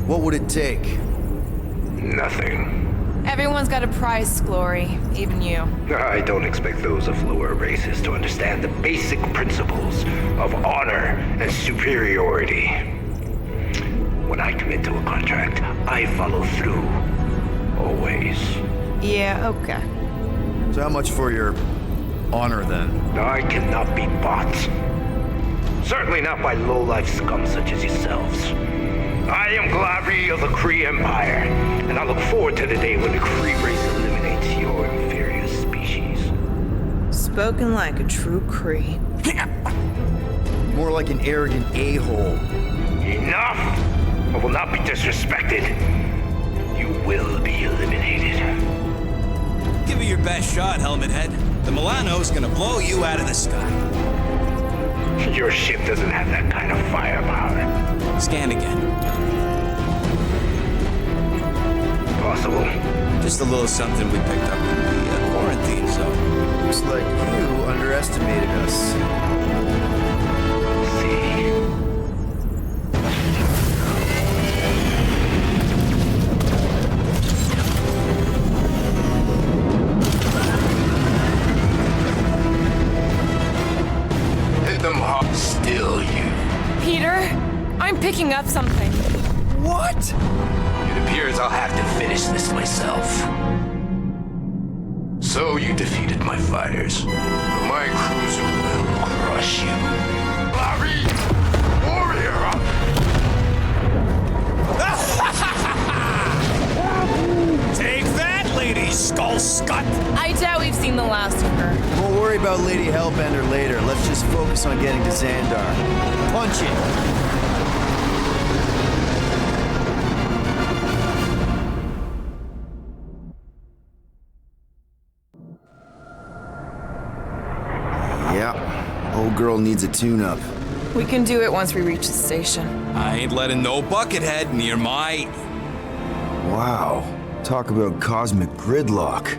What would it take? Nothing. Everyone's got a price, Glory, even you. I don't expect those of lower races to understand the basic principles of honor and superiority. When I commit to a contract, I follow through. Always. Yeah, okay. So how much for your honor then? I cannot be bought. Certainly not by low-life scum such as yourselves. I am Glavi of the Kree Empire, and I look forward to the day when the Kree race eliminates your inferior species. Spoken like a true Kree. More like an arrogant a-hole. Enough! I will not be disrespected. You will be eliminated. Give it your best shot, Helmet Head. The Milano's gonna blow you out of the sky. Your ship doesn't have that kind of firepower. Scan again. Possible. Just a little something we picked up in the quarantine zone. Looks like you underestimated us. Hit them hard. Still you. Peter, I'm picking up something. What? It appears I'll have to finish this myself. So you defeated my fighters. But my cruiser will crush you. Larry! Warrior! Take that, Lady Skull Scut! I doubt we've seen the last of her. We'll worry about Lady Hellbender later. Let's just focus on getting to Xandar. Punch it! Yeah, old girl needs a tune-up. We can do it once we reach the station. I ain't letting no Buckethead near my... Wow, Talk about cosmic gridlock.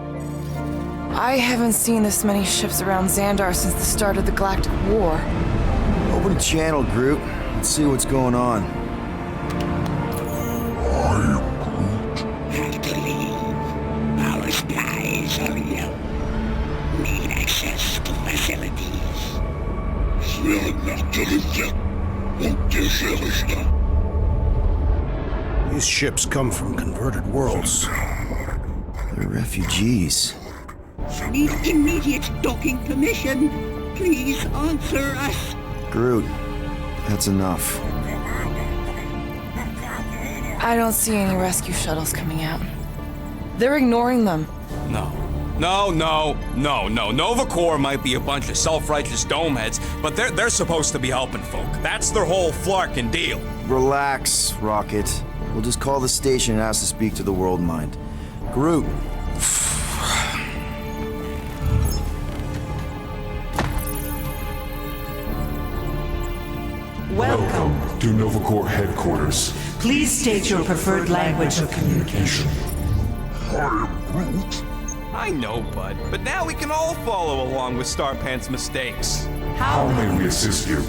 I haven't seen this many ships around Xandar since the start of the Galactic War. Open a channel, Groot. Let's see what's going on. Have to leave. Our skies are yellow. Need access to facilities. These ships come from converted worlds. They're refugees. Need immediate docking permission. Please answer us. Groot, that's enough. I don't see any rescue shuttles coming out. They're ignoring them. No. Nova Corps might be a bunch of self-righteous domeheads, but they're supposed to be helping folk. That's their whole flarkin' deal. Relax, Rocket. We'll just call the station and ask to speak to the World Mind. Groot. Welcome to Nova Corps headquarters. Please state your preferred language of communication. I know, bud, but now we can all follow along with Starpant's mistakes. How may we assist you?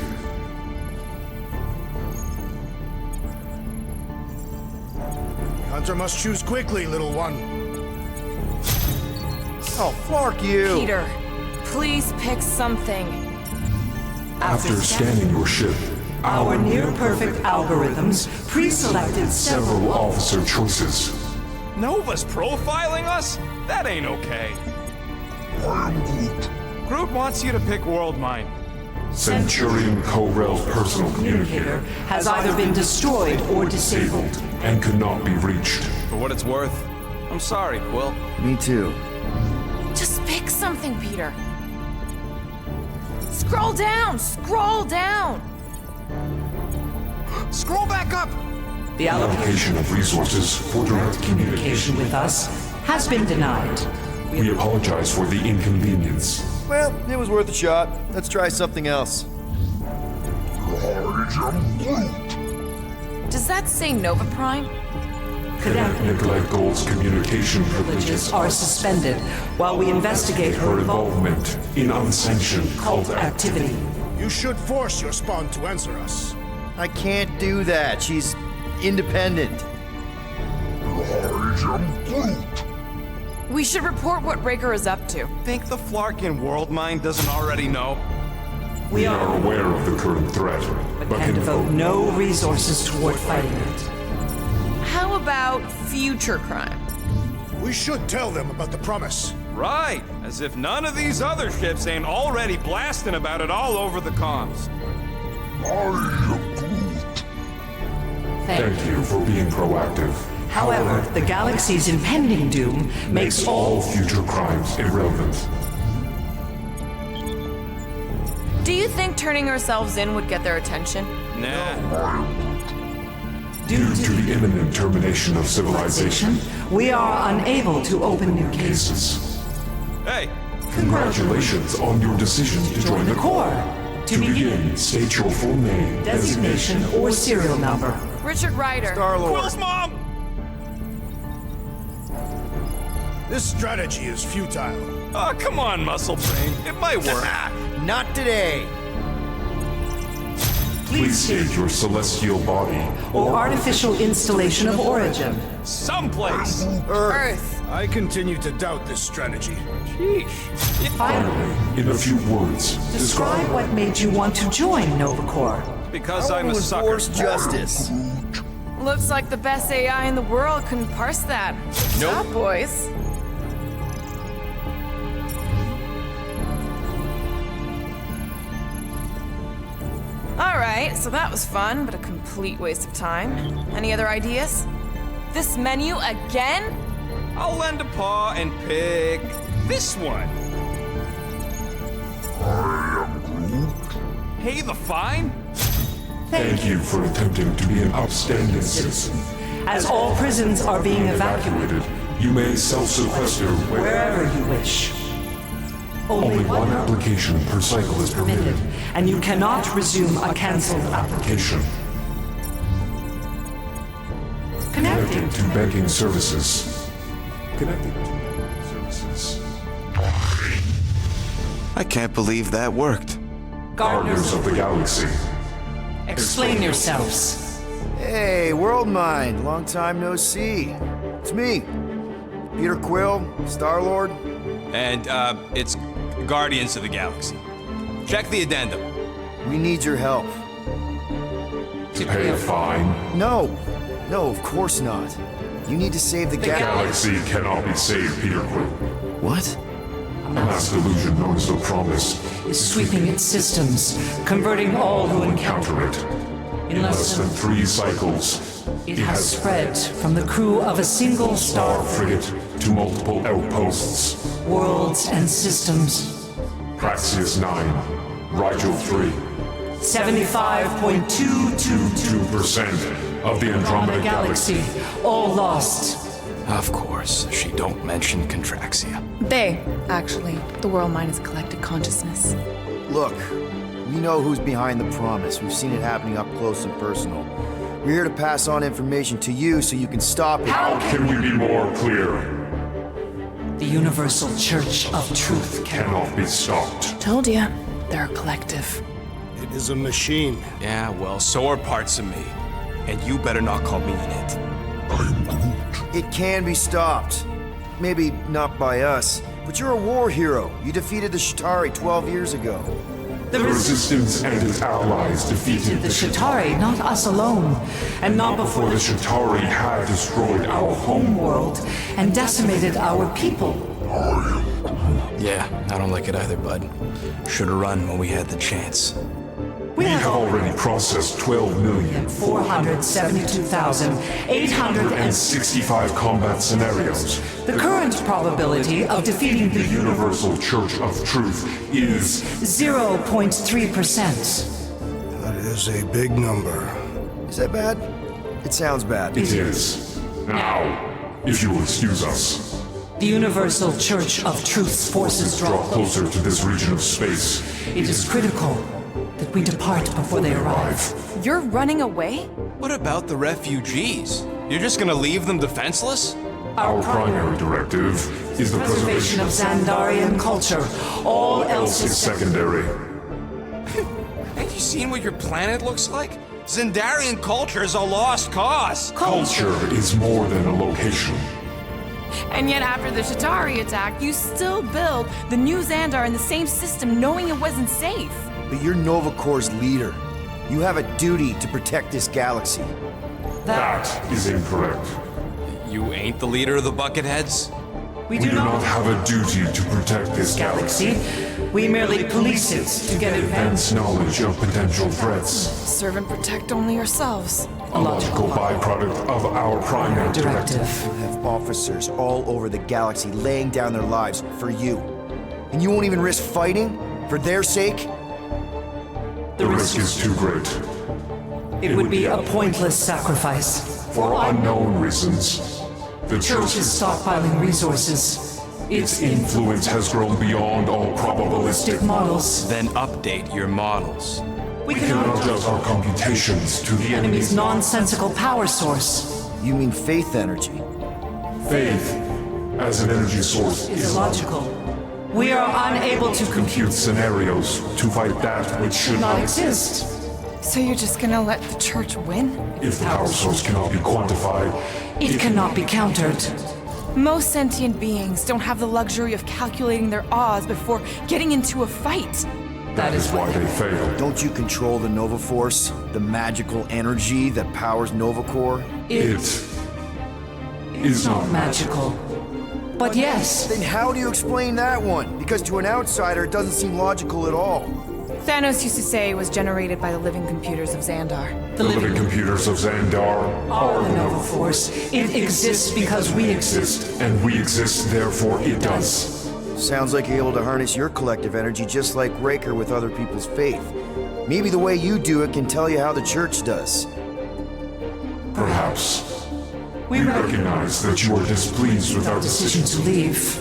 Hunter must choose quickly, little one. Oh, Flark you! Peter, please pick something. After scanning your ship, Our near-perfect algorithms pre-selected several officer choices. Nova's profiling us? That ain't okay. Groot wants you to pick World Mind. Centurion Ko-Rel's personal communicator has either been destroyed or disabled and could not be reached. For what it's worth, I'm sorry, Quill. Me too. Just pick something, Peter. Scroll down! Scroll down! Scroll back up! The allocation of resources for direct communication with us has been denied. We apologize for the inconvenience. Well, it was worth a shot. Let's try something else. Does that say Nova Prime? Cadet Nikolai Gold's communication privileges are suspended while we investigate her involvement in unsanctioned cult activity. You should force your spawn to answer us. I can't do that. She's independent. We should report what Raker is up to. Think the Flarkin World Mind doesn't already know? We are aware of the current threat, but can devote no resources toward fighting it. How about future crime? We should tell them about the promise. Right, as if none of these other ships ain't already blasting about it all over the comms. Thank you for being proactive. However, the galaxy's impending doom makes all future crimes irrelevant. Do you think turning ourselves in would get their attention? Nah. Due to the imminent termination of civilization, we are unable to open new cases. Hey! Congratulations on your decision to join the Corps. To begin, state your full name, designation, or serial number. Richard Ryder. Star-Lord. Quill's mom! This strategy is futile. Oh, come on, Muscle Brain. It might work. Not today. Please state your celestial body or artificial installation of origin. Someplace. Earth. I continue to doubt this strategy. Sheesh. Finally, in a few words, describe what made you want to join Nova Corps. Because I'm a sucker. Enforce justice. Looks like the best AI in the world couldn't parse that. Nope. Stop, boys. Alright, so that was fun, but a complete waste of time. Any other ideas? This menu again? I'll lend a paw and pick this one. Hey, the fine? Thank you for attempting to be an upstanding citizen. As all prisons are being evacuated, you may self-sequester wherever you wish. Only one application per cycle is permitted, and you cannot resume a cancelled application. Connecting to banking services. connecting services. I can't believe that worked. Guardians of the Galaxy. Explain yourselves. Hey, World Mind, long time no see. It's me, Peter Quill, Star-Lord. And, it's Guardians of the Galaxy. Check the addendum. We need your help. To pay a fine? No, of course not. You need to save the Galaxy cannot be saved, Peter Quill. What? A mass delusion known as the Promise Is sweeping its systems, converting all who encounter it. In less than 3 cycles, It has spread from the crew of a single star star, frigate to multiple outposts. worlds and systems. Praxius 9, Rigel 3. 75.222% 2% of the Andromeda Galaxy. all lost. Of course, she don't mention Contraxia. They, actually. The World Mind is a collective consciousness. Look, we know who's behind the Promise. We've seen it happening up close and personal. We're here to pass on information to you so you can stop it. How can we be more clear? The Universal Church of Truth Cannot be stopped. Told ya. They're a collective. It is a machine. Yeah, well, so are parts of me. And you better not call me an it. It can be stopped. Maybe not by us, but you're a war hero. You defeated the Shatari 12 years ago. The Resistance and its allies defeated the Shatari, not us alone, and not before the Shatari had destroyed our home world and decimated our people. Yeah, I don't like it either, bud. Should've run when we had the chance. We have already processed 12,472,865 combat scenarios. The current probability of defeating The Universal Church of Truth is 0.3%. That is a big number. Is that bad? It sounds bad. It is. Now, if you will excuse us. The Universal Church of Truth's forces Draw closer to this region of space. It is critical that we depart before they arrive. You're running away? What about the refugees? You're just gonna leave them defenseless? Our primary directive is the Preservation of Xandarian culture. All else is secondary. Have you seen what your planet looks like? Xandarian culture is a lost cause. Culture is more than a location. And yet after the Shatari attack, you still build the new Xandar in the same system knowing it wasn't safe. But you're Nova Corps' leader. You have a duty to protect this galaxy. That is incorrect. You ain't the leader of the Bucketheads? We do not have a duty to protect this galaxy. We merely police it to get advanced knowledge of potential threats. Serve and protect only yourselves. A logical byproduct of our primary directive. You have officers all over the galaxy laying down their lives for you. And you won't even risk fighting? For their sake? The risk is too great. It would be a pointless sacrifice. For unknown reasons, the Church is stockpiling resources. Its influence has grown beyond all probabilistic models. Then update your models. We cannot adjust our computations to the enemy's nonsensical power source. You mean faith energy? Faith, as an energy source, is illogical. We are unable to compute scenarios to fight that which should not exist. So you're just gonna let the Church win? If the power source cannot be quantified, it cannot be countered. Most sentient beings don't have the luxury of calculating their odds before getting into a fight. That is why they fail. Don't you control the Nova Force? The magical energy that powers Nova Corps? It is not magical. But yes. Then how do you explain that one? Because to an outsider, it doesn't seem logical at all. Thanos used to say it was generated by the living computers of Xandar. The living computers of Xandar are the Nova Force. It exists because we exist. And we exist, therefore it does. Sounds like you're able to harness your collective energy just like Raker with other people's faith. Maybe the way you do it can tell you how the Church does. Perhaps. We recognize that you are displeased with our decision to leave.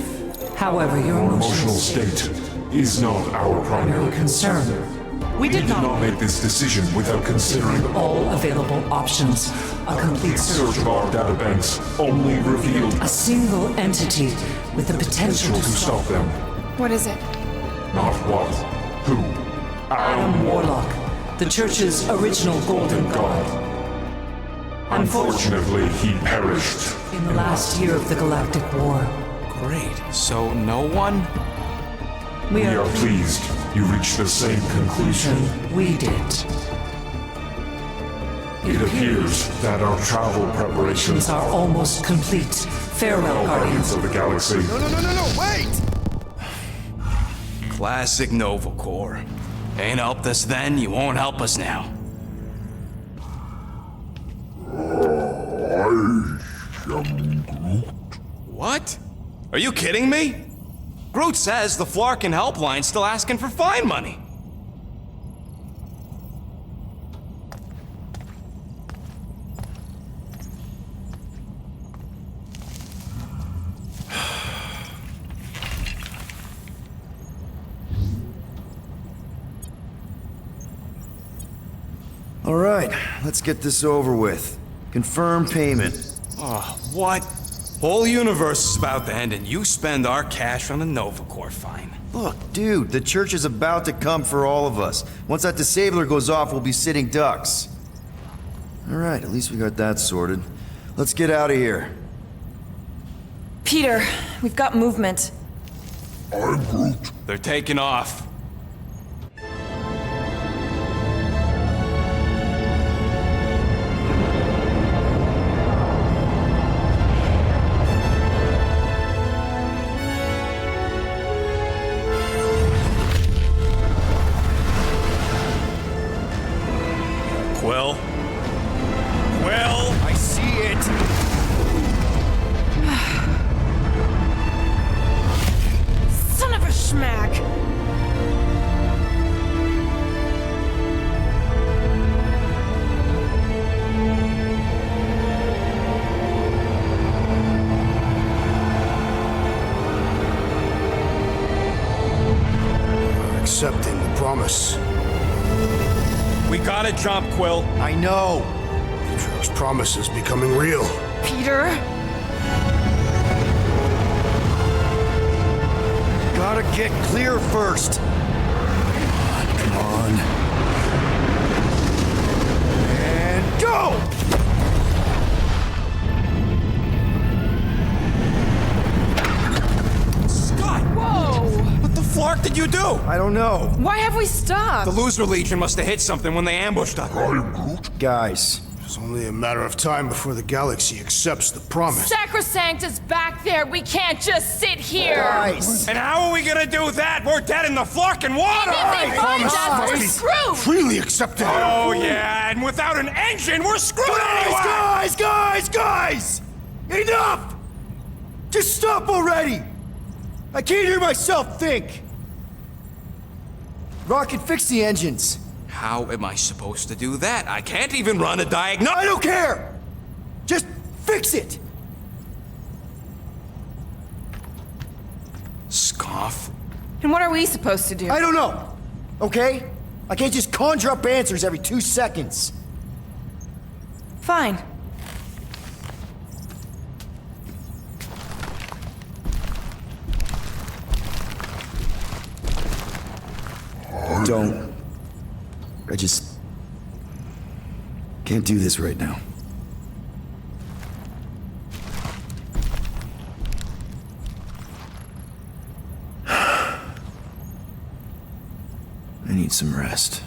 However, your emotional state is not our primary concern. We did not make this decision without considering all available options. A complete search of our databanks only revealed a single entity with the potential to stop them. What is it? Not what, who. Adam Warlock, the Church's original Golden God. Unfortunately, he perished In the last year of the Galactic War. Great. So no one? We are pleased you reached the same conclusion. We did. It appears that our travel preparations are almost complete. Farewell, Guardians of the Galaxy. No, wait! Classic Nova Corps. Ain't helped us then, you won't help us now. I am Groot. What? Are you kidding me? Groot says the Flarkin helpline's still asking for fine money. All right, let's get this over with. Confirm payment. Oh, what? Whole universe is about to end and you spend our cash on a Nova Corps fine. Look, dude, the church is about to come for all of us. Once that disabler goes off, we'll be sitting ducks. All right, at least we got that sorted. Let's get out of here. Peter, we've got movement. I'm Groot. They're taking off. Quill? Quill? I see it! Son of a schmack! We're accepting the promise. We gotta jump, Quill. I know. Atrio's promise is becoming real. Peter? Gotta get clear first. Come on. And go! Scott! Whoa! What the flark did you do? I don't know. Why have we stopped? The Loser Legion must have hit something when they ambushed us. Guys. It's only a matter of time before the galaxy accepts the promise. Sacrosanct is back there. We can't just sit here. Guys. And how are we gonna do that? We're dead in the flarkin' water! If they find us, we're screwed. Freely accepted. Oh, yeah, and without an engine, we're screwed anyway! Guys! Enough! Just stop already! I can't hear myself think! Rocket, fix the engines. How am I supposed to do that? I can't even run a diagnostic. I don't care! Just fix it! Scoff? And what are we supposed to do? I don't know, okay? I can't just conjure up answers every 2 seconds. Fine. Don't. I just can't do this right now. I need some rest.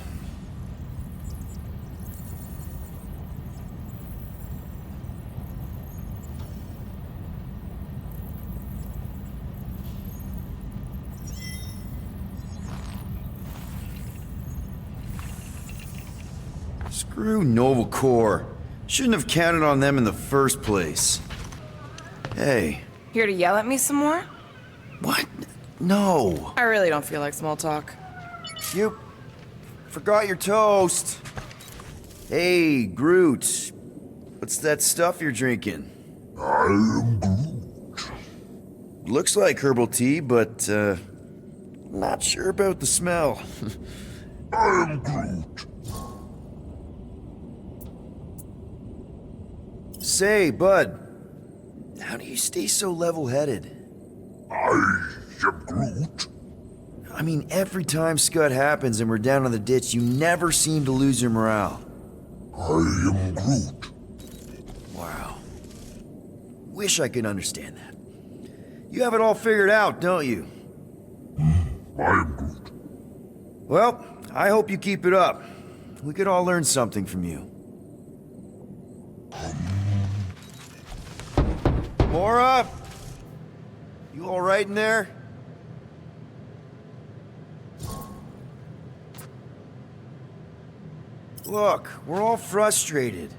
Screw Nova Corps. Shouldn't have counted on them in the first place. Hey. Here to yell at me some more? What? No. I really don't feel like small talk. You forgot your toast. Hey, Groot. What's that stuff you're drinking? I am Groot. Looks like herbal tea, but, not sure about the smell. I am Groot. Say, bud, how do you stay so level-headed? I am Groot. I mean, every time Scud happens and we're down in the ditch, you never seem to lose your morale. I am Groot. Wow. Wish I could understand that. You have it all figured out, don't you? I am Groot. Well, I hope you keep it up. We could all learn something from you. Mora? You all right in there? Look, we're all frustrated.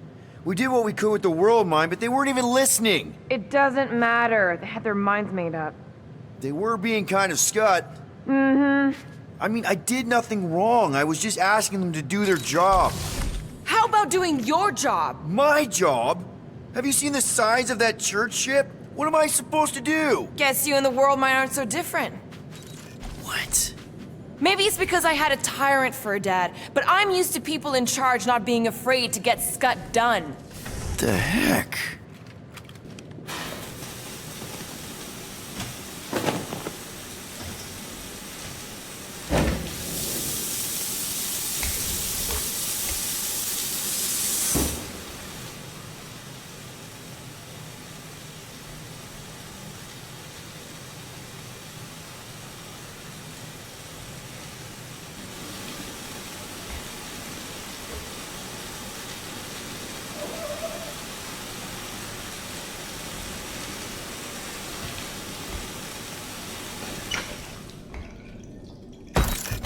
We did what we could with the world mine, but they weren't even listening. It doesn't matter. They had their minds made up. They were being kind of scut. Mm-hmm. I mean, I did nothing wrong. I was just asking them to do their job. How about doing your job? My job? Have you seen the size of that church ship? What am I supposed to do? Guess you and the world mine aren't so different. What? Maybe it's because I had a tyrant for a dad, but I'm used to people in charge not being afraid to get scut done. The heck?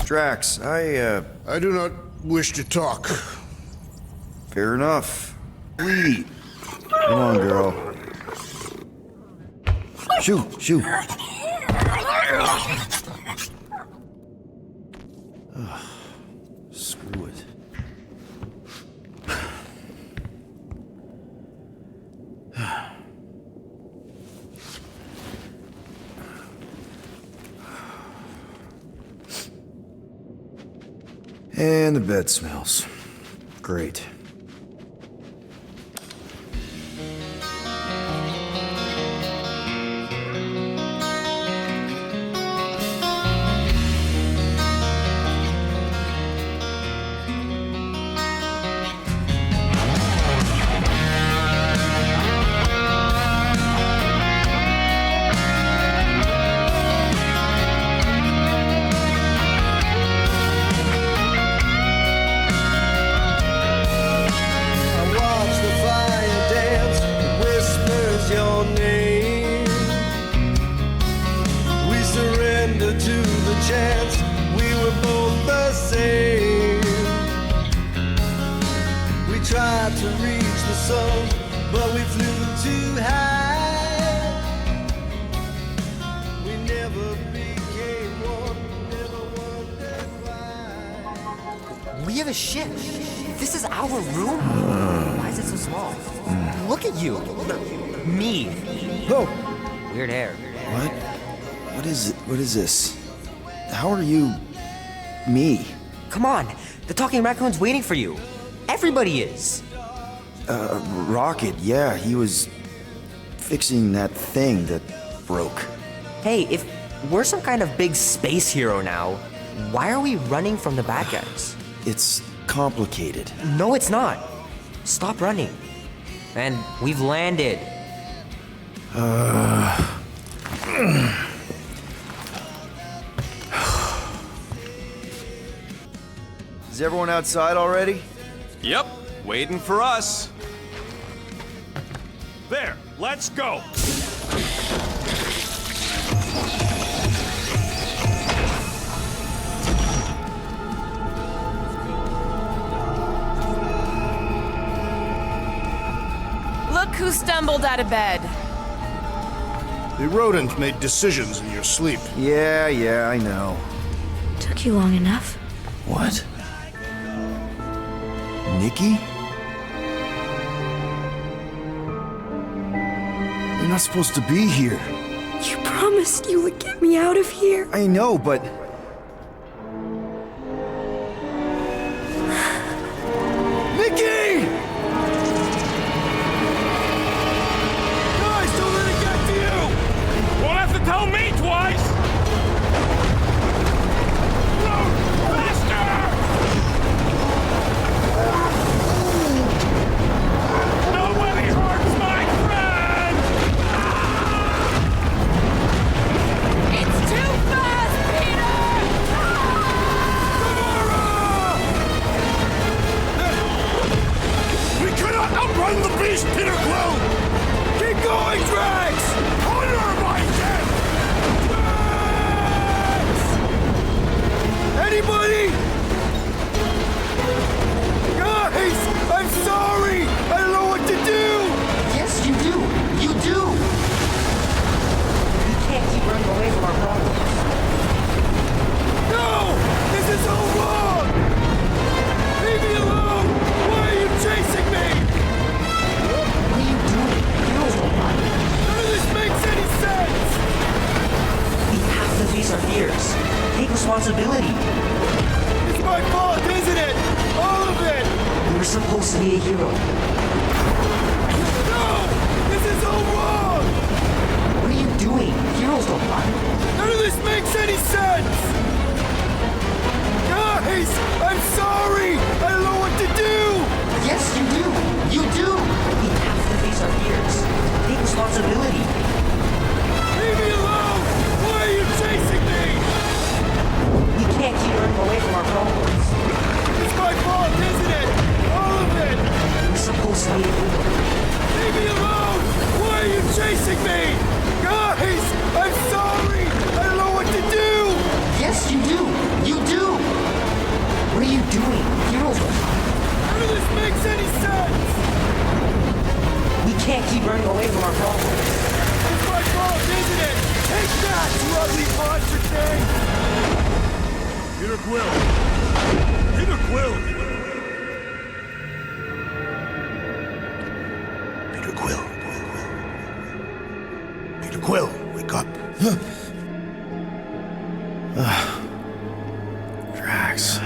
Drax, I do not wish to talk. Fair enough. Lead. Come on, girl. Shoot. Ugh, screw it. And the bed smells. Great. To reach the sun, but we flew too high. We never became one, never wondered why. We have a ship. This is our room? Why is it so small? Look at you. Me. Oh. Weird hair. What? What is it? What is this? How are you... me? Come on. The talking raccoon's waiting for you. Everybody is. Rocket, yeah, he was fixing that thing that broke. Hey, if we're some kind of big space hero now, why are we running from the bad guys? It's complicated. No, it's not. Stop running. And we've landed. Is everyone outside already? Yep, waiting for us. There, let's go. Look who stumbled out of bed. The rodent made decisions in your sleep. Yeah, I know. Took you long enough. What? Nikki? You're not supposed to be here. You promised you would get me out of here. I know, but... Take responsibility. It's my fault, isn't it? All of it! You were supposed to be a hero. No! This is all wrong! What are you doing? Heroes don't run. None of this makes any sense! Guys! I'm sorry! I don't know what to do! Yes, you do! You do! We have to face our fears. Take responsibility. Leave me alone! Why are you chasing me? We can't keep running away from our problems. It's my fault, isn't it? All of it! We're supposed to be a hero. Leave me alone! Why are you chasing me? Guys! I'm sorry! I don't know what to do! Yes, you do! You do! What are you doing? Heroes don't run. None of this makes any sense! We can't keep running away from our problems. It's my fault, isn't it? Take that, you ugly monster thing! Peter Quill! Peter Quill! Peter Quill. Peter Quill, wake up. Drax.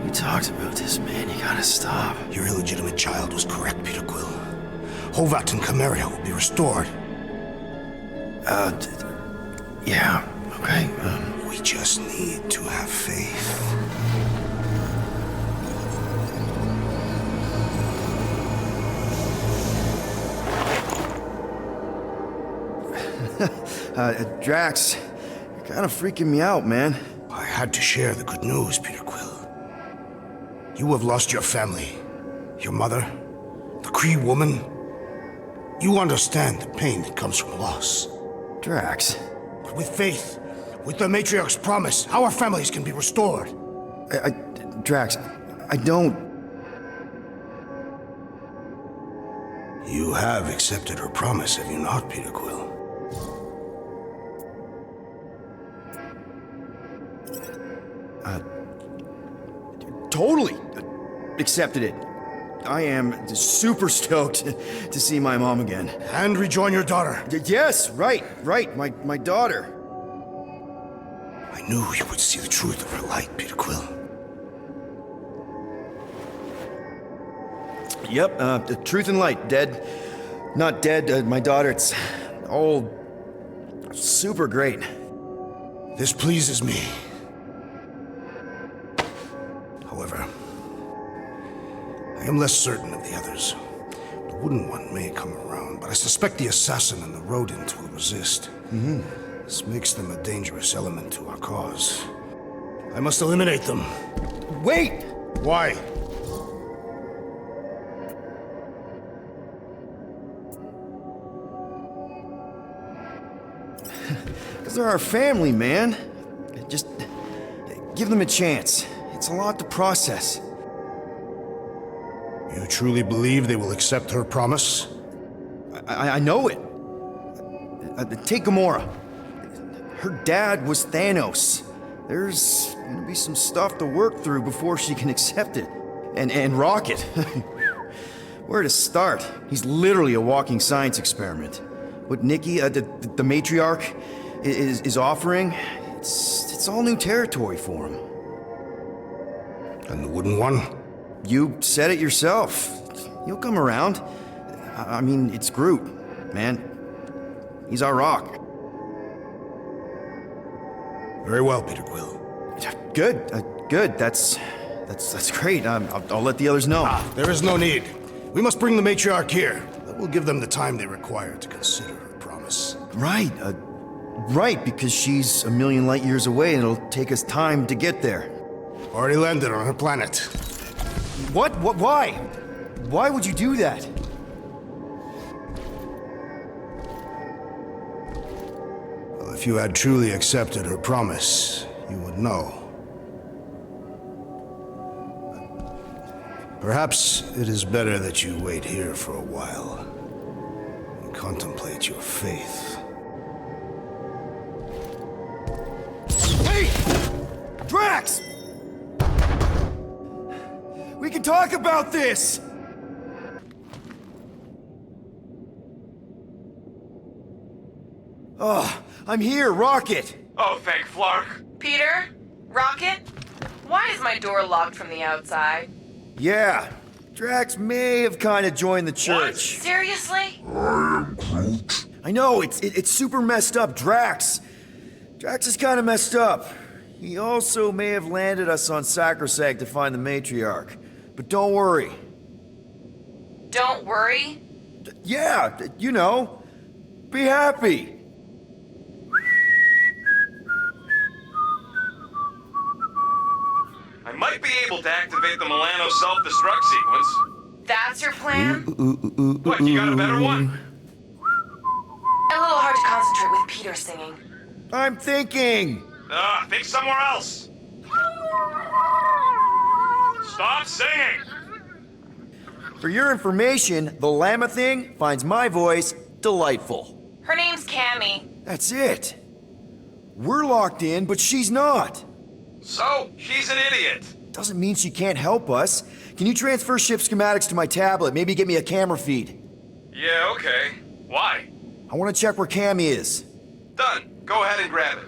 We talked about this, man. You gotta stop. Your illegitimate child was correct, Peter Quill. Hovat and Cameria will be restored. Yeah, okay. We just need to have faith. Drax, you're kind of freaking me out, man. I had to share the good news, Peter Quill. You have lost your family. Your mother, the Kree woman. You understand the pain that comes from loss. Drax. But with faith, with the Matriarch's promise, our families can be restored. Drax, I don't... You have accepted her promise, have you not, Peter Quill? Totally accepted it. I am super stoked to see my mom again. And rejoin your daughter. Yes, right, my daughter. I knew you would see the truth of her light, Peter Quill. Yep, the truth and light, dead. Not dead, my daughter, it's all super great. This pleases me. However, I am less certain of the others. The Wooden One may come around, but I suspect the assassin and the rodent will resist. This makes them a dangerous element to our cause. I must eliminate them. Wait! Why? Because they're our family, man. Just give them a chance. It's a lot to process. You truly believe they will accept her promise? I know it. Take Gamora. Her dad was Thanos. There's gonna be some stuff to work through before she can accept it. And Rocket. Where to start? He's literally a walking science experiment. What Nikki, the matriarch, is offering, it's all new territory for him. And the Wooden One? You said it yourself. He'll come around. I mean, it's Groot, man. He's our rock. Very well, Peter Quill. Good, good. That's great. I'll let the others know. There is no need. We must bring the matriarch here. That will give them the time they require to consider her promise. Right, right, because she's a million light years away and it'll take us time to get there. Already landed on her planet. What? Why? Why would you do that? Well, if you had truly accepted her promise, you would know. Perhaps it is better that you wait here for a while and contemplate your faith. Hey! Drax! We can talk about this! Oh, I'm here, Rocket! Oh, thank Flark. Peter? Rocket? Why is my door locked from the outside? Yeah, Drax may have kind of joined the church. Seriously? I know, it's super messed up, Drax. Drax is kind of messed up. He also may have landed us on Sacrosanct to find the matriarch. But don't worry. Don't worry? Yeah, you know, be happy. I might be able to activate the Milano self-destruct sequence. That's your plan? What, you got a better one? A little hard to concentrate with Peter singing. I'm thinking. Think somewhere else. Stop singing! For your information, the llama thing finds my voice delightful. Her name's Cammy. That's it. We're locked in, but she's not. So, she's an idiot. Doesn't mean she can't help us. Can you transfer ship schematics to my tablet? Maybe get me a camera feed. Yeah, okay. Why? I want to check where Cammy is. Done. Go ahead and grab it.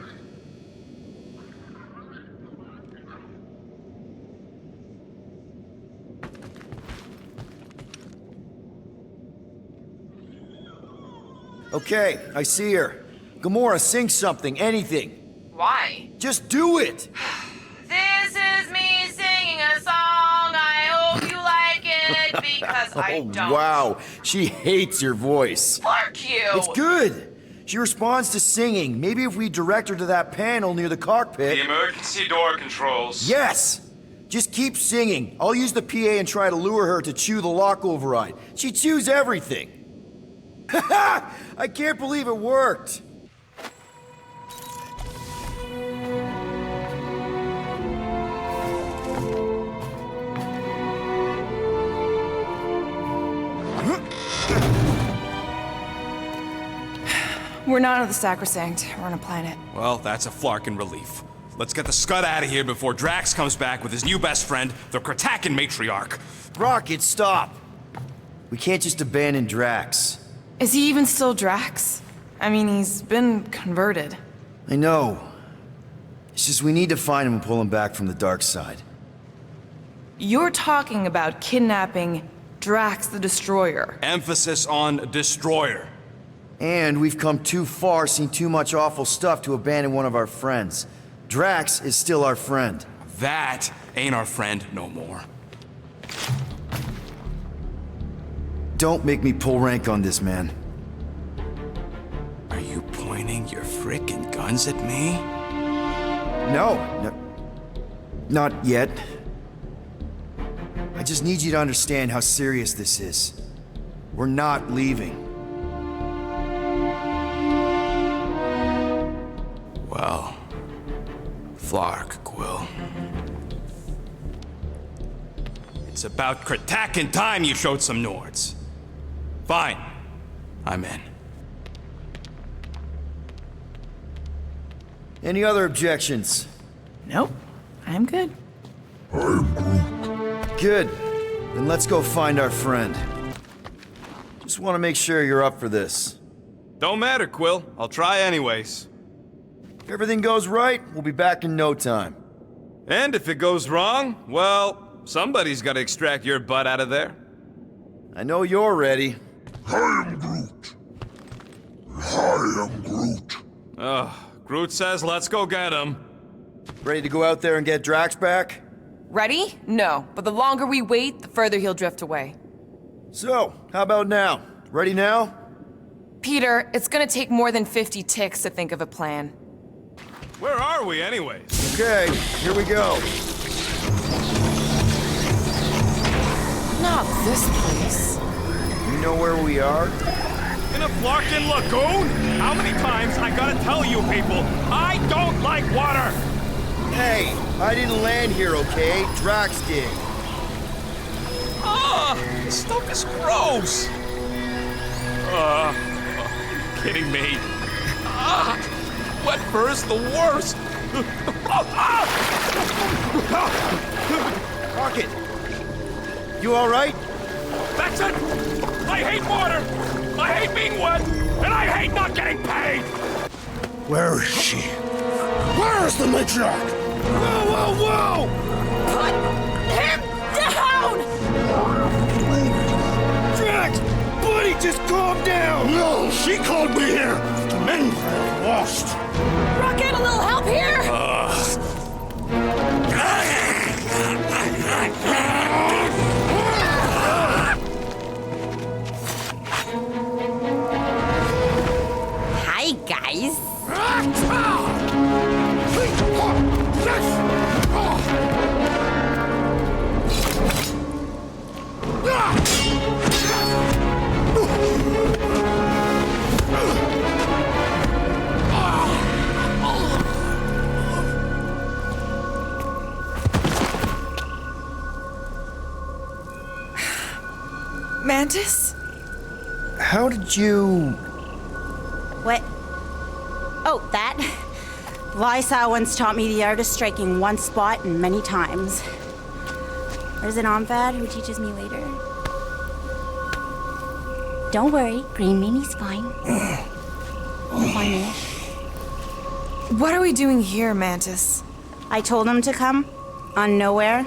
Okay, I see her. Gamora, sing something, anything. Why? Just do it! This is me singing a song. I hope you like it because I don't. Wow, she hates your voice. Flark you! It's good. She responds to singing. Maybe if we direct her to that panel near the cockpit. The emergency door controls. Yes! Just keep singing. I'll use the PA and try to lure her to chew the lock override. She chews everything. Haha! I can't believe it worked. We're not on the Sacrosanct. We're on a planet. Well, that's a Flarkin relief. Let's get the Scud out of here before Drax comes back with his new best friend, the Kratakan matriarch. Rocket, stop! We can't just abandon Drax. Is he even still Drax? I mean, he's been converted. I know. It's just we need to find him and pull him back from the dark side. You're talking about kidnapping Drax the Destroyer. Emphasis on destroyer. And we've come too far, seen too much awful stuff to abandon one of our friends. Drax is still our friend. That ain't our friend no more. Don't make me pull rank on this, man. Are you pointing your frickin' guns at me? No, not yet. I just need you to understand how serious this is. We're not leaving. Well, Flark, Quill. It's about Kratakan time you showed some Nords. Fine. I'm in. Any other objections? Nope. I'm good. Good. Then let's go find our friend. Just want to make sure you're up for this. Don't matter, Quill. I'll try anyways. If everything goes right, we'll be back in no time. And if it goes wrong, well, somebody's got to extract your butt out of there. I know you're ready. I am Groot. I am Groot. Groot says let's go get him. Ready to go out there and get Drax back? Ready? No, but the longer we wait, the further he'll drift away. So, how about now? Ready now? Peter, it's gonna take more than 50 ticks to think of a plan. Where are we anyways? Okay, here we go. Not this place. You know where we are? In a Flarkin lagoon? How many times I gotta tell you people, I don't like water! Hey, I didn't land here, okay? Drax did. This stuff is gross! Kidding me. Wet fur's the worst! Rocket! You alright? That's it! I hate water! I hate being wet! And I hate not getting paid! Where is she? Where's the matriarch? Whoa, whoa, whoa! Put him down! Drax! Buddy, just calm down! No, she called me here. The men are lost. Rocket, a little help here? Hi, guys. Mantis? How did you... What? Oh, that? Lysa once taught me the art of striking one spot and many times. There's an Omphad who teaches me later. Don't worry, Green Meanie's fine. Fine-ish. What are we doing here, Mantis? I told him to come, on nowhere.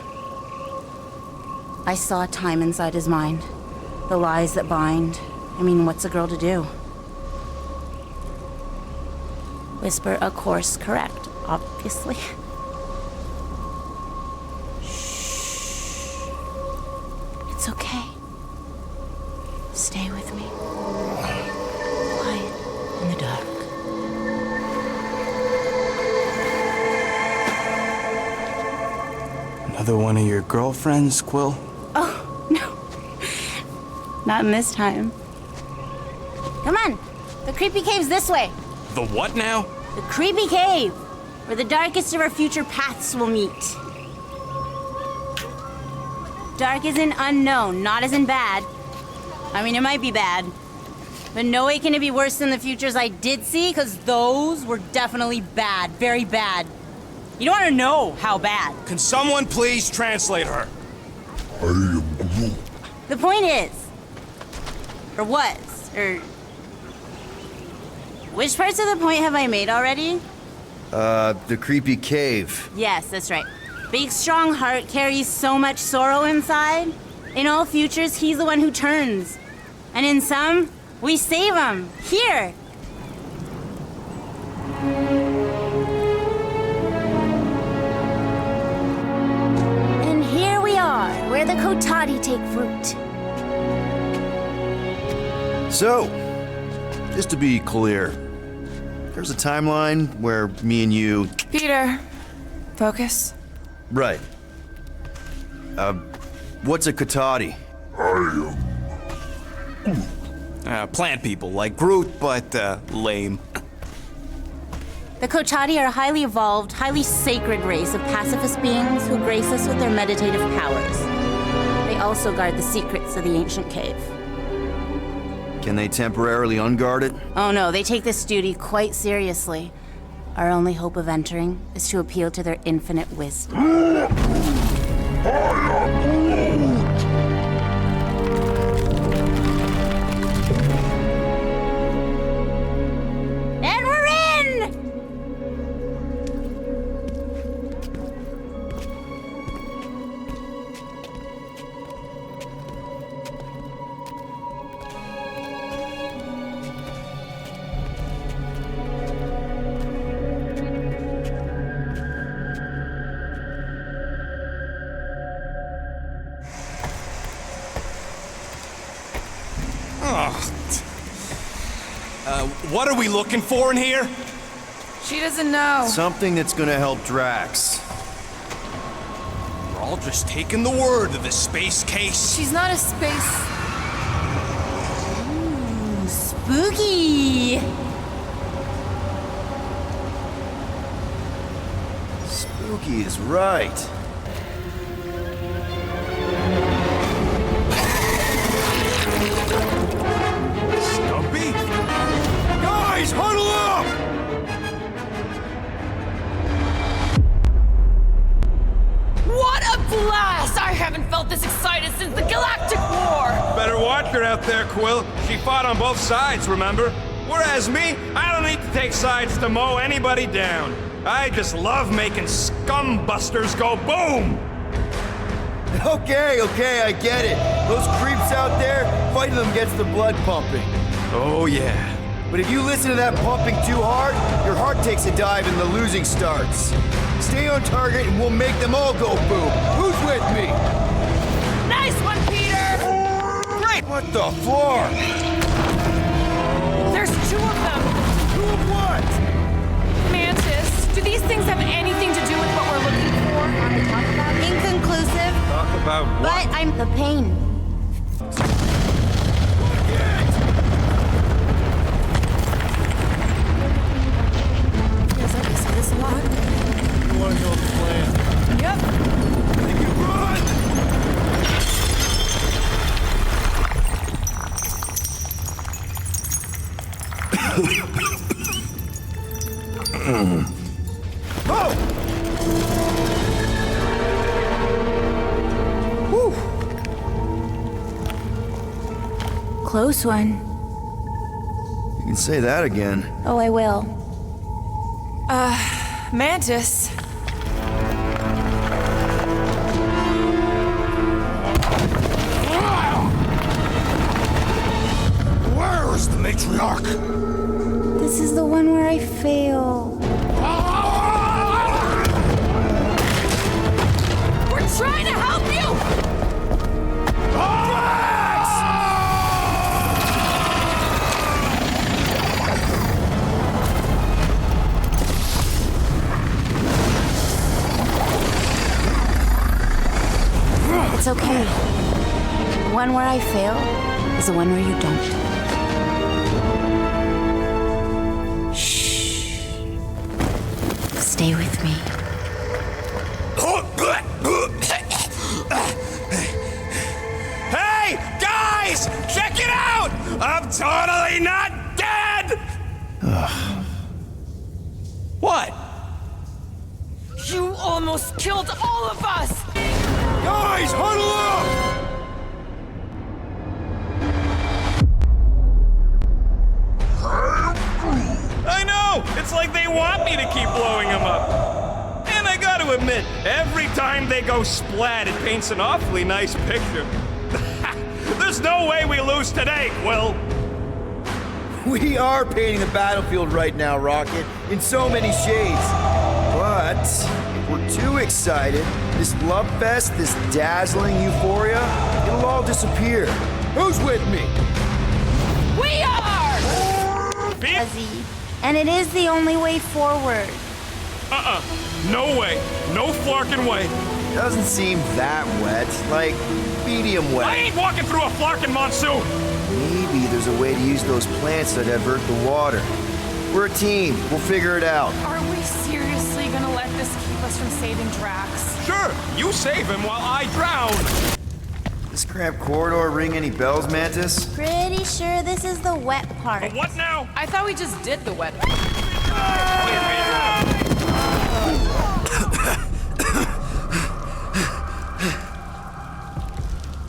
I saw time inside his mind. The lies that bind. I mean, what's a girl to do? Whisper a course correct, obviously. Shh. It's okay. Stay with me. Quiet in the dark. Another one of your girlfriends, Quill? Oh, no. Not in this time. Come on. The creepy cave's this way. The what now? The creepy cave, where the darkest of our future paths will meet. Dark as in unknown, not as in bad. I mean, it might be bad. But no way can it be worse than the futures I did see, because those were definitely bad. Very bad. You don't want to know how bad. Can someone please translate her? I am Groot. The point is, or was, or... Which parts of the point have I made already? The creepy cave. Yes, that's right. Big, strong heart carries so much sorrow inside. In all futures, he's the one who turns. And in some, we save him. Here! And here we are, where the Kotati take fruit. So, just to be clear, there's a timeline where me and you... Peter, focus. Right. What's a Kotati? Plant people, like Groot, but lame. The Kotati are a highly evolved, highly sacred race of pacifist beings who grace us with their meditative powers. They also guard the secrets of the ancient cave. Can they temporarily unguard it? Oh no, they take this duty quite seriously. Our only hope of entering is to appeal to their infinite wisdom. And we're in! What are we looking for in here? She doesn't know. Something that's gonna help Drax. We're all just taking the word of the space case. She's not a space... Spooky! Spooky is right. Stumpy? Guys, huddle up! What a blast! I haven't felt this excited since the Galactic War! Better watch her out there, Quill. She fought on both sides, remember? Whereas me, I don't need to take sides to mow anybody down. I just love making scumbusters go boom! Okay, I get it. Those creeps out there, fighting them gets the blood pumping. Oh, yeah. But if you listen to that pumping too hard, your heart takes a dive and the losing starts. Stay on target and we'll make them all go boom. Who's with me? Nice one, Peter! Great! What the floor? There's two of them. Two of what? Mantis, do these things have anything to do with what we're looking for? Inconclusive, Talk about what? but I'm the pain. Yes, okay, so this lot. You wanna know the plan? Yep. Then you run! Oh! Whew. Close one. You can say that again. Oh, I will. Mantis. Where is the matriarch? This is the one where I fail. We're trying to help you! It's okay. The one where I fail is the one where you don't. Shh. Stay with me. Hey, guys! Check it out! I'm totally not dead! What? You almost killed all of us! Guys, huddle up! I know! It's like they want me to keep blowing them up. And I gotta admit, every time they go splat, it paints an awfully nice picture. There's no way we lose today, Quill. We are painting the battlefield right now, Rocket, in so many shades. But if we're too excited, this love fest, this dazzling euphoria, it'll all disappear. Who's with me? We are! Fuzzy. And it is the only way forward. No way. No flarkin' way. Doesn't seem that wet. Like, medium wet. I ain't walking through a flarkin' monsoon! Maybe there's a way to use those plants to divert the water. We're a team. We'll figure it out. Are we seriously gonna let this keep us from saving Drax? Sure, you save him while I drown. This cramped corridor ring any bells, Mantis? Pretty sure this is the wet part. What now? I thought we just did the wet part.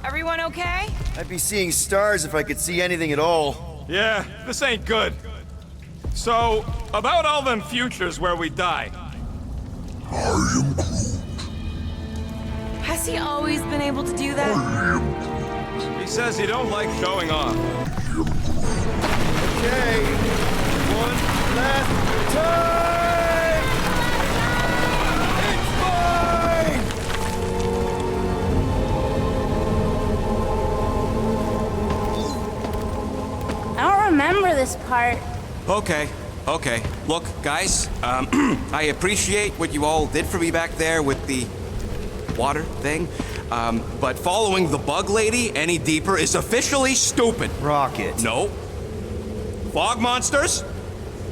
Everyone okay? I'd be seeing stars if I could see anything at all. Yeah, this ain't good. So, about all them futures where we die. Has he always been able to do that? He says he don't like showing off. Okay, one last time! It's mine! I don't remember this part. Okay. Look, guys, I appreciate what you all did for me back there with the water thing, but following the bug lady any deeper is officially stupid. Rocket. No. Fog monsters?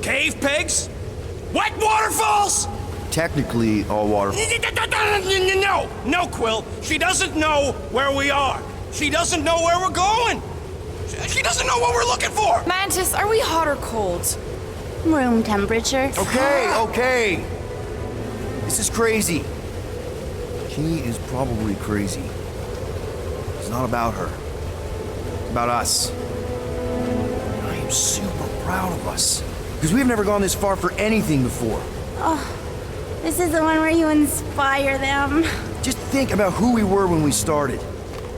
Cave pigs? Wet waterfalls? Technically, all water. No, Quill. She doesn't know where we are. She doesn't know where we're going. She doesn't know what we're looking for. Mantis, are we hot or cold? Room temperature. Okay. This is crazy. She is probably crazy. It's not about her. It's about us. And I am super proud of us. Because we've never gone this far for anything before. Oh, This is the one where you inspire them. Just think about who we were when we started.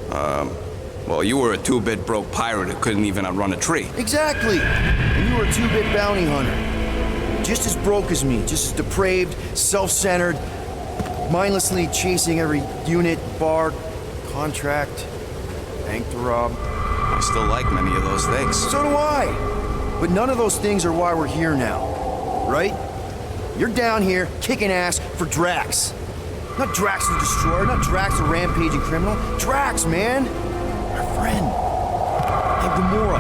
Well, you were a two-bit broke pirate who couldn't even outrun a tree. Exactly! And you were a two-bit bounty hunter. Just as broke as me, just as depraved, self-centered, mindlessly chasing every unit, bar, contract, bank to rob. I still like many of those things. So do I! But none of those things are why we're here now, right? You're down here kicking ass for Drax. Not Drax the Destroyer, not Drax the rampaging criminal. Drax, man! Our friend. And Gamora.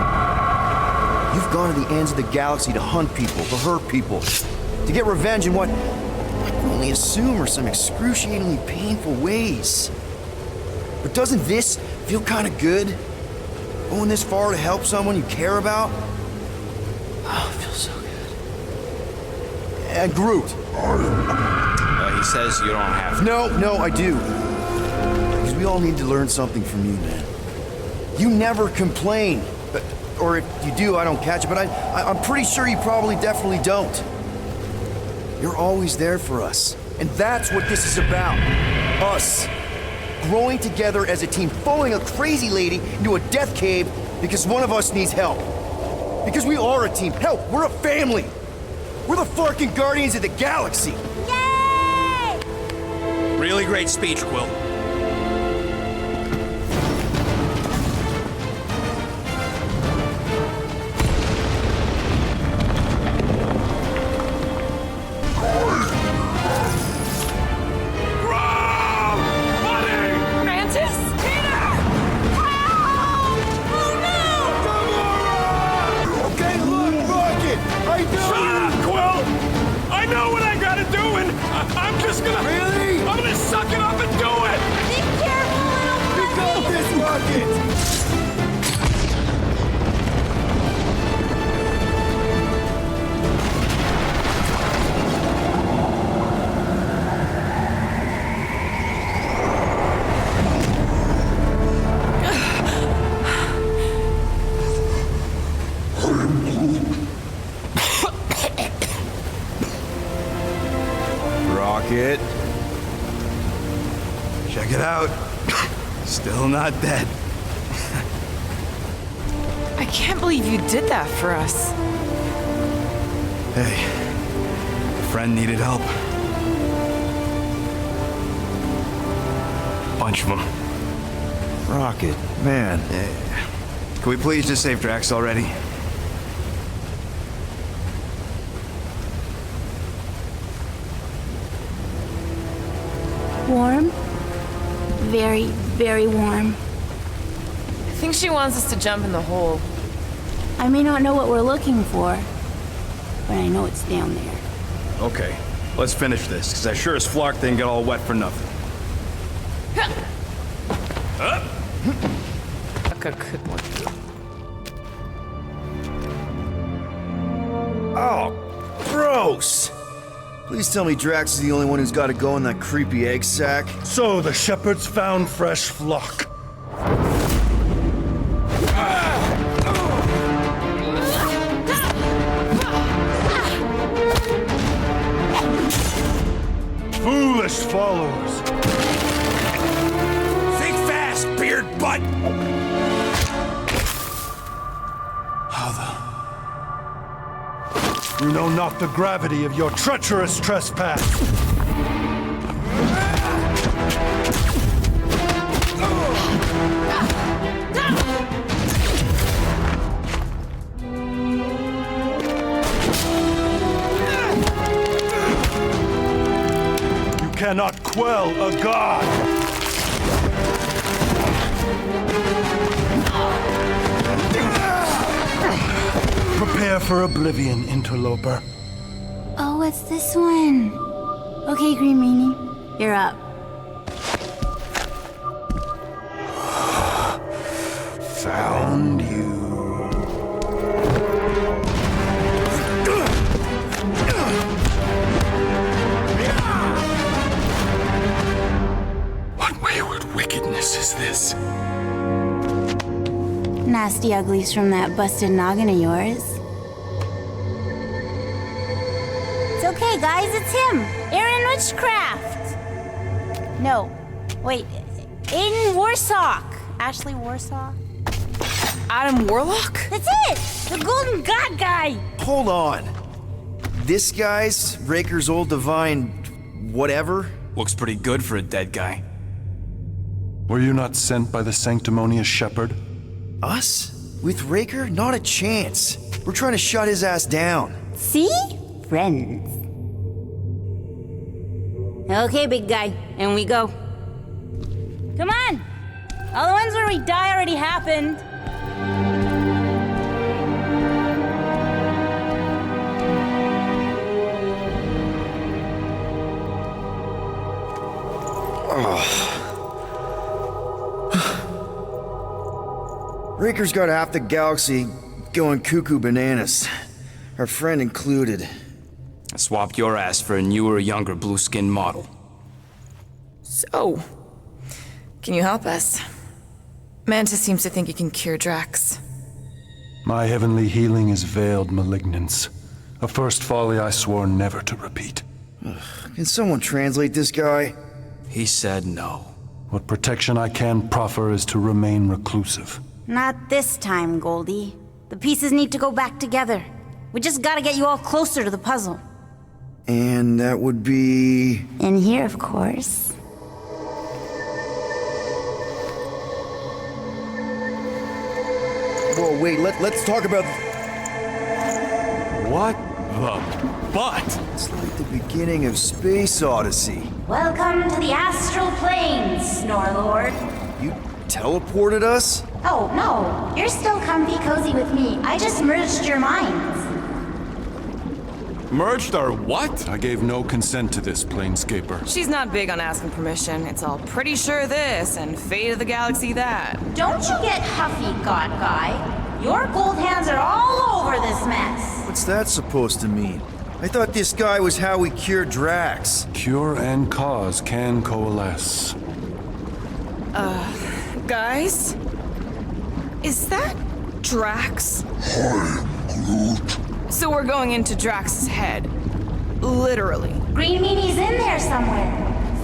You've gone to the ends of the galaxy to hunt people, to hurt people, to get revenge in what I can only assume are some excruciatingly painful ways. But doesn't this feel kind of good? Going this far to help someone you care about? Oh, it feels so good. And Groot. He says you don't have to. No, I do. Because we all need to learn something from you, man. You never complain. Or if you do, I don't catch it, but I'm pretty sure you probably definitely don't. You're always there for us. And that's what this is about. Us. Growing together as a team, following a crazy lady into a death cave because one of us needs help. Because we are a team. Hell, we're a family. We're the fucking Guardians of the Galaxy. Really great speech, Quill. Rocket. Check it out. Still not dead. I can't believe you did that for us. Hey, a friend needed help. Bunch of them. Rocket, man. Can we please just save Drax already? Warm? Very, very warm. I think she wants us to jump in the hole. I may not know what we're looking for, but I know it's down there. Okay, let's finish this, because I sure as Flark didn't get all wet for nothing. Oh, gross! Please tell me Drax is the only one who's got to go in that creepy egg sack. So the shepherds found fresh flock. Foolish followers. Think fast, beard butt! You know not the gravity of your treacherous trespass. You cannot quell a god. Prepare for oblivion, interloper. Oh, what's this one? Okay, Green Meanie, you're up. Found you. What wayward wickedness is this? Nasty uglies from that busted noggin of yours. It's okay, guys, it's him. Aaron Witchcraft. No, wait. Aiden Warsock. Ashley Warsaw. Adam Warlock? That's it! The Golden God guy! Hold on. This guy's Raker's old divine whatever? Looks pretty good for a dead guy. Were you not sent by the sanctimonious shepherd? Us? With Raker? Not a chance. We're trying to shut his ass down. See? Friends. Okay, big guy, and we go. Come on! All the ones where we die already happened. Raker's got half the galaxy going cuckoo bananas. Our friend included. I swapped your ass for a newer, younger blue-skinned model. So, can you help us? Mantis seems to think he can cure Drax. My heavenly healing is veiled malignance. A first folly I swore never to repeat. Can someone translate this guy? He said no. What protection I can proffer is to remain reclusive. Not this time, Goldie. The pieces need to go back together. We just gotta get you all closer to the puzzle. And that would be... In here, of course. Whoa, wait, let's talk about... What the butt? It's like the beginning of Space Odyssey. Welcome to the astral planes, Snorlord. You teleported us? Oh, no. You're still comfy cozy with me. I just merged your minds. Merged our what? I gave no consent to this, Planescaper. She's not big on asking permission. It's all pretty sure this and fate of the galaxy that. Don't you get huffy, God Guy. Your gold hands are all over this mess. What's that supposed to mean? I thought this guy was how we cured Drax. Cure and cause can coalesce. Guys? Is that Drax? Hi, Groot. So we're going into Drax's head. Literally. Green Meanie's in there somewhere.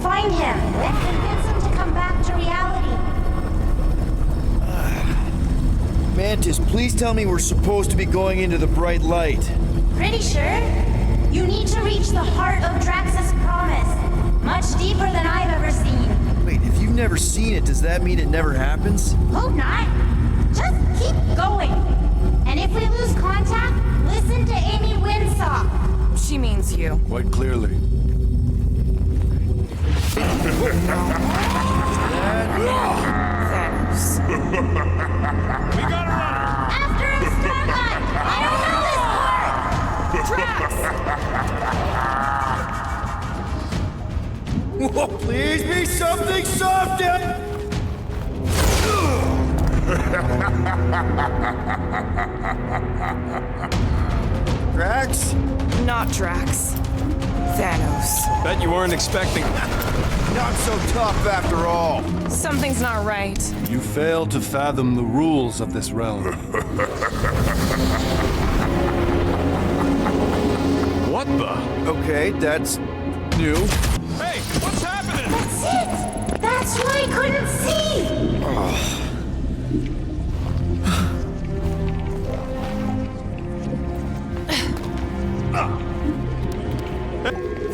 Find him and convince him to come back to reality. Mantis, please tell me we're supposed to be going into the bright light. Pretty sure. You need to reach the heart of Drax's promise. Much deeper than I've ever seen. Wait, if you've never seen it, does that mean it never happens? Hope not. Just keep going. And if we lose contact, listen to Amy Winsock. She means you. Quite clearly. Thanos. We gotta run! After him, Starlight! I don't know this part! Drax! Whoa, please be something soft and... Drax? Not Drax. Thanos. Bet you weren't expecting. Not so tough after all. Something's not right. You fail to fathom the rules of this realm. What the? Okay, that's new. Hey, what's happening? That's it! That's what I couldn't see!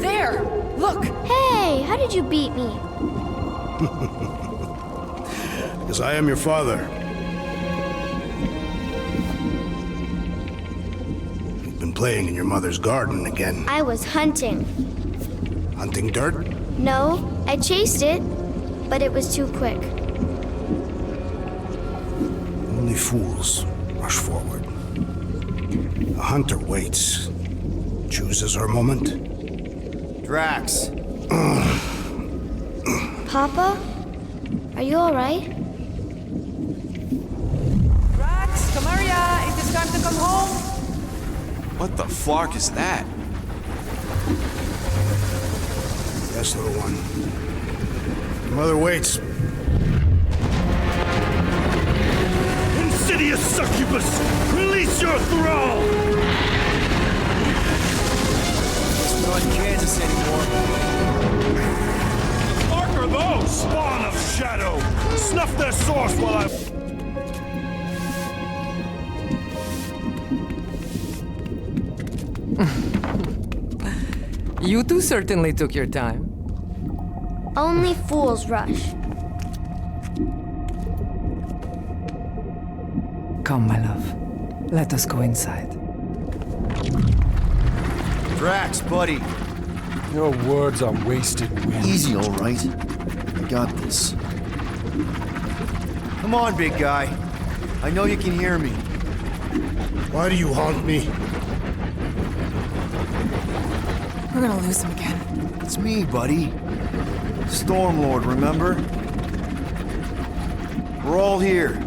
There! Look! Hey, how did you beat me? Because I am your father. You've been playing in your mother's garden again. I was hunting. Hunting dirt? No, I chased it, but it was too quick. Only fools rush forward. A hunter waits, chooses her moment. Drax. Papa? Are you alright? Drax, come here, ya. Is it time to come home? What the flark is that? Yes, little one. Your mother waits. Insidious succubus, release your thrall! This Shadow! Snuff their source while I... You two certainly took your time. Only fools rush. Come, my love. Let us go inside. Drax, buddy. Your words are wasted wind. Easy, all right. I got this. Come on, big guy. I know you can hear me. Why do you haunt me? We're gonna lose him again. It's me, buddy. Stormlord, remember? We're all here.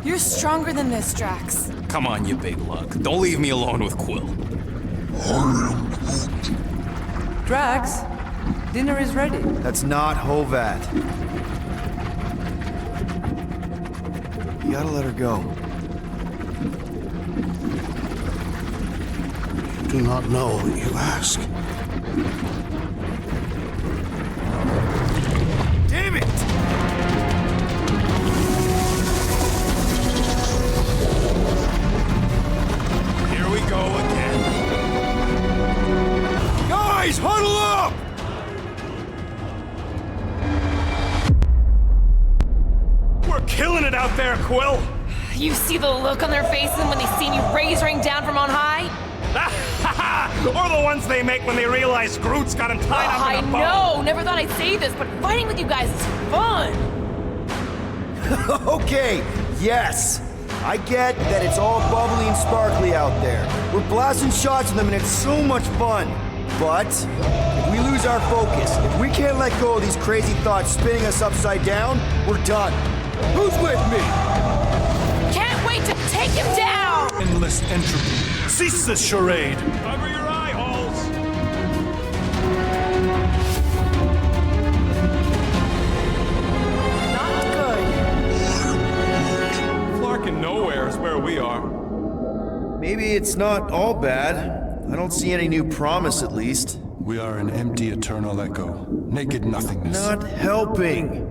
You're stronger than this, Drax. Come on, you big lug. Don't leave me alone with Quill. Drax, dinner is ready. That's not Hovat. You gotta let her go. You do not know what you ask. Damn it! Here we go again. Guys, huddle up! We're killing it out there, Quill! You see the look on their faces when they see you raise ring down from on high? Or the ones they make when they realize Groot's got him tied up I in a bow. know, never thought I'd say this, but fighting with you guys is fun. Okay, yes. I get that it's all bubbly and sparkly out there. We're blasting shots at them and it's so much fun. But if we lose our focus, if we can't let go of these crazy thoughts spinning us upside down, we're done. Who's with me? Can't wait to take him down! Endless entropy. Cease this charade. Cover your eye holes. Not good. Flarkin' nowhere is where we are. Maybe it's not all bad. I don't see any new promise, at least. We are an empty eternal echo. Naked nothingness. Not helping.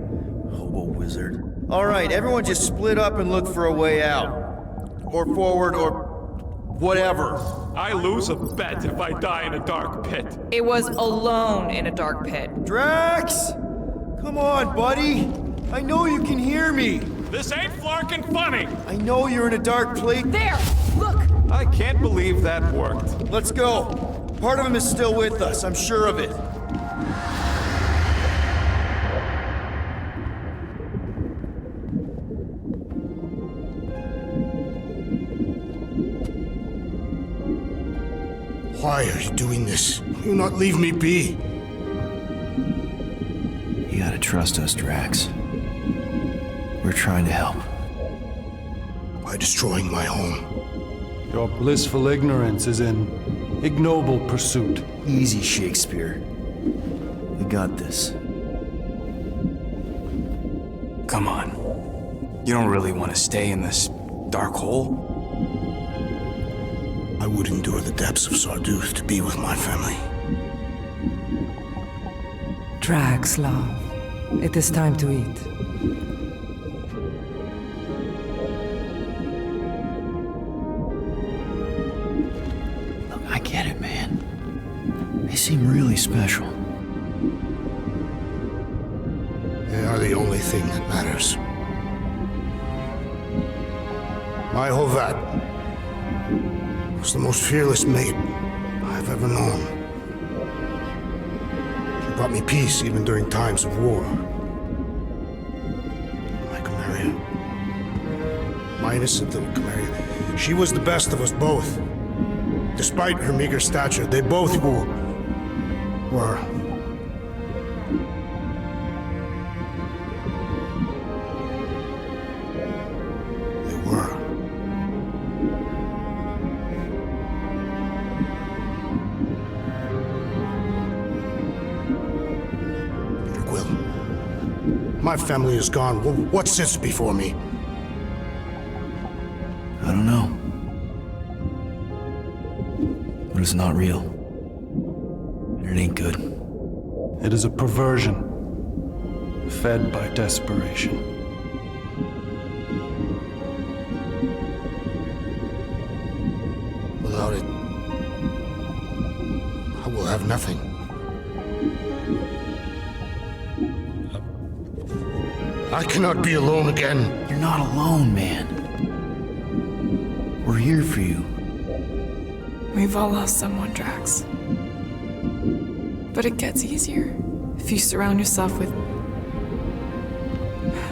Hobo wizard. All right, everyone just split up and look for a way out. Or forward, or whatever. I lose a bet if I die in a dark pit. It was alone in a dark pit. Drax! Come on, buddy. I know you can hear me. This ain't Flarkin' funny. I know you're in a dark place. There! Look! I can't believe that worked. Let's go. Part of him is still with us, I'm sure of it. Why are you doing this? Will you not leave me be? You gotta trust us, Drax. We're trying to help. By destroying my home. Your blissful ignorance is an ignoble pursuit. Easy, Shakespeare. We got this. Come on. You don't really want to stay in this dark hole? I would endure the depths of Sarduth to be with my family. Drax, love. It is time to eat. Look, I get it, man. They seem really special. They are the only thing that matters. My Hovat was the most fearless mate I've ever known. She brought me peace even during times of war. My Chimera. My innocent little Chimera. She was the best of us both. Despite her meager stature, they both were. They were. Peter Quill. My family is gone. What sits before me? I don't know. But it's not real. And it ain't good. It is a perversion. fed by desperation. Without it, I will have nothing. I cannot be alone again. You're not alone, man. We're here for you. We've all lost someone, Drax. But it gets easier if you surround yourself with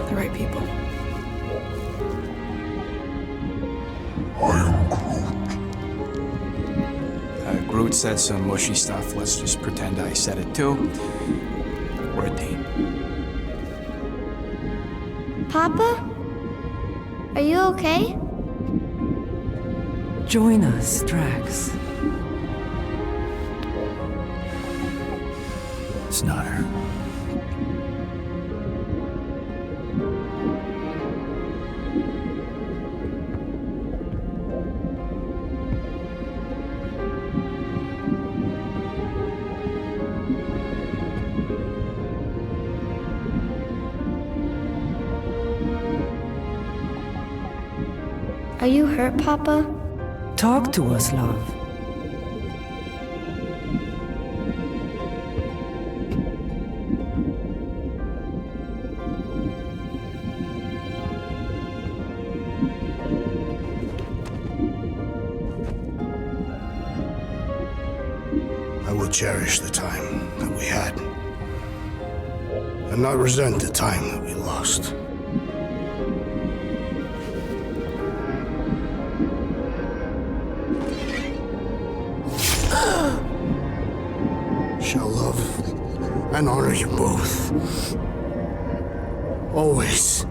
the right people. Groot said some mushy stuff. Let's just pretend I said it too. We're a team. Papa? Are you okay? Join us, Drax. It's not her. Are you hurt, Papa? Talk to us, love. I will cherish the time that we had, and not resent the time that we lost. Shall love and honor you both. Always.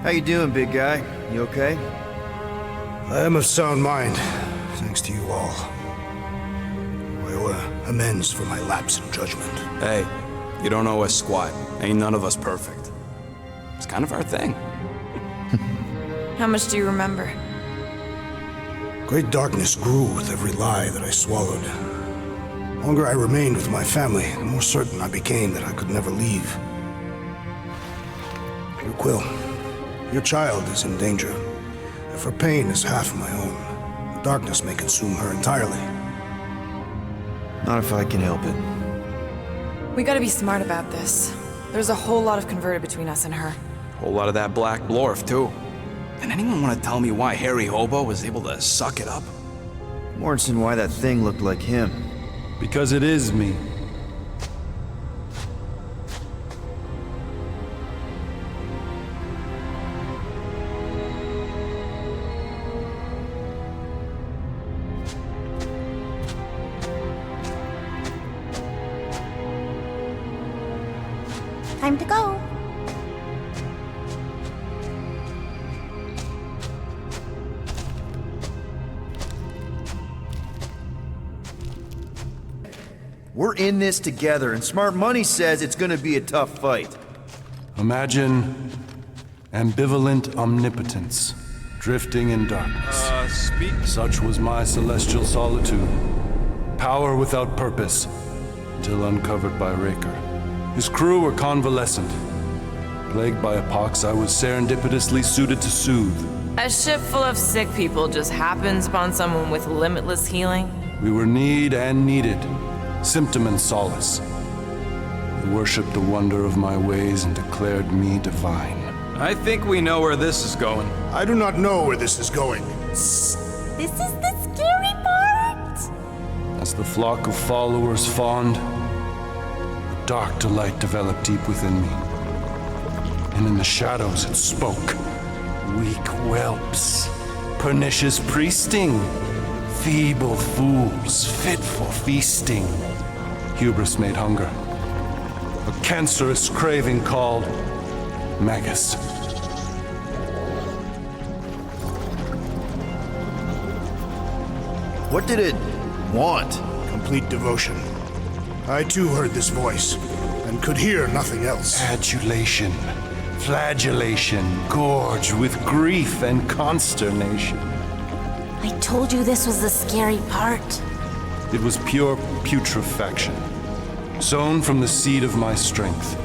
How you doing, big guy? You okay? I am of sound mind, thanks to you all. I owe amends for my lapse in judgment. Hey, you don't owe us squat. Ain't none of us perfect. It's kind of our thing. How much do you remember? Great darkness grew with every lie that I swallowed. The longer I remained with my family, the more certain I became that I could never leave. Your Quill, your child is in danger. If her pain is half my own, the darkness may consume her entirely. Not if I can help it. We gotta be smart about this. There's a whole lot of converted between us and her. Whole lot of that black blorf, too. And anyone want to tell me why Harry Hobo was able to suck it up? Morrison, why that thing looked like him. Because it is me. Time to go. We're in this together, and Smart Money says it's gonna be a tough fight. Imagine ambivalent omnipotence, drifting in darkness. Such was my celestial solitude. Power without purpose, until uncovered by Raker. His crew were convalescent. Plagued by a pox, I was serendipitously suited to soothe. A ship full of sick people just happens upon someone with limitless healing. We were need and needed, symptom and solace. They worshipped the wonder of my ways and declared me divine. I think we know where this is going. I do not know where this is going. This is the scary part. As the flock of followers fawned, dark delight developed deep within me. And in the shadows it spoke. Weak whelps, pernicious priesting, feeble fools fit for feasting. Hubris made hunger. A cancerous craving called Magus. What did it want? Complete devotion. I too heard this voice, and could hear nothing else. Adulation, flagellation, gorged with grief and consternation. I told you this was the scary part. It was pure putrefaction, sown from the seed of my strength.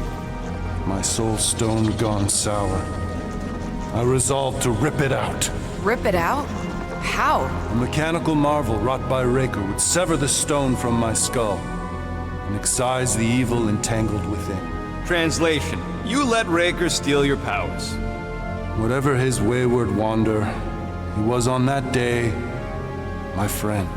My soul stone gone sour. I resolved to rip it out. Rip it out? How? A mechanical marvel wrought by Raker would sever the stone from my skull and excise the evil entangled within. Translation: you let Raker steal your powers. Whatever his wayward wander, he was on that day my friend.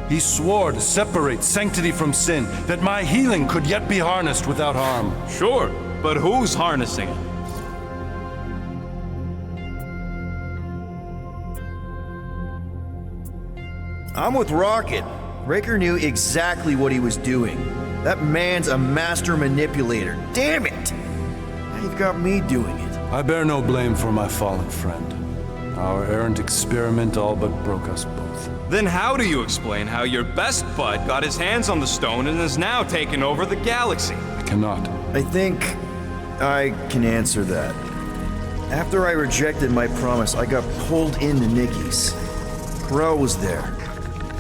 He swore to separate sanctity from sin, that my healing could yet be harnessed without harm. Sure, but who's harnessing it? I'm with Rocket. Raker knew exactly what he was doing. That man's a master manipulator. Damn it! Now you've got me doing it. I bear no blame for my fallen friend. Our errant experiment all but broke us both. Then how do you explain how your best bud got his hands on the stone and is now taking over the galaxy? I cannot. I think I can answer that. After I rejected my promise, I got pulled into Nikki's. Corel was there.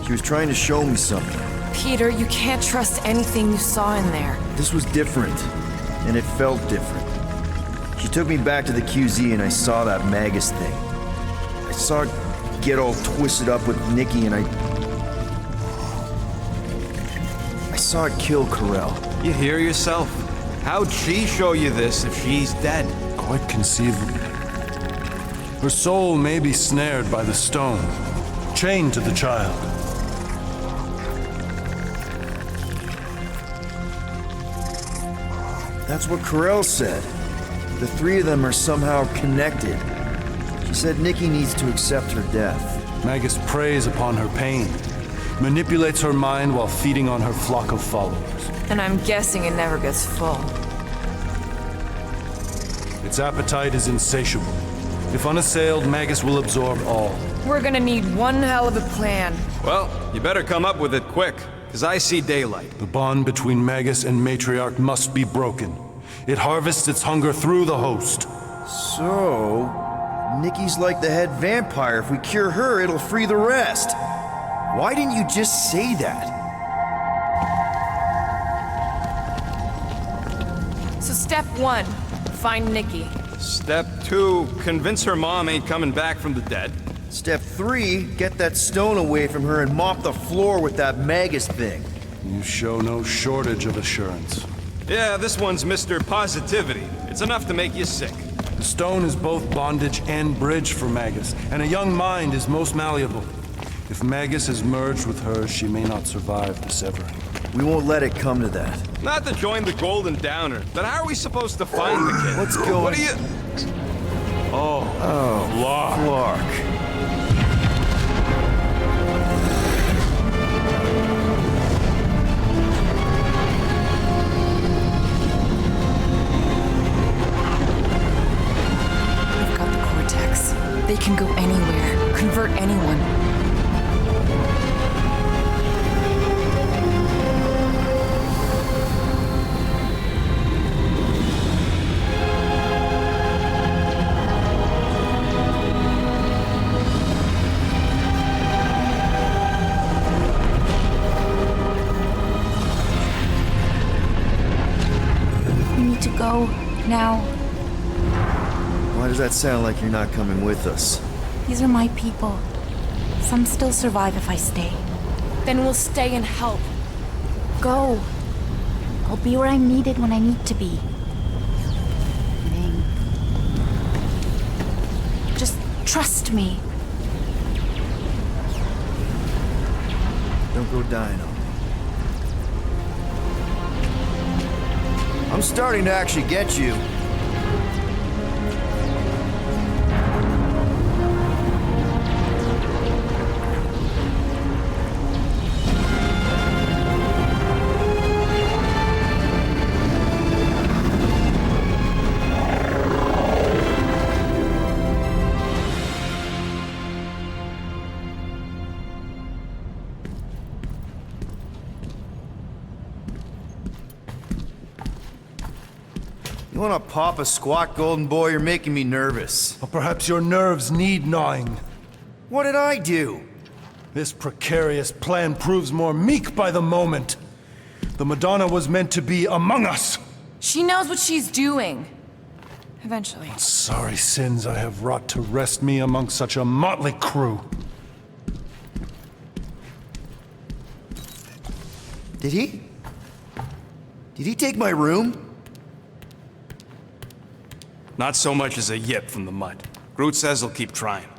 She was trying to show me something. Peter, you can't trust anything you saw in there. This was different, and it felt different. She took me back to the QZ and I saw that Magus thing. I saw it get all twisted up with Nikki and I saw it kill Corel. You hear yourself. How'd she show you this if she's dead? Quite conceivable. Her soul may be snared by the stone, chained to the child. That's what Corel said. The three of them are somehow connected. She said Nikki needs to accept her death. Magus preys upon her pain, manipulates her mind while feeding on her flock of followers. And I'm guessing it never gets full. Its appetite is insatiable. If unassailed, Magus will absorb all. We're gonna need one hell of a plan. Well, you better come up with it quick, because I see daylight. The bond between Magus and Matriarch must be broken. It harvests its hunger through the host. So, Nikki's like the head vampire. If we cure her, it'll free the rest. Why didn't you just say that? So step 1, find Nikki. Step 2, convince her mom ain't coming back from the dead. Step 3, get that stone away from her and mop the floor with that Magus thing. You show no shortage of assurance. Yeah, this one's Mr. Positivity. It's enough to make you sick. The stone is both bondage and bridge for Magus, and a young mind is most malleable. If Magus is merged with hers, she may not survive the severing. We won't let it come to that. Not to join the Golden Downer. Then how are we supposed to find the kid? What's going on? What are you... Oh, Clark. They can go anywhere, convert anyone. We need to go now. Why does that sound like you're not coming with us? These are my people. Some still survive if I stay. Then we'll stay and help. Go. I'll be where I'm needed when I need to be. Ming. Just trust me. Don't go dying on me. I'm starting to actually get you. You wanna pop a squat, Golden Boy? You're making me nervous. Or perhaps your nerves need gnawing. What did I do? This precarious plan proves more meek by the moment. The Madonna was meant to be among us. She knows what she's doing. Eventually. Sorry sins I have wrought to wrest me among such a motley crew. Did he? Did he take my room? Not so much as a yip from the mud. Groot says he'll keep trying.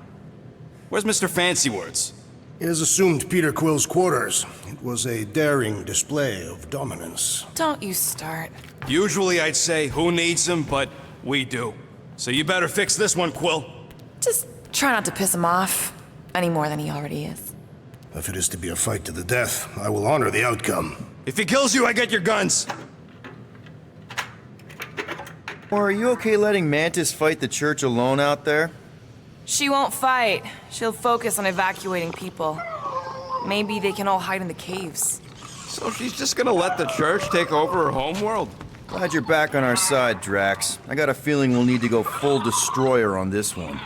Where's Mr. Fancy Words? It is assumed Peter Quill's quarters. It was a daring display of dominance. Don't you start. Usually I'd say, who needs him, but we do. So you better fix this one, Quill. Just try not to piss him off any more than he already is. If it is to be a fight to the death, I will honor the outcome. If he kills you, I get your guns. Or are you okay letting Mantis fight the church alone out there? She won't fight. She'll focus on evacuating people. Maybe they can all hide in the caves. So she's just gonna let the church take over her homeworld? Glad you're back on our side, Drax. I got a feeling we'll need to go full destroyer on this one.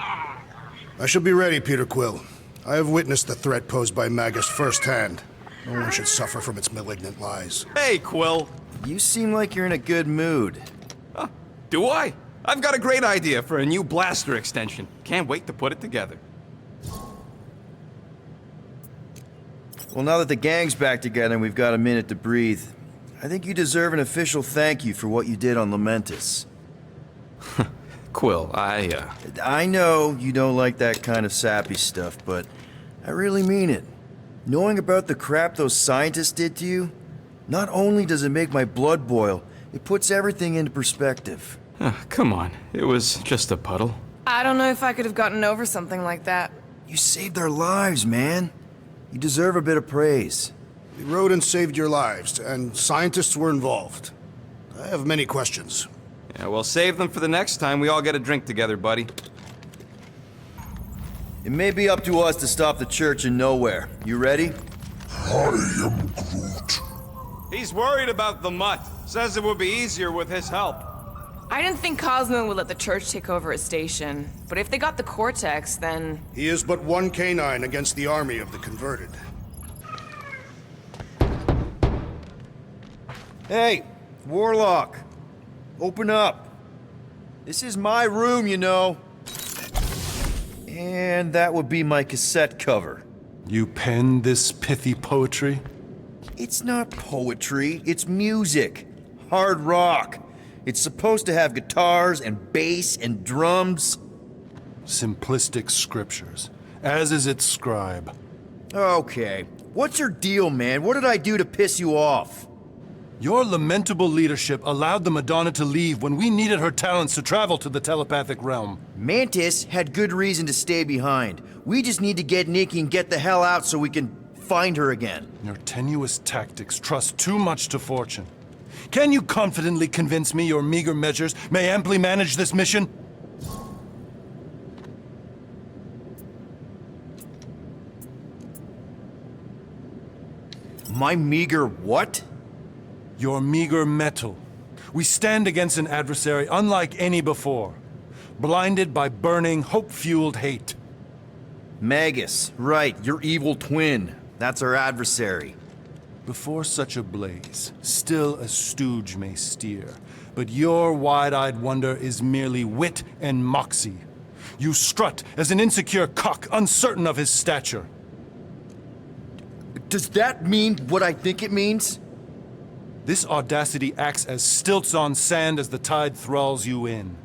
I shall be ready, Peter Quill. I have witnessed the threat posed by Magus firsthand. No one should suffer from its malignant lies. Hey, Quill. You seem like you're in a good mood. Do I? I've got a great idea for a new blaster extension. Can't wait to put it together. Well, now that the gang's back together and we've got a minute to breathe, I think you deserve an official thank you for what you did on Lamentus. Quill, I know you don't like that kind of sappy stuff, but I really mean it. Knowing about the crap those scientists did to you, not only does it make my blood boil, it puts everything into perspective. Come on, it was just a puddle. I don't know if I could have gotten over something like that. You saved our lives, man. You deserve a bit of praise. We rode and saved your lives, and scientists were involved. I have many questions. Yeah, well, save them for the next time we all get a drink together, buddy. It may be up to us to stop the Church in Nowhere. You ready? I am Groot. He's worried about the mutt. Says it would be easier with his help. I didn't think Cosmo would let the church take over his station, but if they got the Cortex, then... He is but one canine against the army of the converted. Hey, Warlock. Open up. This is my room, you know. And that would be my cassette cover. You penned this pithy poetry? It's not poetry, it's music. Hard rock. It's supposed to have guitars and bass and drums. Simplistic scriptures, as is its scribe. Okay. What's your deal, man? What did I do to piss you off? Your lamentable leadership allowed the Madonna to leave when we needed her talents to travel to the telepathic realm. Mantis had good reason to stay behind. We just need to get Nikki and get the hell out so we can find her again. Your tenuous tactics trust too much to fortune. Can you confidently convince me your meager measures may amply manage this mission? My meager what? Your meager metal. We stand against an adversary unlike any before, blinded by burning, hope-fueled hate. Magus, right, your evil twin. That's our adversary. Before such a blaze, still a stooge may steer, but your wide-eyed wonder is merely wit and moxie. You strut as an insecure cock, uncertain of his stature. Does that mean what I think it means? This audacity acts as stilts on sand as the tide thralls you in.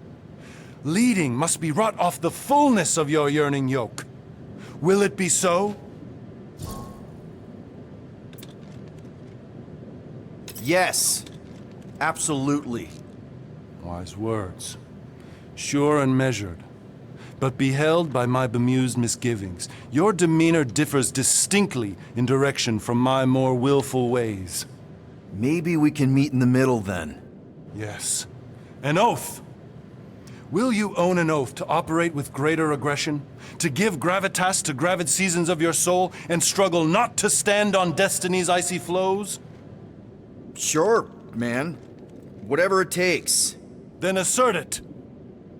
Leading must be wrought off the fullness of your yearning yoke. Will it be so? Yes. Absolutely. Wise words. Sure and measured. But beheld by my bemused misgivings, your demeanor differs distinctly in direction from my more willful ways. Maybe we can meet in the middle then. Yes. An oath! Will you own an oath to operate with greater aggression? To give gravitas to gravid seasons of your soul and struggle not to stand on destiny's icy flows? Sure, man. Whatever it takes. Then assert it.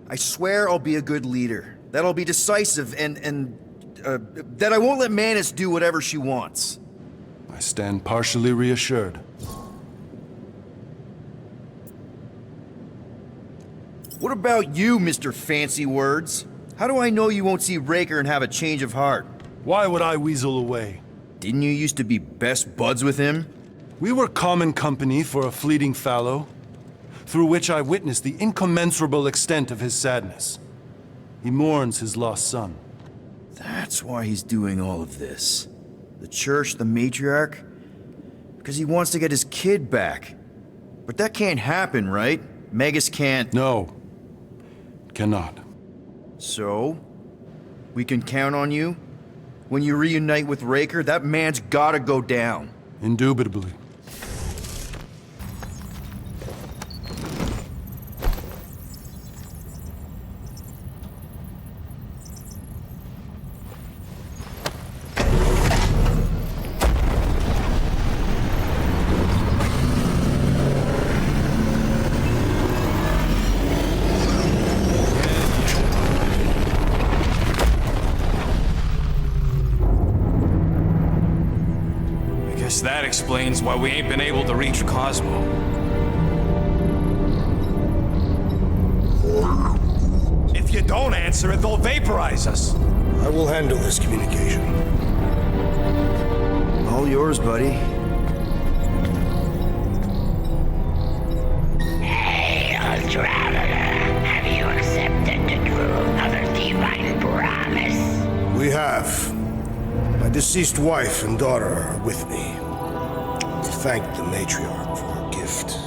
I swear I'll be a good leader. That I'll be decisive and that I won't let Manus do whatever she wants. I stand partially reassured. What about you, Mr. Fancy Words? How do I know you won't see Raker and have a change of heart? Why would I weasel away? Didn't you used to be best buds with him? We were common company for a fleeting fallow, through which I witnessed the incommensurable extent of his sadness. He mourns his lost son. That's why he's doing all of this. The church, the matriarch? Because he wants to get his kid back. But that can't happen, right? Magus can't... No. Cannot. So? We can count on you? When you reunite with Raker, that man's gotta go down. Indubitably. That explains why we ain't been able to reach Cosmo. If you don't answer it, they'll vaporize us. I will handle this communication. All yours, buddy. Hail, traveler. Have you accepted the truth of the divine promise? We have. My deceased wife and daughter are with me. To thank the matriarch for her gift.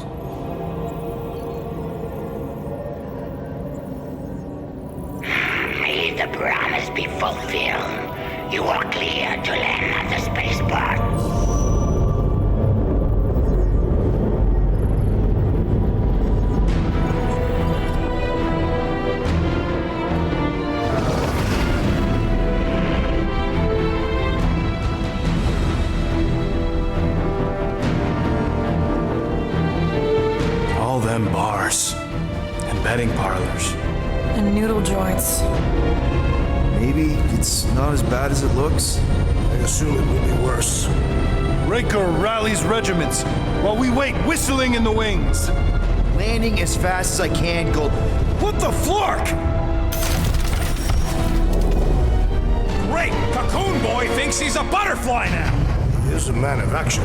May the promise be fulfilled. You are clear to land at the spaceport. Bars and betting parlors and noodle joints. Maybe it's not as bad as it looks. I assume it will be worse. Raker rallies regiments while we wait whistling in the wings. Landing as fast as I can, Gold. What the flark? Great! Cocoon Boy thinks he's a butterfly now! He is a man of action.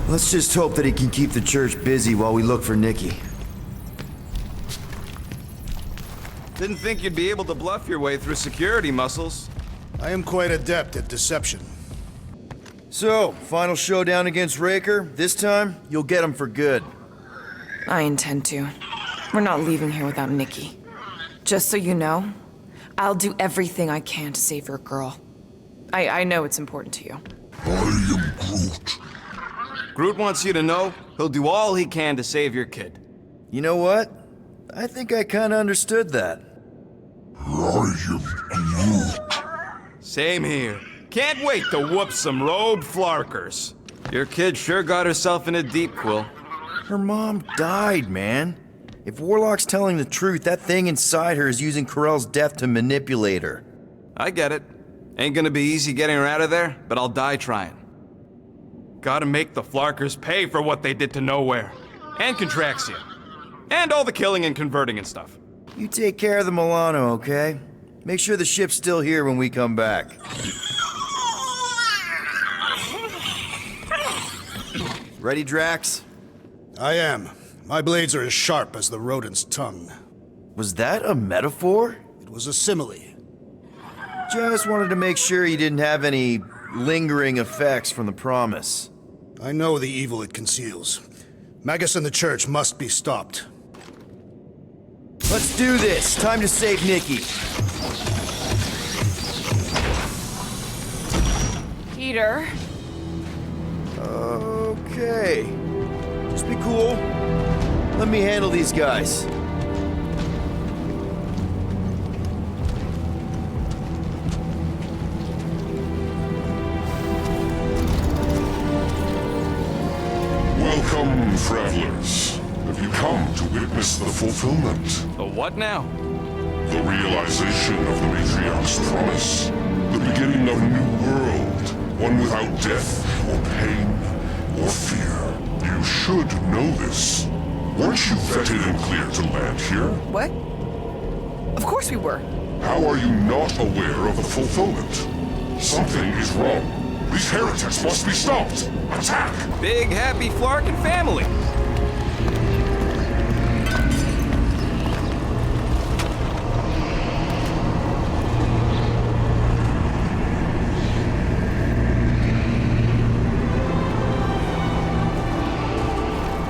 Let's just hope that he can keep the church busy while we look for Nikki. Didn't think you'd be able to bluff your way through security muscles. I am quite adept at deception. So, final showdown against Raker. This time, you'll get him for good. I intend to. We're not leaving here without Nikki. Just so you know, I'll do everything I can to save your girl. I know it's important to you. I am Groot. Groot wants you to know he'll do all he can to save your kid. You know what? I think I kinda understood that. I am Groot. Same here. Can't wait to whoop some rogue flarkers. Your kid sure got herself in a deep, Quill. Her mom died, man. If Warlock's telling the truth, that thing inside her is using Corell's death to manipulate her. I get it. Ain't gonna be easy getting her out of there, but I'll die trying. Gotta make the flarkers pay for what they did to Nowhere. And Contraxia. And all the killing and converting and stuff. You take care of the Milano, okay? Make sure the ship's still here when we come back. Ready, Drax? I am. My blades are as sharp as the rodent's tongue. Was that a metaphor? It was a simile. Just wanted to make sure you didn't have any lingering effects from the promise. I know the evil it conceals. Magus and the church must be stopped. Let's do this. Time to save Nikki. Peter. Okay. Just be cool. Let me handle these guys. Welcome, travelers. Have you come to witness the fulfillment? The what now? The realization of the Matriarch's promise. The beginning of a new world. One without death, or pain, or fear. You should know this. Weren't you vetted and cleared to land here? What? Of course we were. How are you not aware of the fulfillment? Something is wrong. These heretics must be stopped! Attack! Big, happy Flarkin family!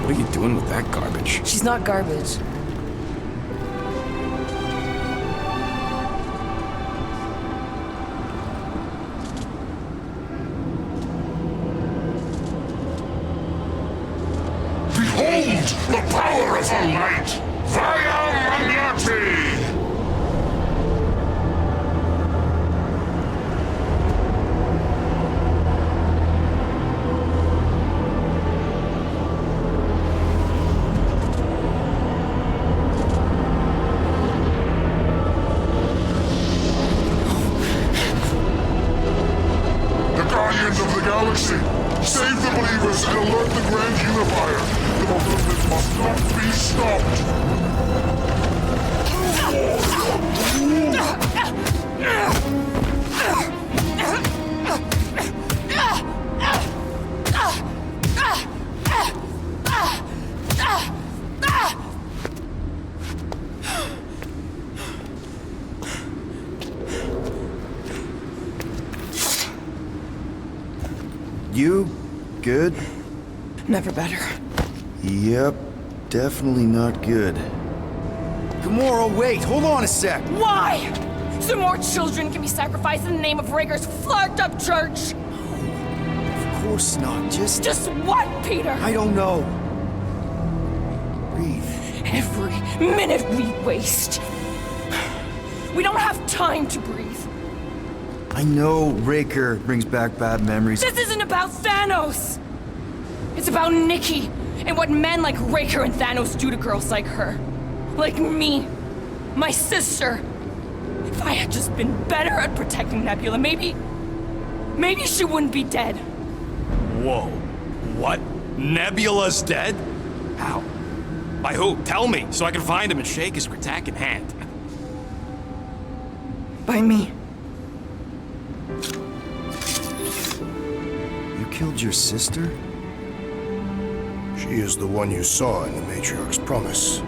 What are you doing with that garbage? She's not garbage. Behold the power of the light! Vaya Magnati! The Guardians of the Galaxy! Save the believers and alert the Grand Unifier! The movement must not be stopped! You good? Never better. Yep, definitely not good. Gamora, wait, hold on a sec. Why? So more children can be sacrificed in the name of Rager's flarked up church? Of course not, just... Just what, Peter? I don't know. Breathe. Every minute we waste. We don't have time to breathe. I know Raker brings back bad memories. This isn't about Thanos! It's about Nikki, and what men like Raker and Thanos do to girls like her. Like me. My sister. If I had just been better at protecting Nebula, maybe she wouldn't be dead. Whoa. What? Nebula's dead? How? By who? Tell me, so I can find him and shake his Kratak hand. By me. You killed your sister? She is the one you saw in the Matriarch's promise.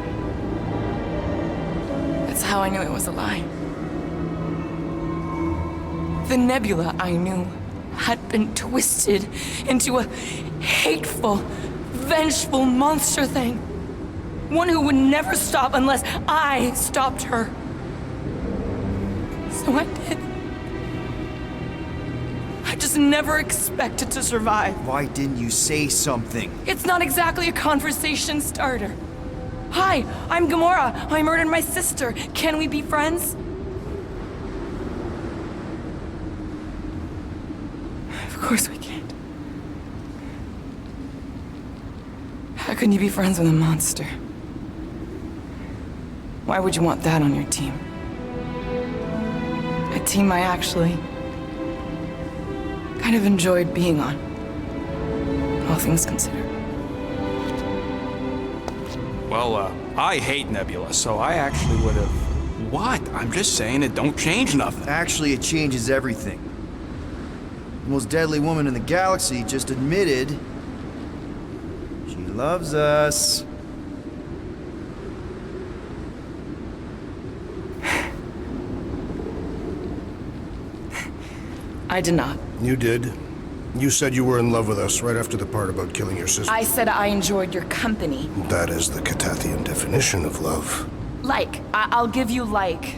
That's how I knew it was a lie. The Nebula I knew had been twisted into a hateful, vengeful monster thing. One who would never stop unless I stopped her. So I did. I just never expected to survive. Why didn't you say something? It's not exactly a conversation starter. Hi, I'm Gamora. I murdered my sister. Can we be friends? Of course we can't. How can you be friends with a monster? Why would you want that on your team? A team I actually kind of enjoyed being on, all things considered. Well, I hate Nebula, so I actually would have... What? I'm just saying it don't change nothing. Actually, it changes everything. The most deadly woman in the galaxy just admitted she loves us. I did not. You did. You said you were in love with us right after the part about killing your sister. I said I enjoyed your company. That is the Catathian definition of love. I'll give you like.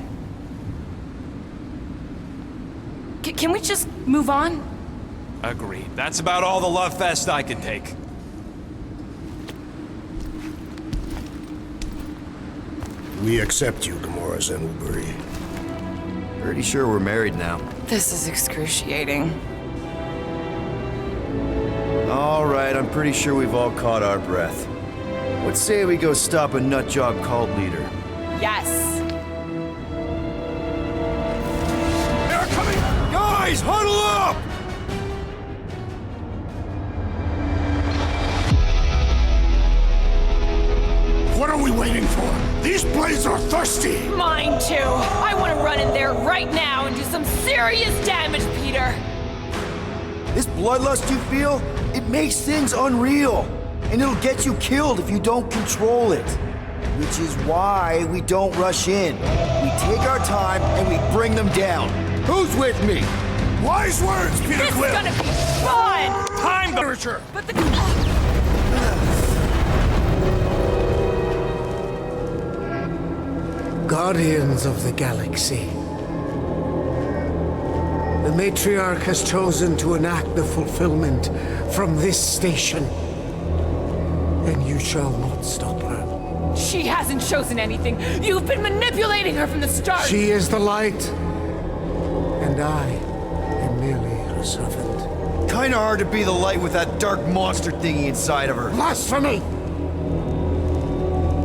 Can we just move on? Agreed. That's about all the love fest I can take. We accept you, Gamora Zenuburi. Pretty sure we're married now. This is excruciating. All right, I'm pretty sure we've all caught our breath. Let's say we go stop a nutjob cult leader. Yes. They're coming! Guys, huddle up! What are we waiting for? These blades are thirsty! Mine too. I want to run in there right now and do some serious damage, Peter. This bloodlust you feel, it makes things unreal. And it'll get you killed if you don't control it. Which is why we don't rush in. We take our time and we bring them down. Who's with me? Wise words, Peter This Quill! is gonna be fun! Time literature! But the... Guardians of the Galaxy. The Matriarch has chosen to enact the fulfillment from this station. And you shall not stop her. She hasn't chosen anything. You've been manipulating her from the start. She is the light. And I am merely her servant. Kinda hard to be the light with that dark monster thingy inside of her. Blasphemy!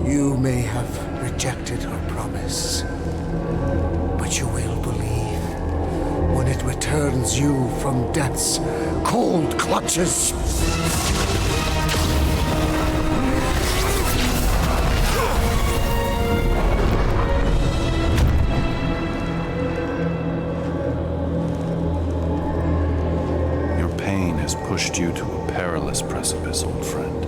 You may have rejected her promise, but you will believe when it returns you from death's cold clutches. Your pain has pushed you to a perilous precipice, old friend.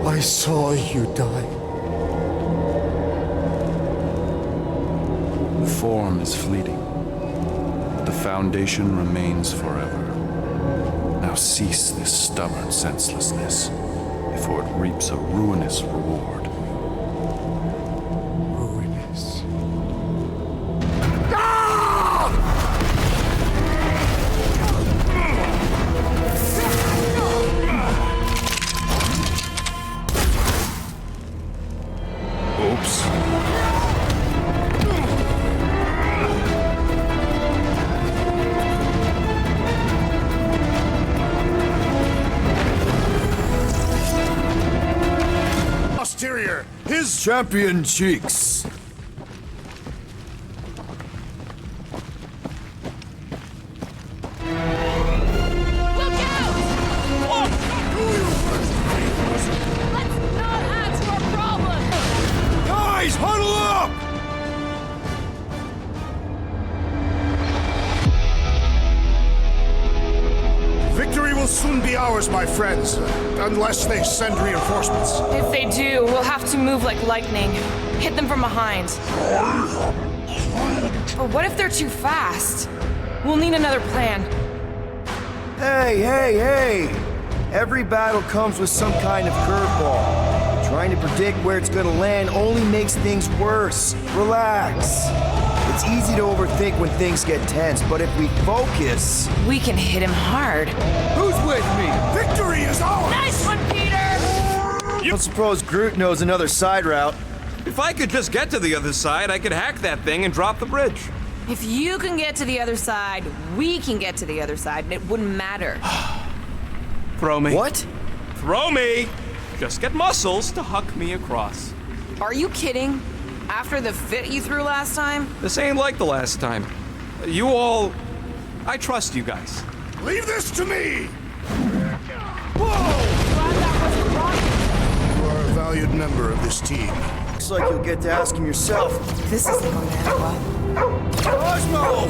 I saw you die. The form is fleeting, but the foundation remains forever. Now cease this stubborn senselessness, before it reaps a ruinous reward. Ruinous. Oops. Posterior, his champion cheeks. Guys, huddle up! victory will soon be ours, my friends, unless they send reinforcements. If they do, we'll have to move like lightning. Hit them from behind. But what if they're too fast? We'll need another plan. Hey! Every battle comes with some kind of curveball. Trying to predict where it's gonna land only makes things worse. Relax. It's easy to overthink when things get tense, but if we focus... We can hit him hard. Who's with me? Victory is ours! Nice one, Peter! I don't suppose Groot knows another side route. If I could just get to the other side, I could hack that thing and drop the bridge. If you can get to the other side, we can get to the other side, and it wouldn't matter. Throw me. What? Throw me! Just get muscles to huck me across. Are you kidding? After the fit you threw last time? This ain't like the last time. You all... I trust you guys. Leave this to me! Whoa! Glad that wasn't rocket. You are a valued member of this team. Looks like you'll get to ask him yourself. This isn't going to end well. Cosmo!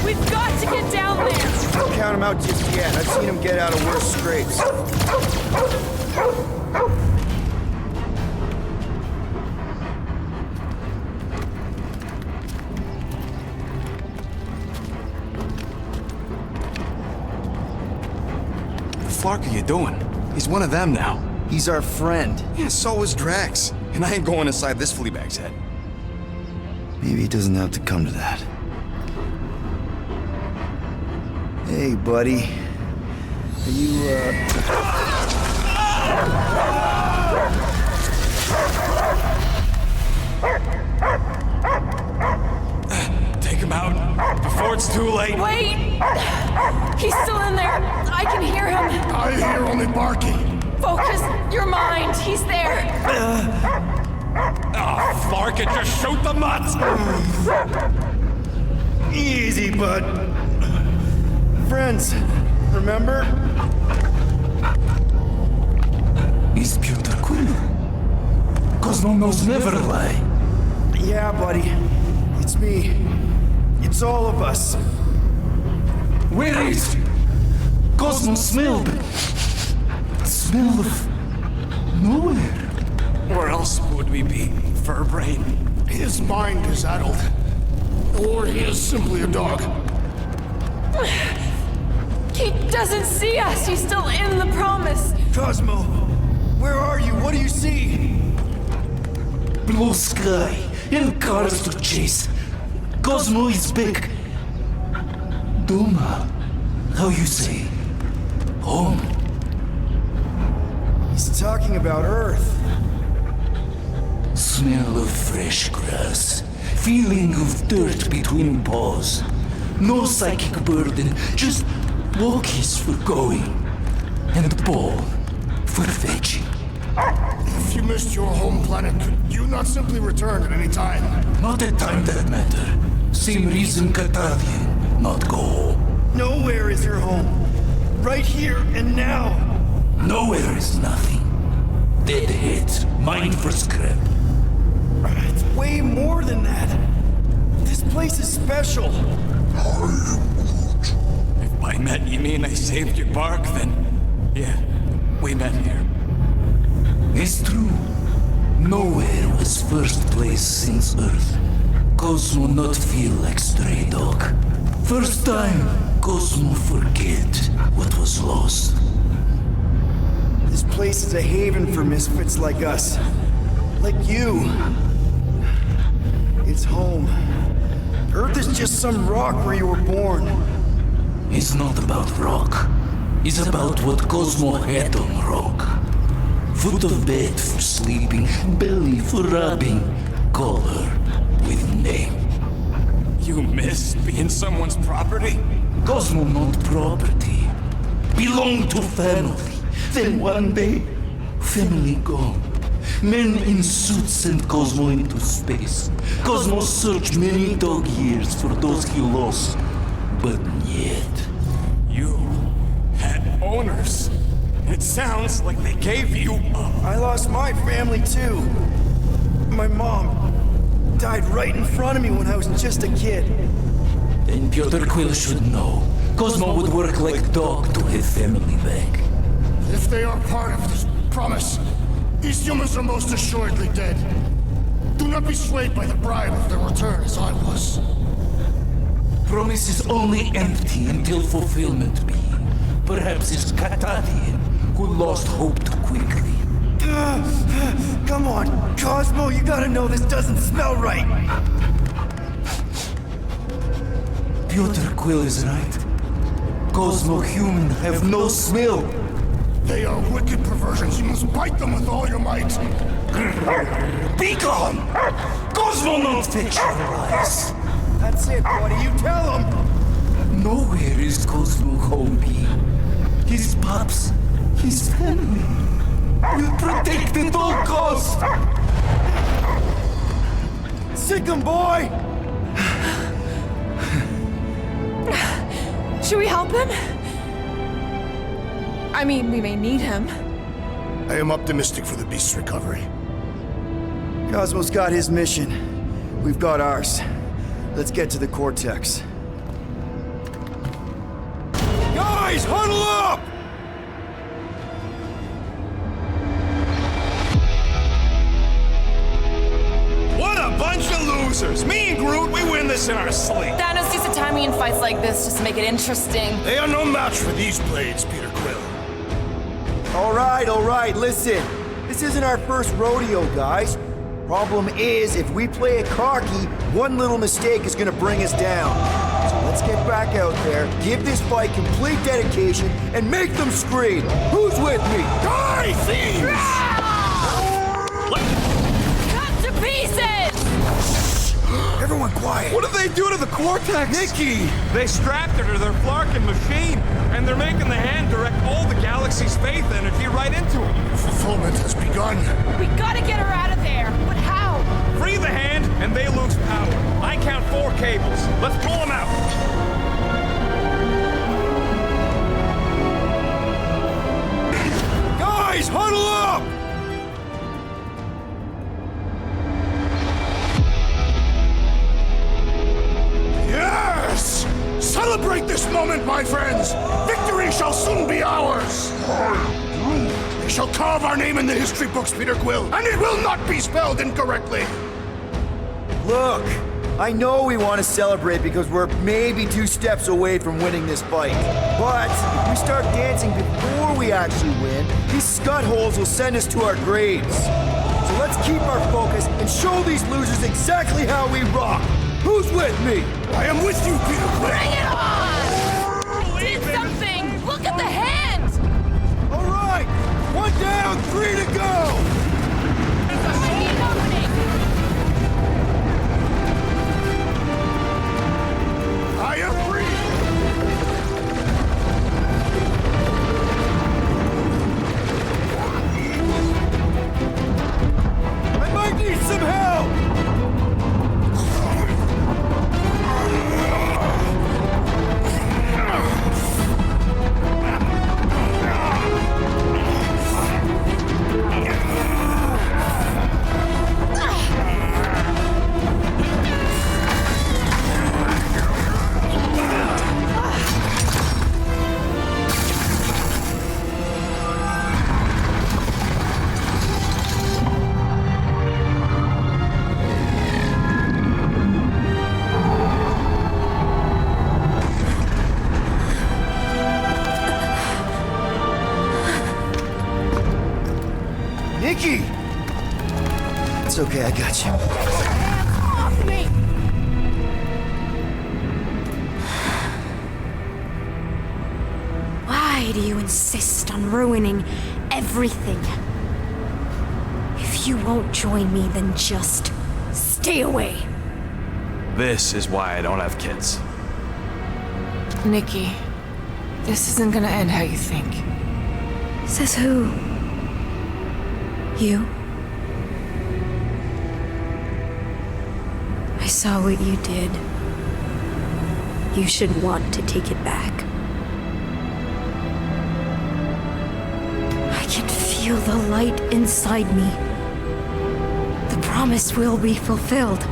We've got to get down there! Don't count him out just yet. I've seen him get out of worse scrapes. What the fuck are you doing? He's one of them now. He's our friend. Yeah, so is Drax. And I ain't going inside this fleabag's head. Maybe it doesn't have to come to that. Hey, buddy. Are you, Take him out before it's too late. Wait! He's still in there. I can hear him. I hear only barking. Focus your mind. He's there. Oh, Flark, it just shoot the mutts! Easy, bud. Friends, remember? He's Peter Quill. Cosmo knows never lie. Yeah, buddy. It's me. It's all of us. Where is Cosmo smell? Smell of nowhere. Where else would we be, Furbrain? His mind is addled. Or he is simply a dog. He doesn't see us. He's still in the promise. Cosmo, where are you? What do you see? Blue sky and cars to chase. Cosmo is back. Duma, how you say? Home. He's talking about Earth. Smell of fresh grass. Feeling of dirt between paws. No psychic burden, just walkies for going. And a ball for fetching. If you missed your home planet, could you not simply return at any time? Not a time that matter. Same reason Catadian, not go home. Nowhere is your home. Right here and now. Nowhere is nothing. Dead heads, mine for scrap. It's way more than that. This place is special. If by met you mean I saved your bark, then yeah, we met here. It's true. Nowhere was first place since Earth. Cosmo not feel like stray dog. First time, Cosmo forget what was lost. This place is a haven for misfits like us. Like you. It's home. Earth is just some rock where you were born. It's not about rock. It's about what Cosmo had on rock. Foot of bed for sleeping, belly for rubbing, color with name. You miss being someone's property? Cosmo not property. Belong to family. Then one day, family gone. Men in suits sent Cosmo into space. Cosmo searched many dog years for those he lost. But yet... You had owners. It sounds like they gave you up. I lost my family too. My mom died right in front of me when I was just a kid. Then Piotr Quill should know. Cosmo would work like dog to have family back. If they are part of this promise, these humans are most assuredly dead. Do not be swayed by the bribe of their return as I was. Promise is only empty until fulfillment be. Perhaps it's Catadian who lost hope too quickly. Come on, Cosmo, you gotta know this doesn't smell right. Piotr Quill is right. Cosmo human have no smell. They are wicked perversions. You must bite them with all your might. Be gone! Cosmo not fetch your lies. That's it, buddy. You tell him. Nowhere is Cosmo home be. His pups, his family, will protect at all costs. Sick 'em, boy! Should we help him? I mean, we may need him. I am optimistic for the beast's recovery. Cosmo's got his mission. We've got ours. Let's get to the Cortex. Guys, huddle up! What a bunch of losers! Me and Groot, we win this in our sleep. Thanos used to tie me in fights like this just to make it interesting. They are no match for these blades, Peter Quill. All right, listen. This isn't our first rodeo, guys. Problem is, if we play it cocky, one little mistake is gonna bring us down. So let's get back out there, give this fight complete dedication, and make them scream. Who's with me? Die, thieves! Cut to pieces! Everyone quiet. What did they do to the Cortex? Nikki! They strapped her to their Flarkin machine, and they're making the hand direct all the galaxy's faith energy right into it. Fulfillment has begun. We gotta get her out of there, but how? Free the hand, and they lose power. I count 4 cables. Let's pull them out. Guys, huddle up! Yes! Celebrate this moment, my friends! Victory shall soon be ours! They shall carve our name in the history books, Peter Quill, and it will not be spelled incorrectly! Look, I know we want to celebrate because we're maybe 2 steps away from winning this fight. But if we start dancing before we actually win, these scut holes will send us to our graves. So let's keep our focus and show these losers exactly how we rock. Who's with me? I am with you, Peter Quill! Bring it on! Did something! Look at the hand! All right, 1 down, 3 to go! I am free! I might need some help! Nikki! It's okay, I got you. Off me! Why do you insist on ruining everything? If you won't join me, then just stay away. This is why I don't have kids. Nikki, this isn't gonna end how you think. Says who? You? I saw what you did. You should want to take it back. I can feel the light inside me. The promise will be fulfilled.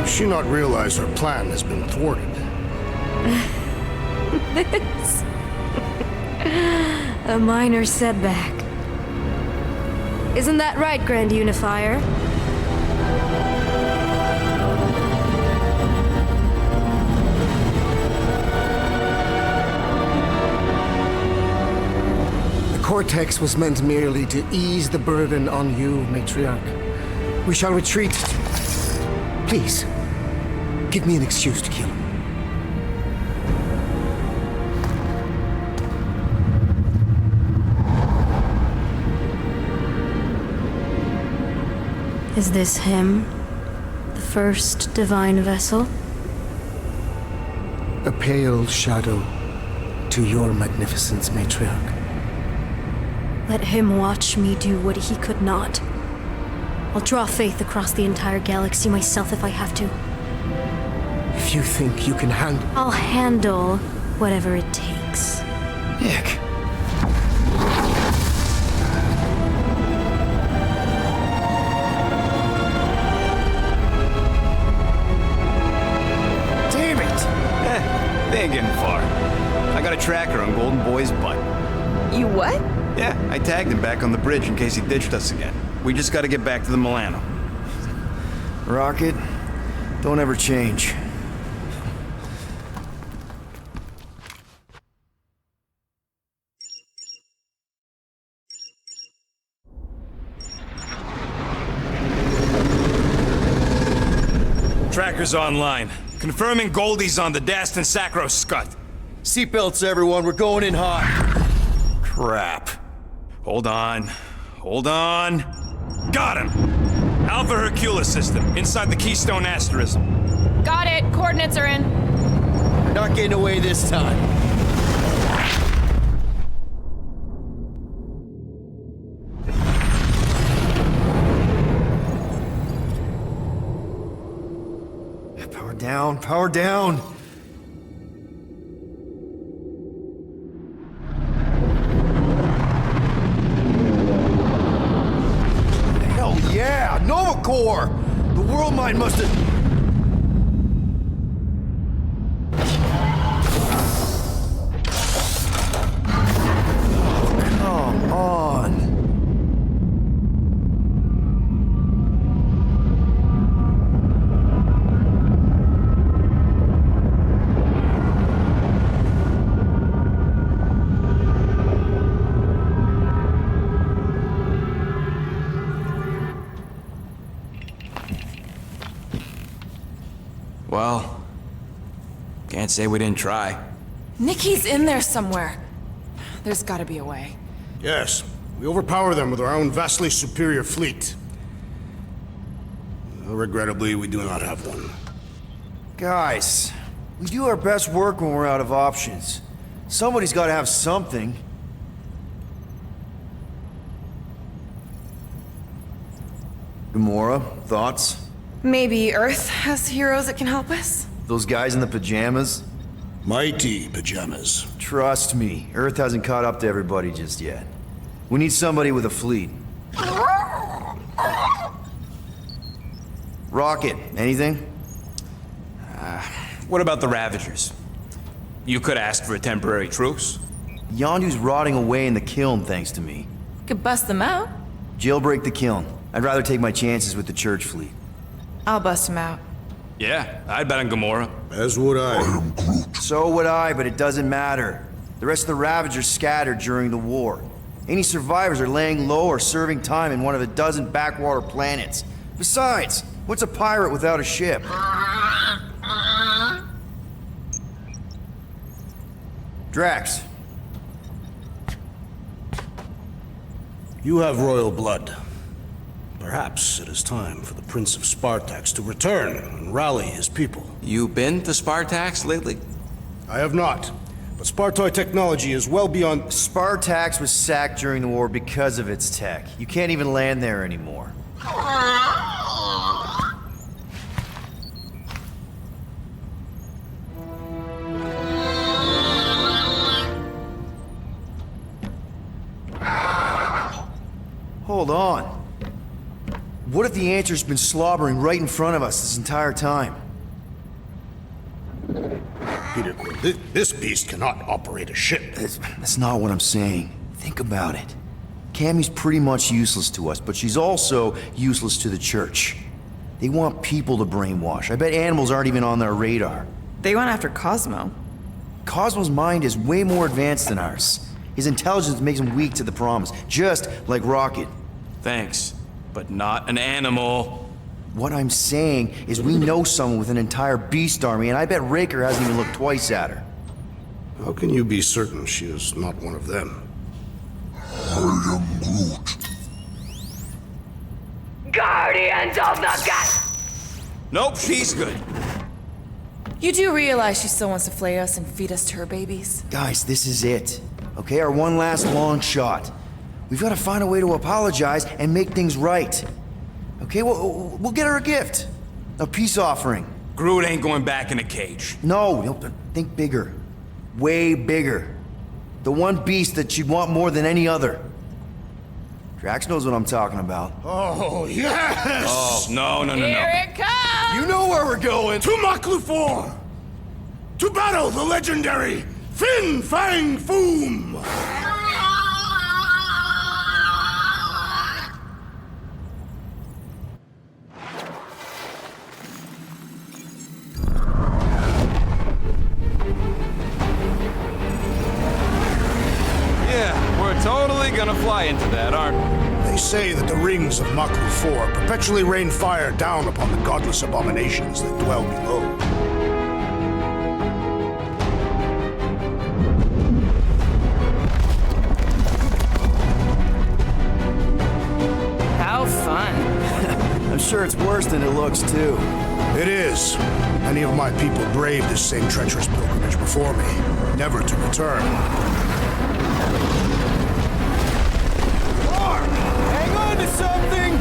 Does she not realize her plan has been thwarted? This. A minor setback. Isn't that right, Grand Unifier? The Cortex was meant merely to ease the burden on you, Matriarch. We shall retreat. Please, give me an excuse to kill him. Is this him? The first divine vessel? A pale shadow to your magnificence, Matriarch. Let him watch me do what he could not. I'll draw faith across the entire galaxy myself if I have to. If you think you can handle... I'll handle whatever it takes. Nick. I tagged him back on the bridge in case he ditched us again. We just gotta get back to the Milano. Rocket, don't ever change. Tracker's online. Confirming Goldie's on the Dastan Sacro Scut. Seatbelts, everyone. We're going in hot. Crap. Hold on. Hold on. Got him! Alpha Hercules system, inside the Keystone Asterism. Got it. Coordinates are in. Not getting away this time. Power down, power down! Hell yeah! Nova Corps! The World Mine must have... Come on! Well, can't say we didn't try. Nikki's in there somewhere. There's gotta be a way. Yes, we overpower them with our own vastly superior fleet. Regrettably, we do not have one. Guys, we do our best work when we're out of options. Somebody's got to have something. Gamora, thoughts? Maybe Earth has heroes that can help us? Those guys in the pajamas? Mighty pajamas. Trust me, Earth hasn't caught up to everybody just yet. We need somebody with a fleet. Rocket, anything? What about the Ravagers? You could ask for a temporary truce. Yondu's rotting away in the kiln thanks to me. Could bust them out. Jailbreak the kiln. I'd rather take my chances with the church fleet. I'll bust them out. Yeah, I'd bet on Gamora. As would I. So would I, but it doesn't matter. The rest of the Ravagers scattered during the war. Any survivors are laying low or serving time in one of a dozen backwater planets. Besides, what's a pirate without a ship? Drax. You have royal blood. Perhaps it is time for the Prince of Spartax to return and rally his people. You been to Spartax lately? I have not. But Spartoi technology is well beyond... Spartax was sacked during the war because of its tech. You can't even land there anymore. Hold on. What if the answer's been slobbering right in front of us this entire time? Peter Quill, this beast cannot operate a ship. That's not what I'm saying. Think about it. Cammy's pretty much useless to us, but she's also useless to the church. They want people to brainwash. I bet animals aren't even on their radar. They went after Cosmo. Cosmo's mind is way more advanced than ours. His intelligence makes him weak to the promise, just like Rocket. Thanks, but not an animal. What I'm saying is we know someone with an entire beast army, and I bet Raker hasn't even looked twice at her. How can you be certain she is not one of them? I am Groot. Guardians of the Galaxy. Nope, she's good. You do realize she still wants to flay us and feed us to her babies? Guys, this is it. Okay, our one last long shot. We've got to find a way to apologize and make things right. Okay, we'll get her a gift. A peace offering. Groot ain't going back in a cage. No, think bigger. Way bigger. The one beast that she'd want more than any other. Drax knows what I'm talking about. Oh, yes! Oh, no. Here it comes! You know where we're going! To Maklufor! To battle the legendary Fin Fang Foom! say that the rings of Maklu 4 perpetually rain fire down upon the godless abominations that dwell below. How fun. I'm sure it's worse than it looks, too. It is. Many of my people braved this same treacherous pilgrimage before me, never to return. Hang on to something!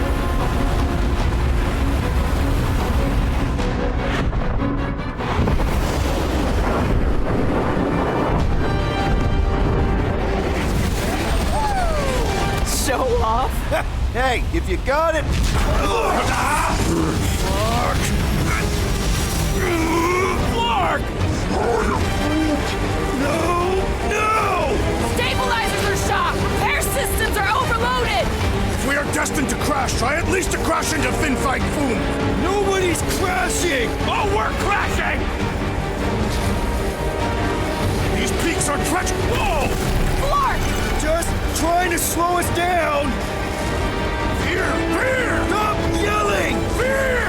Show off. Hey, if you got it... Flark! No! Stabilizers are shot! Repair systems are overloaded! If we are destined to crash, try at least to crash into Fin Fang Foom! Nobody's crashing! Oh, we're crashing! These peaks are treacherous! Whoa! Flark! Just trying to slow us down! Fear! Fear! Stop yelling! Fear!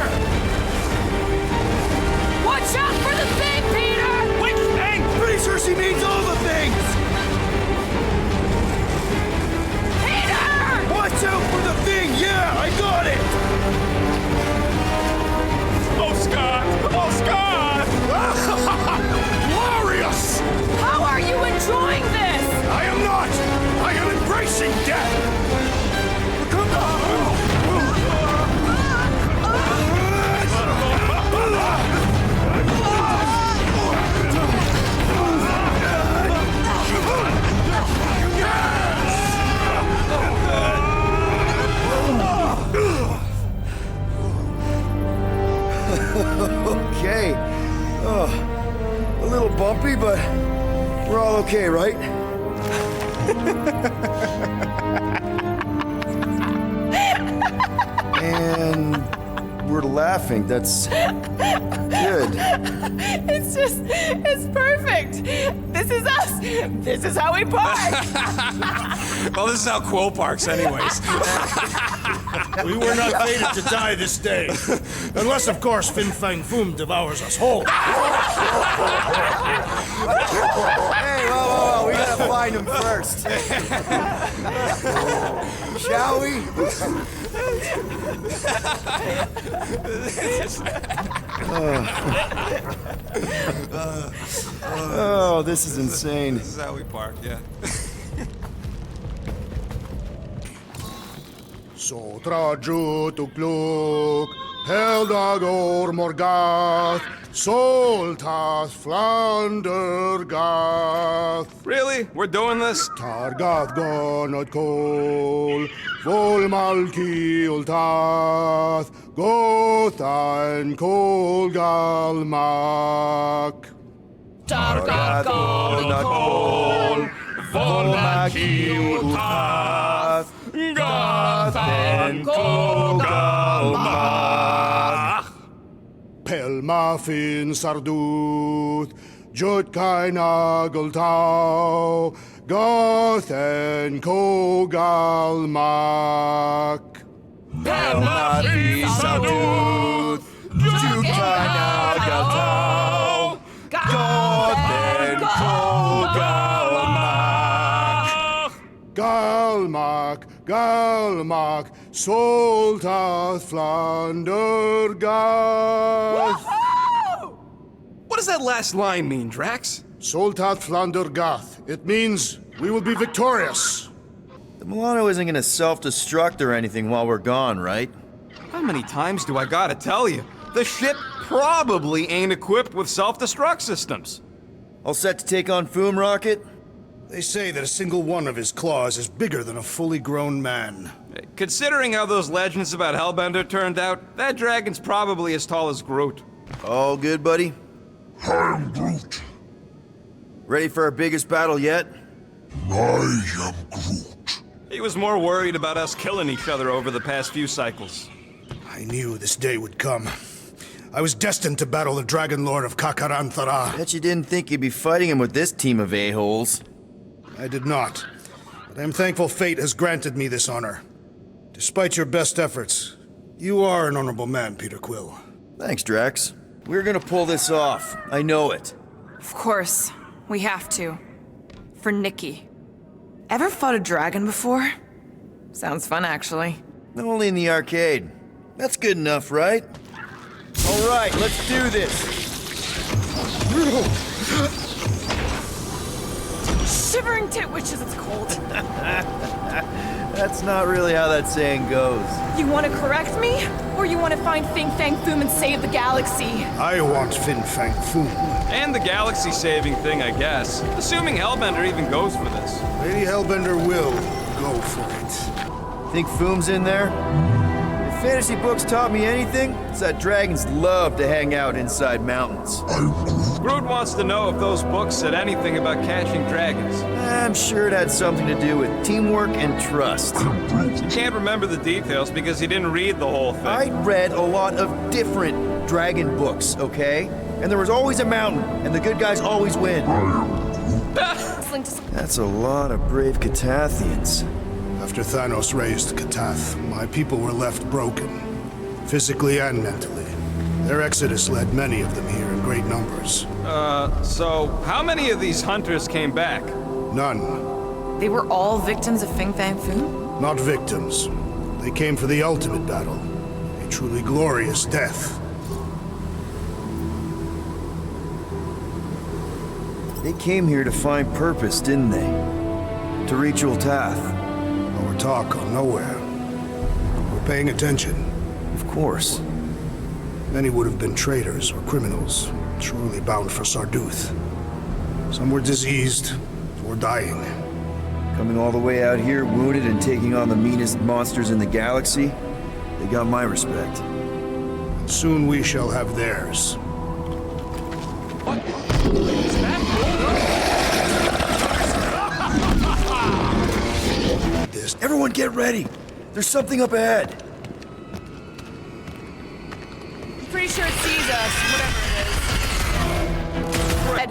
Watch out for the thing, Peter! Which thing? Pretty sure she means all the things! Peter! Watch out for the thing! Yeah, I got it! Oh, Scott! Oh, Scott! Glorious! How are you enjoying this? I am not! I am embracing death! Come on! Okay. A little bumpy, but we're all okay, right? And we're laughing. That's good. It's perfect. This is us. This is how we park. Well, this is how Quill parks, anyways. We were not fated to die this day. Unless, of course, Fin Fang Foom devours us whole. Hey, whoa, we gotta find him first. Shall we? Oh, this is insane. This is how we park, yeah. Sotra Jutukluk, Heldagor Morgath, Soltath Flandergath. Really? We're doing this? Targath Gonot Kol, Volmalki Ultath, Gothan Kol Galmak. Targath Gonot Kol, Volmalki Ultath, Gothan Kol Galmak. Pelmafin Sarduth, Jutkai Nageltau, Gothen Kogalmak. Pelmafin Sarduth, Jutkai Nageltau, Gothen Kogalmak. Galmak, Galmak, Soltath Flandergath. What does that last line mean, Drax? Soltath Flandergath. It means we will be victorious. The Milano isn't gonna self-destruct or anything while we're gone, right? How many times do I gotta tell you? The ship probably ain't equipped with self-destruct systems. All set to take on Foom Rocket? They say that a single one of his claws is bigger than a fully grown man. Considering how those legends about Hellbender turned out, that dragon's probably as tall as Groot. All good, buddy? I'm Groot. Ready for our biggest battle yet? I am Groot. He was more worried about us killing each other over the past few cycles. I knew this day would come. I was destined to battle the Dragon Lord of Kakaranthara. Bet you didn't think you'd be fighting him with this team of a-holes. I did not. But I am thankful fate has granted me this honor. Despite your best efforts, you are an honorable man, Peter Quill. Thanks, Drax. We're gonna pull this off. I know it. Of course. We have to. For Nikki. Ever fought a dragon before? Sounds fun, actually. Only in the arcade. That's good enough, right? All right, let's do this. Shivering Titwitch as it's cold. That's not really how that saying goes. You want to correct me? Or you want to find Fin Fang Foom and save the galaxy? I want Fin Fang Foom. And the galaxy-saving thing, I guess. Assuming Hellbender even goes for this. Lady Hellbender will go for it. Think Foom's in there? If fantasy books taught me anything, it's that dragons love to hang out inside mountains. Groot wants to know if those books said anything about catching dragons. I'm sure it had something to do with teamwork and trust. You can't remember the details because he didn't read the whole thing. I read a lot of different dragon books, okay? And there was always a mountain, and the good guys always win. That's a lot of brave Catathians. After Thanos raised Katath, my people were left broken, physically and mentally. Their exodus led many of them here in great numbers. So how many of these hunters came back? None. They were all victims of Fin Fang Foom? Not victims. They came for the ultimate battle. A truly glorious death. They came here to find purpose, didn't they? To reach Ultath. Our talk gone nowhere. We're paying attention. Of course. Many would have been traitors or criminals, surely bound for Sarduth. Some were diseased or dying. Coming all the way out here, wounded and taking on the meanest monsters in the galaxy, they got my respect. And soon we shall have theirs. Everyone get ready! There's something up ahead! Pretty sure it sees us, whatever it is. Red.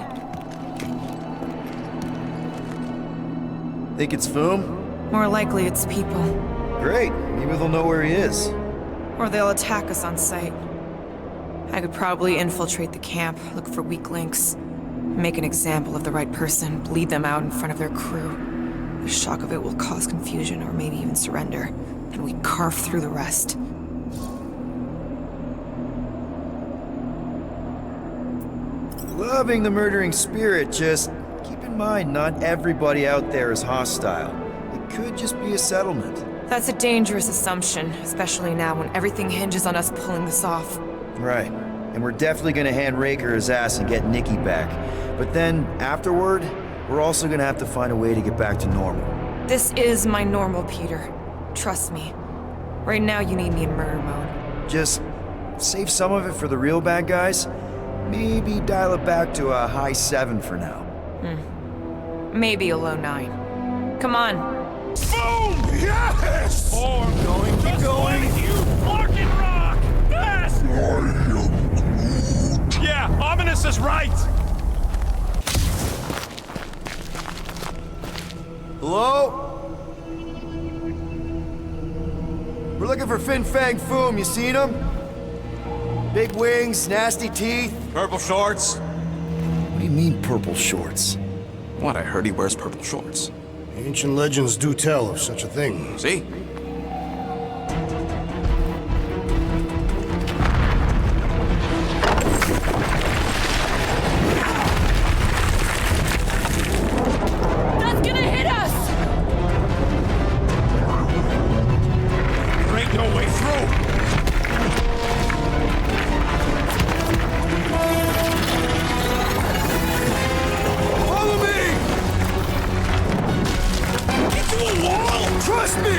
Think it's Foom? More likely it's people. Great, maybe they'll know where he is. Or they'll attack us on sight. I could probably infiltrate the camp, look for weak links, make an example of the right person, bleed them out in front of their crew. The shock of it will cause confusion or maybe even surrender, and we carve through the rest. Loving the murdering spirit, just keep in mind not everybody out there is hostile. It could just be a settlement. That's a dangerous assumption, especially now when everything hinges on us pulling this off. Right. And we're definitely gonna hand Raker his ass and get Nikki back. But then, afterward, we're also gonna have to find a way to get back to normal. This is my normal, Peter. Trust me. Right now you need me in murder mode. Just save some of it for the real bad guys. Maybe dial it back to a high 7 for now. Maybe a low 9. Come on. Boom! Yes! Or going to going. You fucking rock! Yes! Yeah, Ominous is right! Hello? We're looking for Fin Fang Foom, you seen him? Big wings, nasty teeth. Purple shorts? What do you mean, purple shorts? What, I heard he wears purple shorts. Ancient legends do tell of such a thing. See? That's gonna hit us! There ain't no way through! Follow me! Into a wall! Trust me!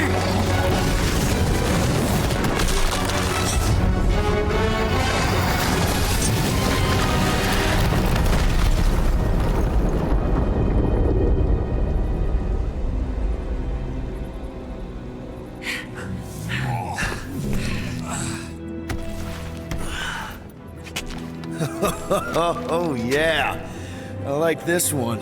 Oh, yeah. I like this one.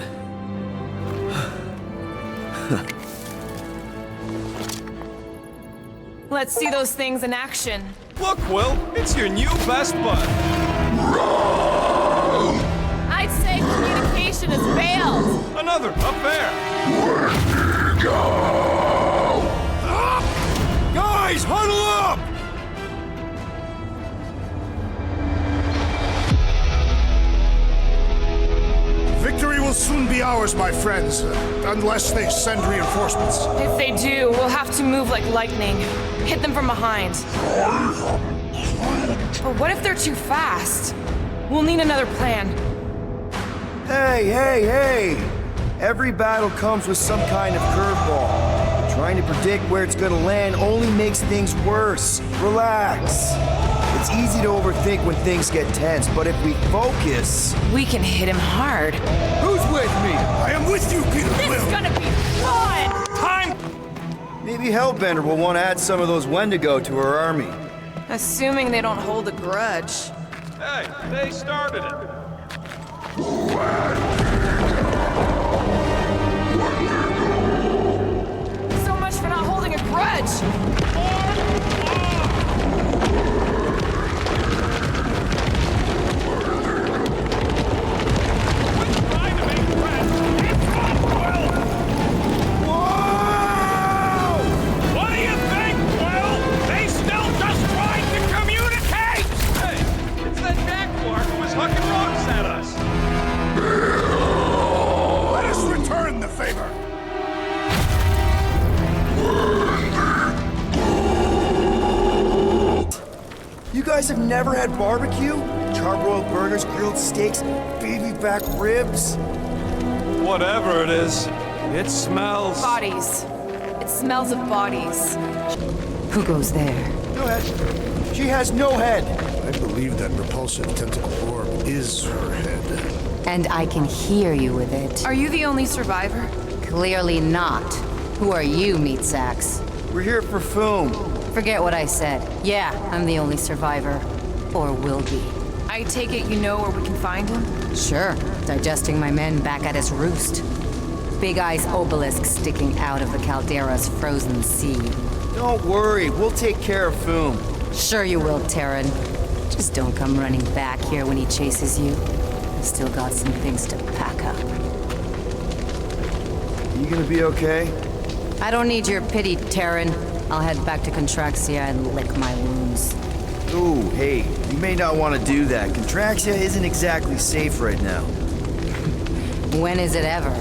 Let's see those things in action. Look, Quill, it's your new best bud. I'd say communication has failed. Another, up there. Guys, huddle up! Victory will soon be ours, my friends, unless they send reinforcements. If they do, we'll have to move like lightning. Hit them from behind. But what if they're too fast? We'll need another plan. Hey! Every battle comes with some kind of curveball. Trying to predict where it's gonna land only makes things worse. Relax. It's easy to overthink when things get tense, but if we focus... We can hit him hard. Who's with me? I am with you, Peter This Quill! is gonna be fun! Time! Maybe Hellbender will want to add some of those Wendigo to her army. Assuming they don't hold a grudge. Hey, they started it. So much for not holding a grudge! What do you think, Quill? They still just tried to communicate! Hey, it's that Jaguar who was hucking rocks at us. Let us return the favor! You guys have never had barbecue? Charbroiled burgers, grilled steaks, baby back ribs? Whatever it is, it smells. Bodies. It smells of bodies. Who goes there? Go ahead. She has no head. I believe that repulsive tentacle orb is her head. And I can hear you with it. Are you the only survivor? Clearly not. Who are you, meat sacks? We're here for Foom. Forget what I said. Yeah, I'm the only survivor. Or will be. I take it you know where we can find him? Sure. Digesting my men back at his roost. Big Eye's obelisk sticking out of the Caldera's frozen sea. Don't worry, we'll take care of Foom. Sure you will, Terran. Just don't come running back here when he chases you. I've still got some things to pack up. You gonna be okay? I don't need your pity, Terran. I'll head back to Contraxia and lick my wounds. Ooh, hey, you may not want to do that. Contraxia isn't exactly safe right now. When is it ever?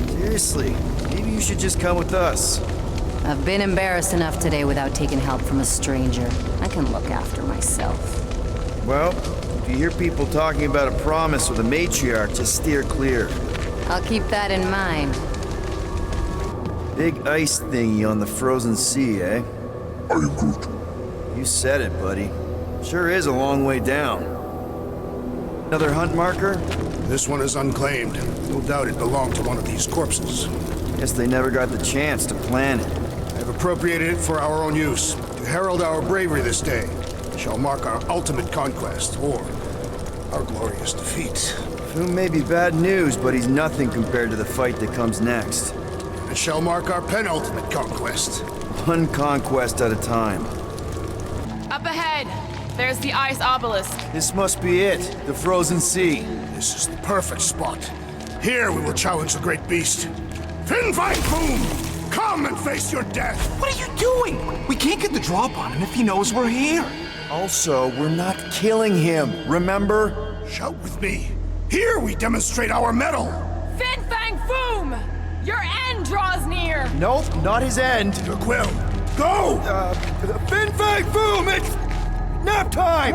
Seriously, maybe you should just come with us. I've been embarrassed enough today without taking help from a stranger. I can look after myself. Well, if you hear people talking about a promise with a matriarch, just steer clear. I'll keep that in mind. Big ice thingy on the frozen sea, eh? Are you good? You said it, buddy. Sure is a long way down. Another hunt marker? This one is unclaimed. No doubt it belonged to one of these corpses. Guess they never got the chance to plan it. I have appropriated it for our own use, to herald our bravery this day. It shall mark our ultimate conquest, or our glorious defeat. Foom may be bad news, but he's nothing compared to the fight that comes next. It shall mark our penultimate conquest. One conquest at a time. Up ahead, there's the ice obelisk. This must be it, the frozen sea. This is the perfect spot. Here we will challenge the great beast. Fin Fang Foom! Come and face your death! What are you doing? We can't get the drop on him if he knows we're here. Also, we're not killing him, remember? Shout with me. Here we demonstrate our mettle! Fin Fang Foom! Your end draws near! Nope, not his end. Quill, go! Fin Fang Foom, it's nap time!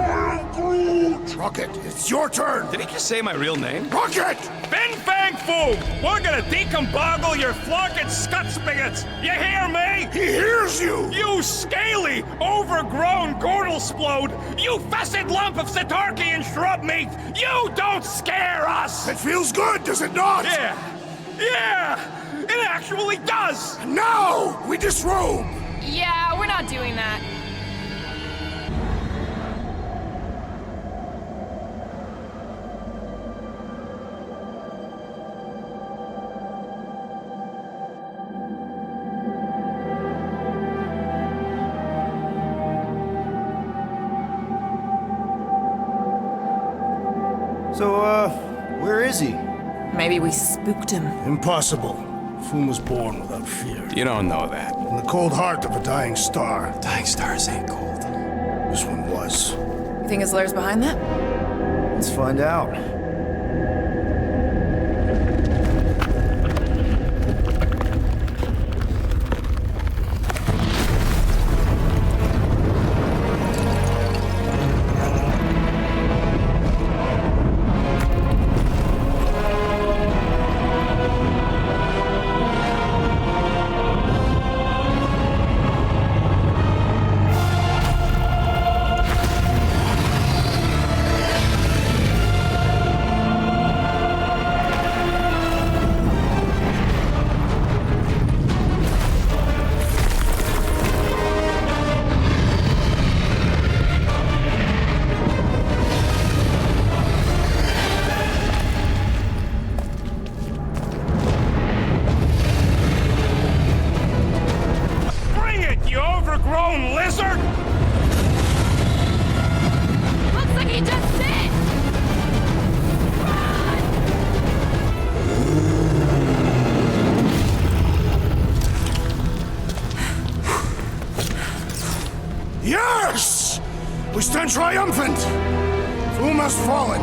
Rocket, it's your turn! Did he just say my real name? Rocket! Fin Fang Foom! We're gonna decomboggle your flunking scut spigots! You hear me? He hears you! You scaly, overgrown Gordelsplode! You fessed lump of Satarkian shrub meat! You don't scare us! It feels good, does it not? Yeah! It actually does! Now we disrobe! Yeah, we're not doing that. So, where is he? Maybe we spooked him. Impossible. Foom was born without fear. You don't know that. In the cold heart of a dying star. Dying stars ain't cold. This one was. You think his lair's behind that? Let's find out. Yes! We stand triumphant! Foom has fallen.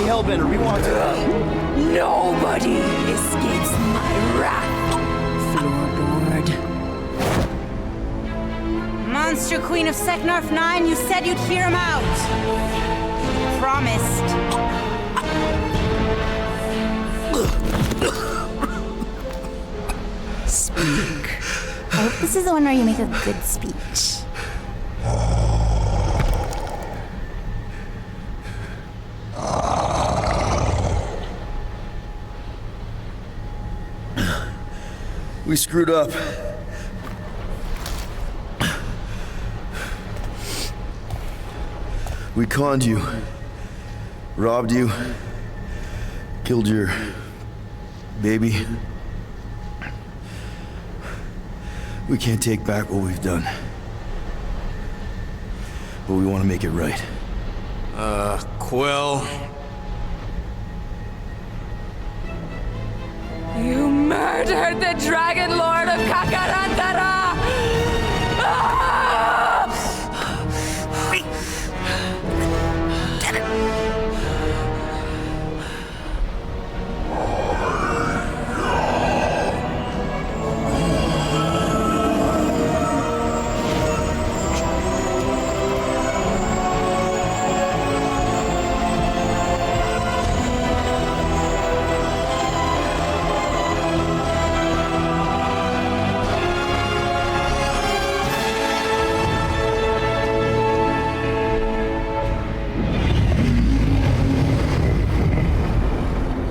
Hellbender, we want to... Nobody escapes my wrath. Floorboard. Monster Queen of Seknarf 9, you said you'd hear him out. Promised. Speak. I hope this is the one where you make a good speech. We screwed up. We conned you, robbed you, killed your baby. We can't take back what we've done. But we want to make it right. Quill. You murdered the Dragon Lord of Kakarantara!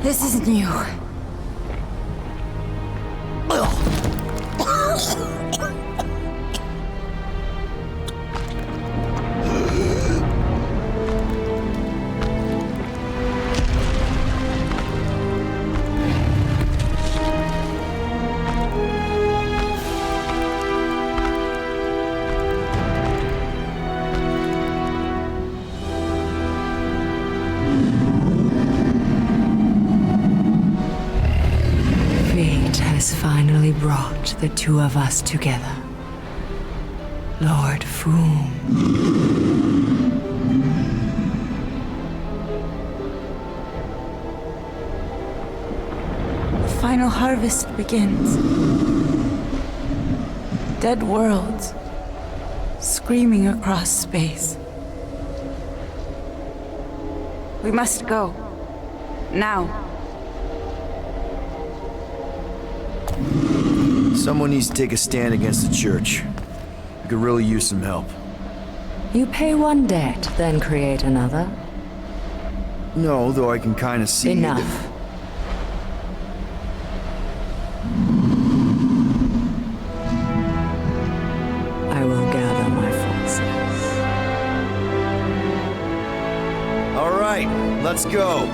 This is new. Finally brought the two of us together. Lord Foom. The final harvest begins. Dead worlds screaming across space. We must go. Now. Someone needs to take a stand against the church. We could really use some help. You pay one debt, then create another? No, though I can kind of see... Enough. I will gather my forces. All right, let's go.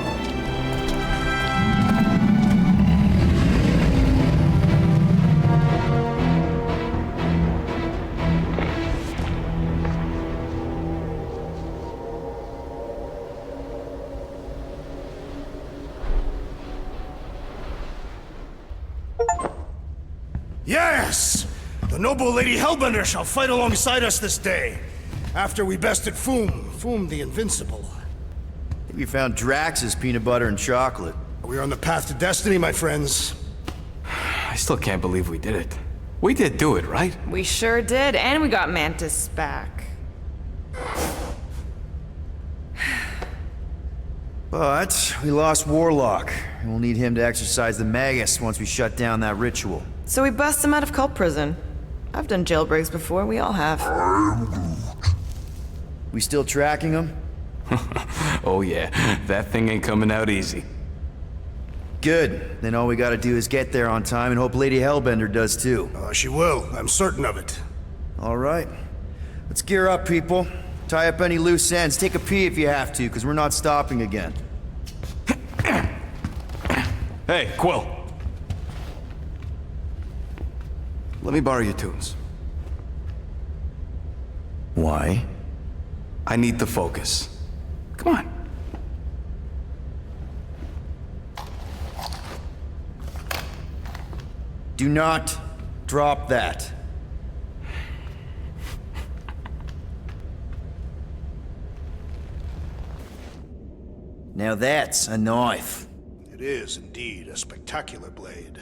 Yes! The noble Lady Hellbender shall fight alongside us this day. After we bested Foom the Invincible. I think we found Drax's peanut butter and chocolate. We are on the path to destiny, my friends. I still can't believe we did it. We did do it, right? We sure did, and we got Mantis back. But we lost Warlock, and we'll need him to exercise the Magus once we shut down that ritual. So we bust him out of cult prison. I've done jailbreaks before, we all have. We still tracking him? Oh yeah, that thing ain't coming out easy. Good. Then all we gotta do is get there on time and hope Lady Hellbender does too. She will. I'm certain of it. All right. Let's gear up, people. Tie up any loose ends. Take a pee if you have to, because we're not stopping again. Hey, Quill. Let me borrow your tunes. Why? I need to focus. Come on. Do not drop that. Now that's a knife. It is indeed a spectacular blade.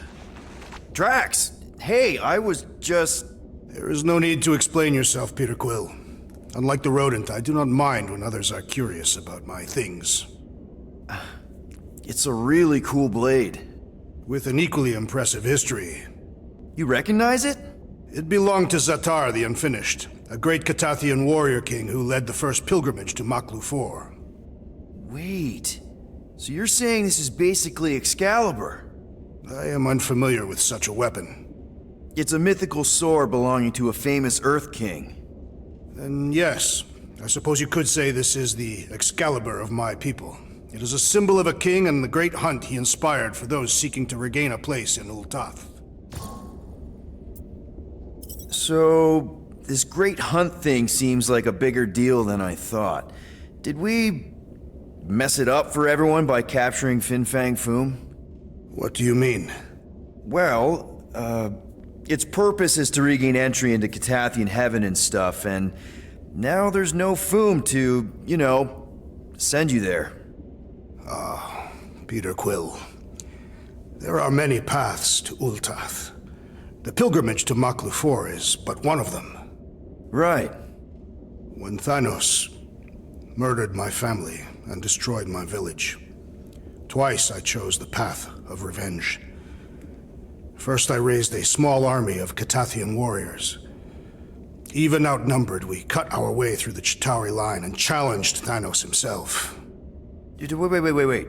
Drax! Hey, I was just... There is no need to explain yourself, Peter Quill. Unlike the rodent, I do not mind when others are curious about my things. It's a really cool blade. With an equally impressive history. You recognize it? It belonged to Zatar the Unfinished, a great Catathian warrior king who led the first pilgrimage to Maklu 4. Wait, so you're saying this is basically Excalibur? I am unfamiliar with such a weapon. It's a mythical sword belonging to a famous Earth King. Then yes, I suppose you could say this is the Excalibur of my people. It is a symbol of a king and the great hunt he inspired for those seeking to regain a place in Ultath. So, this great hunt thing seems like a bigger deal than I thought. Did we mess it up for everyone by capturing Fin Fang Foom? What do you mean? Well, its purpose is to regain entry into Catathian heaven and stuff, and now there's no Foom to, you know, send you there. Ah, Peter Quill. There are many paths to Ultath. The pilgrimage to Maklu 4 is but one of them. Right. When Thanos murdered my family and destroyed my village, twice I chose the path of revenge. First, I raised a small army of Catathian warriors. Even outnumbered, we cut our way through the Chitauri line and challenged Thanos himself. Wait.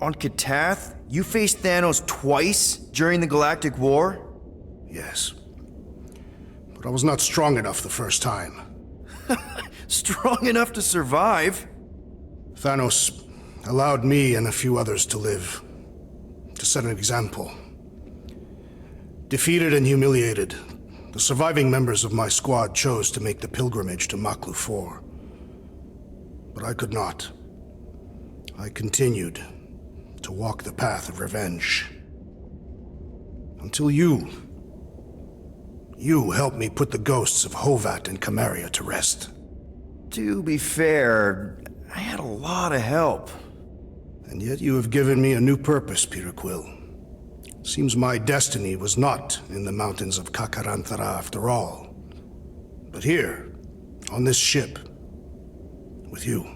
On Catath, you faced Thanos twice during the Galactic War? Yes. But I was not strong enough the first time. Strong enough to survive? Thanos allowed me and a few others to live. To set an example. Defeated and humiliated, the surviving members of my squad chose to make the pilgrimage to Maklu 4. But I could not. I continued to walk the path of revenge. Until you helped me put the ghosts of Hovat and Camaria to rest. To be fair, I had a lot of help. And yet you have given me a new purpose, Peter Quill. Seems my destiny was not in the mountains of Kakaranthara after all, but here, on this ship, with you.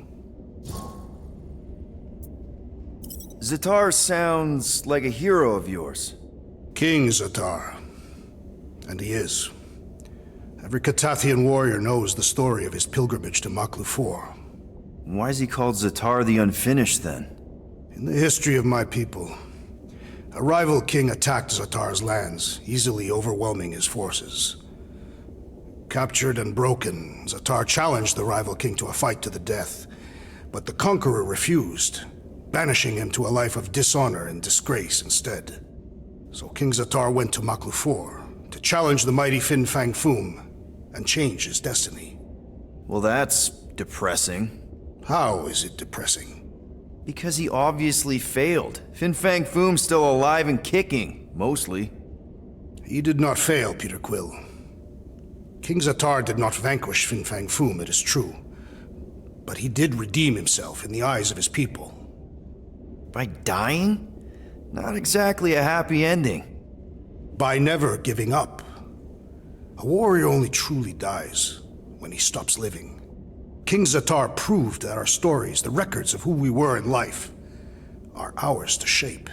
Zatar sounds like a hero of yours. King Zatar. And he is. Every Catathian warrior knows the story of his pilgrimage to Maklufor. Why is he called Zatar the Unfinished, then? In the history of my people, a rival king attacked Zatar's lands, easily overwhelming his forces. Captured and broken, Zatar challenged the rival king to a fight to the death, but the conqueror refused, banishing him to a life of dishonor and disgrace instead. So King Zatar went to Maklufor to challenge the mighty Fin Fang Foom and change his destiny. Well, that's depressing. How is it depressing? Because he obviously failed. Fin Fang Foom's still alive and kicking, mostly. He did not fail, Peter Quill. King Zatar did not vanquish Fin Fang Foom, it is true. But he did redeem himself in the eyes of his people. By dying? Not exactly a happy ending. By never giving up. A warrior only truly dies when he stops living. King Zatar proved that our stories, the records of who we were in life, are ours to shape.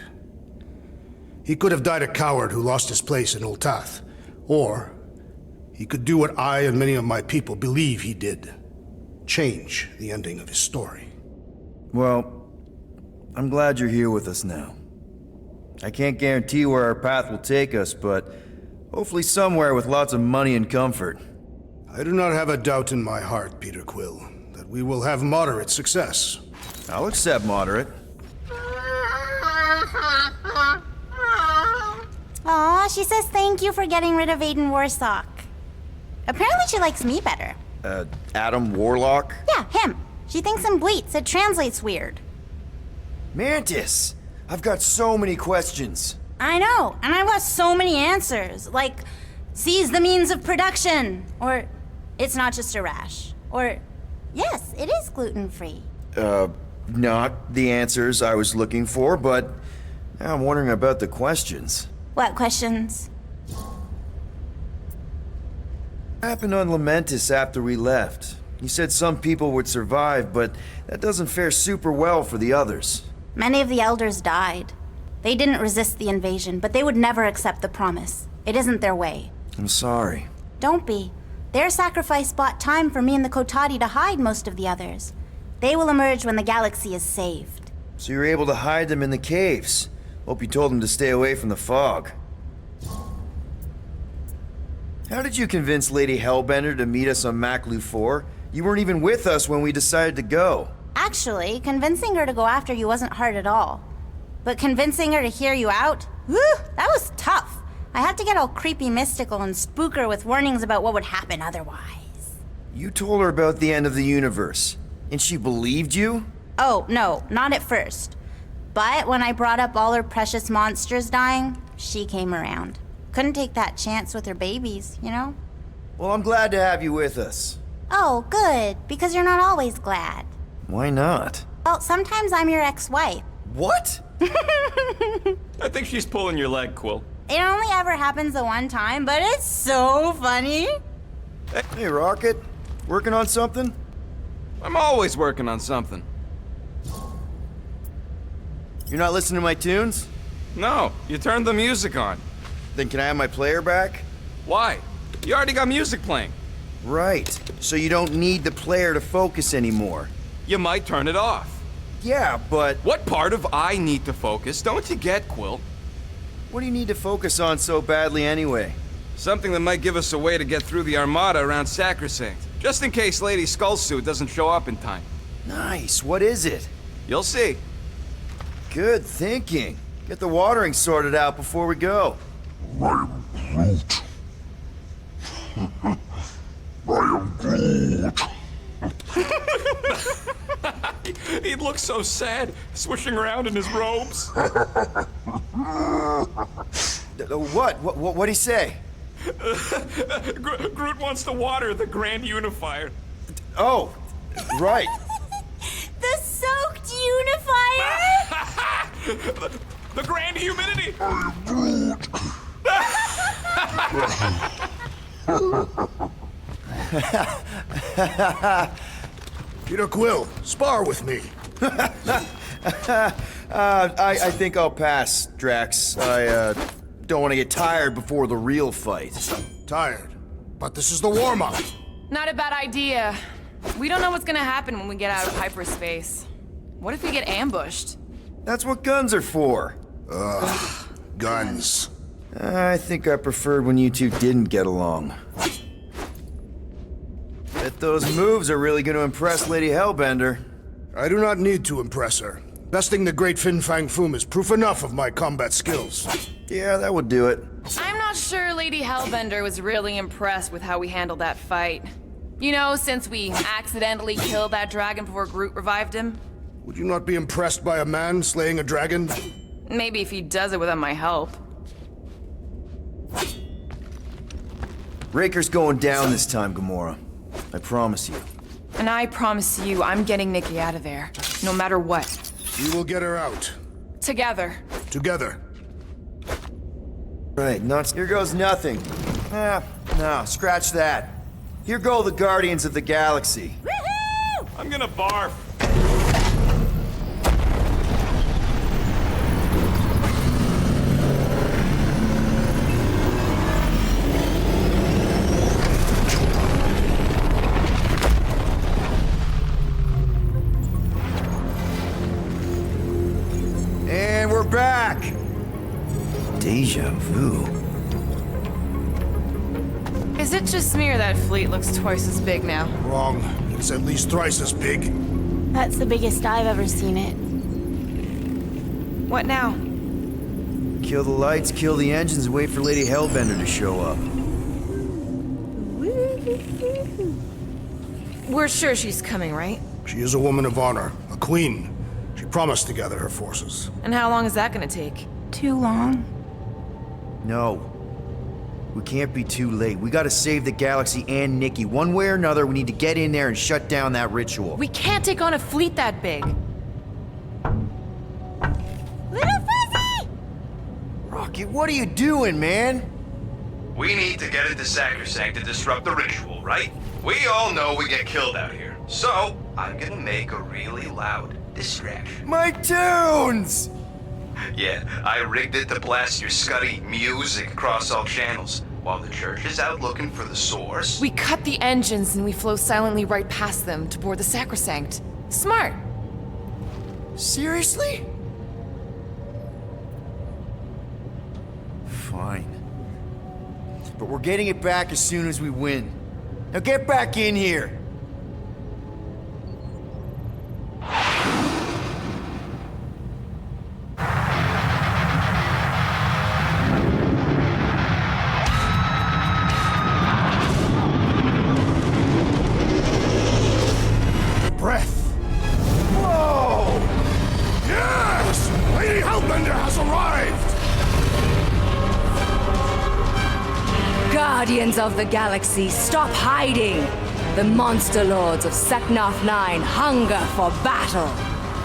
He could have died a coward who lost his place in Ultath, or he could do what I and many of my people believe he did. Change the ending of his story. Well, I'm glad you're here with us now. I can't guarantee where our path will take us, but hopefully somewhere with lots of money and comfort. I do not have a doubt in my heart, Peter Quill, that we will have moderate success. I'll accept moderate. Aw, she says thank you for getting rid of Aiden Warsock. Apparently she likes me better. Adam Warlock? Yeah, him. She thinks I'm Bleats. It translates weird. Mantis! I've got so many questions. I know, and I've got so many answers. Like, seize the means of production. Or, it's not just a rash. Or, yes, it is gluten-free. Not the answers I was looking for, but now I'm wondering about the questions. What questions? What happened on Lamentis after we left? You said some people would survive, but that doesn't fare super well for the others. Many of the elders died. They didn't resist the invasion, but they would never accept the promise. It isn't their way. I'm sorry. Don't be. Their sacrifice bought time for me and the Kotati to hide most of the others. They will emerge when the galaxy is saved. So you're able to hide them in the caves. Hope you told them to stay away from the fog. How did you convince Lady Hellbender to meet us on Maklufor? You weren't even with us when we decided to go. Actually, convincing her to go after you wasn't hard at all. But convincing her to hear you out? Whew, that was tough. I had to get all creepy mystical and spook her with warnings about what would happen otherwise. You told her about the end of the universe, and she believed you? Oh, no, not at first. But when I brought up all her precious monsters dying, she came around. Couldn't take that chance with her babies, you know? Well, I'm glad to have you with us. Oh, good, because you're not always glad. Why not? Well, sometimes I'm your ex-wife. What? I think she's pulling your leg, Quill. It only ever happens the one time, but it's so funny. Hey, Rocket. Working on something? I'm always working on something. You're not listening to my tunes? No, you turned the music on. Then can I have my player back? Why? You already got music playing. Right. So you don't need the player to focus anymore. You might turn it off. Yeah, but... What part of I need to focus don't you get, Quill? What do you need to focus on so badly anyway? Something that might give us a way to get through the Armada around Sacrosanct. Just in case Lady Skullsuit doesn't show up in time. Nice. What is it? You'll see. Good thinking. Get the watering sorted out before we go. I am Groot. I am Groot. He'd look so sad, swishing around in his robes. What'd he say? Groot wants to water the Grand Unifier. Oh, right. The soaked unifier? the Grand Humidity! Peter Quill, spar with me. I think I'll pass, Drax. Don't want to get tired before the real fight. Tired. But this is the warm-up. Not a bad idea. We don't know what's gonna happen when we get out of hyperspace. What if we get ambushed? That's what guns are for. Ugh, guns. I think I preferred when you two didn't get along. Bet those moves are really going to impress Lady Hellbender. I do not need to impress her. Besting the great Fin Fang Foom is proof enough of my combat skills. Yeah, that would do it. I'm not sure Lady Hellbender was really impressed with how we handled that fight. You know, since we accidentally killed that dragon before Groot revived him. Would you not be impressed by a man slaying a dragon? Maybe if he does it without my help. Raker's going down this time, Gamora. I promise you. And I promise you, I'm getting Nikki out of there. No matter what. We will get her out. Together. Together. Right, nuts. Here goes nothing. No, scratch that. Here go the Guardians of the Galaxy. Woohoo! I'm gonna barf. And we're back! Deja vu. Is it just me or that fleet looks twice as big now? Wrong. It's at least thrice as big. That's the biggest I've ever seen it. What now? Kill the lights, kill the engines, and wait for Lady Hellbender to show up. We're sure she's coming, right? She is a woman of honor, a queen. She promised to gather her forces. And how long is that gonna take? Too long. No. We can't be too late. We gotta save the galaxy and Nikki. One way or another, we need to get in there and shut down that ritual. We can't take on a fleet that big. Little Fuzzy! Rocket, what are you doing, man? We need to get into Sacrosanct to disrupt the ritual, right? We all know we get killed out here. So, I'm gonna make a really loud distraction. My tunes! Yeah, I rigged it to blast your scuddy music across all channels, while the church is out looking for the source. We cut the engines and we flow silently right past them to board the Sacrosanct. Smart. Seriously? Fine. But we're getting it back as soon as we win. Now get back in here! Breath. Whoa! Yes! Lady Hellbender has arrived! Guardians of the Galaxy, stop hiding! The monster lords of Seknarf 9 hunger for battle!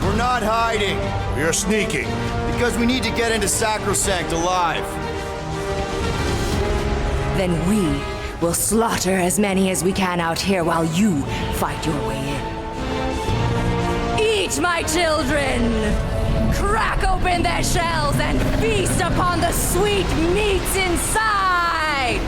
We're not hiding! We are sneaking. Because we need to get into Sacrosanct alive. Then we will slaughter as many as we can out here while you fight your way in. Eat, my children! Crack open their shells and feast upon the sweet meats inside!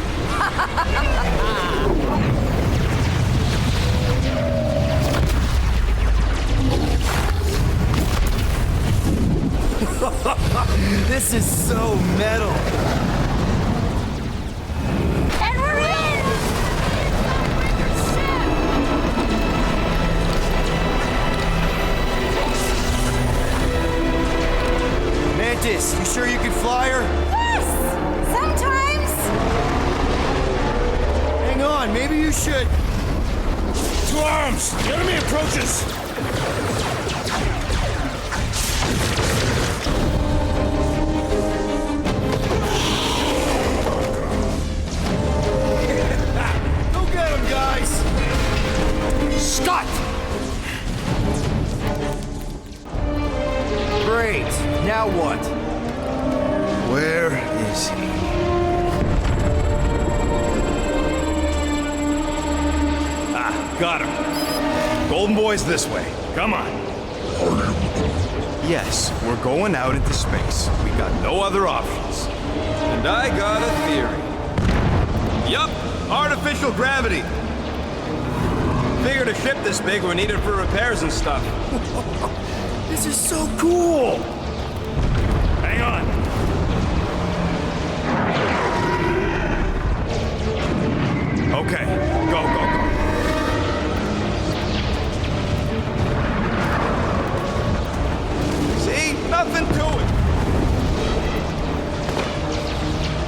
This is so metal. And we're in! Mantis, you sure you can fly her? Yes! Sometimes! Hang on, maybe you should. To arms! The enemy approaches! Go get him, guys! Scott! Great. Now what? Where is he? Ah, got him. Golden Boy's this way. Come on. Yes, we're going out into space. We got no other options. And I got a theory. Yup, artificial gravity. Figured a ship this big we needed for repairs and stuff. This is so cool! Hang on. Okay, go. See? Nothing to it.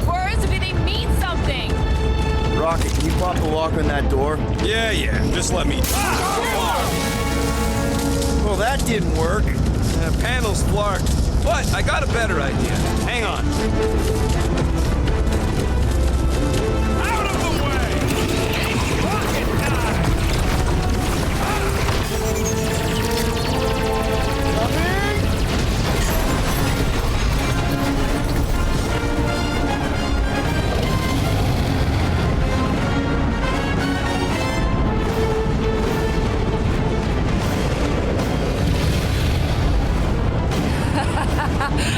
Words, do they mean something? Rocket, can you pop the lock on that door? Yeah, just let me... Well, that didn't work. Panel's flarked. But I got a better idea. Hang on. Out of the way! Rocket time!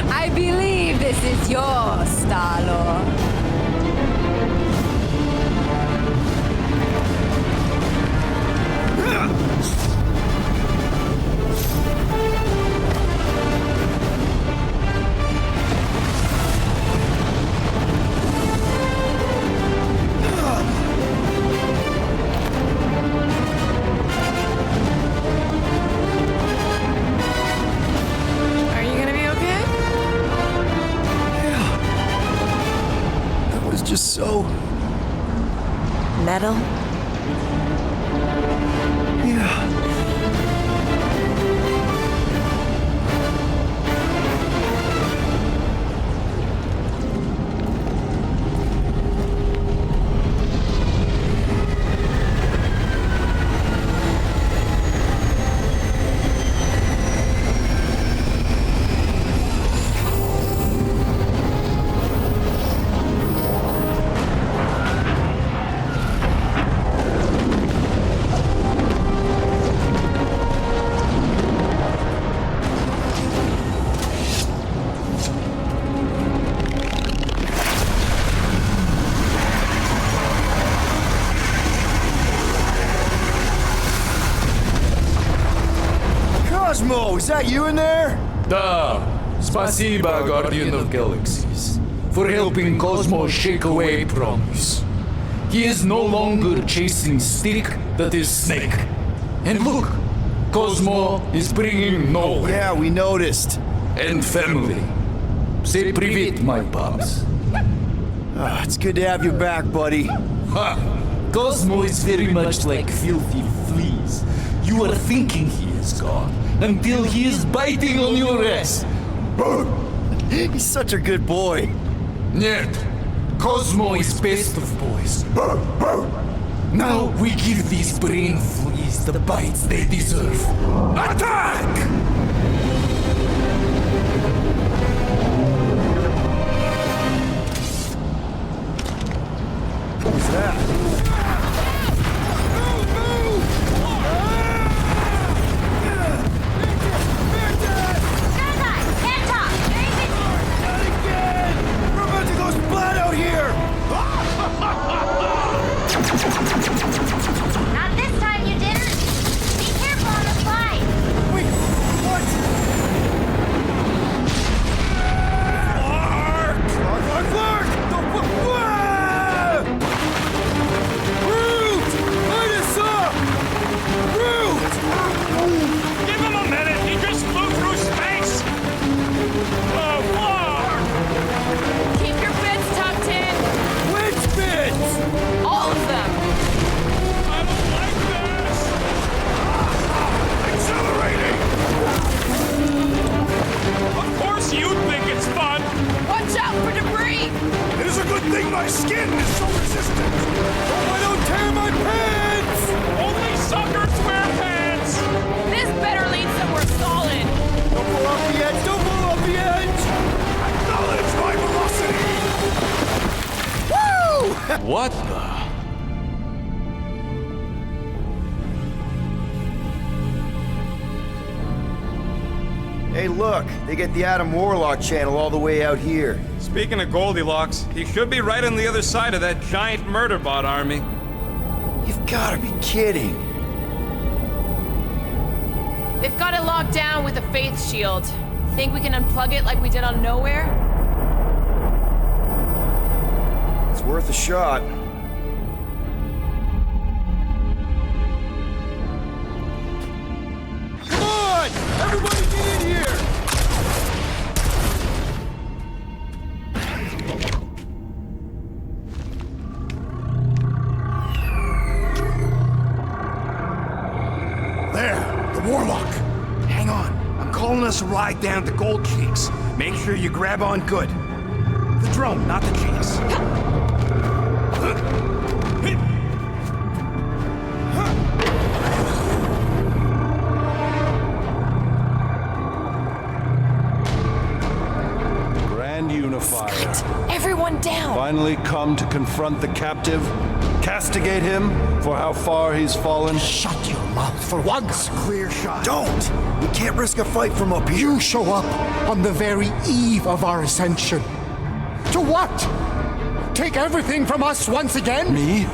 I believe this is yours, Star-Lord. Are you gonna be okay? That was just so... Metal? Yeah. Cosmo, is that you in there? Da, spasiba, Guardian of Galaxies, for helping Cosmo shake away promise. He is no longer chasing stick that is snake. And look, Cosmo is bringing nowhere. Yeah, we noticed. And family. Say privet, my pops. It's good to have you back, buddy. Ha! Cosmo is very much like filthy fleas. You are thinking he is gone until he is biting on your ass. He's such a good boy. Нет, Cosmo is best of boys. Now we give these brain fleas the bites they deserve. Attack! Who's that? Splat out here! Not this time, you didn't. Be careful on the slide. Wait, what? Clark! Root! Light us up! Root! Give him a minute! He just flew through space! Oh, Clark! Keep your bits tucked in. Which bits? All of them. I don't like this! Accelerating! Of course you'd think it's fun! Watch out for debris. It is a good thing my skin is so resistant. I don't tear my pants! Only suckers wear pants! This better lead somewhere solid. Don't blow off the edge! Don't blow off the edge! Acknowledge my velocity! Woo! What the? Hey, look, they get the Adam Warlock channel all the way out here. Speaking of Goldilocks, he should be right on the other side of that giant murder bot army. You've gotta be kidding. They've got it locked down with a faith shield. Think we can unplug it like we did on Nowhere? It's worth a shot. Come on! Everybody get in here! There, the Warlock. Hang on. I'm calling us a ride down to Gold Cheeks. Make sure you grab on good. The drone, not the cheeks. Grand Unifier. Everyone down! Finally come to confront the captive, castigate him for how far he's fallen. Shut your mouth for once. Clear shot. Don't! We can't risk a fight from up here. You show up on the very eve of our ascension. To what? Take everything from us once again? Me?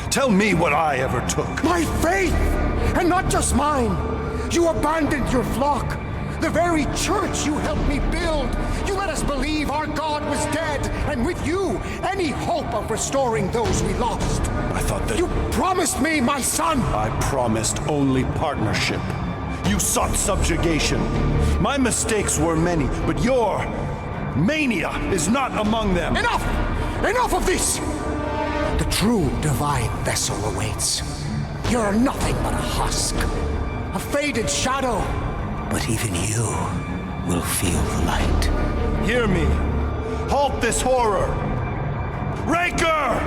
Tell me what I ever took. My faith! And not just mine. You abandoned your flock. The very church you helped me build. You let us believe our God was dead, and with you, any hope of restoring those we lost. I thought that... You promised me my son! I promised only partnership. You sought subjugation. My mistakes were many, but your mania is not among them. Enough! Enough of this! The true divine vessel awaits. You're nothing but a husk. A faded shadow. But even you will feel the light. Hear me. Halt this horror. Raker!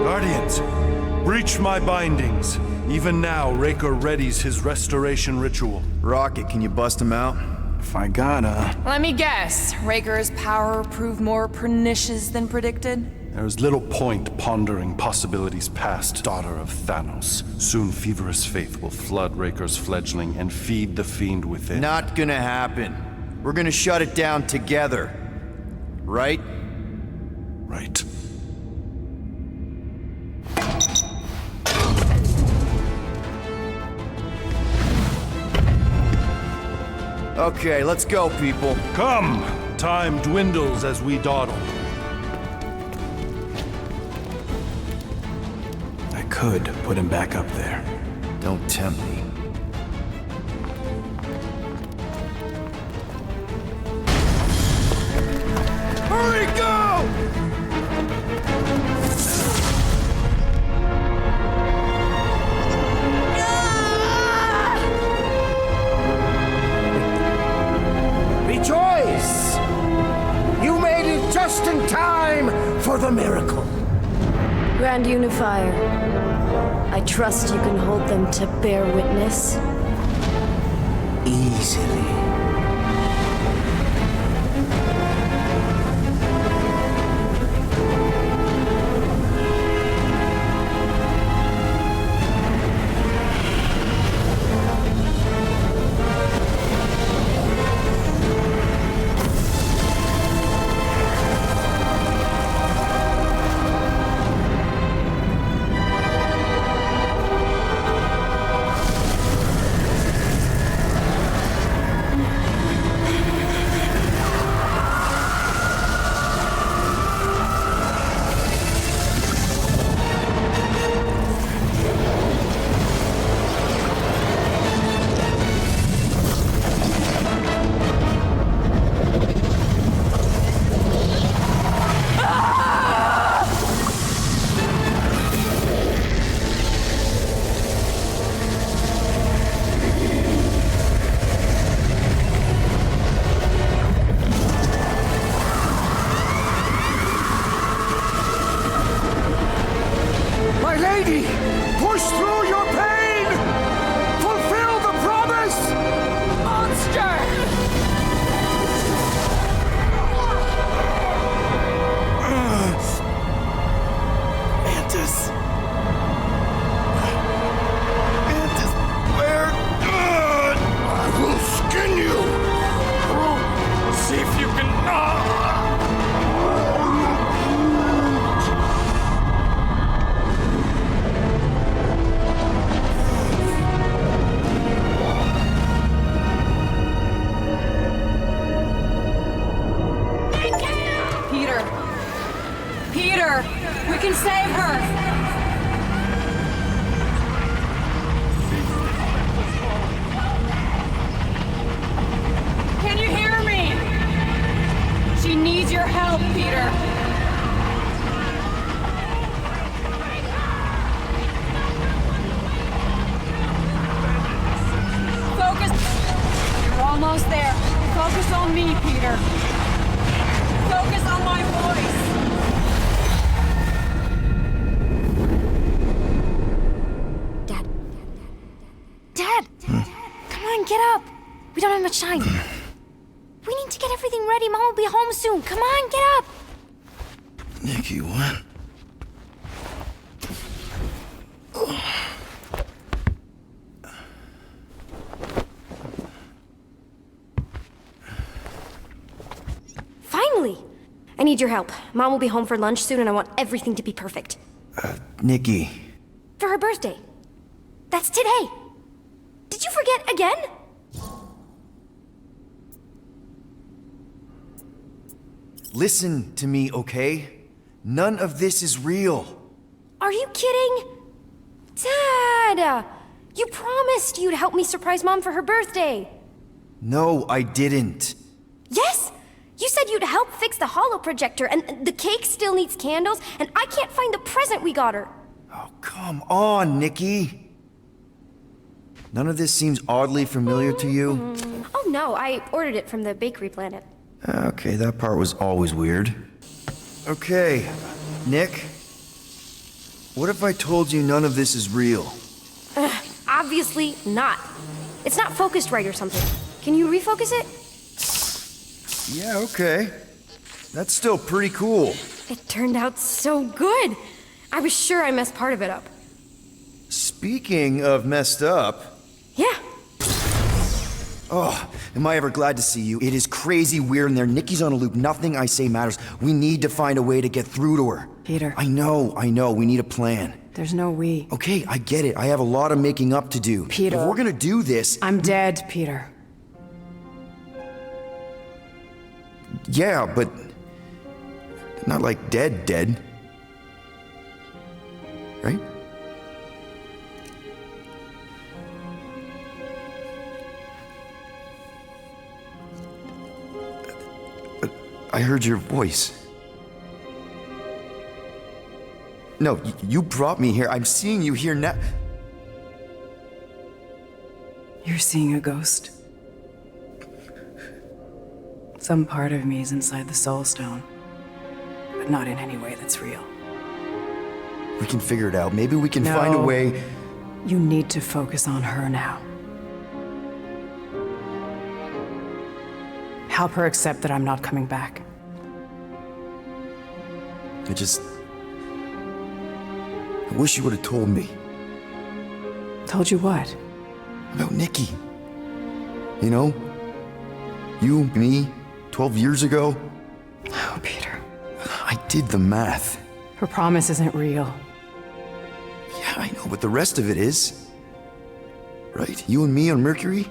Guardians, breach my bindings. Even now, Raker readies his restoration ritual. Rocket, can you bust him out? If I gotta... Let me guess. Raker's power proved more pernicious than predicted? There is little point pondering possibilities past, daughter of Thanos. Soon feverous faith will flood Raker's fledgling and feed the fiend within. Not gonna happen. We're gonna shut it down together. Right? Right. Okay, let's go, people. Come! Time dwindles as we dawdle. I could put him back up there. Don't tempt me. Hurry, go! Rejoice! You made it just in time for the miracle. Grand Unifier, I trust you can hold them to bear witness. Easily. Peter! We can save her! Can you hear me? She needs your help, Peter. Focus. You're almost there. Focus on me, Peter. Focus on my voice. Dad! Come on, get up! We don't have much time. We need to get everything ready. Mom will be home soon. Come on, get up! Nikki, what? Finally! I need your help. Mom will be home for lunch soon and I want everything to be perfect. Nikki. For her birthday. That's today! Did you forget again? Listen to me, okay? None of this is real. Are you kidding? Dad! You promised you'd help me surprise Mom for her birthday. No, I didn't. Yes! You said you'd help fix the holo projector, and the cake still needs candles, and I can't find the present we got her. Come on, Nikki. None of this seems oddly familiar to you? Oh no, I ordered it from the Bakery Planet. Okay, that part was always weird. Okay, Nick. What if I told you none of this is real? Obviously not. It's not focused right or something. Can you refocus it? Yeah, okay. That's still pretty cool. It turned out so good. I was sure I messed part of it up. Speaking of messed up... Yeah. Oh, am I ever glad to see you. It is crazy weird in there. Nikki's on a loop. Nothing I say matters. We need to find a way to get through to her. Peter. I know. We need a plan. There's no we. Okay, I get it. I have a lot of making up to do. Peter. If we're gonna do this... I'm dead, Peter. Yeah, but... not like dead. Right? But I heard your voice. No, you brought me here. I'm seeing you here now. You're seeing a ghost. Some part of me is inside the Soul Stone, but not in any way that's real. We can figure it out. Maybe we can find a way... You need to focus on her now. Help her accept that I'm not coming back. I wish you would have told me. Told you what? About Nikki. You know? You, me, 12 years ago. Oh, Peter. I did the math. Her promise isn't real. Yeah, I know, but the rest of it is. Right? You and me on Mercury?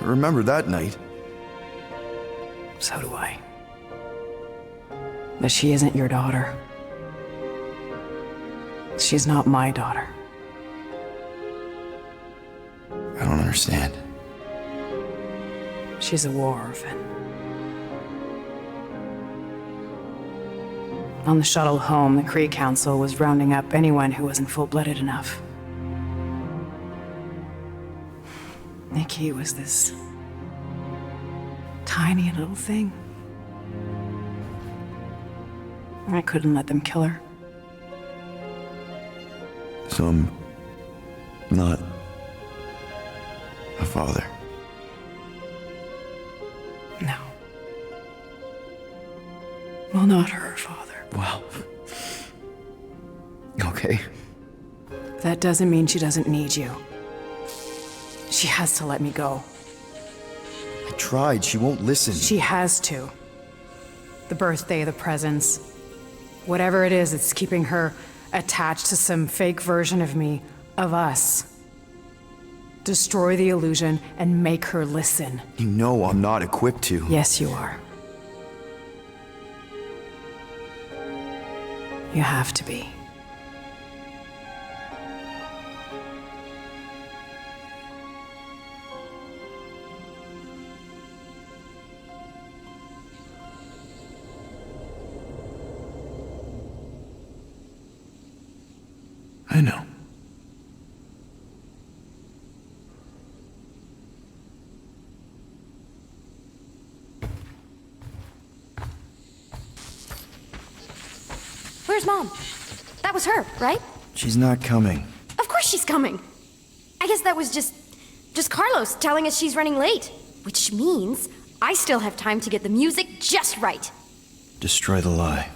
I remember that night. So do I. But she isn't your daughter. She's not my daughter. I don't understand. She's a war orphan. On the shuttle home, the Kree Council was rounding up anyone who wasn't full-blooded enough. Nikki was this tiny little thing. I couldn't let them kill her. So I'm not a father. No. Well, not her father. Wow. Okay. That doesn't mean she doesn't need you. She has to let me go. I tried. She won't listen. She has to. The birthday, the presents. Whatever it is, it's keeping her attached to some fake version of me, of us. Destroy the illusion and make her listen. You know I'm not equipped to. Yes, you are. You have to be. I know. Where's Mom? That was her, right? She's not coming. Of course she's coming. I guess that was just Carlos telling us she's running late. Which means I still have time to get the music just right. Destroy the lie.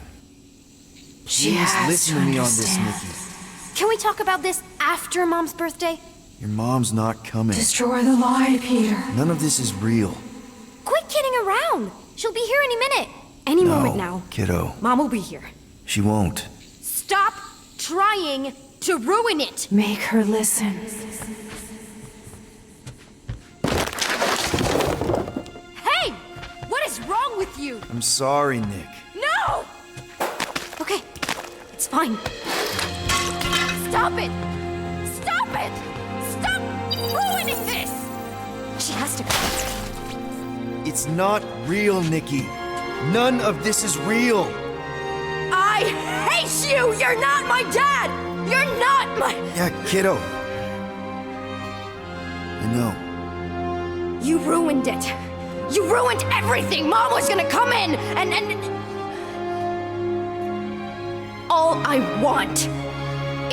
She Please has listen to me on this, Nikki. Can we talk about this after Mom's birthday? Your mom's not coming. Destroy the lie, Peter. None of this is real. Quit kidding around. She'll be here any minute. Any moment now. Kiddo. Mom will be here. She won't. Stop trying to ruin it. Make her listen. Hey! What is wrong with you? I'm sorry, Nick. No! Okay, it's fine. Stop it! Stop it! Stop ruining this! She has to go. It's not real, Nikki. None of this is real. I hate you! You're not my dad! You're not my... Yeah, kiddo. I know. You ruined it. You ruined everything! Mom was gonna come in and... All I want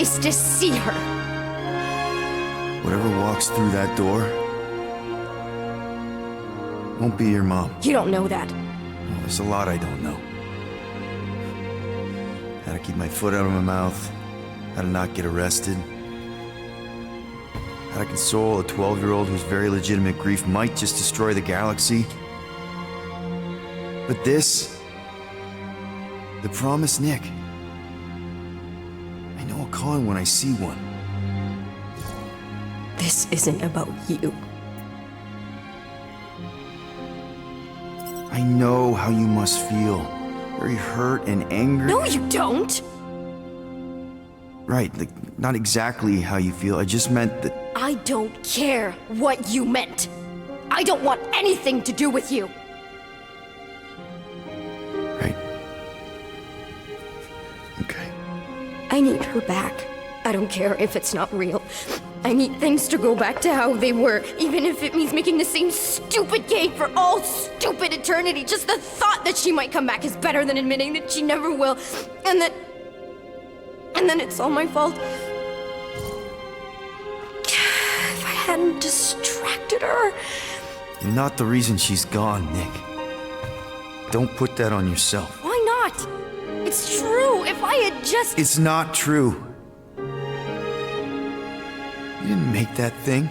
is to see her. Whatever walks through that door won't be your mom. You don't know that. Well, there's a lot I don't know. How to keep my foot out of my mouth, how to not get arrested, how to console a 12-year-old whose very legitimate grief might just destroy the galaxy. But this, the promised Nick, I know I'll call him when I see one. This isn't about you. I know how you must feel. Very hurt and angry. No, you don't! Right, like, not exactly how you feel. I just meant that... I don't care what you meant. I don't want anything to do with you. Right. Okay. I need her back. I don't care if it's not real. I need things to go back to how they were, even if it means making the same stupid cake for all stupid eternity. Just the thought that she might come back is better than admitting that she never will, and then it's all my fault. If I hadn't distracted her. You're not the reason she's gone, Nick. Don't put that on yourself. Why not? It's true. If I had just... It's not true. You didn't make that thing.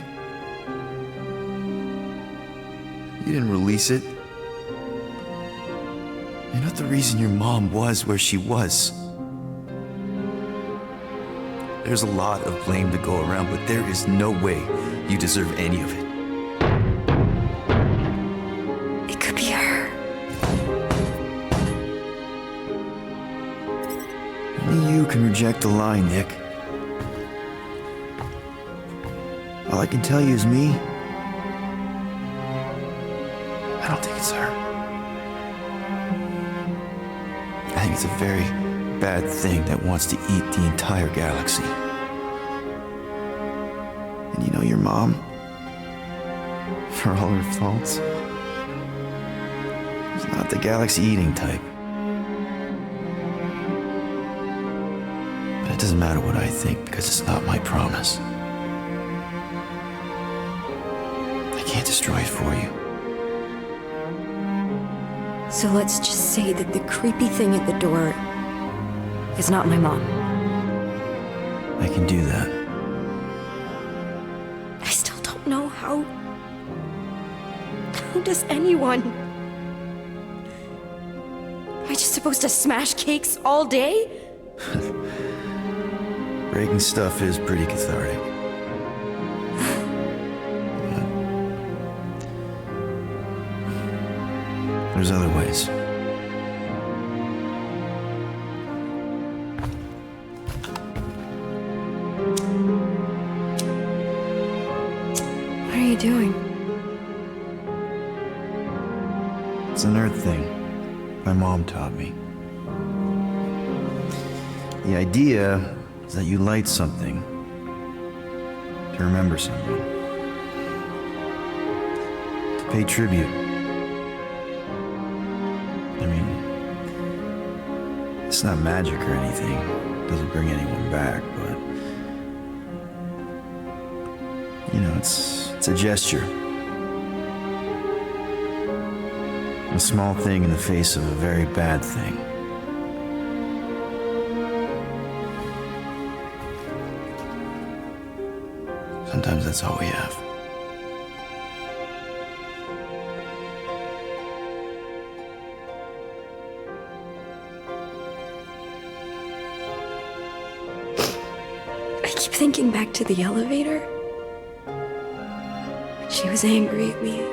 You didn't release it. You're not the reason your mom was where she was. There's a lot of blame to go around, but there is no way you deserve any of it. It could be her. Only you can reject a lie, Nick. All I can tell you is me. I don't think it's her. I think it's a very bad thing that wants to eat the entire galaxy. And you know your mom, for all her faults, is not the galaxy eating type. But it doesn't matter what I think because it's not my promise. I can't destroy it for you. So let's just say that the creepy thing at the door is not my mom. I can do that. I still don't know how... How does anyone... Am I just supposed to smash cakes all day? Breaking stuff is pretty cathartic. There's other ways. my mom taught me. The idea is that you light something to remember someone, to pay tribute. I mean, it's not magic or anything. It doesn't bring anyone back, but you know, it's a gesture. A small thing in the face of a very bad thing. Sometimes that's all we have. I keep thinking back to the elevator. She was angry at me.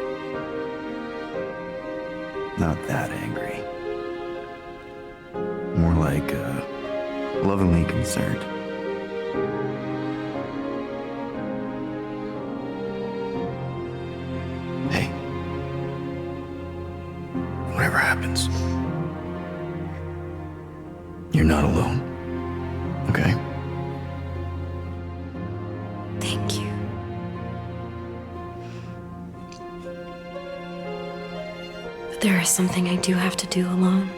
Not that angry. More like, lovingly concerned. Hey. Whatever happens, you're not alone. Okay? Thank you. But there is something I do have to do alone.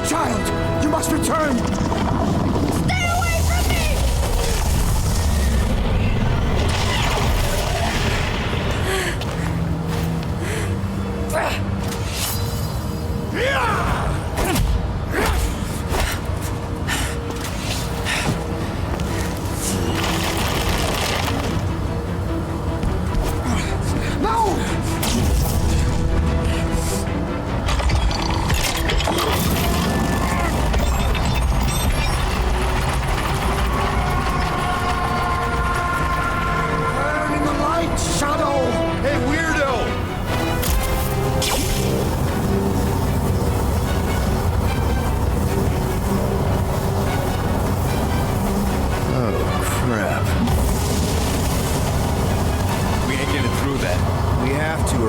Child, you must return! Stay away from me!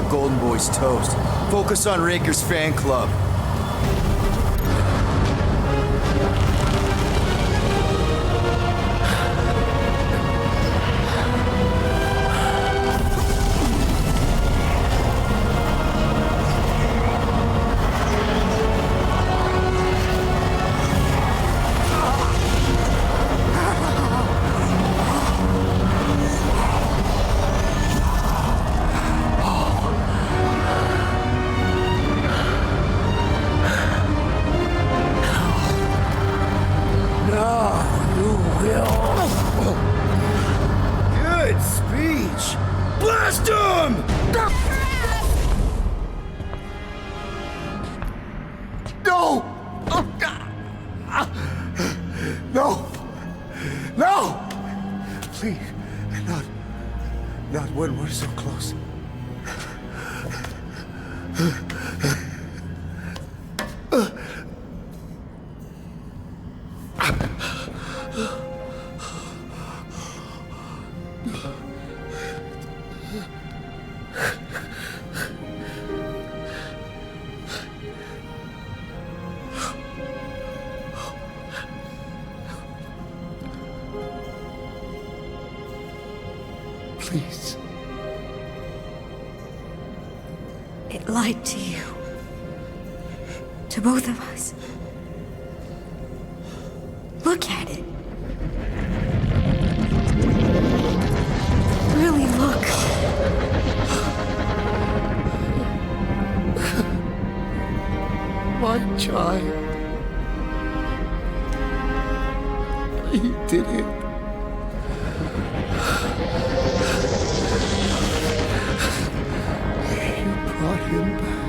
Golden Boy's toast. Focus on Raker's fan club. Good speech! Blast him! No! No! No! Please, not when we're so close. Please. It lied to you. To both of us. Look at it. Really look. My child. You did it. You brought him back.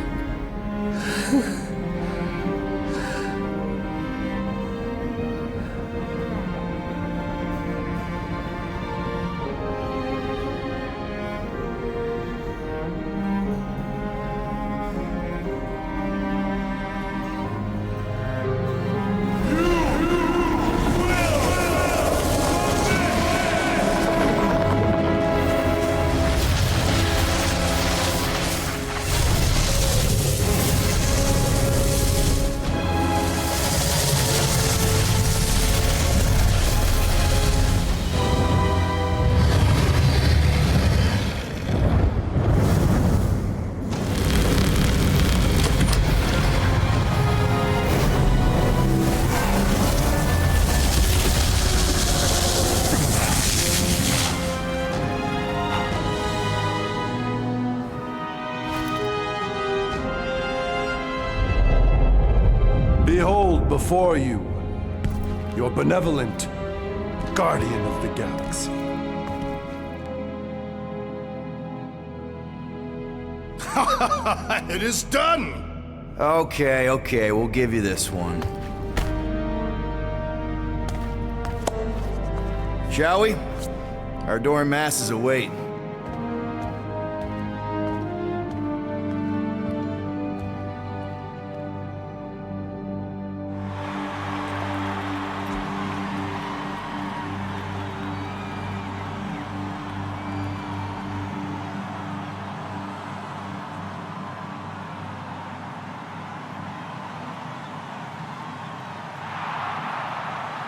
Behold before you, your benevolent guardian of the galaxy. It is done! Okay, we'll give you this one. Shall we? Our adoring masses await.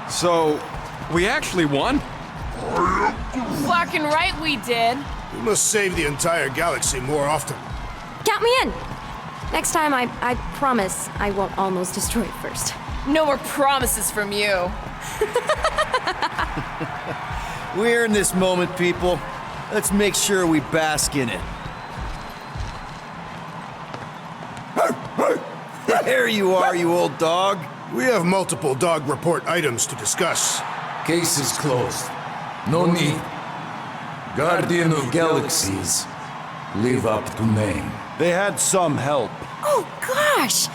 So, we actually won? Fucking right we did. We must save the entire galaxy more often. Count me in! Next time, I promise I won't almost destroy it first. No more promises from you. We're in this moment, people. Let's make sure we bask in it. There you are, you old dog. We have multiple dog report items to discuss. Case is closed. No need. Guardian of Galaxies. Live up to name. They had some help. Oh gosh!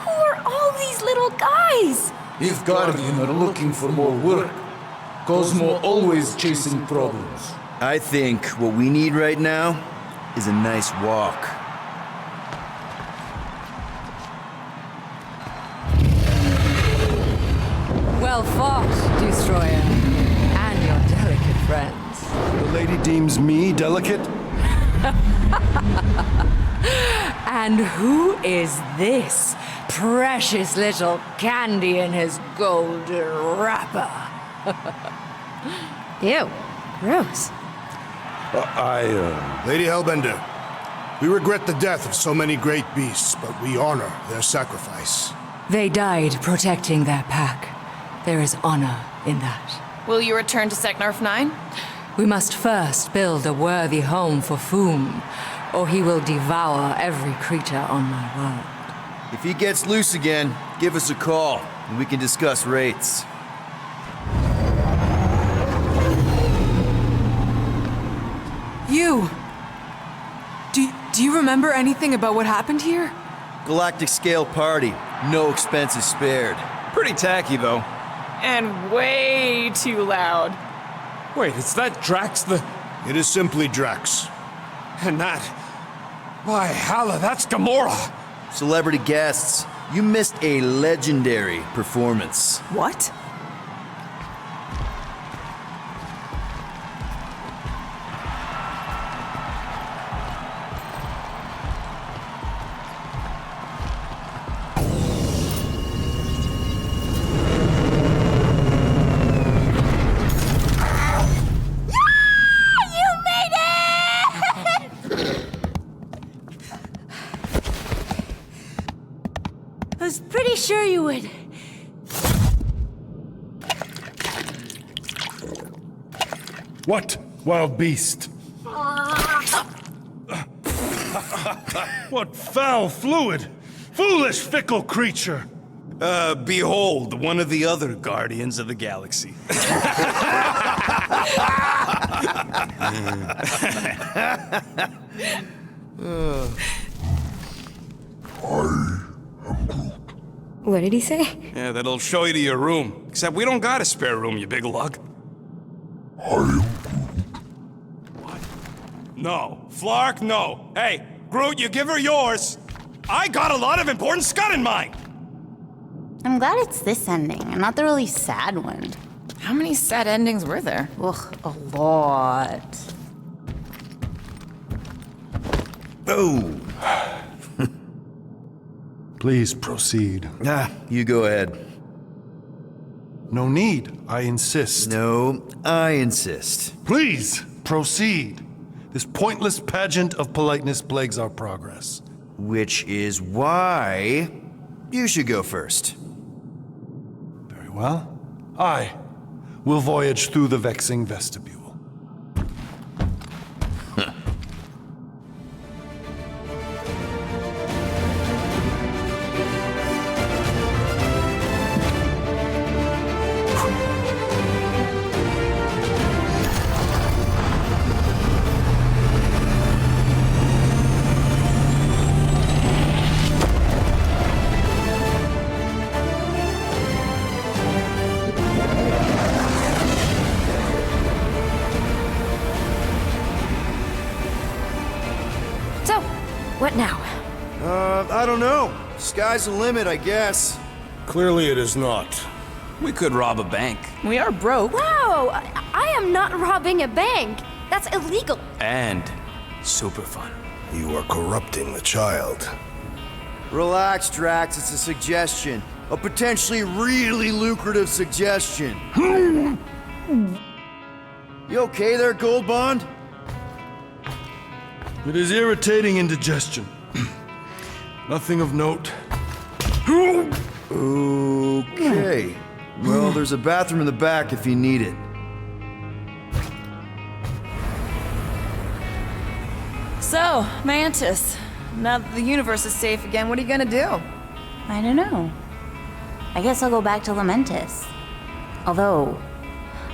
Who are all these little guys? If Guardian are looking for more work, Cosmo always chasing problems. I think what we need right now is a nice walk. Well fought, Destroyer. And your delicate friends. The lady deems me delicate? And who is this precious little candy in his golden wrapper? Ew, gross. Lady Hellbender, we regret the death of so many great beasts, but we honor their sacrifice. They died protecting their pack. There is honor in that. Will you return to Seknarf 9? We must first build a worthy home for Foom, or he will devour every creature on my world. If he gets loose again, give us a call, and we can discuss rates. You! Do you remember anything about what happened here? Galactic scale party, no expenses spared. Pretty tacky, though. And way too loud. Wait, is that Drax the... It is simply Drax. And that... By Hala, that's Gamora! Celebrity guests, you missed a legendary performance. What? I was pretty sure you would. What, wild beast? What foul fluid! Foolish, fickle creature! Behold, one of the other Guardians of the Galaxy. What did he say? Yeah, that'll show you to your room. Except we don't got a spare room, you big lug. What? No. Flark, no. Hey, Groot, you give her yours. I got a lot of important scud in mind. I'm glad it's this ending and not the really sad one. How many sad endings were there? Ugh, a lot. Oh. Please proceed. You go ahead. No need, I insist. No, I insist. Please proceed. This pointless pageant of politeness plagues our progress. Which is why you should go first. Very well. I will voyage through the vexing vestibule. What now? I don't know. Sky's the limit, I guess. Clearly it is not. We could rob a bank. We are broke. Whoa! I am not robbing a bank. That's illegal. And super fun. You are corrupting the child. Relax, Drax. It's a suggestion. A potentially really lucrative suggestion. You okay there, Gold Bond? It is irritating indigestion. Nothing of note. Okay. Well, there's a bathroom in the back if you need it. So, Mantis, now that the universe is safe again, what are you gonna do? I don't know. I guess I'll go back to Lamentis. Although,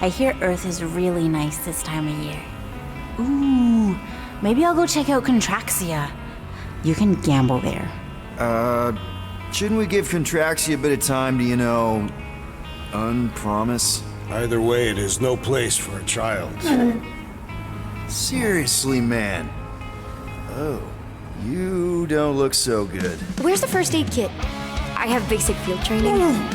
I hear Earth is really nice this time of year. Ooh, maybe I'll go check out Contraxia. You can gamble there. Shouldn't we give Contraxia a bit of time to, unpromise? Either way, it is no place for a child. Seriously, man. Oh, you don't look so good. Where's the first aid kit? I have basic field training.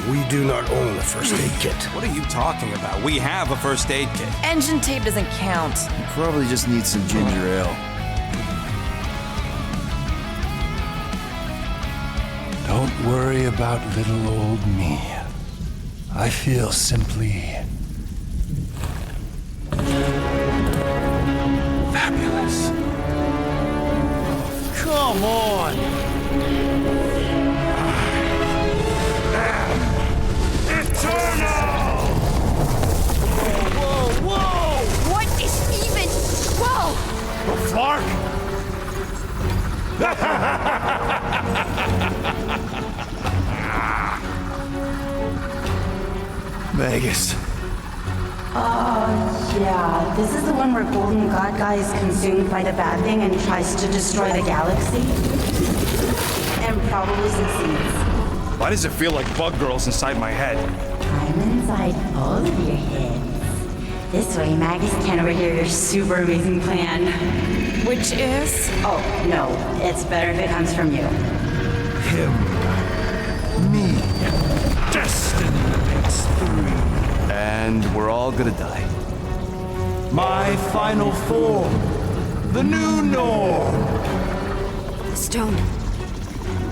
We do not own a first aid kit. What are you talking about? We have a first aid kit. Engine tape doesn't count. You probably just need some ginger ale. Don't worry about little old me. I feel simply fabulous. Come on! Eternal! Whoa, whoa! What is even? Whoa! Flark! Magus. Oh, yeah. This is the one where Golden God Guy is consumed by the bad thing and tries to destroy the galaxy? And probably succeeds. Why does it feel like bug girls inside my head? I'm inside both of your heads. This way, Magus can't overhear your super amazing plan. Which is? Oh, no. It's better if it comes from you. Him. Me. Destiny makes three. And we're all gonna die. My final form. The new norm. The stone.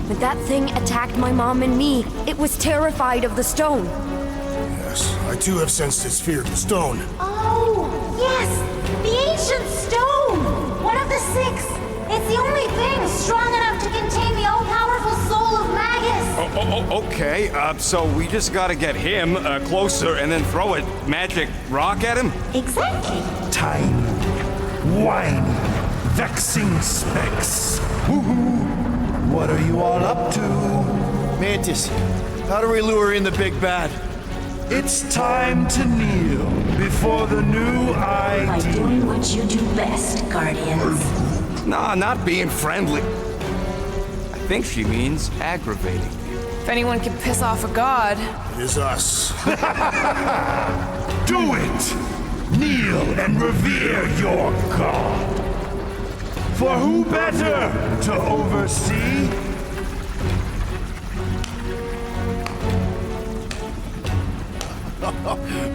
When that thing attacked my mom and me, it was terrified of the stone. Yes, I too have sensed its fear of the stone. Oh, yes! The ancient stone! One of the six! It's the only thing strong enough to contain the all-powerful soul of Magus! Okay, so we just gotta get him closer and then throw a magic rock at him? Exactly. Time. Wine. Vexing specs. Woohoo! What are you all up to? Mantis, how do we lure in the big bad? It's time to kneel before the new By idea. doing what you do best, Guardians. Nah, not being friendly. I think she means aggravating. If anyone can piss off a god, It is us. Do it! Kneel and revere your god. For who better to oversee?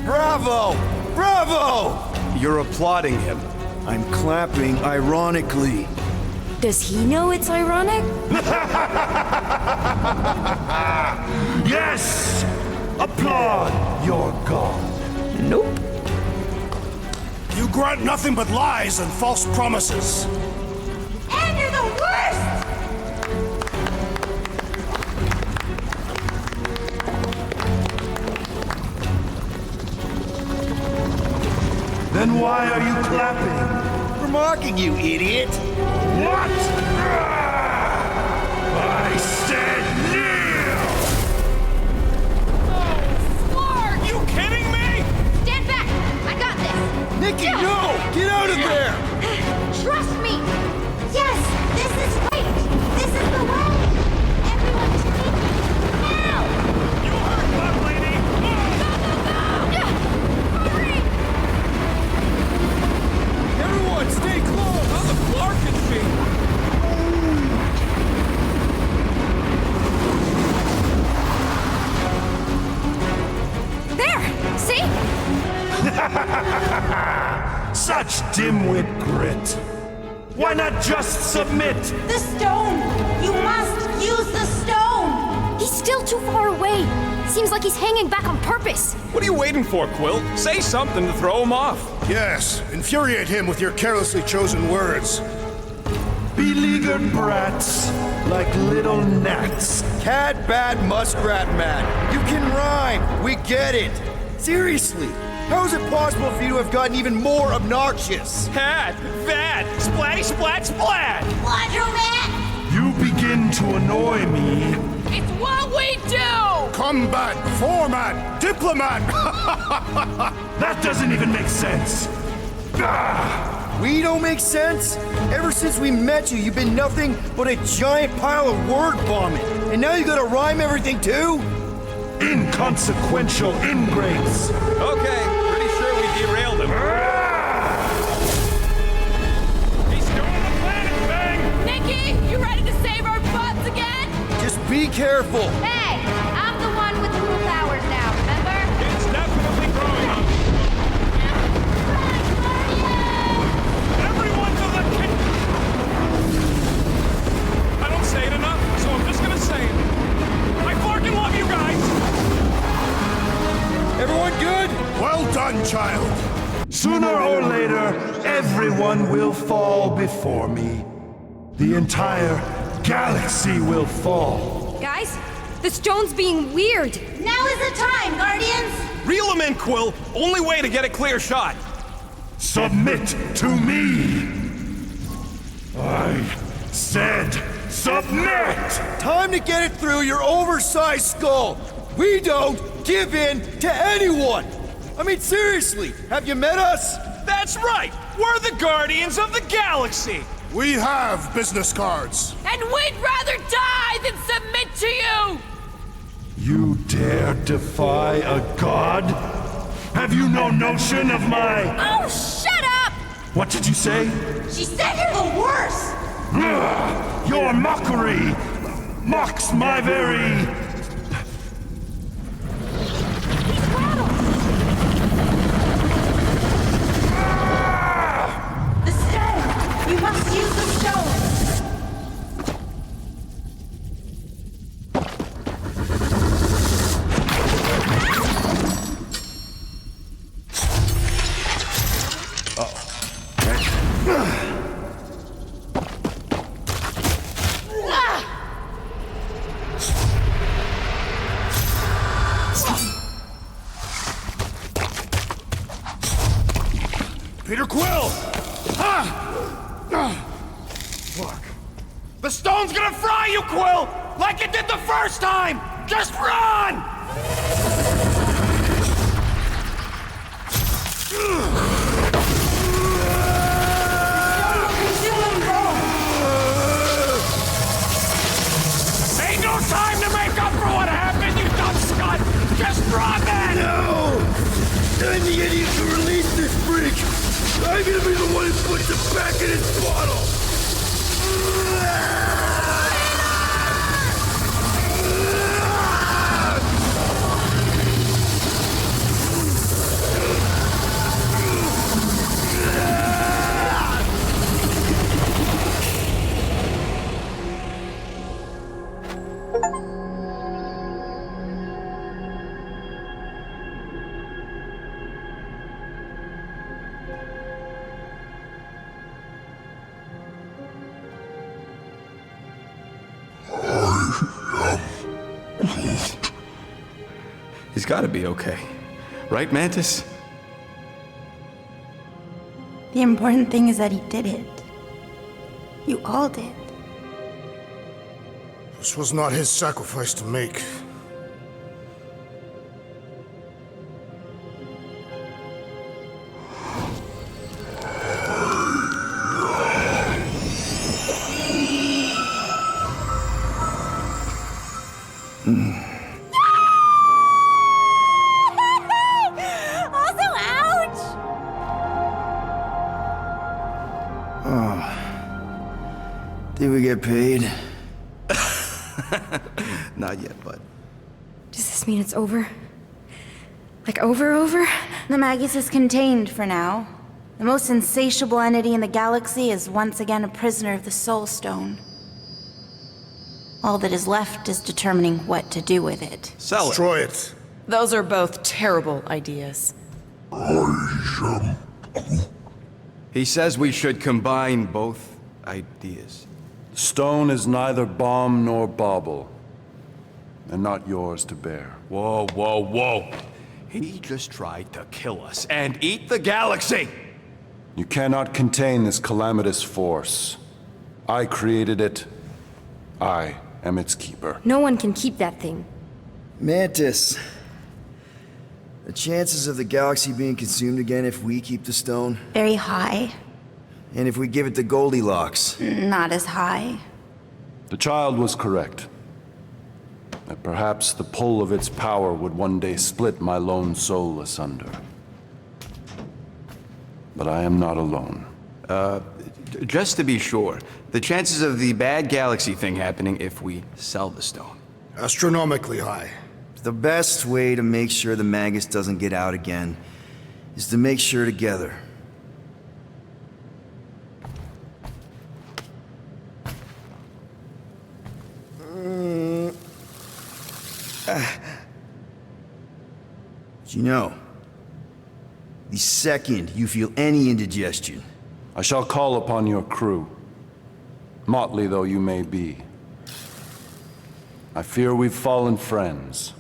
Bravo! Bravo! You're applauding him. I'm clapping ironically. Does he know it's ironic? Yes! Applaud your god. Nope. You grant nothing but lies and false promises. And you're the worst! Then why are you clapping? We're mocking you, idiot! What? I said kneel! Are you kidding me? Stand back! I got this! Nikki, no! Get out of there! Trust me! Yes, this is right! This is the way! Everyone to Nikki! Now! You heard that, lady! Hurry! Everyone, stay close! How the floor can be? There! See? Such dimwit grit. Why not just submit? The stone! You must use the stone! He's still too far away. Seems like he's hanging back on purpose. What are you waiting for, Quill? Say something to throw him off. Yes, infuriate him with your carelessly chosen words. Beleaguered brats, like little gnats. Cat, bat, muskrat, man. You can rhyme. We get it. Seriously, how is it possible for you to have gotten even more obnoxious? Hat, vat, splatty, splat, splat! Laundromat! You begin to annoy me. It's what we do! Combat, format, diplomat! That doesn't even make sense. Ah! We don't make sense? Ever since we met you, you've been nothing but a giant pile of word vomit. And now you gotta rhyme everything too? Inconsequential ingrates. Okay, pretty sure we derailed him. He's doing the planet thing! Nikki, you ready to save our butts again? Just be careful. Hey, I'm the one with cool powers now, remember? It's definitely growing on me. Everyone to the I don't say it enough, so I'm just gonna say it. I fucking love you guys! Everyone good? Well done, child. Sooner or later, everyone will fall before me. The entire galaxy will fall. Guys, the stone's being weird. Now is the time, Guardians! Reel him in, Quill. Only way to get a clear shot. Submit to me! I said submit! Time to get it through your oversized skull. We don't give in to anyone. I mean, seriously, have you met us? That's right! We're the Guardians of the Galaxy! We have business cards. And we'd rather die than submit to you! You dare defy a god? Have you no notion of my... Oh, shut up! What did you say? She said you're the worst! Your mockery mocks my very... The stone! You must use the stone! Peter Quill! Look. The stone's gonna fry you, Quill! Like it did the first time! Just run! rocket! No! I'm the idiot who released this freak! I'm gonna be the one who puts it back in its bottle! He's gotta be okay. Right, Mantis? The important thing is that he did it. You all did. This was not his sacrifice to make. Also, ouch! Did we get paid? Not yet, bud. Does this mean it's over? Like over? The Magus is contained for now. The most insatiable entity in the galaxy is once again a prisoner of the Soul Stone. All that is left is determining what to do with it. Sell it. Destroy it. Those are both terrible ideas. He says we should combine both ideas. Stone is neither bomb nor bauble, and not yours to bear. Whoa, whoa, whoa. He just tried to kill us and eat the galaxy! You cannot contain this calamitous force. I created it. I am its keeper. No one can keep that thing. Mantis. The chances of the galaxy being consumed again if we keep the stone? Very high. And if we give it to Goldilocks? Not as high. The child was correct. That perhaps the pull of its power would one day split my lone soul asunder. But I am not alone. Just to be sure, the chances of the bad galaxy thing happening if we sell the stone? Astronomically high. The best way to make sure the Magus doesn't get out again is to make sure together. You know, the second you feel any indigestion, I shall call upon your crew, motley though you may be. I fear we've fallen friends.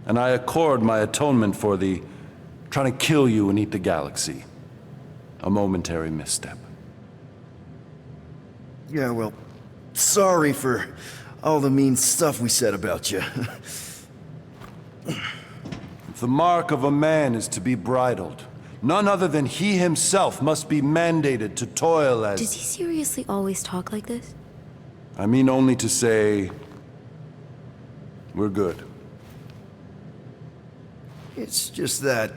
And I accord my atonement for the trying to kill you and eat the galaxy. A momentary misstep. yeah, well, sorry for all the mean stuff we said about you. If the mark of a man is to be bridled, none other than he himself must be mandated to toil as... Does he seriously always talk like this? I mean only to say... we're good. It's just that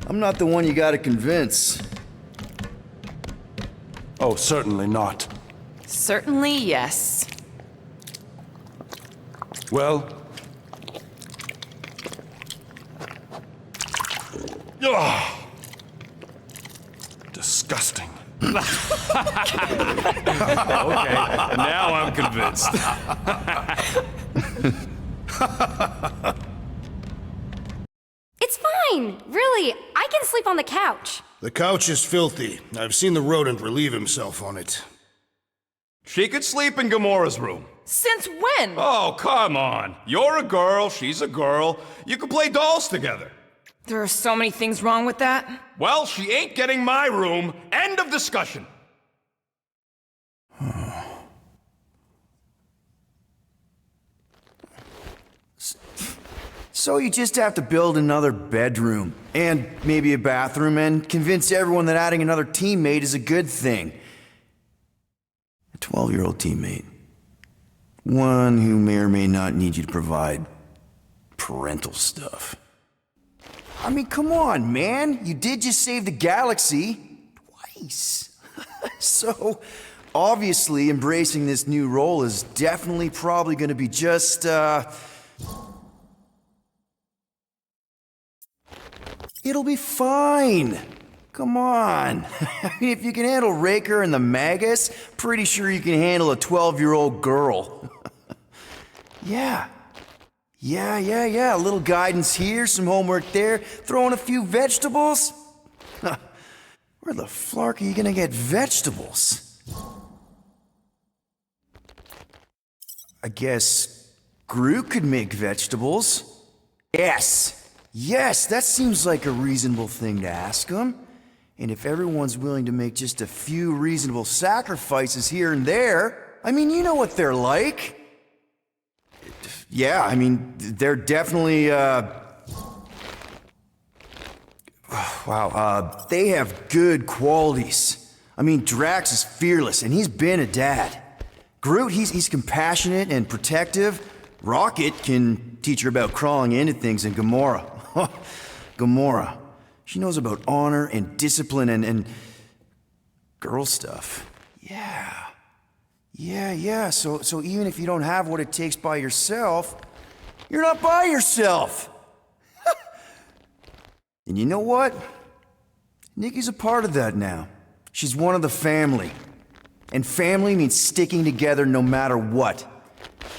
I'm not the one you gotta convince. Oh, certainly not. Certainly, yes. Well... Ugh. Disgusting. Okay, now I'm convinced. It's fine! Really, I can sleep on the couch. The couch is filthy. I've seen the rodent relieve himself on it. She could sleep in Gamora's room. Since when? Oh, come on. You're a girl, she's a girl. You can play dolls together. There are so many things wrong with that. Well, she ain't getting my room. End of discussion. So you just have to build another bedroom, and maybe a bathroom, and convince everyone that adding another teammate is a good thing. A 12-year-old teammate. One who may or may not need you to provide parental stuff. I mean, come on, man. You did just save the galaxy. Twice. So, obviously, embracing this new role is definitely probably gonna be just, It'll be fine. Come on. I mean, if you can handle Raker and the Magus, pretty sure you can handle a 12-year-old girl. Yeah. A little guidance here, some homework there, throw in a few vegetables. Where the flark are you gonna get vegetables? I guess Groot could make vegetables. Yes, that seems like a reasonable thing to ask him. And if everyone's willing to make just a few reasonable sacrifices here and there, I mean, you know what they're like. Yeah, I mean, they're definitely, wow, they have good qualities. I mean, Drax is fearless, and he's been a dad. Groot, he's compassionate and protective. Rocket can teach her about crawling into things, and Gamora. Gamora. She knows about honor and discipline and girl stuff. Yeah. So even if you don't have what it takes by yourself, you're not by yourself. And you know what? Nikki's a part of that now. She's one of the family. And family means sticking together no matter what.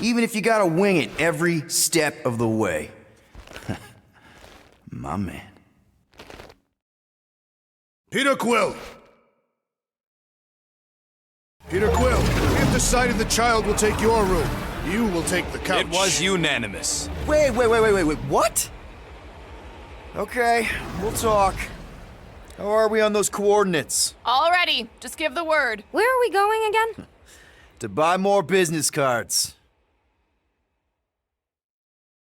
Even if you gotta wing it every step of the way. My man. Peter Quill! Peter Quill, we have decided the child will take your room. You will take the couch. It was unanimous. Wait, what? Okay, we'll talk. How are we on those coordinates? All ready. Just give the word. Where are we going again? To buy more business cards.